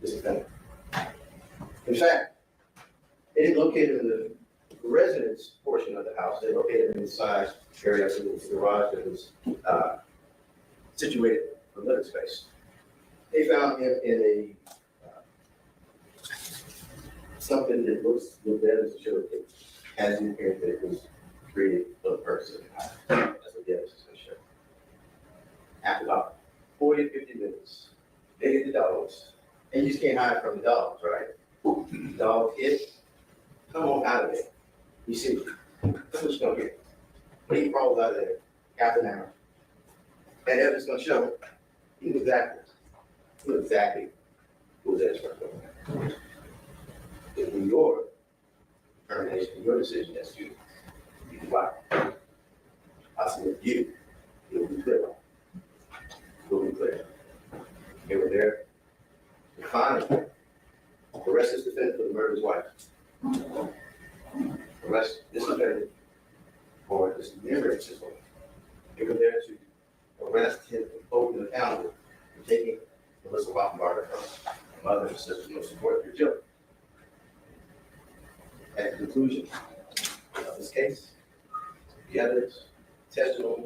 this defendant. In fact, it is located in the residence portion of the house. They located inside area of the garage that was situated for living space. They found him in a something that looks better to show that has the appearance that it was created for the purpose of the house. That's what the evidence is going to show. After about 40 to 50 minutes, they get the dogs, and you just can't hide from the dogs, right? Dog hit, come on out of there. You see, that's what you're gonna get. When he crawls out of there, after an hour, and evidence gonna show he knew exactly who was at his front door. In your determination, your decision as to why, I submit you, it'll be clear. It'll be clear. They were there to find him. Arrest this defendant for the murder of his wife. Arrest this defendant for this memory of his wife. They were there to arrest him and hold him accountable for taking Melissa Wolfenbarger from mother and sister to support your children. At the conclusion of this case, the evidence, testimony,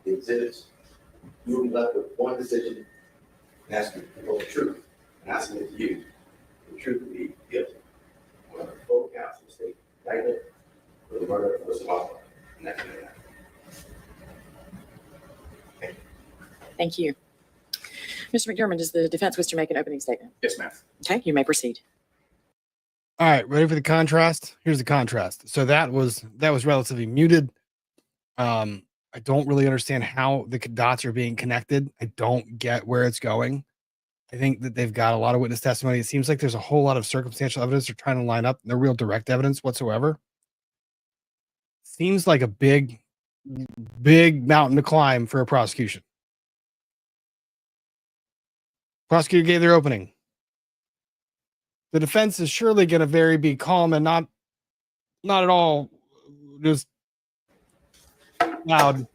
the exhibits, you will be left with one decision, and that's to know the truth. And I submit to you, the truth will be guilty. On both counts of the state indictment for the murder of Melissa Wolfenbarger. And that's it. Thank you. Thank you. Mr. McDermott, does the defense wish to make an opening statement? Yes, ma'am. Okay, you may proceed. All right, ready for the contrast? Here's the contrast. So that was relatively muted. I don't really understand how the dots are being connected. I don't get where it's going. I think that they've got a lot of witness testimony. It seems like there's a whole lot of circumstantial evidence they're trying to line up. No real direct evidence whatsoever. Seems like a big mountain to climb for a prosecution. Prosecutor gave their opening. The defense is surely going to be calm and not at all just loud.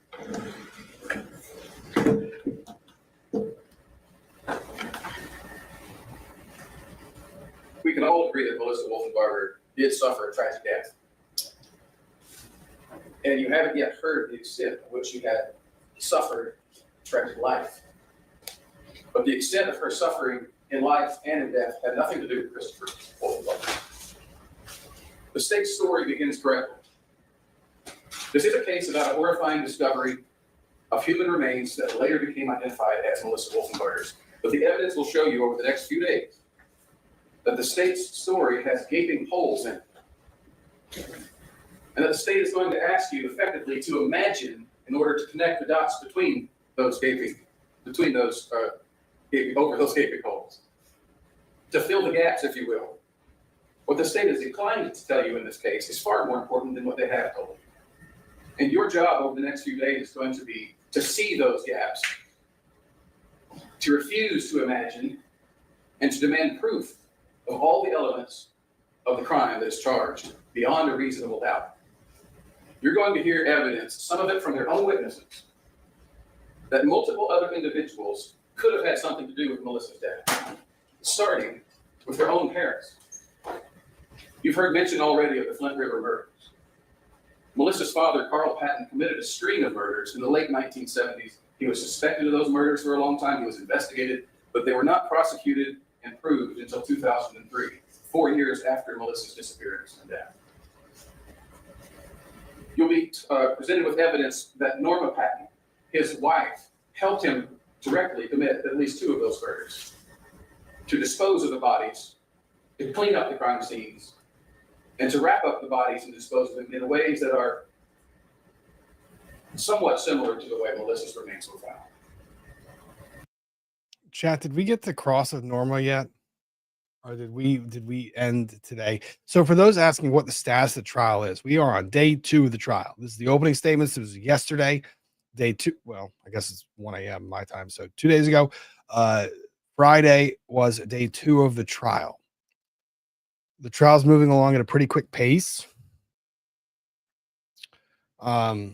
We can all agree that Melissa Wolfenbarger did suffer a tragic death. And you haven't yet heard the extent of which she had suffered a tragic life. But the extent of her suffering in life and in death had nothing to do with Christopher Wolfenbarger. The state's story begins correctly. This is a case about a horrifying discovery of human remains that later became identified as Melissa Wolfenbarger's. But the evidence will show you over the next few days that the state's story has gaping holes in it. And that the state is going to ask you effectively to imagine in order to connect the dots between those gaping holes. To fill the gaps, if you will. What the state is inclined to tell you in this case is far more important than what they have told you. And your job over the next few days is going to be to see those gaps, to refuse to imagine, and to demand proof of all the elements of the crime that is charged beyond a reasonable doubt. You're going to hear evidence, some of it from their own witnesses, that multiple other individuals could have had something to do with Melissa's death, starting with their own parents. You've heard mention already of the Flint River murders. Melissa's father, Carl Patton, committed a string of murders in the late 1970s. He was suspected of those murders for a long time. He was investigated, but they were not prosecuted and proved until 2003, 4 years after Melissa's disappearance and death. You'll be presented with evidence that Norma Patton, his wife, helped him directly commit at least 2 of those murders, to dispose of the bodies, to clean up the crime scenes, and to wrap up the bodies and dispose of them in ways that are somewhat similar to the way Melissa's remains were found. Chat, did we get to cross with Norma yet? Or did we end today? So for those asking what the status of the trial is, we are on day 2 of the trial. This is the opening statements. It was yesterday. Day 2. Well, I guess it's 1 a.m. my time. So 2 days ago, Friday was day 2 of the trial. The trial's moving along at a pretty quick pace. But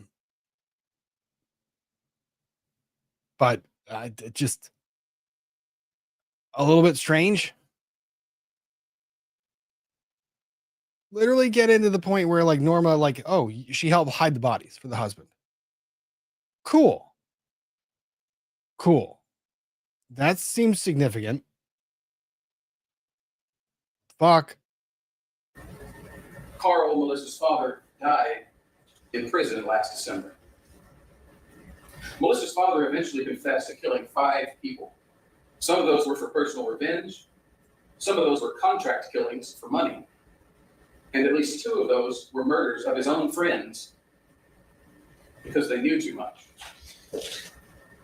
just a little bit strange. Literally get into the point where like Norma, like, oh, she helped hide the bodies for the husband. Cool. That seems significant. Fuck. Carl, Melissa's father, died in prison last December. Melissa's father eventually confessed to killing 5 people. Some of those were for personal revenge. Some of those were contract killings for money. And at least 2 of those were murders of his own friends because they knew too much.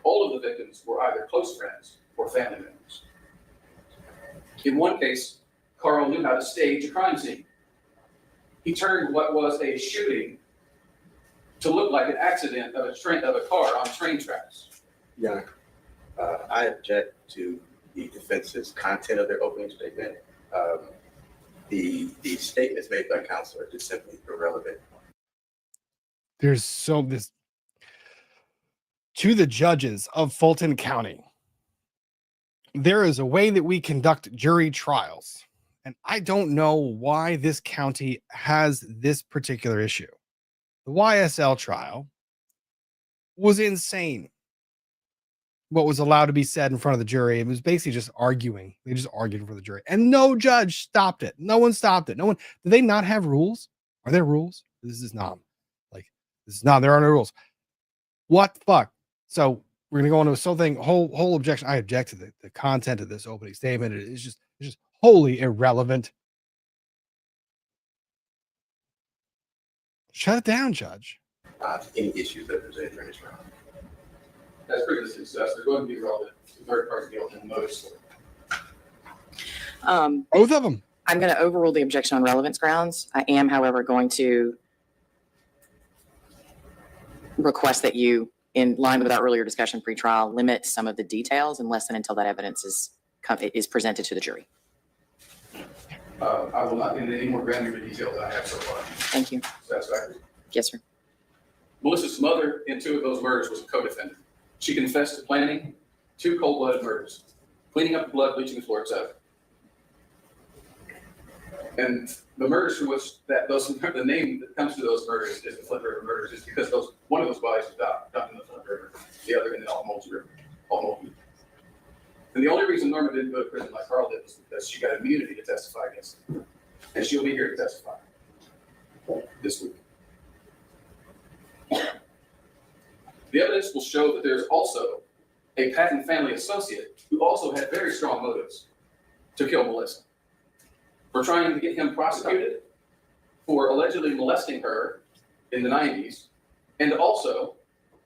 All of the victims were either close friends or family members. In one case, Carl knew how to stage a crime scene. He turned what was a shooting to look like an accident of a car on train tracks. Yeah, I object to the defense's content of their opening statement. The statements made by counsel are just simply irrelevant. There's so this to the judges of Fulton County. There is a way that we conduct jury trials, and I don't know why this county has this particular issue. The YSL trial was insane. What was allowed to be said in front of the jury, it was basically just arguing. They just argued for the jury, and no judge stopped it. No one stopped it. No one. Do they not have rules? Are there rules? This is not there are no rules. What the fuck? So we're gonna go into something whole objection. I object to the content of this opening statement. It's just wholly irrelevant. Shut it down, Judge. Any issues that present during this trial? As previously discussed, they're going to be relevant to third-party guilt and motive. Both of them. I'm going to overrule the objection on relevance grounds. I am, however, going to request that you, in line with our earlier discussion pre-trial, limit some of the details unless and until that evidence is presented to the jury. I will not get into any more granular detail than I have so far. Thank you. Satisfactory? Yes, sir. Melissa's mother in 2 of those murders was a co-defendant. She confessed to planning 2 cold-blooded murders, cleaning up the blood, bleaching the floor, etc. And the murders for which the name that comes to those murders is the Flint River murders is because one of those bodies was dumped in the Flint River, the other in the Altamolty River. And the only reason Norma didn't go to prison like Carl did was because she got immunity to testify against him. And she'll be here to testify this week. The evidence will show that there's also a Patton family associate who also had very strong motives to kill Melissa. We're trying to get him prosecuted for allegedly molesting her in the 90s, and also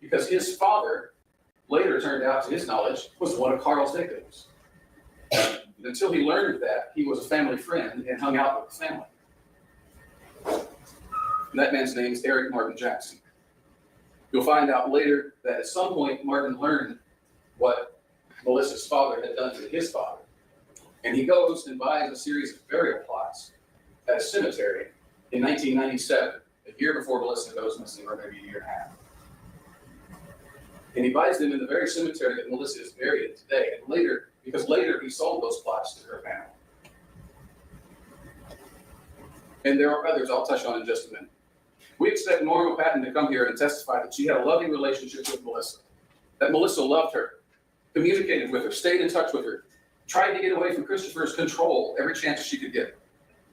because his father later turned out, to his knowledge, was one of Carl's victims. Until he learned that he was a family friend and hung out with the family. And that man's name is Eric Martin Jackson. You'll find out later that at some point Martin learned what Melissa's father had done to his father. And he goes and buys a series of burial plots at a cemetery in 1997, a year before Melissa goes missing, or maybe a year and a half. And he buys them in the very cemetery that Melissa is buried in today. And later he sold those plots to her family. And there are others I'll touch on in just a minute. We expect Norma Patton to come here and testify that she had a loving relationship with Melissa, that Melissa loved her, communicated with her, stayed in touch with her, tried to get away from Christopher's control every chance she could get,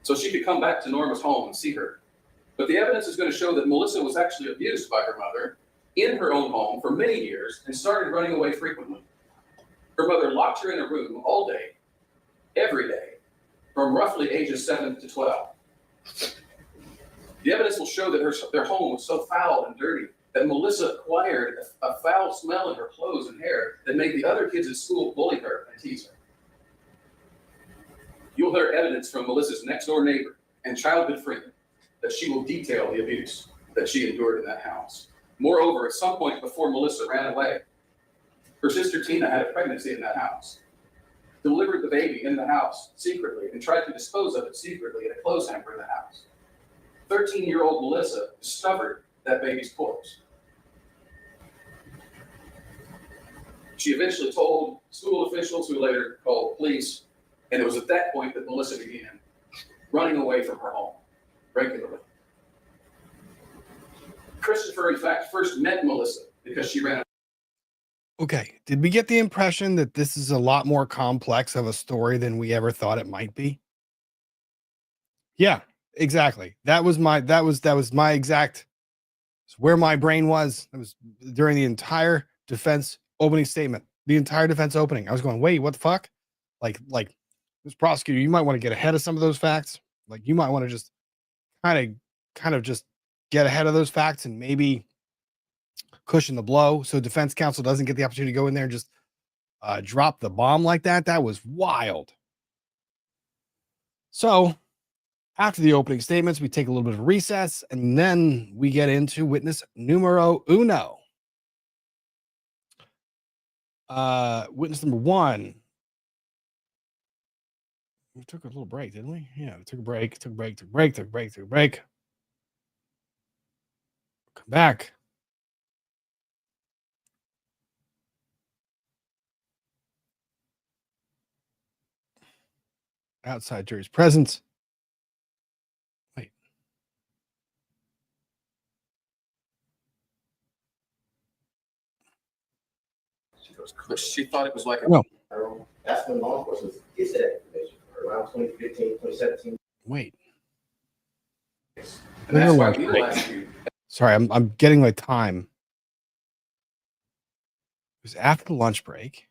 so she could come back to Norma's home and see her. But the evidence is going to show that Melissa was actually abused by her mother in her own home for many years and started running away frequently. Her mother locked her in a room all day, every day, from roughly ages 7 to 12. The evidence will show that their home was so foul and dirty that Melissa acquired a foul smell in her clothes and hair that made the other kids at school bully her and tease her. You'll hear evidence from Melissa's next door neighbor and childhood friend that she will detail the abuse that she endured in that house. Moreover, at some point before Melissa ran away, her sister Tina had a pregnancy in that house, delivered the baby in the house secretly, and tried to dispose of it secretly in a clothes hamper in the house. 13-year-old Melissa discovered that baby's corpse. She eventually told school officials, who later called police, and it was at that point that Melissa began running away from her home regularly. Christopher, in fact, first met Melissa because she ran. Okay. Did we get the impression that this is a lot more complex of a story than we ever thought it might be? Yeah, exactly. That was my exact where my brain was. It was during the entire defense opening statement, the entire defense opening. I was going, wait, what the fuck? Like this prosecutor, you might want to get ahead of some of those facts. Like you might want to just kind of just get ahead of those facts and maybe cushion the blow so defense counsel doesn't get the opportunity to go in there and just drop the bomb like that. That was wild. So after the opening statements, we take a little bit of a recess and then we get into witness numero uno. Witness number one. We took a little break, didn't we? Yeah, we took a break, took a break. Come back. Outside jury's presence. Wait. She thought it was like a. No. That's when law enforcement gets that information around 2015, 2017. Wait. And that's why we will ask you. Sorry, I'm getting my time. It was after the lunch break.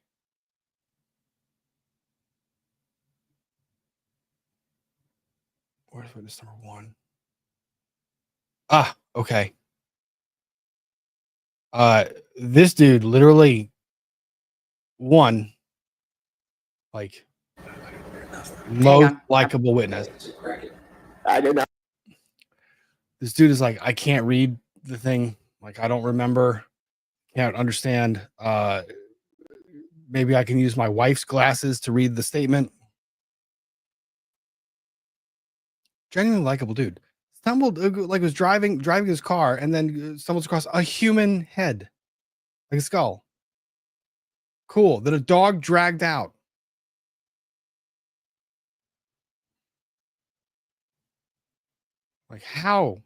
Where's witness number one? Ah, okay. This dude literally won like most likable witness. I did not. This dude is like, I can't read the thing. Like, I don't remember. Can't understand. Maybe I can use my wife's glasses to read the statement. Genuinely likable dude. Stumbled, like was driving his car and then stumbles across a human head, like a skull. Cool. That a dog dragged out. Like how?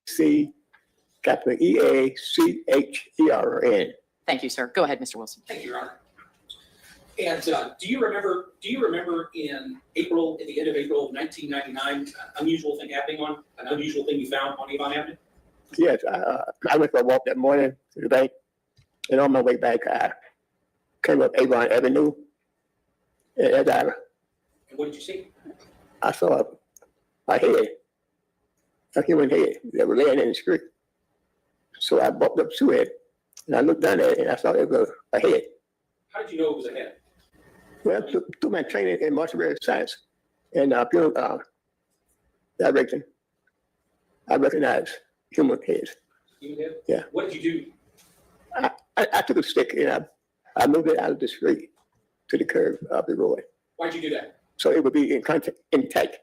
C, capital EACHERN. Thank you, sir. Go ahead, Mr. Wilson. Thank you, Your Honor. And do you remember in April, at the end of April of 1999, an unusual thing you found on Avon Avenue? Yes, I went for a walk that morning to the bank, and on my way back, I came up Avon Avenue, and And what did you see? I saw a head, a human head that was laying in the street. So I walked up to it, and I looked down at it, and I saw it was a head. How did you know it was a head? Well, through my training in mortuary science and direction, I recognize human heads. Human head? Yeah. What did you do? I took a stick and I moved it out of the street to the curb of the road. Why'd you do that? So it would be intact.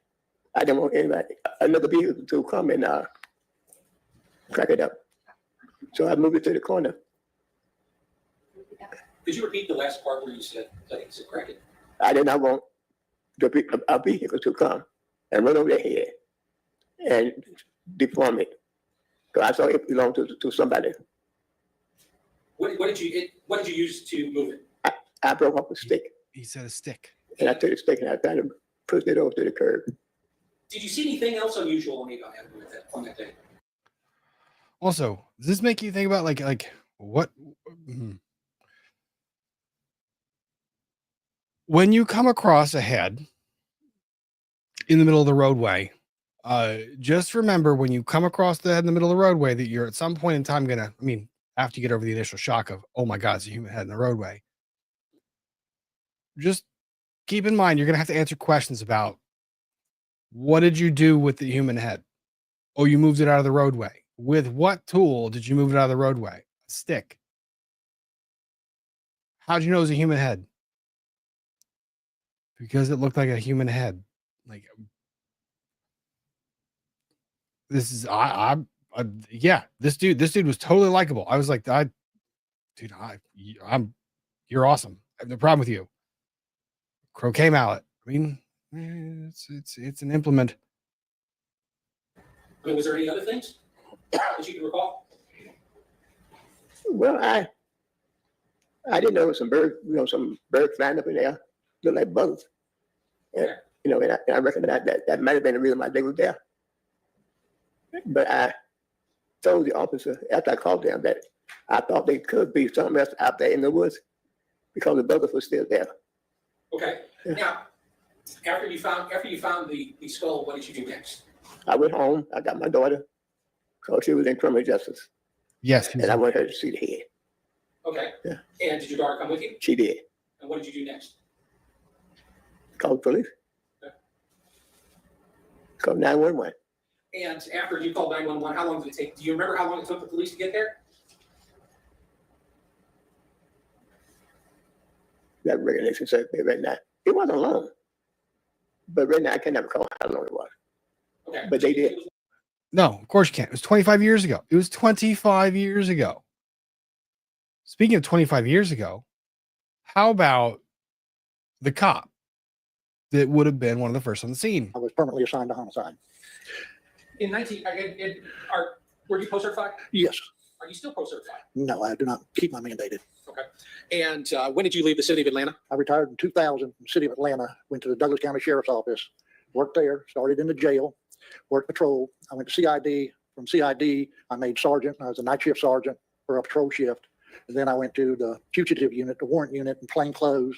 I didn't want another vehicle to come and crack it up. So I moved it to the corner. Could you repeat the last part where you said crack it? I did not want a vehicle to come and run over their head and deform it. Because I saw it belonged to somebody. What did you use to move it? I broke off a stick. He said a stick. And I took the stick and I tried to pushed it over to the curb. Did you see anything else unusual on that day? Also, does this make you think about like what when you come across a head in the middle of the roadway, just remember when you come across the head in the middle of the roadway that you're at some point in time after you get over the initial shock of, oh my God, it's a human head in the roadway. Just keep in mind, you're going to have to answer questions about what did you do with the human head? Oh, you moved it out of the roadway. With what tool did you move it out of the roadway? A stick. How'd you know it was a human head? Because it looked like a human head. Like, this is, yeah, this dude was totally likable. I was like, you're awesome. I have no problem with you. Croquet mallet. I mean, it's an implement. I mean, was there any other things that you can recall? Well, I didn't know some birds, some birds flying up in there, look like bugs. And, and I reckon that might have been the reason why they were there. But I told the officer after I called them that I thought they could be something else out there in the woods because the bugs were still there. Okay. Yeah. Now, after you found the skull, what did you do next? I went home. I got my daughter because she was in criminal justice. Yes. And I wanted her to see the head. Okay. Yeah. And did your daughter come with you? She did. And what did you do next? Called the police. Okay. Called 911. And after you called 911, how long did it take? Do you remember how long it took the police to get there? That regulation said right now. It wasn't long. But right now I can't never recall how long it was. Okay. But they did. No, of course you can't. It was 25 years ago. It was 25 years ago. Speaking of 25 years ago, how about the cop that would have been one of the first on the scene? I was permanently assigned to homicide. Were you post-certified? Yes. Are you still post-certified? No, I do not keep my mandated. Okay. And when did you leave the city of Atlanta? I retired in 2000 from the city of Atlanta, went to the Douglas County Sheriff's Office, worked there, started in the jail, worked patrol. I went to CID. From CID, I made sergeant. I was a night shift sergeant for a patrol shift. And then I went to the fugitive unit, the warrant unit in plain clothes.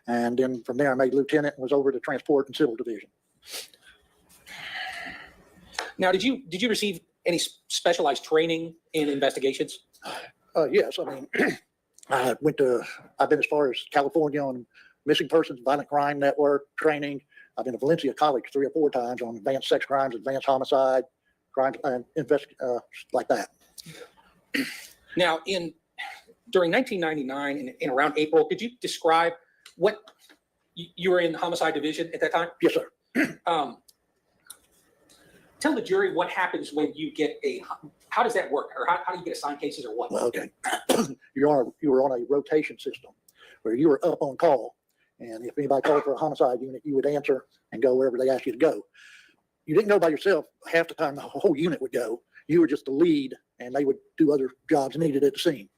And then from there, I made lieutenant and was over to transport and civil division. Now, did you receive any specialized training in investigations? Yes, I mean, I've been as far as California on missing persons, violent crime network training. I've been to Valencia College 3 or 4 times on advanced sex crimes, advanced homicide, crimes, and like that. Now, during 1999 and around April, could you describe what you were in homicide division at that time? Yes, sir. Tell the jury what happens when you get how does that work? Or how do you get assigned cases or what? Well, okay. You were on a rotation system where you were up on call. And if anybody called for a homicide unit, you would answer and go wherever they asked you to go. You didn't go by yourself. Half the time, the whole unit would go. You were just the lead, and they would do other jobs needed at the scene.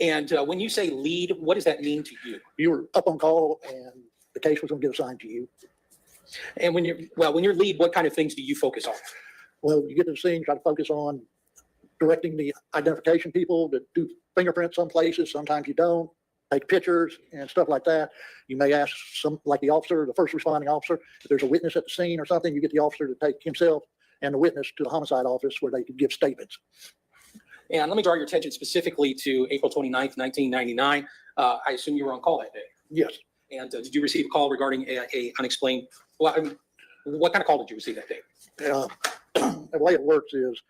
And when you say lead, what does that mean to you? You were up on call, and the case was going to get assigned to you. And when you're lead, what kind of things do you focus on? Well, you get to the scene, try to focus on directing the identification people to do fingerprints some places. Sometimes you don't. Take pictures and stuff like that. You may ask like the officer, the first responding officer, if there's a witness at the scene or something, you get the officer to take himself and the witness to the homicide office where they could give statements. And let me draw your attention specifically to April 29th, 1999. I assume you were on call that day. Yes. And did you receive a call regarding a unexplained, what kind of call did you receive that day? The way it works is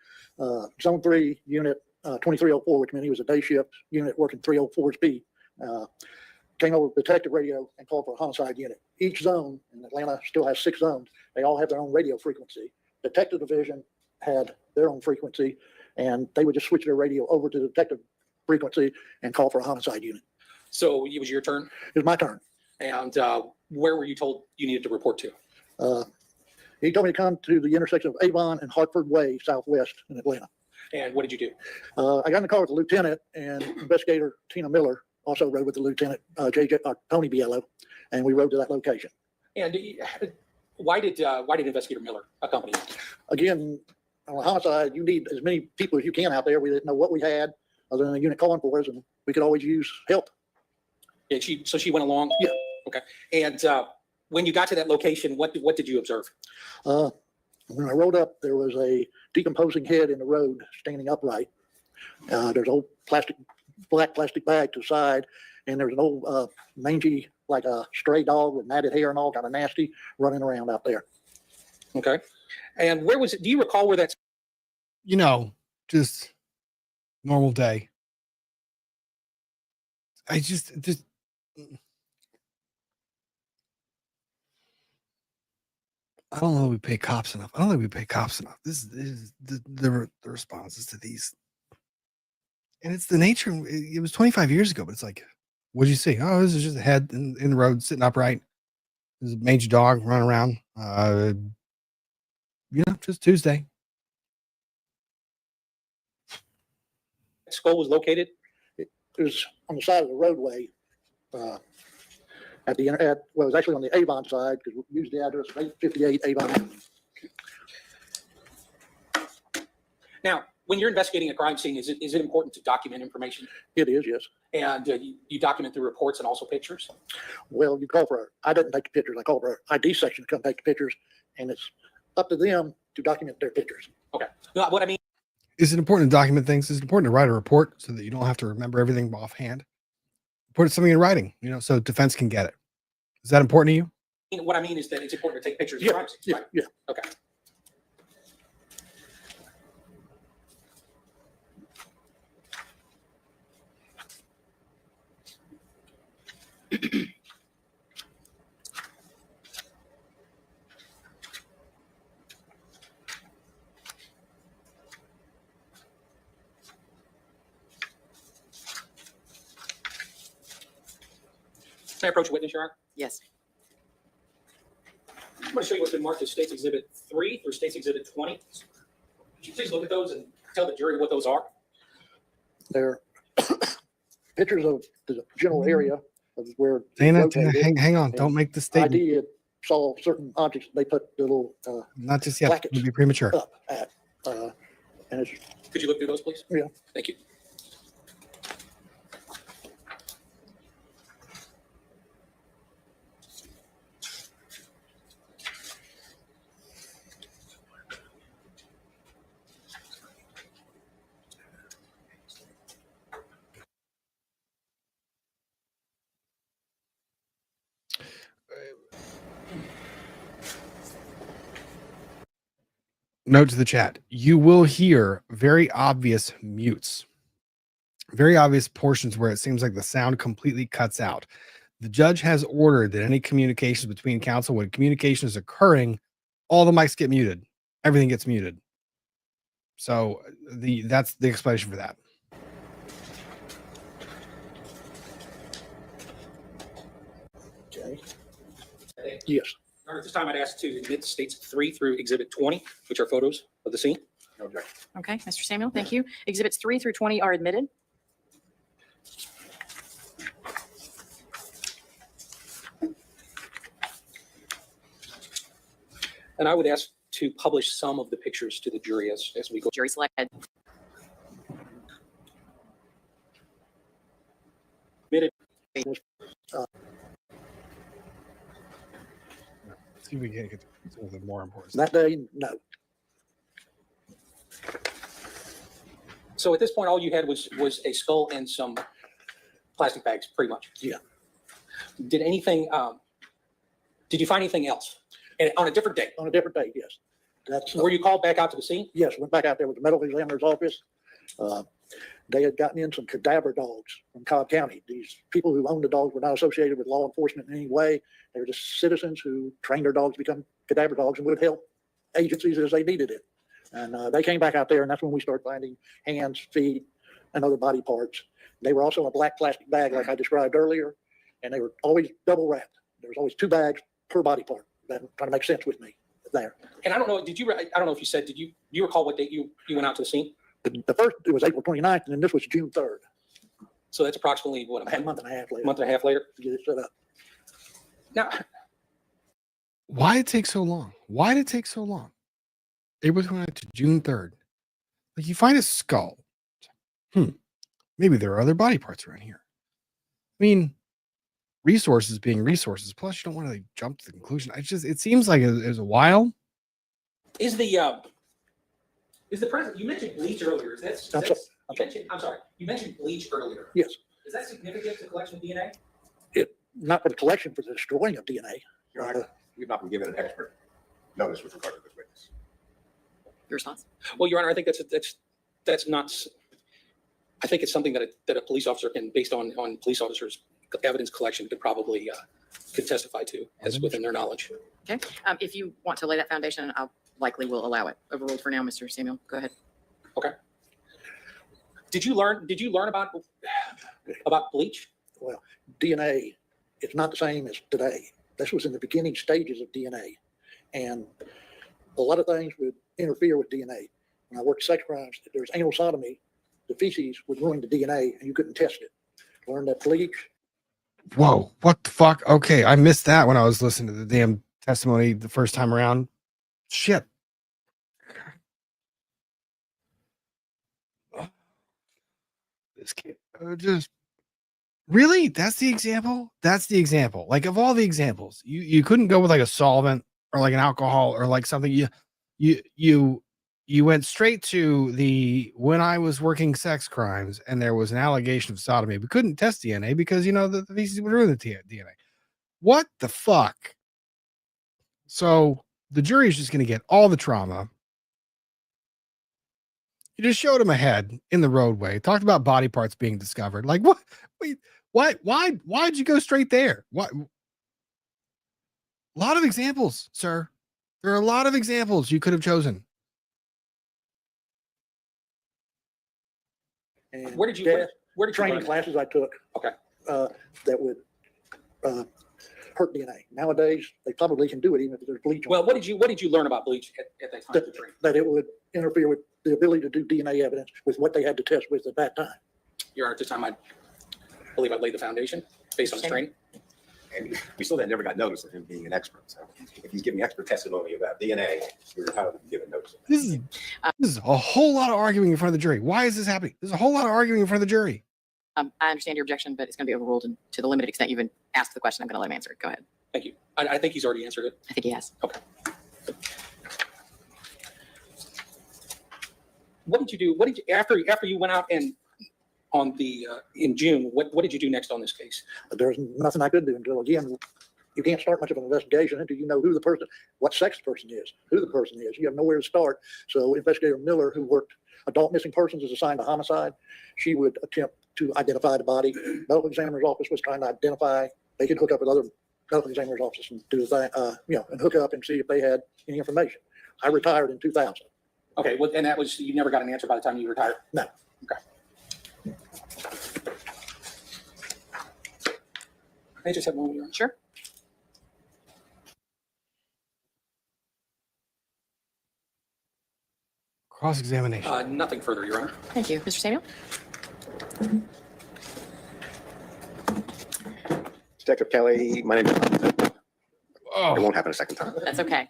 Zone 3 Unit 2304, which meant he was a day shift unit working 304's B, came over with detective radio and called for a homicide unit. Each zone, and Atlanta still has 6 zones, they all have their own radio frequency. Detective division had their own frequency, and they would just switch their radio over to the detective frequency and call for a homicide unit. So it was your turn? It was my turn. And where were you told you needed to report to? He told me to come to the intersection of Avon and Hartford Way, Southwest in Atlanta. And what did you do? I got in the car with the lieutenant, and investigator Tina Miller also rode with the lieutenant, Tony Biello, and we rode to that location. And Why did Investigator Miller accompany you? Again, on a homicide, you need as many people as you can out there. We didn't know what we had other than a unit calling for us, and we could always use help. Yeah, so she went along? Yeah. Okay. And when you got to that location, what did you observe? When I rolled up, there was a decomposing head in the road standing upright. There's an old black plastic bag to the side, and there's an old mangy, like a stray dog with matted hair and all, kind of nasty, running around out there. Okay. And where was it? Do you recall where that's? You know, just normal day. I just I don't know that we pay cops enough. I don't think we pay cops enough. This is the responses to these. And it's the nature. It was 25 years ago, but it's like, what'd you see? Oh, this is just a head in the road sitting upright. There's a mangy dog running around. Just Tuesday. Skull was located? It was on the side of the roadway. It was actually on the Avon side, because we used the address of 858 Avon. Now, when you're investigating a crime scene, is it important to document information? It is, yes. And you document the reports and also pictures? Well, you call for I didn't take the pictures. I called for our ID section to come take the pictures, and it's up to them to document their pictures. Okay. No, what I mean is it important to document things? Is it important to write a report so that you don't have to remember everything offhand? Put something in writing, so defense can get it. Is that important to you? What I mean is that it's important to take pictures of crime scenes, right? Yeah. Okay. Can I approach a witness, Your Honor? Yes. I'm going to show you what's been marked as State's Exhibit 3 through State's Exhibit 20. Would you please look at those and tell the jury what those are? They're pictures of the general area of where. Dana, hang on. Don't make the statement. ID saw certain objects. They put little. Not just yet. It would be premature. Up at, and it's, Could you look through those, please? Yeah. Thank you. Note to the chat. You will hear very obvious mutes. Very obvious portions where it seems like the sound completely cuts out. The judge has ordered that any communications between counsel, when communication is occurring, all the mics get muted. Everything gets muted. So that's the explanation for that. Okay. Yes. All right, at this time, I'd ask to admit States 3 through Exhibit 20, which are photos of the scene. No objection. Okay, Mr. Samuel, thank you. Exhibits 3 through 20 are admitted. And I would ask to publish some of the pictures to the jury as we go. Jury selected. Admitted. See if we can get something more important. That day, no. So at this point, all you had was a skull and some plastic bags, pretty much. Yeah. Did anything? Did you find anything else? And on a different day? On a different day, yes. That's. Were you called back out to the scene? Yes, went back out there with the medical examiner's office. They had gotten in some cadaver dogs from Cobb County. These people who owned the dogs were not associated with law enforcement in any way. They were just citizens who trained their dogs to become cadaver dogs and would help agencies as they needed it. And they came back out there, and that's when we started finding hands, feet, and other body parts. They were also in a black plastic bag, like I described earlier, and they were always double wrapped. There was always 2 bags per body part. That trying to make sense with me there. And I don't know, I don't know if you said, do you recall what date you went out to the scene? The first, it was April 29th, and then this was June 3rd. So that's approximately what? A month and a half later. Month and a half later? To get it set up. Now, Why did it take so long? Why did it take so long? April 29th to June 3rd. Like you find a skull. Maybe there are other body parts around here. I mean, resources being resources. Plus, you don't want to like, jump to the conclusion. It seems like it was a while. Is the president? You mentioned bleach earlier. You mentioned bleach earlier. Yes. Is that significant to collection of DNA? Not for the collection, for the destroying of DNA. Your Honor, we've not been given an expert notice with regard to this witness. Your response? Well, Your Honor, I think that's not. I think it's something that a police officer can, based on police officers' evidence collection, could testify to as within their knowledge. Okay. If you want to lay that foundation, I likely will allow it. Overruled for now, Mr. Samuel. Go ahead. Okay. Did you learn about bleach? Well, DNA, it's not the same as today. This was in the beginning stages of DNA. And a lot of things would interfere with DNA. When I worked sex crimes, if there was anal sodomy, the feces would ruin the DNA and you couldn't test it. Learn that bleach. Whoa, what the fuck? Okay, I missed that when I was listening to the damn testimony the first time around. Shit. This kid just really, that's the example. Like of all the examples, you couldn't go with like a solvent or like an alcohol or like something. You went straight to the when I was working sex crimes and there was an allegation of sodomy. We couldn't test DNA because the feces would ruin the DNA. What the fuck? So the jury is just going to get all the trauma. You just showed him a head in the roadway, talked about body parts being discovered. Like what? Wait, why'd you go straight there? What? A lot of examples, sir. There are a lot of examples you could have chosen. And Where did you training learn? classes I took? Okay. That would hurt DNA. Nowadays, they probably can do it even if there's bleach. Well, what did you learn about bleach at that time of the training? That it would interfere with the ability to do DNA evidence with what they had to test with at that time. Your Honor, at this time, I believe I laid the foundation based on his training. And we still never got notice of him being an expert. So if he's giving expert testimony about DNA, we're entitled to be given notice of that. This is a whole lot of arguing in front of the jury. Why is this happening? There's a whole lot of arguing in front of the jury. I understand your objection, but it's going to be overruled. And to the limited extent you've asked the question, I'm going to let him answer it. Go ahead. Thank you. I think he's already answered it. I think he has. Okay. What did you do? What did you after you went out and on the in June? What did you do next on this case? There's nothing I could do until, again, you can't start much of an investigation until you know who the person, what sex the person is, who the person is. You have nowhere to start. So Investigator Miller, who worked adult missing persons, is assigned to homicide. She would attempt to identify the body. Medical examiner's office was trying to identify. They could hook up with other medical examiner's offices and do the thing, and hook up and see if they had any information. I retired in 2000. Okay, well, and that was, you never got an answer by the time you retired? No. Okay. I just have one more. Sure. Cross-examination. Nothing further, Your Honor. Thank you. Mr. Samuel? Detective Kelly, my name is. It won't happen a second time. That's okay.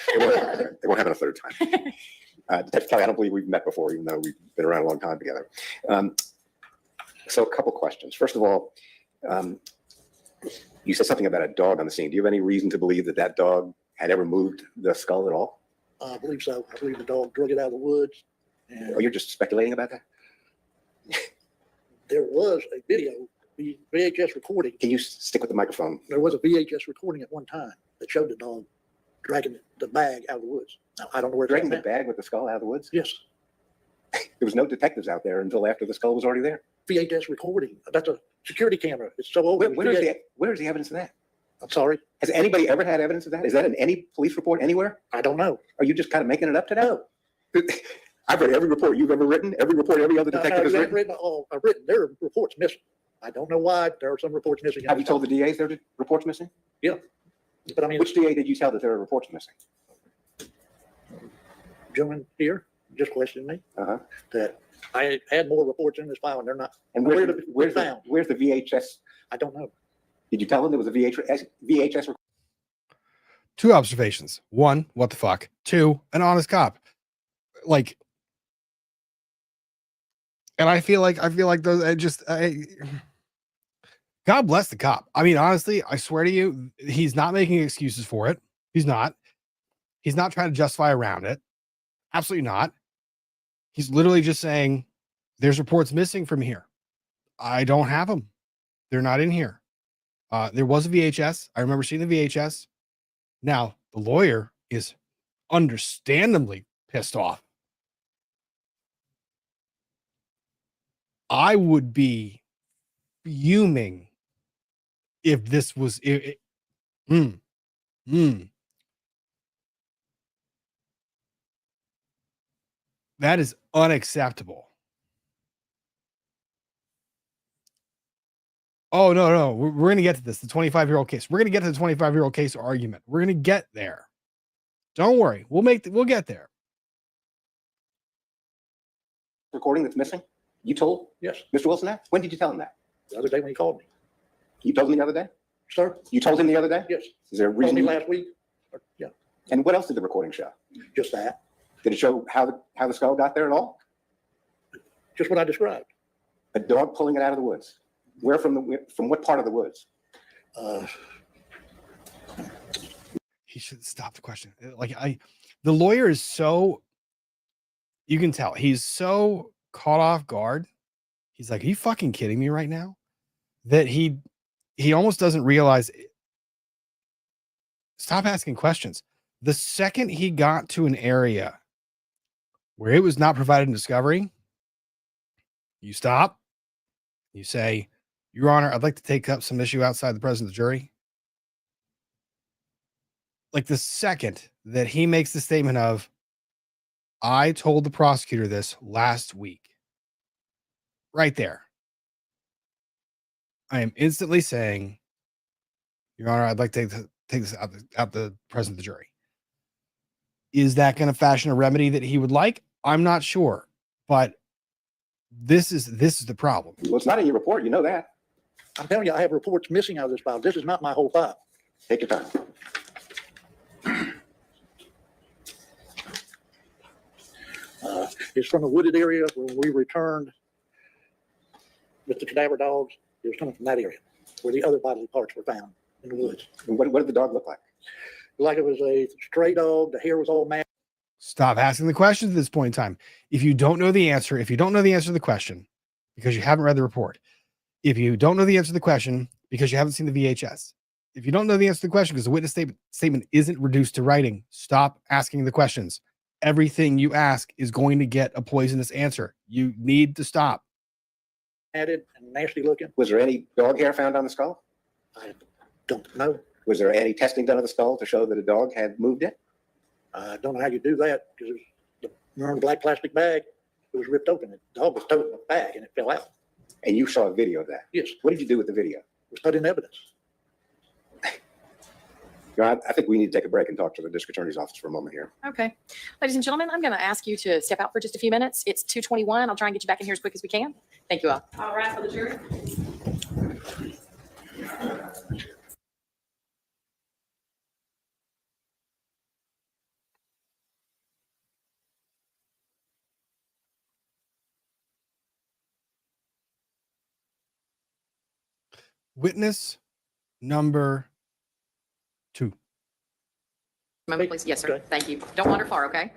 It won't happen a third time. Detective Kelly, I don't believe we've met before, even though we've been around a long time together. So a couple questions. First of all, you said something about a dog on the scene. Do you have any reason to believe that that dog had ever moved the skull at all? I believe so. I believe the dog drug it out of the woods. And Or you're just speculating about that? there was a video, the VHS recording. Can you stick with the microphone? There was a VHS recording at one time that showed the dog dragging the bag out of the woods. Now, I don't know where it's Dragging the at. bag with the skull out of the woods? Yes. There was no detectives out there until after the skull was already there. VHS recording. That's a security camera. It's so old. Where's the evidence of that? I'm sorry. Has anybody ever had evidence of that? Is that in any police report anywhere? I don't know. Are you just kind of making it up today? No. I've read every report you've ever written, every report every other detective has written. There are reports missing. I don't know why. There are some reports missing. Have you told the DAs there are reports missing? Yeah. But I mean, which DA did you tell that there are reports missing? Gentleman here just questioned me that I had more reports in this file and they're not. And where's the VHS? I don't know. Did you tell them there was a VHS? Two observations. One, what the fuck? Two, an honest cop. Like, and I feel like those, God bless the cop. I mean, honestly, I swear to you, he's not making excuses for it. He's not trying to justify around it. Absolutely not. He's literally just saying, there's reports missing from here. I don't have them. They're not in here. There was a VHS. I remember seeing the VHS. Now, the lawyer is understandably pissed off. I would be fuming if this was That is unacceptable. Oh, no. We're going to get to this. The 25-year-old case. We're going to get to the 25-year-old case argument. We're going to get there. Don't worry. We'll get there. Recording that's missing? You told Yes, Mr. Wilson that? When did you tell him that? the other day when he called me. You told him the other day? Sir? You told him the other day? Yes. Is there a Told me reason? last week. Yeah, And what else did the recording show? just that. Did it show how the skull got there at all? Just what I described. A dog pulling it out of the woods. Where from what part of the woods? He should stop the question. The lawyer is so, you can tell he's so caught off guard. He's like, are you fucking kidding me right now? That he almost doesn't realize it. Stop asking questions. The second he got to an area where it was not provided in discovery, you stop. You say, Your Honor, I'd like to take up some issue outside the presence of the jury. Like the second that he makes the statement of, I told the prosecutor this last week, right there, I am instantly saying, Your Honor, I'd like to take this out the presence of the jury. Is that going to fashion a remedy that he would like? I'm not sure, but this is the problem. Well, it's not in your report. You know that. I'm telling you, I have reports missing out of this file. This is not my whole file. Take your time. It's from a wooded area where we returned with the cadaver dogs. It was coming from that area where the other bodily parts were found in the woods. And what did the dog look like? Like it was a stray dog. The hair was all matted. Stop asking the questions at this point in time. If you don't know the answer to the question because you haven't read the report, if you don't know the answer to the question because you haven't seen the VHS, if you don't know the answer to the question because the witness statement isn't reduced to writing, stop asking the questions. Everything you ask is going to get a poisonous answer. You need to stop. Added and nasty looking. Was there any dog hair found on the skull? I don't know. Was there any testing done of the skull to show that a dog had moved it? I don't know how you do that because the black plastic bag, it was ripped open. The dog was toting the bag and it fell out. And you saw a video of that? Yes. What did you do with the video? It was put in evidence. I think we need to take a break and talk to the district attorney's office for a moment here. Okay. Ladies and gentlemen, I'm going to ask you to step out for just a few minutes. It's 2:21. I'll try and get you back in here as quick as we can. Thank you all. All right, for the jury. Witness number 2. Moment, please. Yes, sir. Thank you. Don't wander far, okay?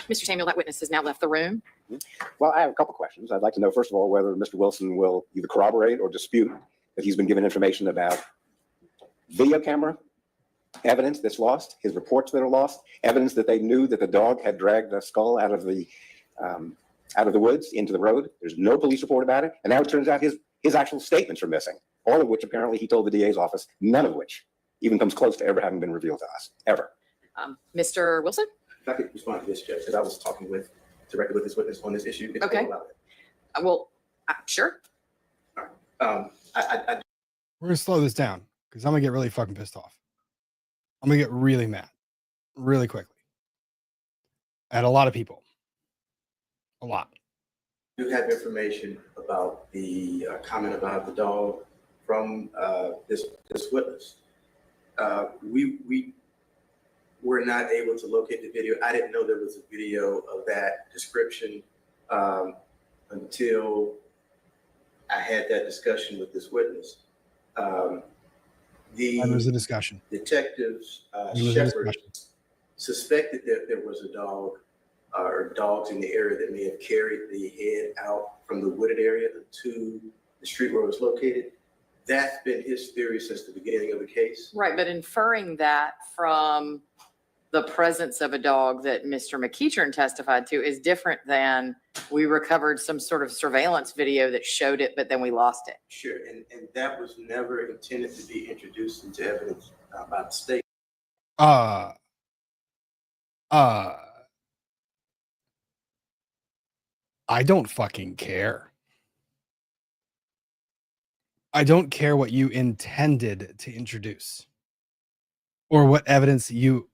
Mr. Samuel, that witness has now left the room. Well, I have a couple questions. I'd like to know, first of all, whether Mr. Wilson will either corroborate or dispute that he's been given information about video camera evidence that's lost, his reports that are lost, evidence that they knew that the dog had dragged the skull out of the woods into the road. There's no police report about it. And now it turns out his actual statements are missing, all of which apparently he told the DA's office, none of which even comes close to ever having been revealed to us, ever. Mr. Wilson? If I could respond to this, Judge, because I was talking directly with this witness on this issue. if Okay. you'll allow it. Well, sure. We're going to slow this down because I'm going to get really fucking pissed off. I'm going to get really mad really quickly at a lot of people. A lot. do have information about the comment about the dog from this witness. We were not able to locate the video. I didn't know there was a video of that description until I had that discussion with this witness. When was the discussion? Detectives, When was the Shepard, discussion? suspected that there was a dog or dogs in the area that may have carried the head out from the wooded area to the street where it was located. That's been his theory since the beginning of the case. Right, but inferring that from the presence of a dog that Mr. McEachern testified to is different than we recovered some sort of surveillance video that showed it, but then we lost it. Sure, and that was never intended to be introduced into evidence by the state. I don't fucking care. I don't care what you intended to introduce or what evidence you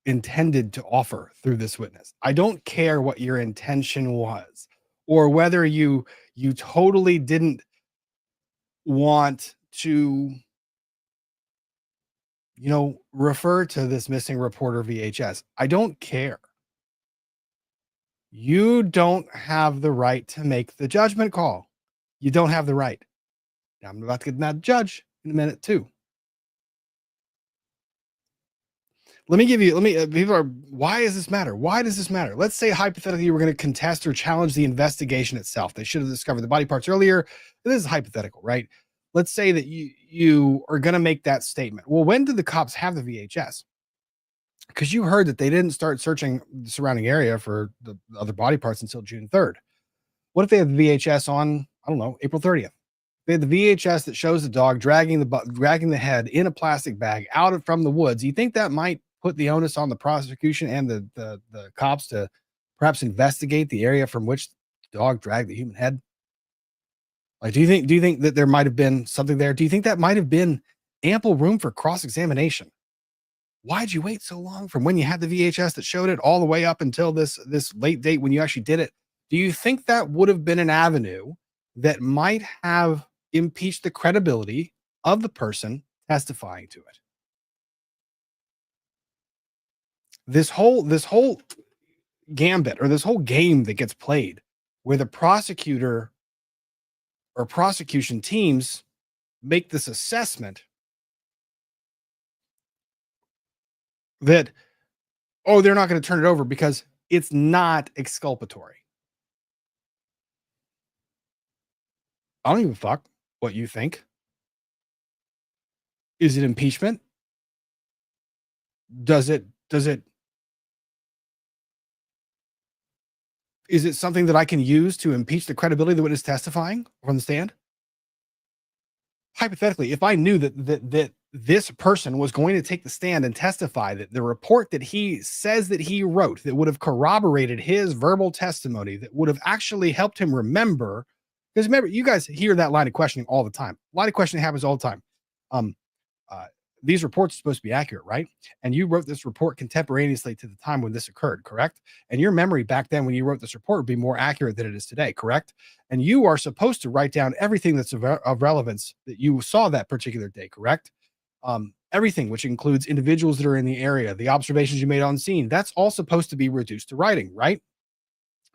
intended to offer through this witness. I don't care what your intention was or whether you totally didn't want to, refer to this missing reporter VHS. I don't care. You don't have the right to make the judgment call. You don't have the right. Now, I'm about to get that judge in a minute too. Why does this matter? Why does this matter? Let's say hypothetically you were going to contest or challenge the investigation itself. They should have discovered the body parts earlier. This is hypothetical, right? Let's say that you are going to make that statement. Well, when did the cops have the VHS? Because you heard that they didn't start searching the surrounding area for the other body parts until June 3rd. What if they had the VHS on, I don't know, April 30th? They had the VHS that shows the dog dragging the head in a plastic bag out from the woods. You think that might put the onus on the prosecution and the cops to perhaps investigate the area from which the dog dragged the human head? Like, do you think that there might have been something there? Do you think that might have been ample room for cross-examination? Why'd you wait so long from when you had the VHS that showed it all the way up until this late date when you actually did it? Do you think that would have been an avenue that might have impeached the credibility of the person testifying to it? This whole gambit or this whole game that gets played where the prosecutor or prosecution teams make this assessment that, oh, they're not going to turn it over because it's not exculpatory. I don't give a fuck what you think. Is it impeachment? Is it something that I can use to impeach the credibility of the witness testifying from the stand? Hypothetically, if I knew that this person was going to take the stand and testify that the report that he says that he wrote that would have corroborated his verbal testimony, that would have actually helped him remember, because remember, you guys hear that line of questioning all the time. A lot of questioning happens all the time. These reports are supposed to be accurate, right? And you wrote this report contemporaneously to the time when this occurred, correct? And your memory back then when you wrote this report would be more accurate than it is today, correct? And you are supposed to write down everything that's of relevance that you saw that particular day, correct? Everything, which includes individuals that are in the area, the observations you made on scene, that's all supposed to be reduced to writing, right?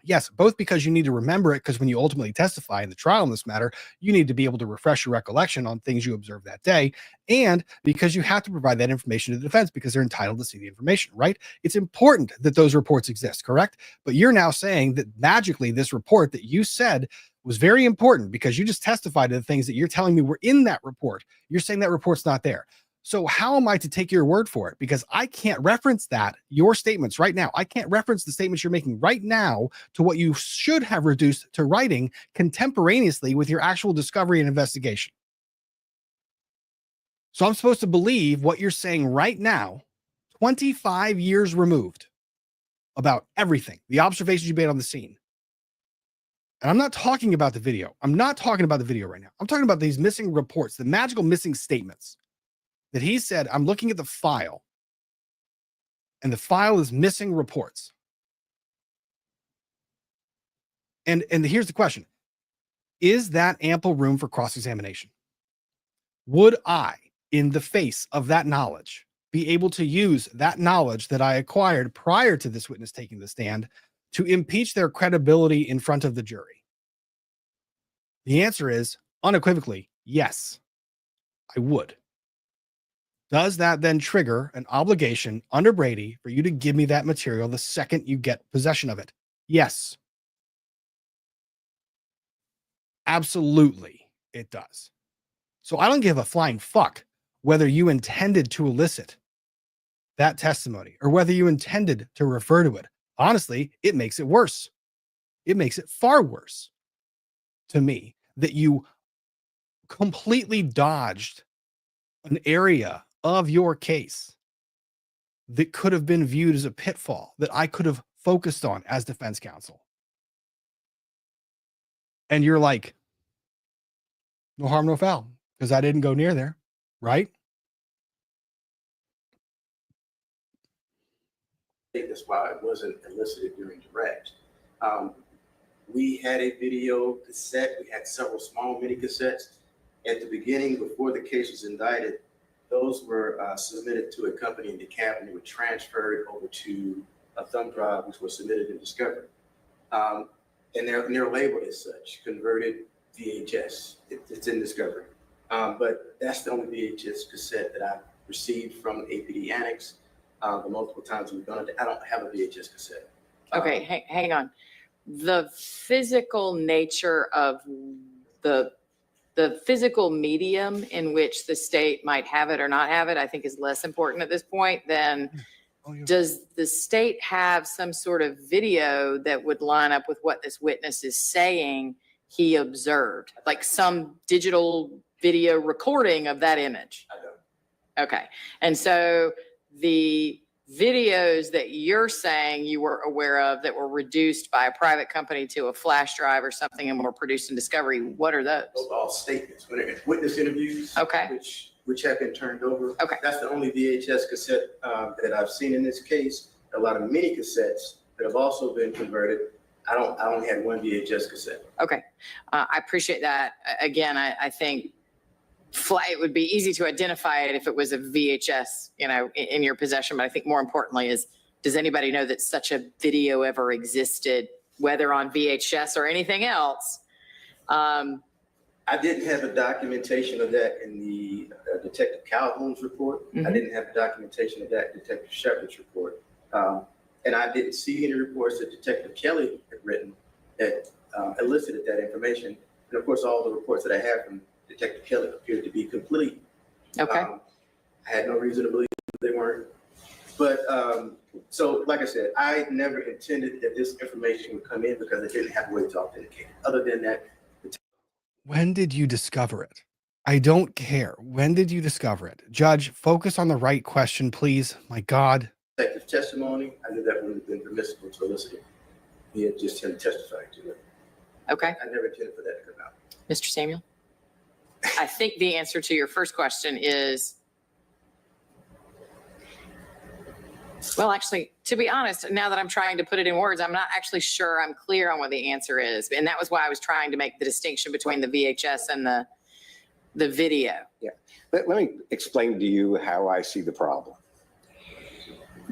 Yes, both because you need to remember it, because when you ultimately testify in the trial in this matter, you need to be able to refresh your recollection on things you observed that day, and because you have to provide that information to the defense because they're entitled to see the information, right? It's important that those reports exist, correct? But you're now saying that magically this report that you said was very important because you just testified to the things that you're telling me were in that report. You're saying that report's not there. So how am I to take your word for it? Because I can't reference your statements right now. I can't reference the statements you're making right now to what you should have reduced to writing contemporaneously with your actual discovery and investigation. So I'm supposed to believe what you're saying right now, 25 years removed, about everything, the observations you made on the scene. And I'm not talking about the video. I'm not talking about the video right now. I'm talking about these missing reports, the magical missing statements. That he said, I'm looking at the file, and the file is missing reports. And here's the question. Is that ample room for cross-examination? Would I, in the face of that knowledge, be able to use that knowledge that I acquired prior to this witness taking the stand to impeach their credibility in front of the jury? The answer is unequivocally yes, I would. Does that then trigger an obligation under Brady for you to give me that material the second you get possession of it? Yes. Absolutely, it does. So I don't give a flying fuck whether you intended to elicit that testimony or whether you intended to refer to it. Honestly, it makes it worse. It makes it far worse to me that you completely dodged an area of your case that could have been viewed as a pitfall that I could have focused on as defense counsel. And you're like, no harm, no foul, because I didn't go near there, right? I think that's why it wasn't elicited during direct. We had a video cassette. We had several small mini cassettes. At the beginning, before the case was indicted, those were submitted to a company in DeKalb, and they were transferred over to a thumb drive, which was submitted in discovery. And they're labeled as such, converted VHS. It's in discovery. But that's the only VHS cassette that I received from APD Annex. The multiple times we've done it, I don't have a VHS cassette. Okay, hang on. The physical nature of the physical medium in which the state might have it or not have it, I think is less important at this point than does the state have some sort of video that would line up with what this witness is saying he observed, like some digital video recording of that image? I don't. Okay. And so the videos that you're saying you were aware of that were reduced by a private company to a flash drive or something and were produced in discovery, what are those? Those are all statements. When it's witness interviews, okay, which have been turned over. Okay. That's the only VHS cassette that I've seen in this case. A lot of mini cassettes that have also been converted. I only had one VHS cassette. Okay. I appreciate that. Again, I think it would be easy to identify it if it was a VHS, in your possession. But I think more importantly is, does anybody know that such a video ever existed, whether on VHS or anything else? I didn't have a documentation of that in the Detective Calhoun's report. Mm-hmm. I didn't have documentation of that in Detective Shepard's report. And I didn't see any reports that Detective Kelly had written that elicited that information. And of course, all the reports that I have from Detective Kelly appeared to be complete. Okay. I had no reason to believe they weren't. But so, like I said, I never intended that this information would come in because I didn't have a way to authenticate it. Other than that. When did you discover it? I don't care. When did you discover it? Judge, focus on the right question, please. My God. Detective testimony, I knew that would have been permissible to elicit it. He had just him testifying to it. Okay. I never intended for that to come out. Mr. Samuel? I think the answer to your first question is, well, actually, to be honest, now that I'm trying to put it in words, I'm not actually sure I'm clear on what the answer is. And that was why I was trying to make the distinction between the VHS and the video. Yeah. Let me explain to you how I see the problem.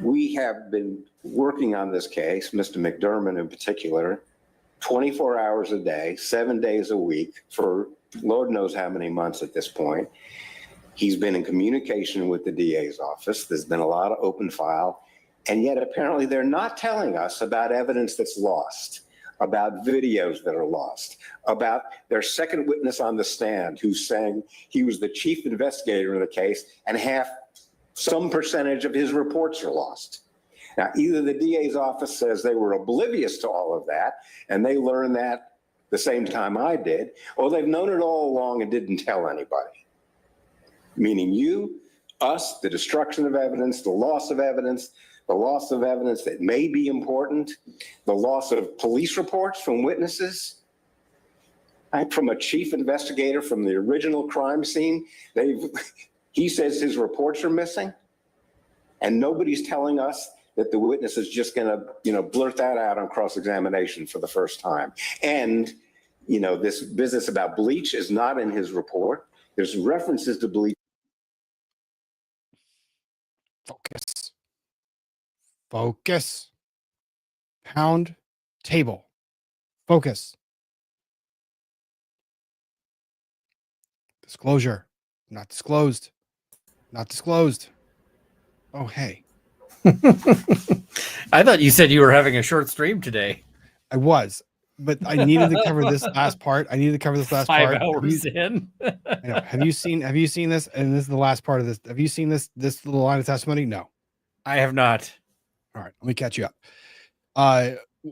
We have been working on this case, Mr. McDermott in particular, 24 hours a day, 7 days a week for Lord knows how many months at this point. He's been in communication with the DA's office. There's been a lot of open file. And yet apparently they're not telling us about evidence that's lost, about videos that are lost, about their second witness on the stand who's saying he was the chief investigator in the case and some percentage of his reports are lost. Now, either the DA's office says they were oblivious to all of that and they learned that the same time I did, or they've known it all along and didn't tell anybody. Meaning you, us, the destruction of evidence, the loss of evidence that may be important, the loss of police reports from witnesses. From a chief investigator from the original crime scene, he says his reports are missing, and nobody's telling us that the witness is just going to, blurt that out on cross-examination for the first time. And, this business about bleach is not in his report. There's references to bleach. Focus. Focus. Pound table. Focus. Disclosure. Not disclosed. Not disclosed. Oh, hey. I thought you said you were having a short stream today. I was, but I needed to cover this last part. I needed to cover this last 5 part. hours in. I know. Have you seen this? And this is the last part of this. Have you seen this little line of testimony? No. I have not. All right, let me catch you up.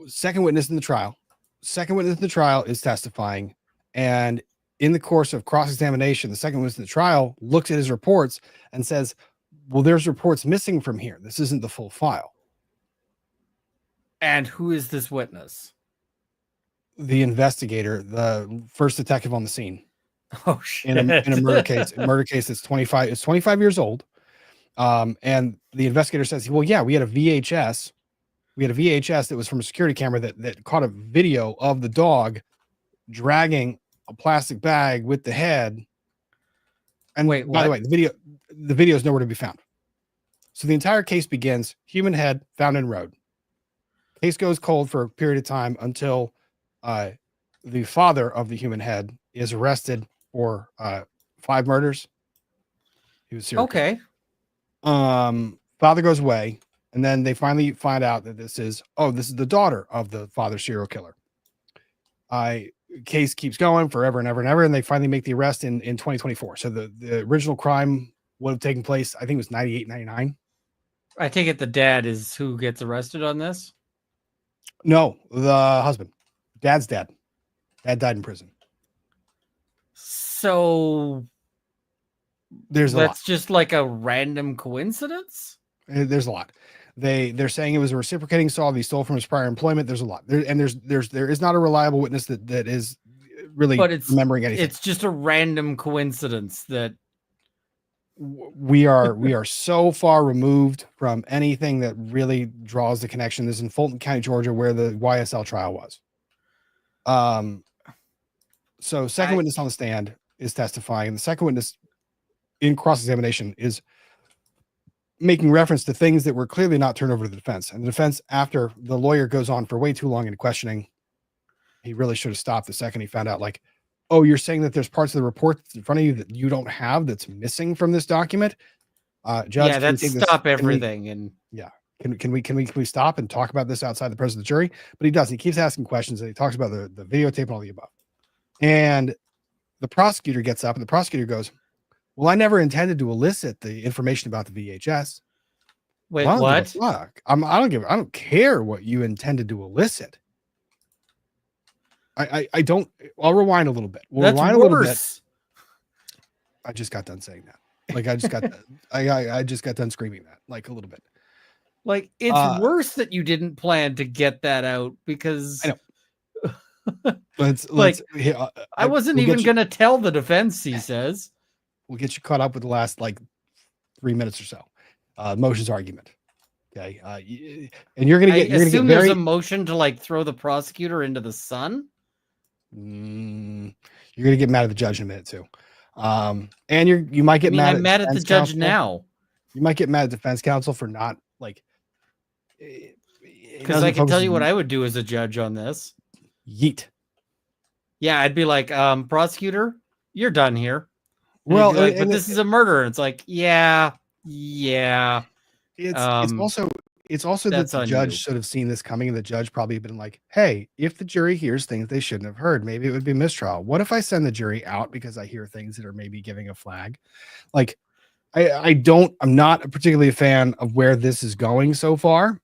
Second witness in the trial. Second witness in the trial is testifying, and in the course of cross-examination, the second witness in the trial looks at his reports and says, well, there's reports missing from here. This isn't the full file. And who is this witness? The investigator, the first detective on the scene. Oh shit. In a murder case. A murder case that's 25. It's 25 years old. And the investigator says, well, yeah, we had a VHS. We had a VHS that was from a security camera that caught a video of the dog dragging a plastic bag with the head. And wait, by the way, the video is nowhere to be found. So the entire case begins, human head found in road. Case goes cold for a period of time until the father of the human head is arrested for 5 murders. He was serial killer. Father goes away, and then they finally find out that this is the daughter of the father's serial killer. Case keeps going forever and ever and ever, and they finally make the arrest in 2024. So the original crime would have taken place, I think it was 98, 99. I take it the dad is who gets arrested on this? No, the husband. Dad's dad. Dad died in prison. So there's that's just like a random coincidence? There's a lot. They're saying it was a reciprocating assault. He stole from his prior employment. There's a lot. There is not a reliable witness that is really remembering anything. It's just a random coincidence that we are so far removed from anything that really draws the connection. This is in Fulton County, Georgia, where the YSL trial was. So second witness on the stand is testifying, and the second witness in cross-examination is making reference to things that were clearly not turned over to the defense. And the defense, after the lawyer goes on for way too long in questioning, he really should have stopped the second he found out, like, oh, you're saying that there's parts of the report that's in front of you that you don't have that's missing from this document. Judge, yeah, that's stop everything. Can we stop and talk about this outside the presence of the jury? But he doesn't. He keeps asking questions, and he talks about the videotape and all the above. And the prosecutor gets up, and the prosecutor goes, well, I never intended to elicit the information about the VHS. Wait, well, what? I don't care what you intended to elicit. I'll rewind a little bit. That's rewind worse. A little bit. I just got done saying that. Like I just got done screaming that, like a little bit. Like it's worse that you didn't plan to get that out, because I know. I wasn't even going to tell the defense, he says. We'll get you caught up with the last 3 minutes or so. Motions argument. Okay. And you're going to get, there's a motion to throw the prosecutor into the sun. You're going to get mad at the judge in a minute too. And you might get mad. I'm mad at the judge now. You might get mad at defense counsel for not because I can tell you what I would do as a judge on this. Yeet. Yeah, I'd be like, prosecutor, you're done here. And well, but this is a murder. And it's like, yeah. It's also that the judge should have seen this coming, and the judge probably been like, hey, if the jury hears things they shouldn't have heard, maybe it would be mistrial. What if I send the jury out because I hear things that are maybe giving a flag? I'm not particularly a fan of where this is going so far.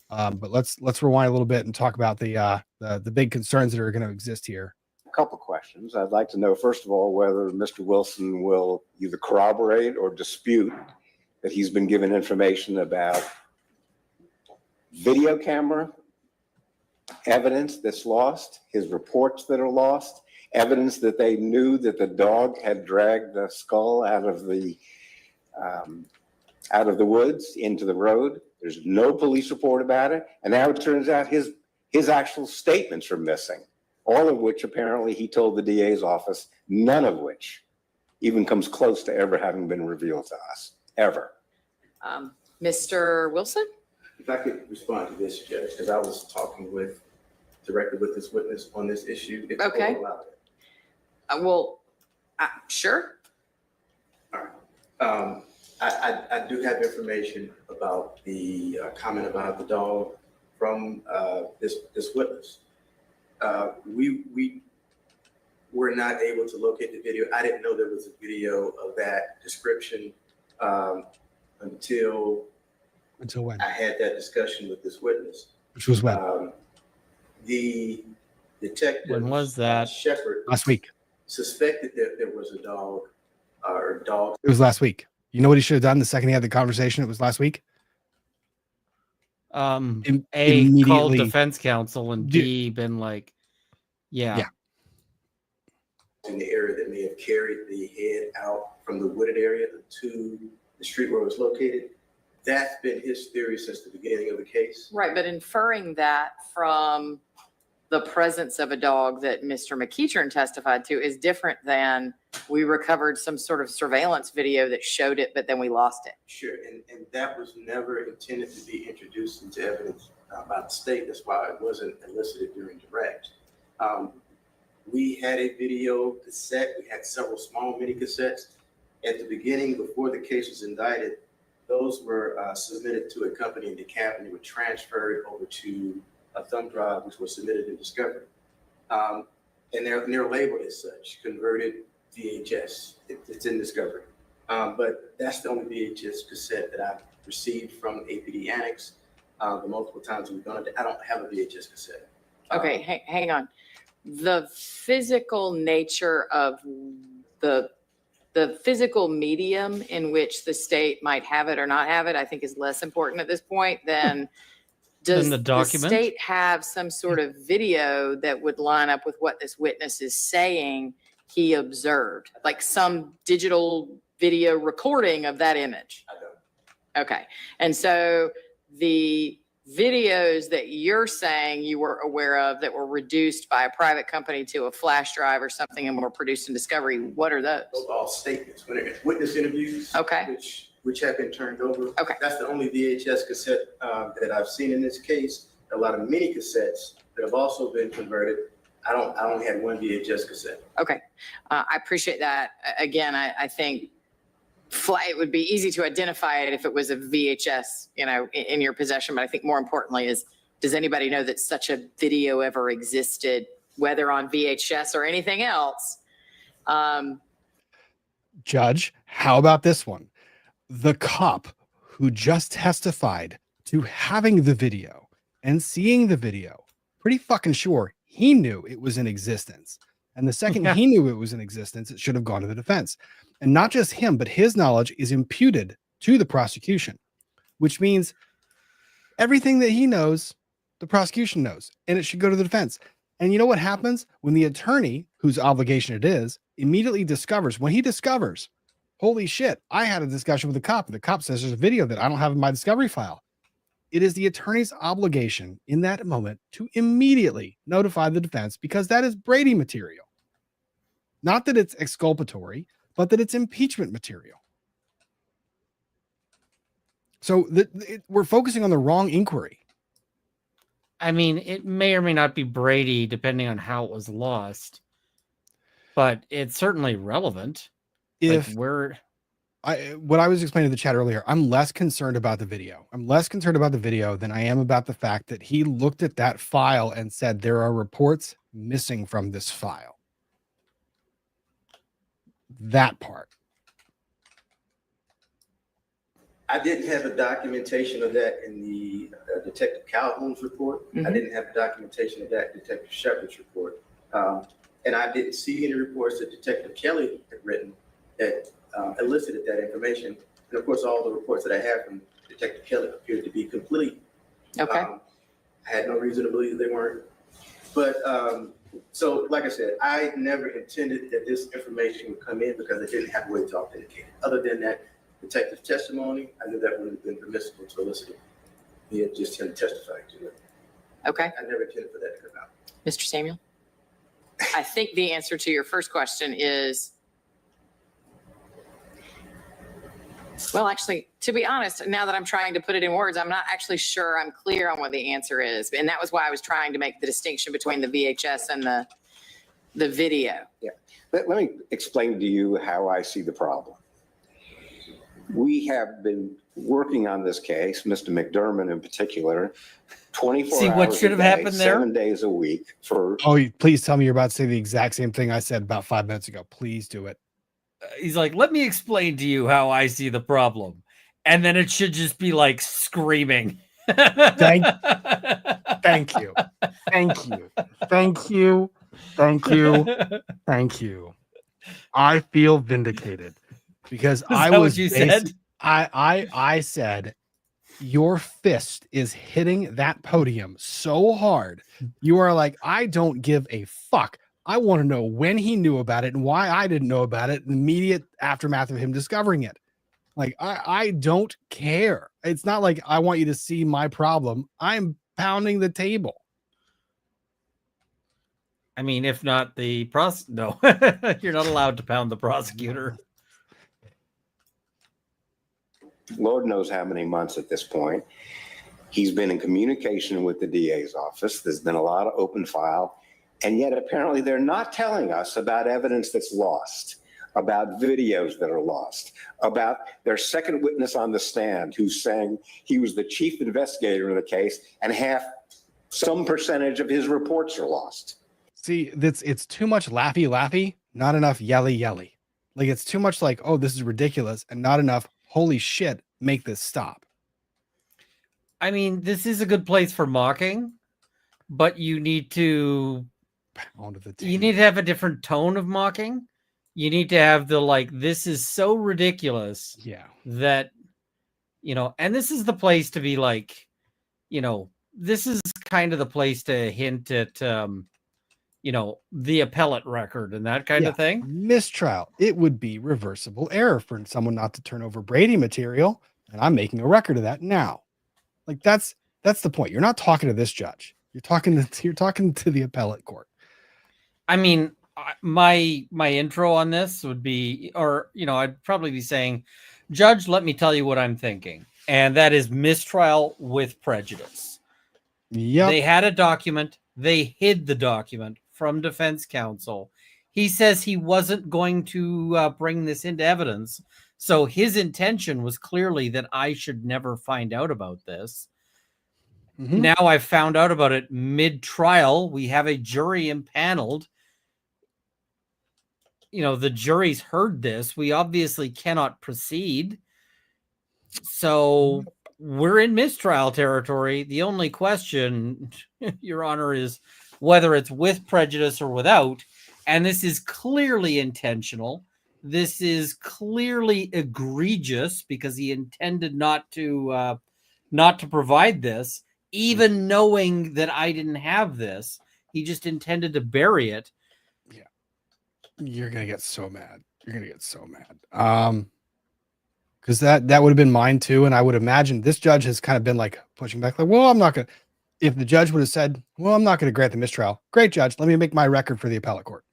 But let's rewind a little bit and talk about the big concerns that are going to exist here. A couple questions. I'd like to know, first of all, whether Mr. Wilson will either corroborate or dispute that he's been given information about video camera evidence that's lost, his reports that are lost, evidence that they knew that the dog had dragged the skull out of the woods into the road. There's no police report about it. And now it turns out his actual statements are missing, all of which apparently he told the DA's office, none of which even comes close to ever having been revealed to us, ever. Mr. Wilson? If I could respond to this, Judge, because I was talking directly with this witness on this issue. If Okay. you'll allow it. Sure. I do have information about the comment about the dog from this witness. We were not able to locate the video. I didn't know there was a video of that description until when? I had that discussion with this witness. Which was when? The detective. When was that? Shepherd. Last week. Suspected that there was a dog or dogs. It was last week. You know what he should have done the second he had the conversation? It was last week. Called Immediately. defense counsel and B been like, yeah. In the area that may have carried the head out from the wooded area to the street where it was located. That's been his theory since the beginning of the case. Right, but inferring that from the presence of a dog that Mr. McEachern testified to is different than we recovered some sort of surveillance video that showed it, but then we lost it. Sure, and that was never intended to be introduced into evidence by the state. That's why it wasn't elicited during direct. We had a video cassette. We had several small mini cassettes. At the beginning, before the case was indicted, those were submitted to a company in DeKalb, and they were transferred over to a thumb drive, which was submitted in discovery. And they're labeled as such, converted VHS. It's in discovery. But that's the only VHS cassette that I've received from APD Annex. The multiple times we've done it, I don't have a VHS cassette. Okay, hang on. The physical nature of the physical medium in which the state might have it or not have it, I think is less important at this point than does the the document? state have some sort of video that would line up with what this witness is saying he observed, like some digital video recording of that image? I don't. Okay, and so the videos that you're saying you were aware of that were reduced by a private company to a flash drive or something and were produced in discovery, what are those? Those are all statements. When it's witness interviews, Okay. which have been turned over. Okay. That's the only VHS cassette that I've seen in this case. A lot of mini cassettes that have also been converted. I only had one VHS cassette. Okay, I appreciate that. Again, I think it would be easy to identify it if it was a VHS, in your possession. But I think more importantly is, does anybody know that such a video ever existed, whether on VHS or anything else? Judge, how about this one? The cop who just testified to having the video and seeing the video, pretty fucking sure he knew it was in existence. And the second he knew it was in existence, it should have gone to the defense. And not just him, but his knowledge is imputed to the prosecution, which means everything that he knows, the prosecution knows, and it should go to the defense. And you know what happens when the attorney, whose obligation it is, immediately discovers, when he discovers, holy shit, I had a discussion with the cop, and the cop says there's a video that I don't have in my discovery file. It is the attorney's obligation in that moment to immediately notify the defense, because that is Brady material. Not that it's exculpatory, but that it's impeachment material. So we're focusing on the wrong inquiry. I mean, it may or may not be Brady, depending on how it was lost, but it's certainly relevant. What I was explaining to the chat earlier, I'm less concerned about the video. I'm less concerned about the video than I am about the fact that he looked at that file and said there are reports missing from this file. That part. I didn't have a documentation of that in the Detective Calhoun's report. I didn't have documentation of that in Detective Shepard's report. And I didn't see any reports that Detective Kelly had written that elicited that information. And of course, all the reports that I have from Detective Kelly appeared to be complete. Okay. I had no reason to believe they weren't. But so, like I said, I never intended that this information would come in because I didn't have a way to authenticate it. Other than that detective testimony, I knew that would have been permissible to elicit it. He had just testified to it. Okay, I never intended for that to come out. Mr. Samuel? I think the answer to your first question is, well, actually, to be honest, now that I'm trying to put it in words, I'm not actually sure I'm clear on what the answer is. And that was why I was trying to make the distinction between the VHS and the video. Yeah. Let me explain to you how I see the problem. We have been working on this case, Mr. McDermott in particular, 24 See hours what should a have day, happened there? 7 days a week for. Oh, please tell me you're about to say the exact same thing I said about 5 minutes ago. Please do it. He's like, let me explain to you how I see the problem. And then it should just be like screaming. Thank you. Thank you. Thank you. Thank you. Thank you. I feel vindicated because I that was what you said? I said your fist is hitting that podium so hard. You are like, I don't give a fuck. I want to know when he knew about it and why I didn't know about it in the immediate aftermath of him discovering it. Like, I don't care. It's not like I want you to see my problem. I'm pounding the table. I mean, if not the no, you're not allowed to pound the prosecutor. Lord knows how many months at this point. He's been in communication with the DA's office. There's been a lot of open file. And yet apparently they're not telling us about evidence that's lost, about videos that are lost, about their second witness on the stand who's saying he was the chief investigator in the case and some percentage of his reports are lost. See, it's too much laughy, not enough yelly. Like, it's too much like, oh, this is ridiculous, and not enough, holy shit, make this stop. I mean, this is a good place for mocking, but you need to have a different tone of mocking. You need to have the like, this is so ridiculous. Yeah. That, and this is the place to be like, this is kind of the place to hint at, the appellate record and that kind of thing. Mistrial. It would be reversible error for someone not to turn over Brady material. And I'm making a record of that now. Like, that's the point. You're not talking to this judge. You're talking to the appellate court. I mean, my intro on this would be, I'd probably be saying, Judge, let me tell you what I'm thinking. And that is mistrial with prejudice. Yep. They had a document. They hid the document from defense counsel. He says he wasn't going to bring this into evidence. So his intention was clearly that I should never find out about this. Mm-hmm. Now I've found out about it mid-trial. We have a jury impaneled. The jury's heard this. We obviously cannot proceed. So we're in mistrial territory. The only question, Your Honor, is whether it's with prejudice or without. And this is clearly intentional. This is clearly egregious because he intended not to provide this, even knowing that I didn't have this. He just intended to bury it. Yeah. You're going to get so mad. Because that would have been mine too. And I would imagine this judge has kind of been like pushing back, like, well, I'm not going to. If the judge would have said, well, I'm not going to grant the mistrial. Great, judge. Let me make my record for the appellate court.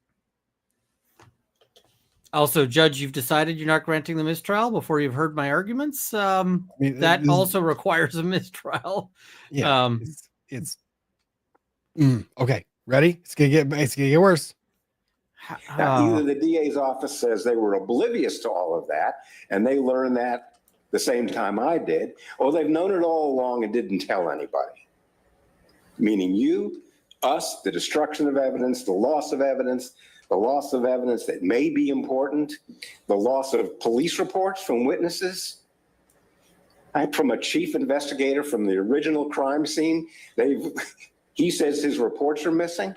Also, Judge, you've decided you're not granting the mistrial before you've heard my arguments. That also requires a mistrial. Yeah. Okay. Ready? It's gonna get worse. Now, either the DA's office says they were oblivious to all of that, and they learned that the same time I did, or they've known it all along and didn't tell anybody. Meaning you, us, the destruction of evidence, the loss of evidence that may be important, the loss of police reports from witnesses. From a chief investigator from the original crime scene, he says his reports are missing,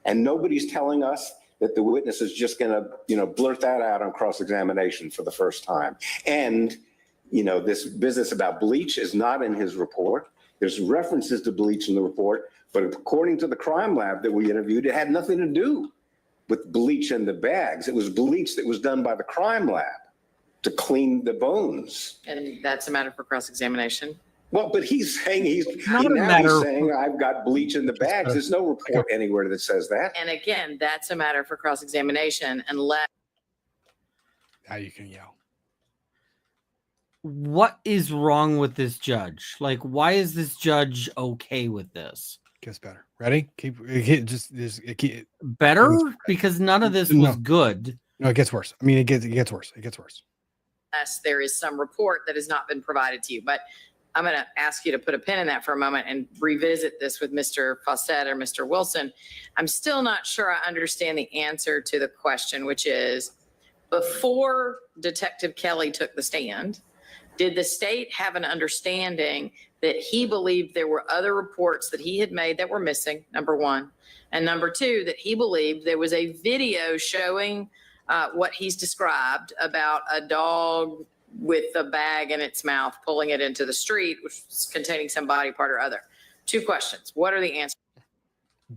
and nobody's telling us that the witness is just going to, blurt that out on cross-examination for the first time. And, this business about bleach is not in his report. There's references to bleach in the report, but according to the crime lab that we interviewed, it had nothing to do with bleach in the bags. It was bleach that was done by the crime lab to clean the bones. And that's a matter for cross-examination. Well, but he's saying he's not a now matter he's of- saying I've got bleach in the bags. There's no report anywhere that says that. And again, that's a matter for cross-examination unless Now you can yell. What is wrong with this judge? Like, why is this judge okay with this? Gets better. Ready? Keep Better? Because none of this was good. No, it gets worse. I mean, it gets worse. It gets worse. there is some report that has not been provided to you. But I'm going to ask you to put a pin in that for a moment and revisit this with Mr. Fawcett or Mr. Wilson. I'm still not sure I understand the answer to the question, which is, before Detective Kelly took the stand, did the state have an understanding that he believed there were other reports that he had made that were missing, number one, and number two, that he believed there was a video showing what he's described about a dog with a bag in its mouth pulling it into the street, which was containing some body part or other? Two questions. What are the answers?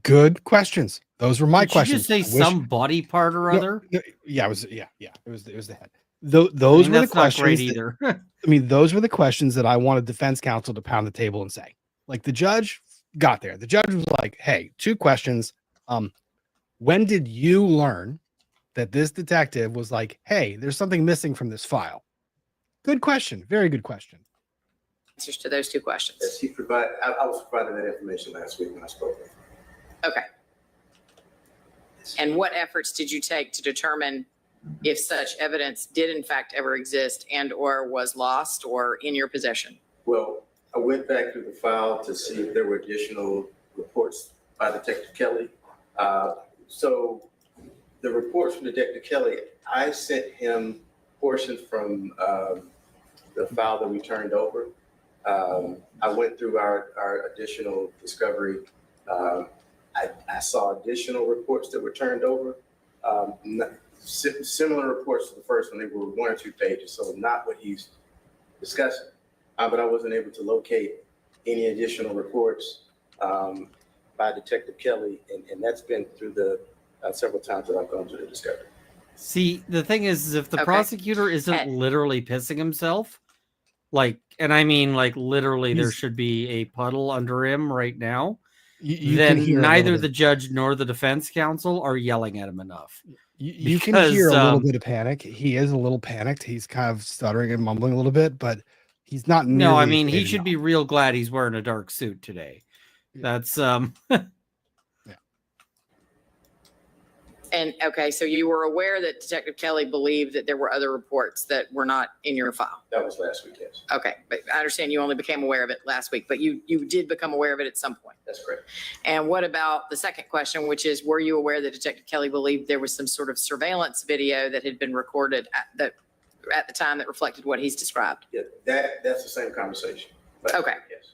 Good questions. Those were my Did questions. you just say some body part or other? Yeah, it was. Yeah. It was the head. Those were the that's not questions. great either. I mean, those were the questions that I wanted defense counsel to pound the table and say. Like, the judge got there. The judge was like, "Hey, two questions. When did you learn that this detective was like, hey, there's something missing from this file?" Good question. Very good question. Answers to those two questions. Yes, I was provided that information last week when I spoke with him. Okay. And what efforts did you take to determine if such evidence did in fact ever exist and or was lost or in your possession? Well, I went back through the file to see if there were additional reports by Detective Kelly. So the reports from Detective Kelly, I sent him portions from the file that we turned over. I went through our additional discovery. I saw additional reports that were turned over. Similar reports to the first one. They were 1 or 2 pages, so not what he's discussing. But I wasn't able to locate any additional reports by Detective Kelly, and that's been through the several times that I've gone through the discovery. See, the thing is if the prosecutor isn't literally pissing himself, like, and I mean, like, literally, there should be a puddle under him right now, you then can hear neither the judge nor the defense counsel are yelling at him enough. You can hear a little bit of panic. He is a little panicked. He's kind of stuttering and mumbling a little bit, but he's not. No, I nearly mean, he as should be real glad he's wearing a dark suit today. That's And okay, so you were aware that Detective Kelly believed that there were other reports that were not in your file. That was last week, yes. Okay, but I understand you only became aware of it last week, but you did become aware of it at some point. That's correct. And what about the second question, which is, were you aware that Detective Kelly believed there was some sort of surveillance video that had been recorded at the time that reflected what he's described? Yeah, that's the same conversation. But Okay. Yes.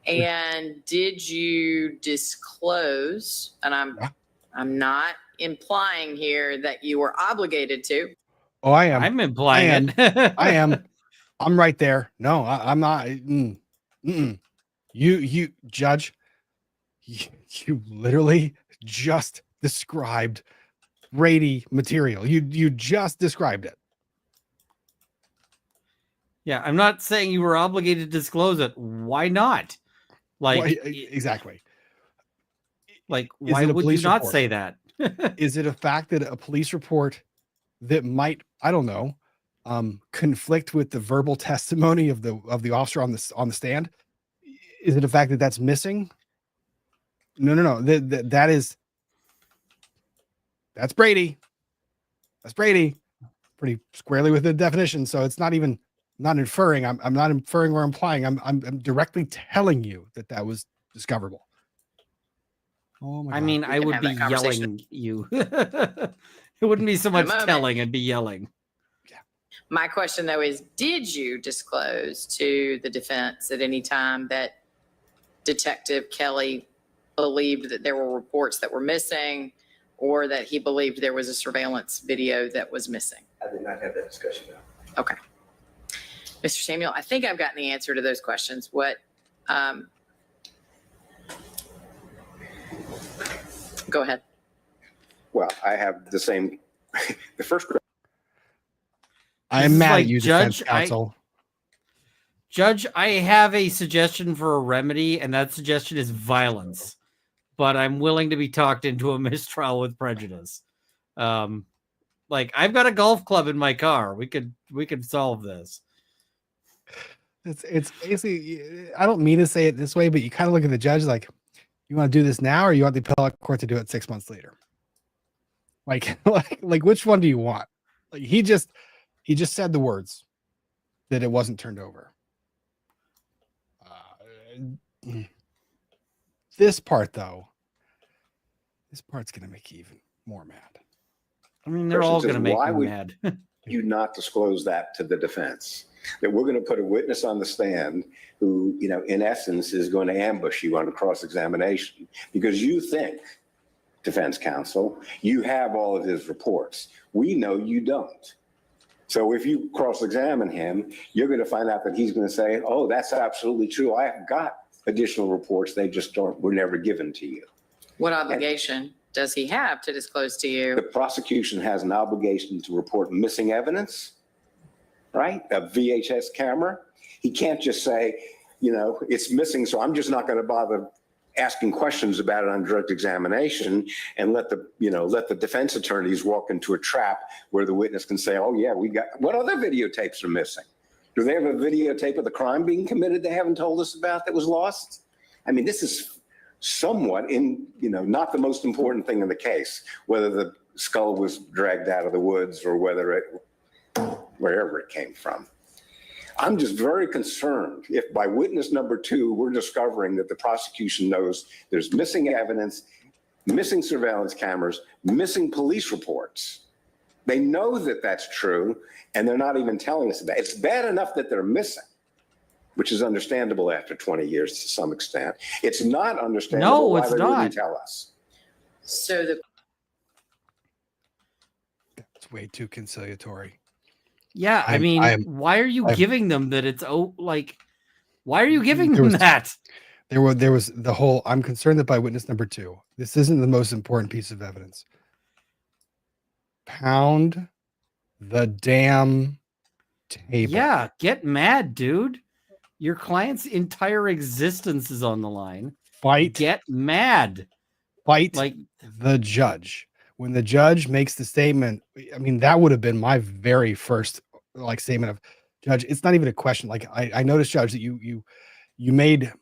And did you disclose, and I'm not implying here that you were obligated to. Oh, I am. I'm implying I am. I'm right there. No, I'm not. You judge. You literally just described Brady material. You just described it. Yeah, I'm not saying you were obligated to disclose it. Why not? Like, exactly. Like, Is why it a would you police not report? say that? Is it a fact that a police report that might, I don't know, conflict with the verbal testimony of the officer on the stand? Is it a fact that that's missing? No. That's Brady. That's Brady. Pretty squarely within the definition. So it's not inferring. I'm not inferring or implying. I'm directly telling you that was discoverable. Oh my God. I mean, I would be yelling you. It wouldn't be so much telling, I'd be yelling. My question, though, is, did you disclose to the defense at any time that Detective Kelly believed that there were reports that were missing, or that he believed there was a surveillance video that was missing? I did not have that discussion now. Okay. Mr. Samuel, I think I've gotten the answer to those questions. Go ahead. Well, I have the same. The first. I am mad at you, defense counsel. Judge, I have a suggestion for a remedy, and that suggestion is violence. But I'm willing to be talked into a mistrial with prejudice. Like, I've got a golf club in my car. We could solve this. It's basically, I don't mean to say it this way, but you kind of look at the judge like, you want to do this now, or you want the appellate court to do it 6 months later? Like which one do you want? Like he just said the words that it wasn't turned over. This part though, this part's gonna make you even more mad. I mean, they're all Person gonna says, make why me would mad. you not disclose that to the defense? That we're going to put a witness on the stand who, you know, in essence is going to ambush you on a cross-examination because you think, defense counsel, you have all of his reports. We know you don't. So if you cross-examine him, you're going to find out that he's going to say, oh, that's absolutely true. I have got additional reports. They just were never given to you. What obligation does he have to disclose to you? The prosecution has an obligation to report missing evidence, right? A VHS camera. He can't just say, you know, it's missing, so I'm just not going to bother asking questions about it on direct examination and let the defense attorneys walk into a trap where the witness can say, oh yeah, we got, what other videotapes are missing? Do they have a videotape of the crime being committed they haven't told us about that was lost? I mean, this is somewhat not the most important thing in the case, whether the skull was dragged out of the woods or wherever it came from. I'm just very concerned if by witness number 2, we're discovering that the prosecution knows there's missing evidence, missing surveillance cameras, missing police reports. They know that that's true, and they're not even telling us that. It's bad enough that they're missing, which is understandable after 20 years to some extent. It's not understandable why they wouldn't tell us. So It's way too conciliatory. Yeah, I mean, why are you giving them that? Why are you giving them that? There was the whole, I'm concerned that by witness number 2, this isn't the most important piece of evidence. Pound the damn table. Yeah, get mad, dude. Your client's entire existence is on the line. Fight. Get mad. Fight the judge. When the judge makes the statement, I mean, that would have been my very first statement of, Judge, it's not even a question. Like I noticed, Judge, that you made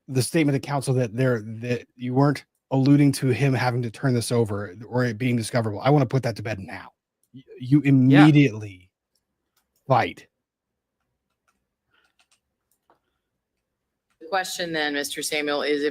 the statement to counsel that you weren't alluding to him having to turn this over or it being discoverable. I want to put that to bed now. You immediately fight. the question then, Mr. Samuel, is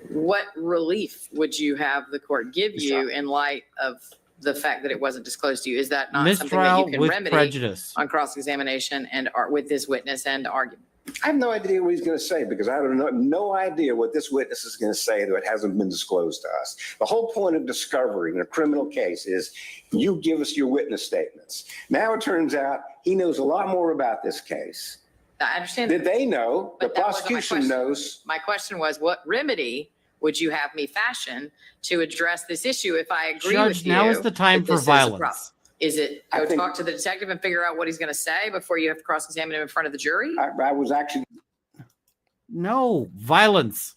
what relief would you have the court give you in light of the fact that it wasn't disclosed to you? Is that not something that you can with remedy prejudice on cross-examination and with this witness and argument? I have no idea what he's going to say because I have no idea what this witness is going to say that hasn't been disclosed to us. The whole point of discovery in a criminal case is you give us your witness statements. Now it turns out he knows a lot more about this case. I understand. Did they know? The But that wasn't my prosecution question. knows. My question was, what remedy would you have me fashion to address this issue if I agree Judge, with you? now is the time that for this is a problem? violence. Is it I go think- talk to the detective and figure out what he's going to say before you have to cross-examine him in front of the jury? I was actually. No, violence.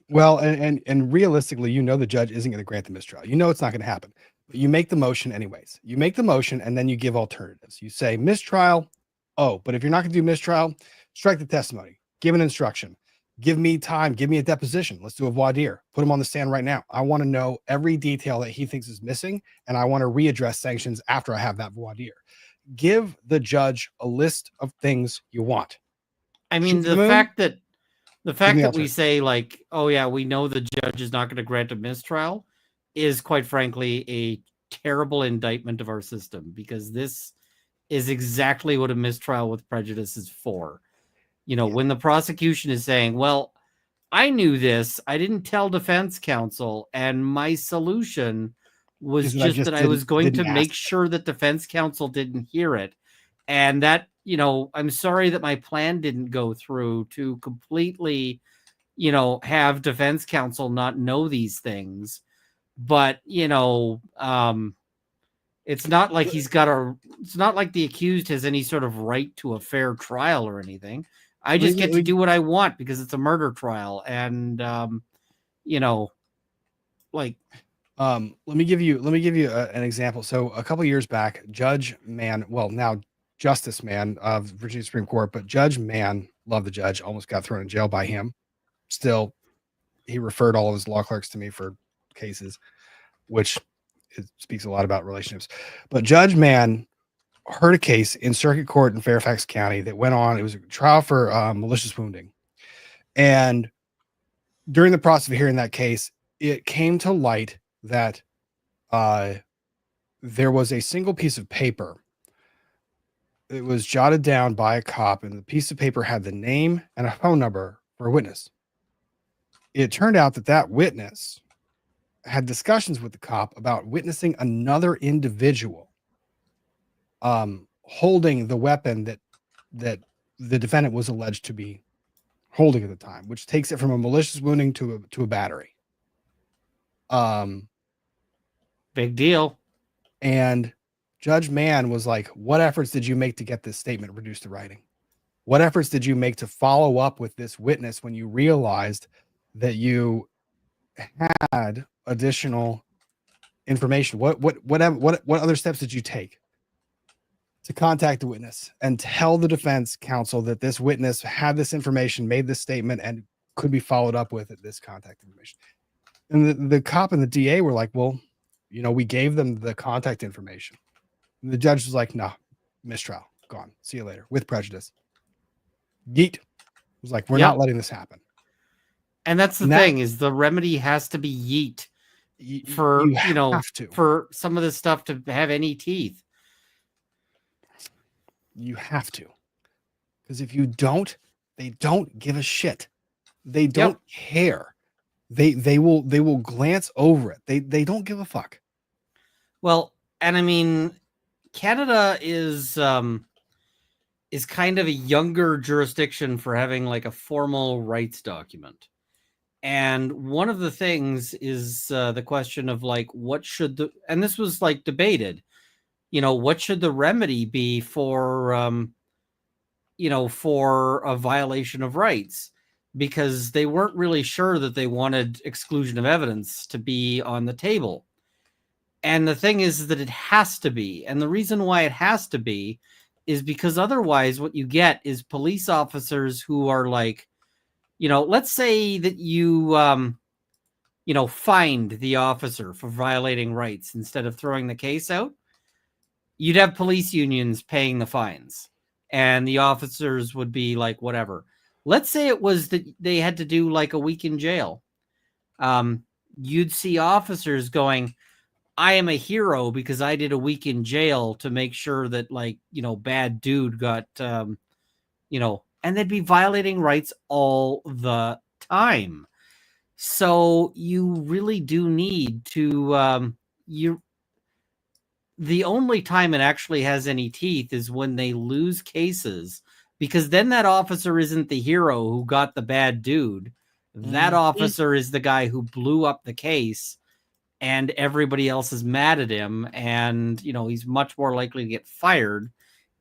Well, and realistically, the judge isn't going to grant the mistrial. It's not going to happen. But you make the motion anyways. You make the motion and then you give alternatives. You say mistrial. Oh, but if you're not going to do mistrial, strike the testimony. Give an instruction. Give me time. Give me a deposition. Let's do a voir dire. Put him on the stand right now. I want to know every detail that he thinks is missing, and I want to readdress sanctions after I have that voir dire. Give the judge a list of things you want. I mean, Shoot the moon. fact that me we alternative. say oh yeah, we know the judge is not going to grant a mistrial is quite frankly a terrible indictment of our system, because this is exactly what a mistrial with prejudice is for. When the prosecution is saying, well, I knew this, I didn't tell defense counsel, and my solution was just that I was going to make sure that defense counsel didn't hear it. And that, I'm sorry that my plan didn't go through to completely, have defense counsel not know these things. But, It's not like it's not like the accused has any sort of right to a fair trial or anything. I just get to do what I want because it's a murder trial. And, like, let me give you an example. So a couple years back, now Justice Mann of Virginia Supreme Court, but Judge Mann, love the judge, almost got thrown in jail by him. Still, he referred all of his law clerks to me for cases, which it speaks a lot about relationships. But Judge Mann heard a case in circuit court in Fairfax County that went on. It was a trial for malicious wounding. And during the process of hearing that case, it came to light that there was a single piece of paper. It was jotted down by a cop, and the piece of paper had the name and a phone number for a witness. It turned out that witness had discussions with the cop about witnessing another individual holding the weapon that the defendant was alleged to be holding at the time, which takes it from a malicious wounding to a battery. Big deal. And Judge Mann was like, what efforts did you make to get this statement reduced to writing? What efforts did you make to follow up with this witness when you realized that you had additional information? What other steps did you take to contact the witness and tell the defense counsel that this witness had this information, made this statement, and could be followed up with this contact information? And the cop and the DA were like, well, we gave them the contact information. And the judge was like, no, mistrial, gone. See you later, with prejudice. Yeet. It was like, we're not letting this happen. And that's the thing, is the remedy has to be yeet for, for some of this stuff to have any teeth. You have to. Because if you don't, they don't give a shit. They don't care. They will glance over it. They don't give a fuck. Well, and I mean, Canada is kind of a younger jurisdiction for having like a formal rights document. And one of the things is the question of like, and this was like debated, what should the remedy be for, for a violation of rights? Because they weren't really sure that they wanted exclusion of evidence to be on the table. And the thing is that it has to be. And the reason why it has to be is because otherwise what you get is police officers who are like, let's say that you, fined the officer for violating rights instead of throwing the case out. You'd have police unions paying the fines and the officers would be like, whatever. Let's say it was that they had to do like a week in jail. You'd see officers going, I am a hero because I did a week in jail to make sure that bad dude got, and they'd be violating rights all the time. So you really do need to, the only time it actually has any teeth is when they lose cases, because then that officer isn't the hero who got the bad dude. That officer is the guy who blew up the case and everybody else is mad at him. And, he's much more likely to get fired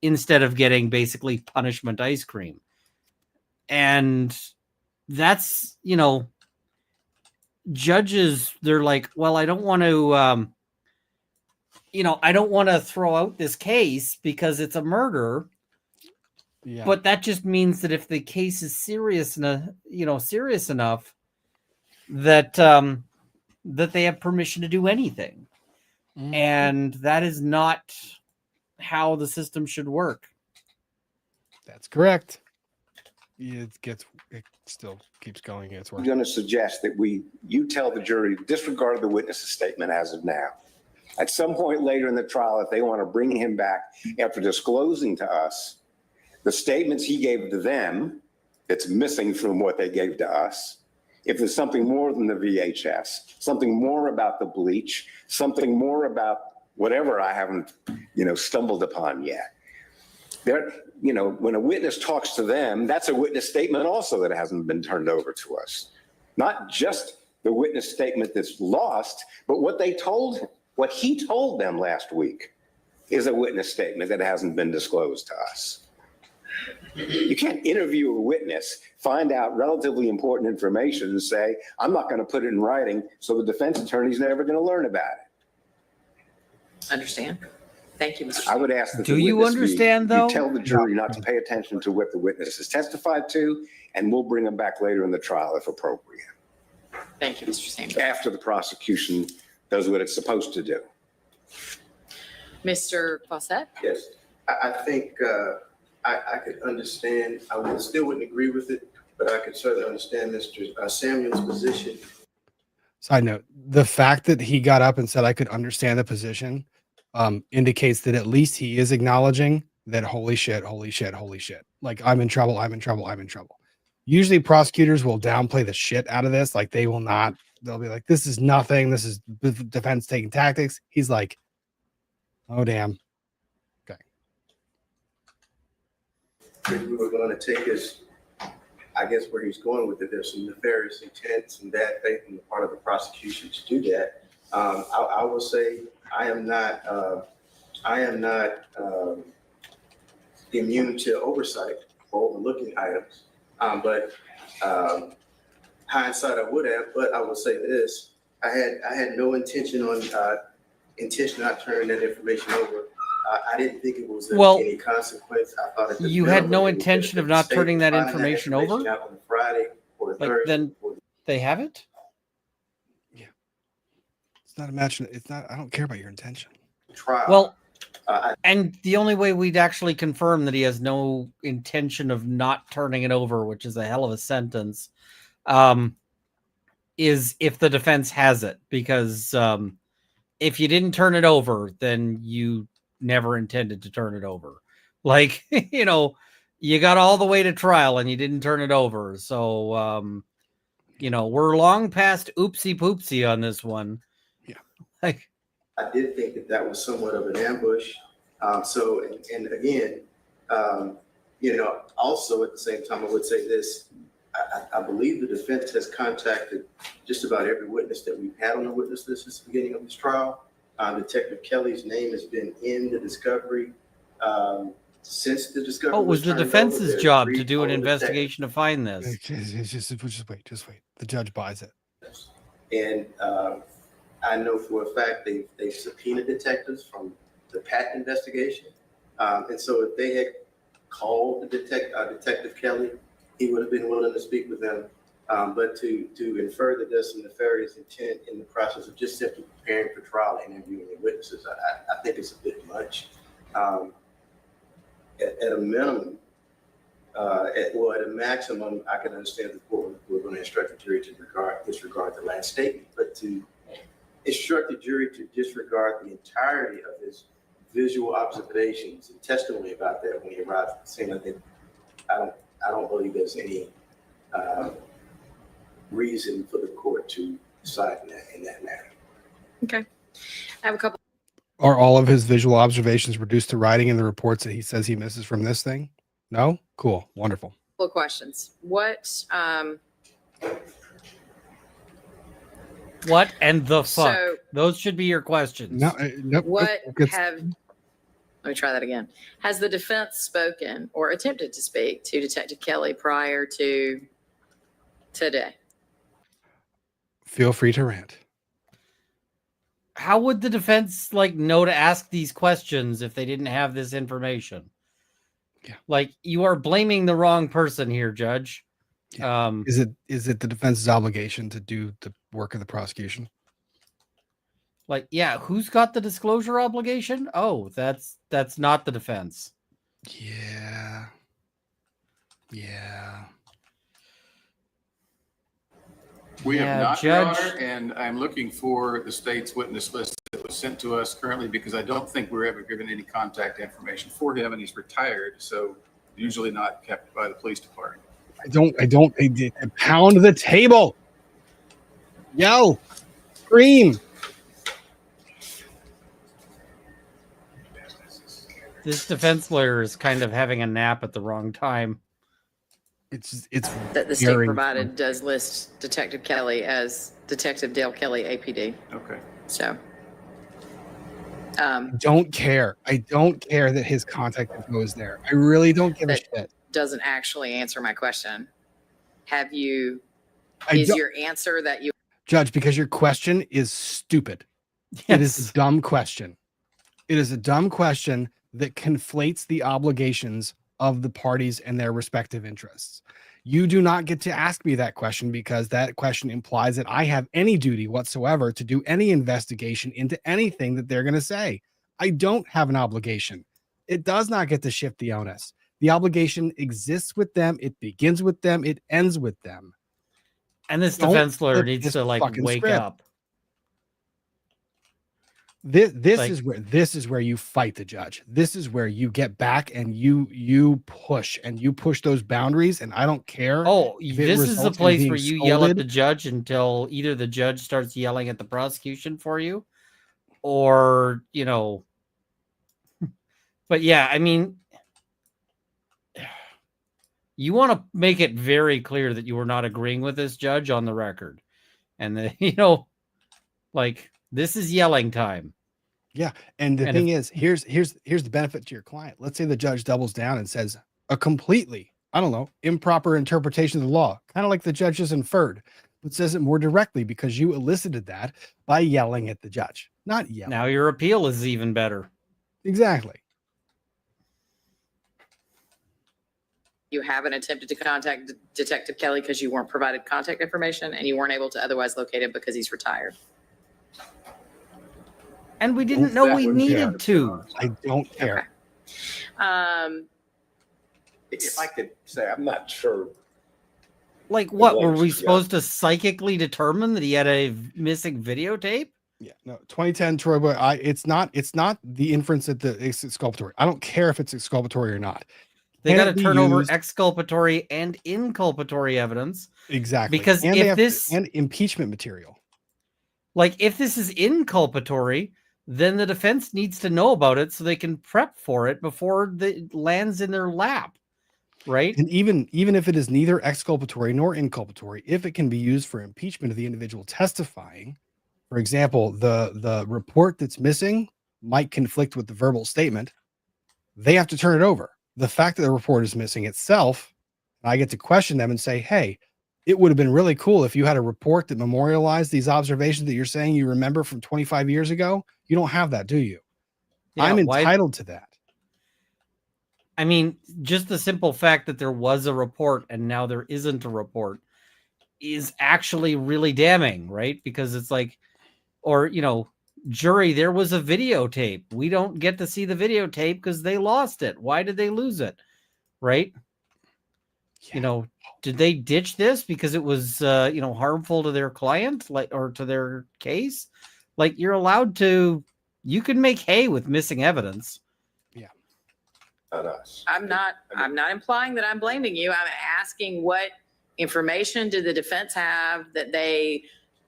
instead of getting basically punishment ice cream. And that's, judges, they're like, well, I don't want to, I don't want to throw out this case because it's a murder. Yeah. But that just means that if the case is serious enough, that that they have permission to do anything. And that is not how the system should work. That's correct. It still keeps going. It's I'm going to suggest that you tell the jury to disregard the witness's statement as of now. At some point later in the trial, if they want to bring him back after disclosing to us the statements he gave to them that's missing from what they gave to us, if there's something more than the VHS, something more about the bleach, something more about whatever I haven't, stumbled upon yet. When a witness talks to them, that's a witness statement also that hasn't been turned over to us. Not just the witness statement that's lost, but what they told What he told them last week is a witness statement that hasn't been disclosed to us. You can't interview a witness, find out relatively important information and say, I'm not going to put it in writing, so the defense attorney's never going to learn about it. Understand? Thank you, Mr. I would ask that Do the you witness understand, though? you tell the jury not to pay attention to what the witness has testified to, and we'll bring them back later in the trial if appropriate. Thank you, Mr. Sanders. After the prosecution does what it's supposed to do. Mr. Quassett? Yes, I think I could understand, still wouldn't agree with it, but I could certainly understand Mr. Samuel's position. Side note, the fact that he got up and said, I could understand the position, indicates that at least he is acknowledging that holy shit, holy shit, holy shit. Like, I'm in trouble, I'm in trouble, I'm in trouble. Usually prosecutors will downplay the shit out of this. Like, they will not, they'll be like, this is nothing. This is defense taking tactics. He's like, oh, damn. If we were going to take his, I guess where he's going with it, there's some nefarious intents and bad faith on the part of the prosecution to do that. I will say I am not immune to oversight or overlooking items. But hindsight, I would have. But I will say this: I had no intention on not turning that information over. I didn't think it was any consequence. I thought it you had no intention of not turning that information over. Out on Friday or Like, Thursday. then they have it. It's not imagine. It's not. I don't care about your intention. Trial. Well, and the only way we'd actually confirm that he has no intention of not turning it over, which is a hell of a sentence, is if the defense has it. Because if you didn't turn it over, then you never intended to turn it over. Like, you know, you got all the way to trial and you didn't turn it over. So, you know, we're long past oopsie poopsie on this one. Yeah. Like, I did think that was somewhat of an ambush. So, and again, you know, also at the same time, I would say this, I believe the defense has contacted just about every witness that we've had on the witness list since the beginning of this trial. Detective Kelly's name has been in the discovery since the discovery. oh, it was the turned over. defense's They're job to agreed do on an the investigation to find this. Just wait. The judge buys it. And I know for a fact they've subpoenaed detectives from the patent investigation. And so if they had called the Detective Kelly, he would have been willing to speak with them. But to infer that there's some nefarious intent in the process of just simply preparing for trial and interviewing the witnesses, I think it's a bit much. At a minimum, at a maximum, I can understand the court we're going to instruct the jury to disregard the last statement, but to instruct the jury to disregard the entirety of his visual observations and testimony about that when he arrives at the scene, I think I don't believe there's any reason for the court to decide in that matter. Okay. I have a couple. Are all of his visual observations reduced to writing in the reports that he says he misses from this thing? No? Cool. Wonderful. Couple of questions. What and the fuck? So- Those should be your questions. Nope. Let me try that again. Has the defense spoken or attempted to speak to Detective Kelly prior to today? Feel free to rant. How would the defense know to ask these questions if they didn't have this information? Yeah. Like, you are blaming the wrong person here, Judge. Yeah. Is it the defense's obligation to do the work of the prosecution? Yeah, who's got the disclosure obligation? Oh, that's not the defense. Yeah. We Yeah, have not, Judge. Your Honor, and I'm looking for the state's witness list that was sent to us currently because I don't think we were ever given any contact information for him, and he's retired, so usually not kept by the police department. I pound the table. Yell. Scream. This defense lawyer is kind of having a nap at the wrong time. It's That the state provided does list Detective Kelly as Detective Dale Kelly, APD. Okay. So Don't care. I don't care that his contact info is there. I really don't give a shit. Doesn't actually answer my question. Have you, I is don't- your answer that you, Judge, because your question is stupid. It is a dumb question. It is a dumb question that conflates the obligations of the parties and their respective interests. You do not get to ask me that question because that question implies that I have any duty whatsoever to do any investigation into anything that they're going to say. I don't have an obligation. It does not get to shift the onus. The obligation exists with them. It begins with them. It ends with them. And this Don't defense lawyer flip needs this to like fucking wake script. up. This Like- is where you fight the judge. This is where you get back and you push those boundaries. And I don't care. Oh, if it this is the results in place being where you yell at scolded. the judge until either the judge starts yelling at the prosecution for you, or but yeah, I mean, you want to make it very clear that you were not agreeing with this judge on the record, and that like this is yelling time. Yeah, and the And thing is, here's the benefit to your client. Let's say the judge doubles down and says a completely, I don't know, improper interpretation of the law, kind of like the judge is inferred, but says it more directly because you elicited that by yelling at the judge, not yelling. Now your appeal is even better. Exactly. you haven't attempted to contact Detective Kelly because you weren't provided contact information and you weren't able to otherwise locate him because he's retired. And we didn't know we needed to. I don't care. If I could say, I'm not sure. Like what? Were we Yeah. supposed to psychically determine that he had a missing videotape? Yeah, no, 2010 Troy Boy. It's not the inference that it's exculpatory. I don't care if it's exculpatory or not. They Can got it to be turn over used- exculpatory and inculpatory evidence. Exactly. Because And they if have- this, and impeachment material. like if this is inculpatory, then the defense needs to know about it so they can prep for it before it lands in their lap. Right. And even if it is neither exculpatory nor inculpatory, if it can be used for impeachment of the individual testifying, for example, the report that's missing might conflict with the verbal statement, they have to turn it over. The fact that the report is missing itself, I get to question them and say, hey, it would have been really cool if you had a report that memorialized these observations that you're saying you remember from 25 years ago. You don't have that, do you? Yeah, I'm why- entitled to that. I mean, just the simple fact that there was a report and now there isn't a report is actually really damning, right? Because it's like, or, jury, there was a videotape. We don't get to see the videotape because they lost it. Why did they lose it? Right? Yeah. Did they ditch this because it was, harmful to their client, or to their case? Like, you're allowed to, you can make hay with missing evidence. Not us. I'm not implying that I'm blaming you. I'm asking what information did the defense have that they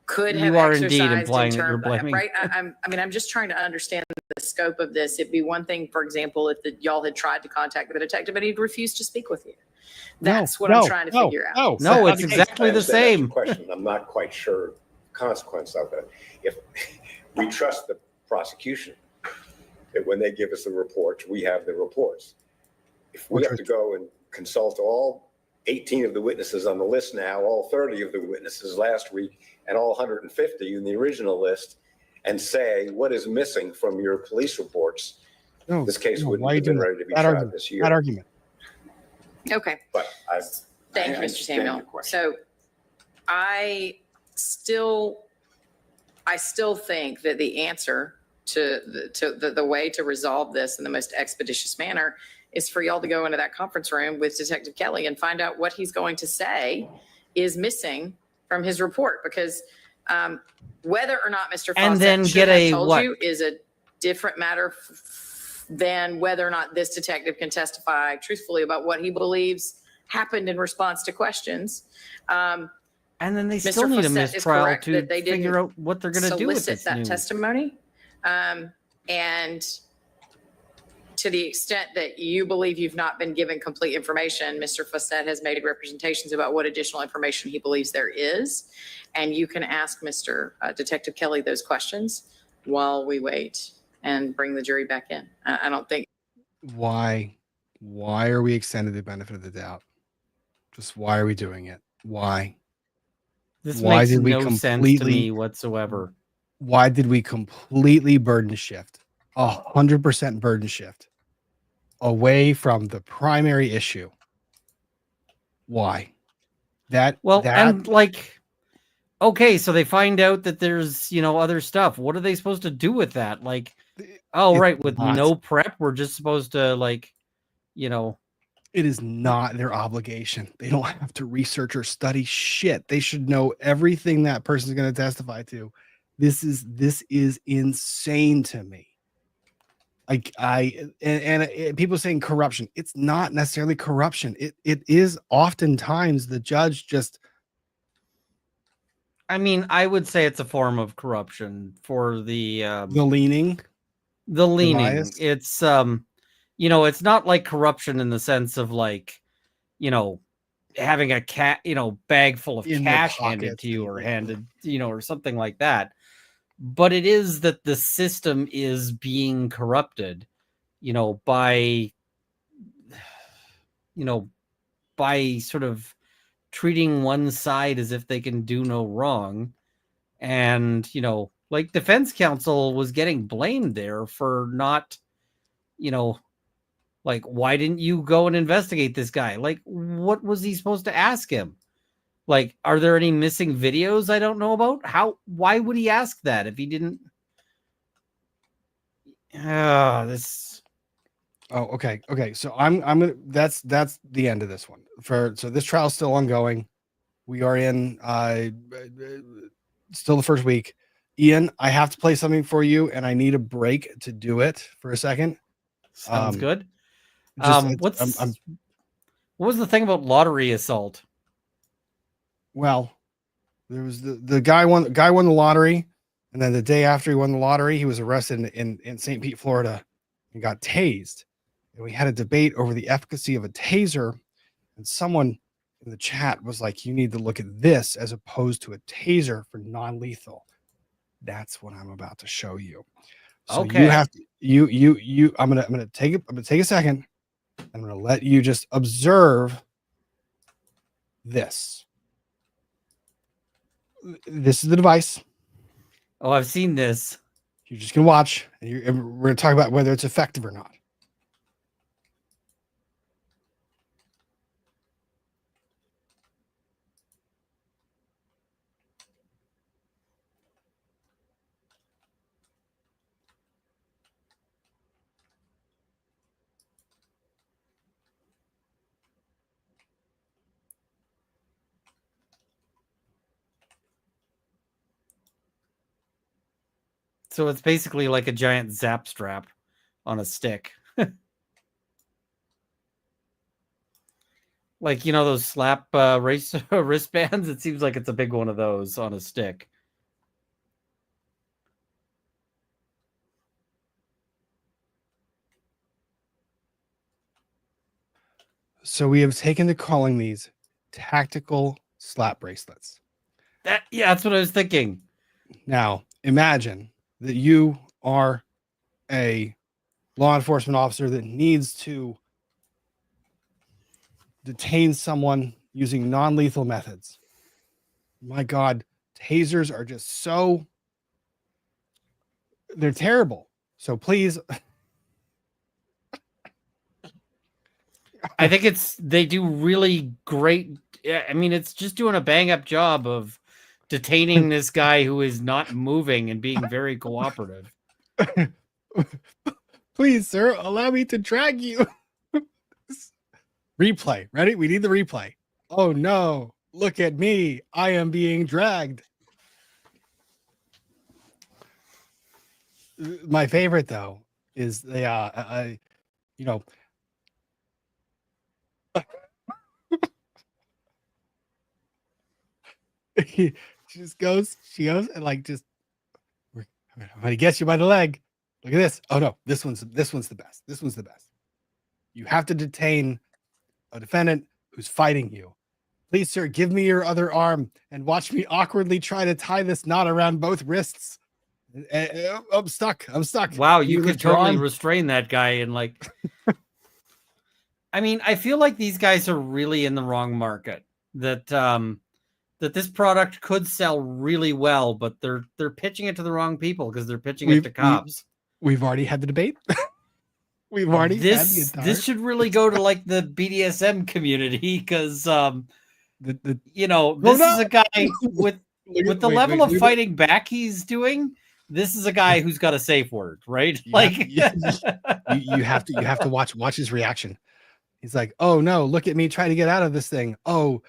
could have You are indeed exercised implying in that you're terms, blaming. right? I'm just trying to understand the scope of this. It'd be one thing, for example, if y'all had tried to contact the detective and he'd refused to speak with you. That's what I'm trying to figure out. No, it's exactly the same. Question. I'm not quite sure the consequence of it. If we trust the prosecution, that when they give us the reports, we have the reports. If we have to go and consult all 18 of the witnesses on the list now, all 30 of the witnesses last week, and all 150 in the original list, and say what is missing from your police reports, this case wouldn't why are you have been doing ready to be that tried argument? this year. That argument. Okay. But Thank you, I Mr. understand Samuel. your question. So I still think that the answer to the way to resolve this in the most expeditious manner is for y'all to go into that conference room with Detective Kelly and find out what he's going to say is missing from his report. Because whether or not Mr. And Fawcett then should get have a told what? you is a different matter than whether or not this detective can testify truthfully about what he believes happened in response to questions. And then they Mr. still need a Fawcett is mistrial correct to that they didn't figure out what they're going to do with solicit this that news. testimony. And to the extent that you believe you've not been given complete information, Mr. Fawcett has made representations about what additional information he believes there is. And you can ask Mr. Detective Kelly those questions while we wait and bring the jury back in. I don't think. Why are we extending the benefit of the doubt? Just why are we doing it? Why? This Why makes did we no sense to me whatsoever. Why did we completely burden shift, 100% burden shift away from the primary issue? Why? And like, okay, so they find out that there's, other stuff. What are they supposed to do with that? Like, oh, right, with no prep, we're just supposed to It is not their obligation. They don't have to research or study shit. They should know everything that person's going to testify to. This is insane to me. People saying corruption. It's not necessarily corruption. It is oftentimes the judge just. I mean, I would say it's a form of corruption for the leaning. The leaning. bias. It's it's not like corruption in the sense of like, having a bag full of In your cash handed pocket. to you or handed, or something like that. But it is that the system is being corrupted, by sort of treating one side as if they can do no wrong. And, like defense counsel was getting blamed there for not, like, why didn't you go and investigate this guy? Like, what was he supposed to ask him? Like, are there any missing videos I don't know about? Why would he ask that if he didn't? Oh, okay. So I'm gonna. That's the end of this one. So this trial is still ongoing. We are in still the first week. Ian, I have to play something for you, and I need a break to do it for a second. Sounds good. What was the thing about lottery assault? Well, there was the guy won the lottery, and then the day after he won the lottery, he was arrested in St. Pete, Florida, and got tased. And we had a debate over the efficacy of a taser, and someone in the chat was like, "You need to look at this as opposed to a taser for non-lethal." That's what I'm about to show you. So Okay. you have to, I'm gonna take a second. I'm gonna let you just observe this. This is the device. Oh, I've seen this. You're just gonna watch, and we're gonna talk about whether it's effective or not. So it's basically like a giant zap strap on a stick. Like, those slap wristbands? It seems like it's a big one of those on a stick. So we have taken to calling these tactical slap bracelets. That's what I was thinking. Now, imagine that you are a law enforcement officer that needs to detain someone using non-lethal methods. My God, tasers are just they're terrible. So please. I think they do really great. I mean, it's just doing a bang up job of detaining this guy who is not moving and being very cooperative. Please, sir, allow me to drag you. Replay. Ready? We need the replay. Oh no, look at me. I am being dragged. My favorite though is she goes and like just I'm gonna get you by the leg. Look at this. Oh no, this one's the best. This one's the best. You have to detain a defendant who's fighting you. Please, sir, give me your other arm and watch me awkwardly try to tie this knot around both wrists. I'm stuck. I'm stuck. Wow, Can you could lift your totally arm? restrain that guy and like. I mean, I feel like these guys are really in the wrong market. That that this product could sell really well, but they're pitching it to the wrong people because they're pitching it to cops. We've already had the debate. We've already had the This entire. this should really go to like the BDSM community because you know, this is a guy with the level of fighting back he's doing. This is a guy who's got a safe word, right? Like you have to watch his reaction. He's like, "Oh no, look at me trying to get out of this thing. Oh,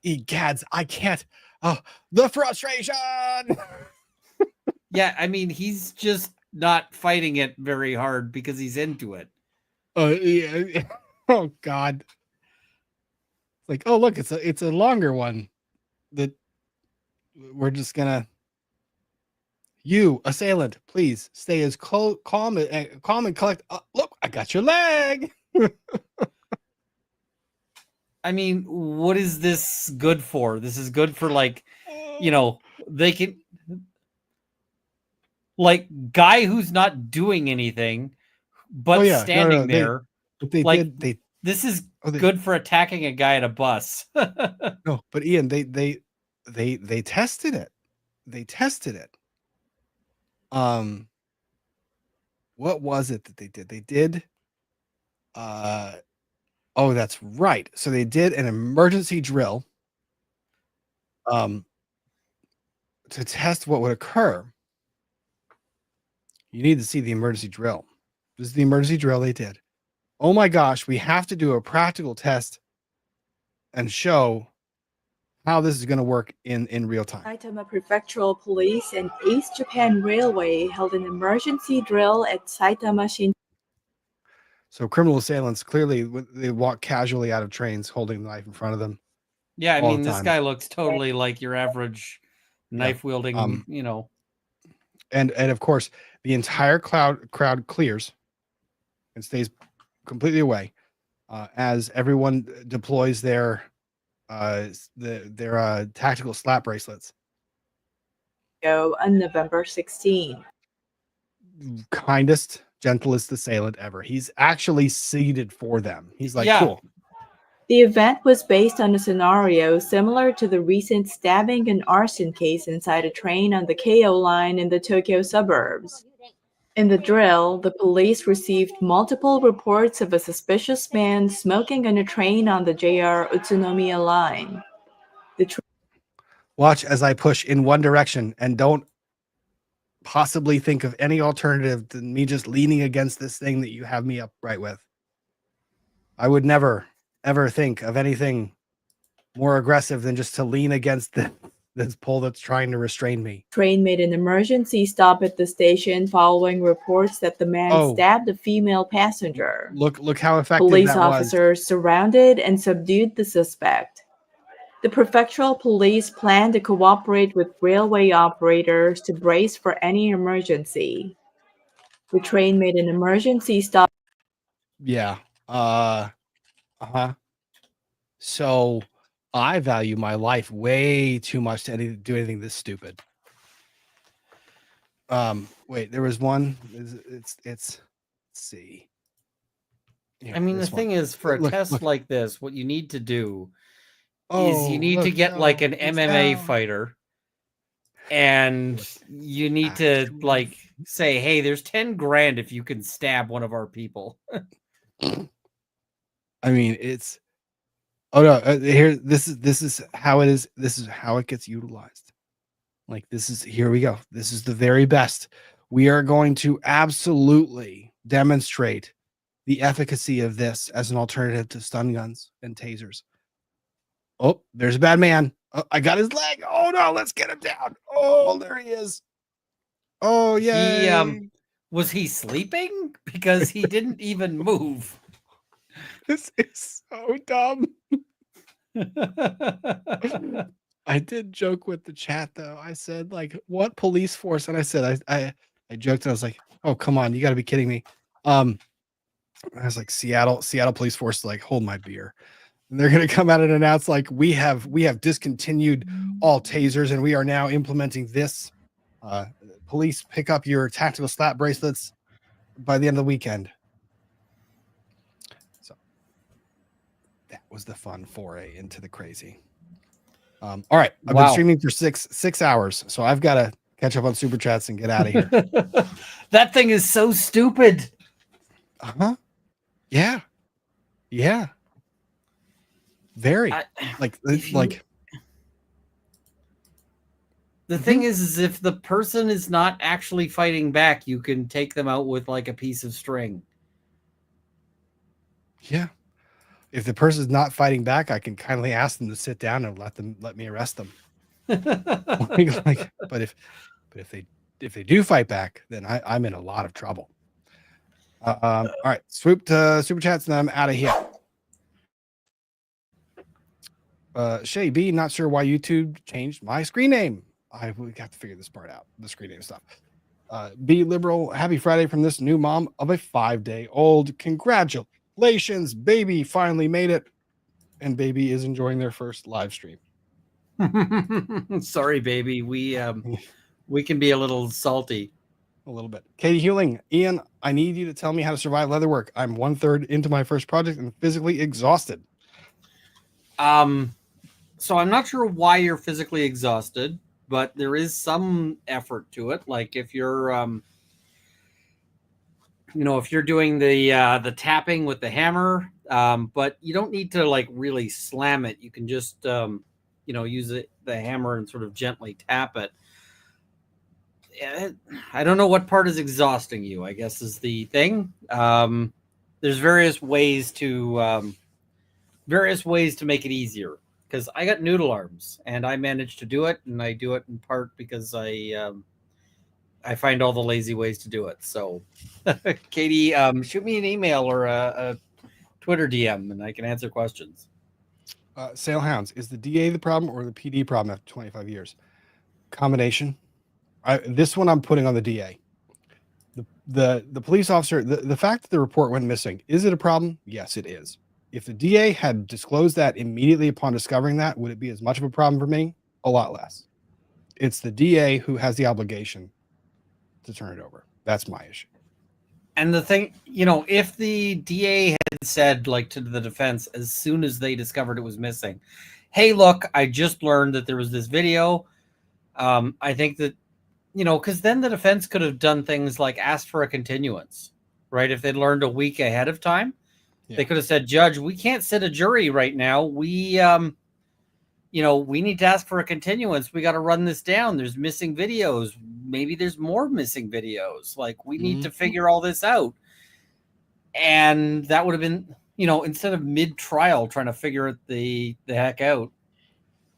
egads, I can't. Oh, the frustration." Yeah, I mean, he's just not fighting it very hard because he's into it. Yeah. Oh God. Like, oh look, it's a longer one. That we're just gonna. You, assailant, please stay as calm and collect. Look, I got your leg. I mean, what is this good for? This is good for like, you know, they can like guy who's not doing anything but standing there. This is good for attacking a guy at a bus. No, but Ian, they tested it. They tested it. What was it that they did? They did oh, that's right. So they did an emergency drill to test what would occur. You need to see the emergency drill. This is the emergency drill they did. Oh my gosh, we have to do a practical test and show how this is going to work in real time. Saitama Prefectural Police and East Japan Railway held an emergency drill at Saitama Shin. So criminal assailants clearly they walk casually out of trains holding the knife in front of them. Yeah, I all mean, the this time. guy looks totally like your average knife wielding, you know. And of course, the entire crowd clears and stays completely away as everyone deploys their tactical slap bracelets. On November 16. Kindest, gentlest assailant ever. He's actually seated for them. He's like, cool. The event was based on a scenario similar to the recent stabbing and arson case inside a train on the KO line in the Tokyo suburbs. In the drill, the police received multiple reports of a suspicious man smoking on a train on the JR Utsunomiya line. Watch as I push in one direction and don't possibly think of any alternative than me just leaning against this thing that you have me upright with. I would never, ever think of anything more aggressive than just to lean against this pole that's trying to restrain me. Train made an emergency stop at the station following reports that the man stabbed a female passenger. Look how effective Police that was. officers surrounded and subdued the suspect. The prefectural police plan to cooperate with railway operators to brace for any emergency. The train made an emergency stop. Yeah. So I value my life way too much to do anything this stupid. Wait, there was one. Let's see. I mean, the thing is, for a test like this, what you need to do is you need to get like an MMA fighter, and you need to like say, "Hey, there's 10 grand if you can stab one of our people." I mean, it's. Oh no! Here, this is how it is. This is how it gets utilized. Like here we go. This is the very best. We are going to absolutely demonstrate the efficacy of this as an alternative to stun guns and tasers. Oh, there's a bad man. Oh, I got his leg. Oh no, let's get him down. Oh, there he is. Oh yeah. Was he sleeping? Because he didn't even move. This is so dumb. I did joke with the chat though. I said like, "What police force?" And I said, I joked and I was like, "Oh come on, you got to be kidding me." I was like, Seattle police force, like, hold my beer. And they're gonna come out and announce like we have discontinued all tasers and we are now implementing this Police pick up your tactical slap bracelets by the end of the weekend. So that was the fun foray into the crazy. All right, I've been streaming for six hours, so I've got to catch up on super chats and get out of here. That thing is so stupid. Yeah. Very. The thing is if the person is not actually fighting back, you can take them out with like a piece of string. Yeah. If the person's not fighting back, I can kindly ask them to sit down and let me arrest them. But if they do fight back, then I'm in a lot of trouble. All right, swoop to super chats, and then I'm out of here. Shay B, not sure why YouTube changed my screen name. We have to figure this part out, the screen name stuff. B Liberal, happy Friday from this new mom of a 5-day-old. Congratulations, baby finally made it, and baby is enjoying their first live stream. Sorry, baby. We can be a little salty. A little bit. Katie Hewling, Ian, I need you to tell me how to survive leatherwork. I'm 1/3 into my first project and physically exhausted. So I'm not sure why you're physically exhausted, but there is some effort to it. Like if you're, if you're doing the tapping with the hammer, but you don't need to like really slam it. You can just, use the hammer and sort of gently tap it. I don't know what part is exhausting you, I guess is the thing. There's various ways to make it easier, because I got noodle arms and I managed to do it, and I do it in part because I find all the lazy ways to do it. So Katie, shoot me an email or a Twitter DM and I can answer questions. Sale Hounds, is the DA the problem or the PD problem after 25 years? Combination. This one I'm putting on the DA. The police officer, the fact that the report went missing, is it a problem? Yes, it is. If the DA had disclosed that immediately upon discovering that, would it be as much of a problem for me? A lot less. It's the DA who has the obligation to turn it over. That's my issue. And the thing, if the DA had said, like, to the defense as soon as they discovered it was missing, hey, look, I just learned that there was this video. I think that, because then the defense could have done things like asked for a continuance, right? If they'd learned a week ahead of time, they could have said, Judge, we can't sit a jury right now. We need to ask for a continuance. We got to run this down. There's missing videos. Maybe there's more missing videos. Like, we need to figure all this out. And that would have been, instead of mid-trial trying to figure it the heck out.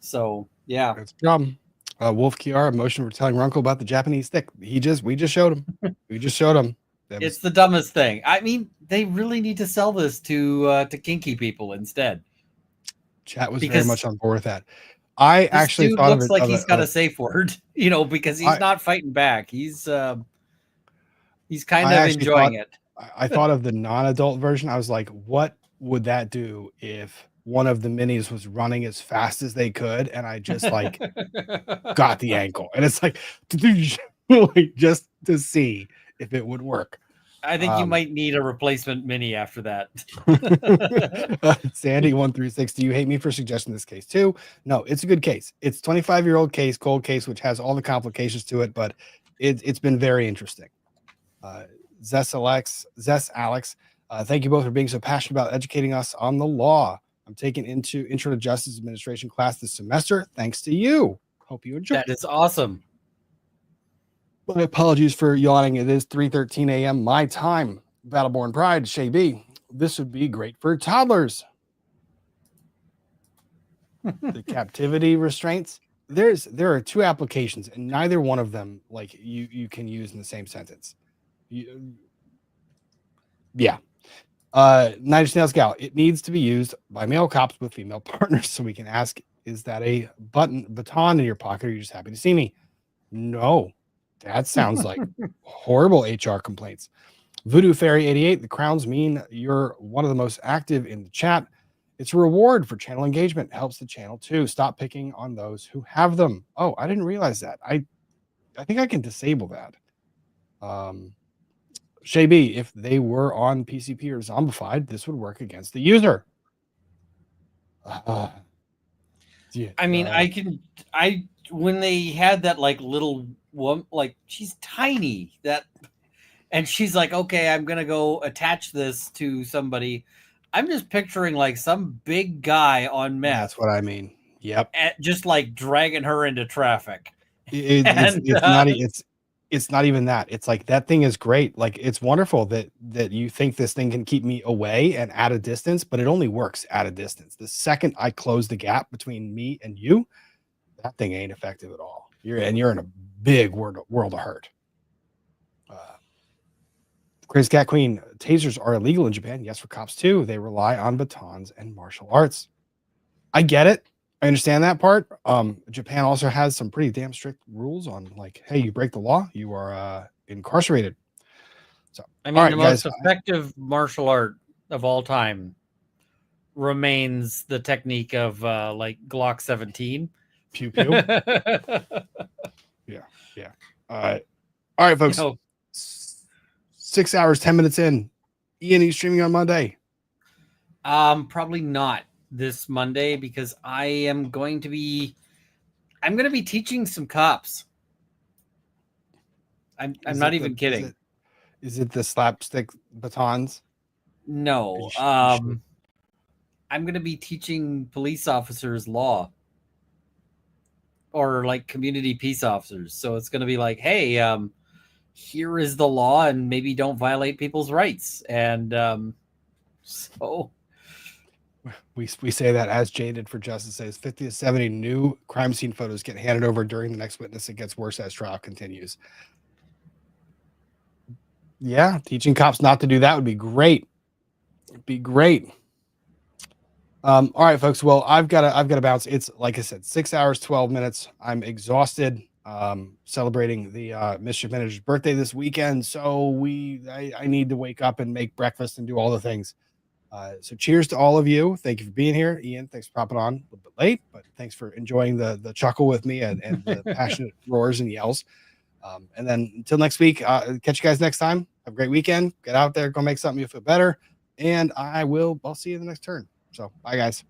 So, yeah. That's a problem. Wolf Kiara, motion for telling Runkle about the Japanese stick. We just showed him. We just showed him. It's the dumbest thing. I mean, they really need to sell this to kinky people instead. Chat was very much on board with that. I actually thought looks like he's got a safe word, because he's not fighting back. He's kind of enjoying it. I thought of the non-adult version. I was like, what would that do if one of the minis was running as fast as they could, and I just like got the ankle, and it's like just to see if it would work. I think you might need a replacement mini after that. Sandy 136, do you hate me for suggesting this case too? No, it's a good case. It's 25-year-old case, cold case, which has all the complications to it, but it's been very interesting. Zess Alex, thank you both for being so passionate about educating us on the law. I'm taking into Intro to Justice Administration class this semester. Thanks to you. Hope you enjoy. That is awesome. My apologies for yawning. It is 3:13 a.m. my time. Battleborn Pride, Shay B. This would be great for toddlers. The captivity restraints. There are two applications, and neither one of them like you can use in the same sentence. Night Snails Gal. It needs to be used by male cops with female partners, so we can ask, is that a baton in your pocket, or are you just happy to see me? No. That sounds like horrible HR complaints. Voodoo Fairy 88, the crowns mean you're one of the most active in the chat. It's a reward for channel engagement. Helps the channel too. Stop picking on those who have them. Oh, I didn't realize that. think I can disable that. Shay B, if they were on PCP or zombified, this would work against the user. Yeah, I mean, when they had that like little woman, like she's tiny, and she's like, okay, I'm gonna go attach this to somebody. I'm just picturing like some big guy on meth. That's what I mean. Yep. Just like dragging her into traffic. It's not even that. It's like that thing is great. Like it's wonderful that you think this thing can keep me away and at a distance, but it only works at a distance. The second I close the gap between me and you, that thing ain't effective at all. You're in a big world of hurt. Crazy Cat Queen, tasers are illegal in Japan. Yes, for cops too. They rely on batons and martial arts. I get it. I understand that part. Japan also has some pretty damn strict rules on like, hey, you break the law, you are incarcerated. So I mean, all right, the most effective martial art of all time remains the technique of like Glock 17. Pew pew. Yeah. All right, folks. 6 hours, 10 minutes in. Ian, are you streaming on Monday? Probably not this Monday because I'm going to be teaching some cops. I'm not even kidding. Is it the slapstick batons? No. I'm going to be teaching police officers law or like community peace officers. So it's going to be like, hey, here is the law and maybe don't violate people's rights. And so we say that as Jaded for Justice says 50 to 70 new crime scene photos get handed over during the next witness. It gets worse as trial continues. Yeah, teaching cops not to do that would be great. It'd be great. All right, folks. Well, I've got to bounce. It's like I said, 6 hours, 12 minutes. I'm exhausted. Celebrating the Mischief Manager's birthday this weekend. So I need to wake up and make breakfast and do all the things. So cheers to all of you. Thank you for being here. Ian, thanks for popping on a little bit late, but thanks for enjoying the chuckle with me and the passionate roars and yells. And then until next week, catch you guys next time. Have a great weekend. Get out there, go make something you feel better. And I'll see you in the next turn. So bye, guys.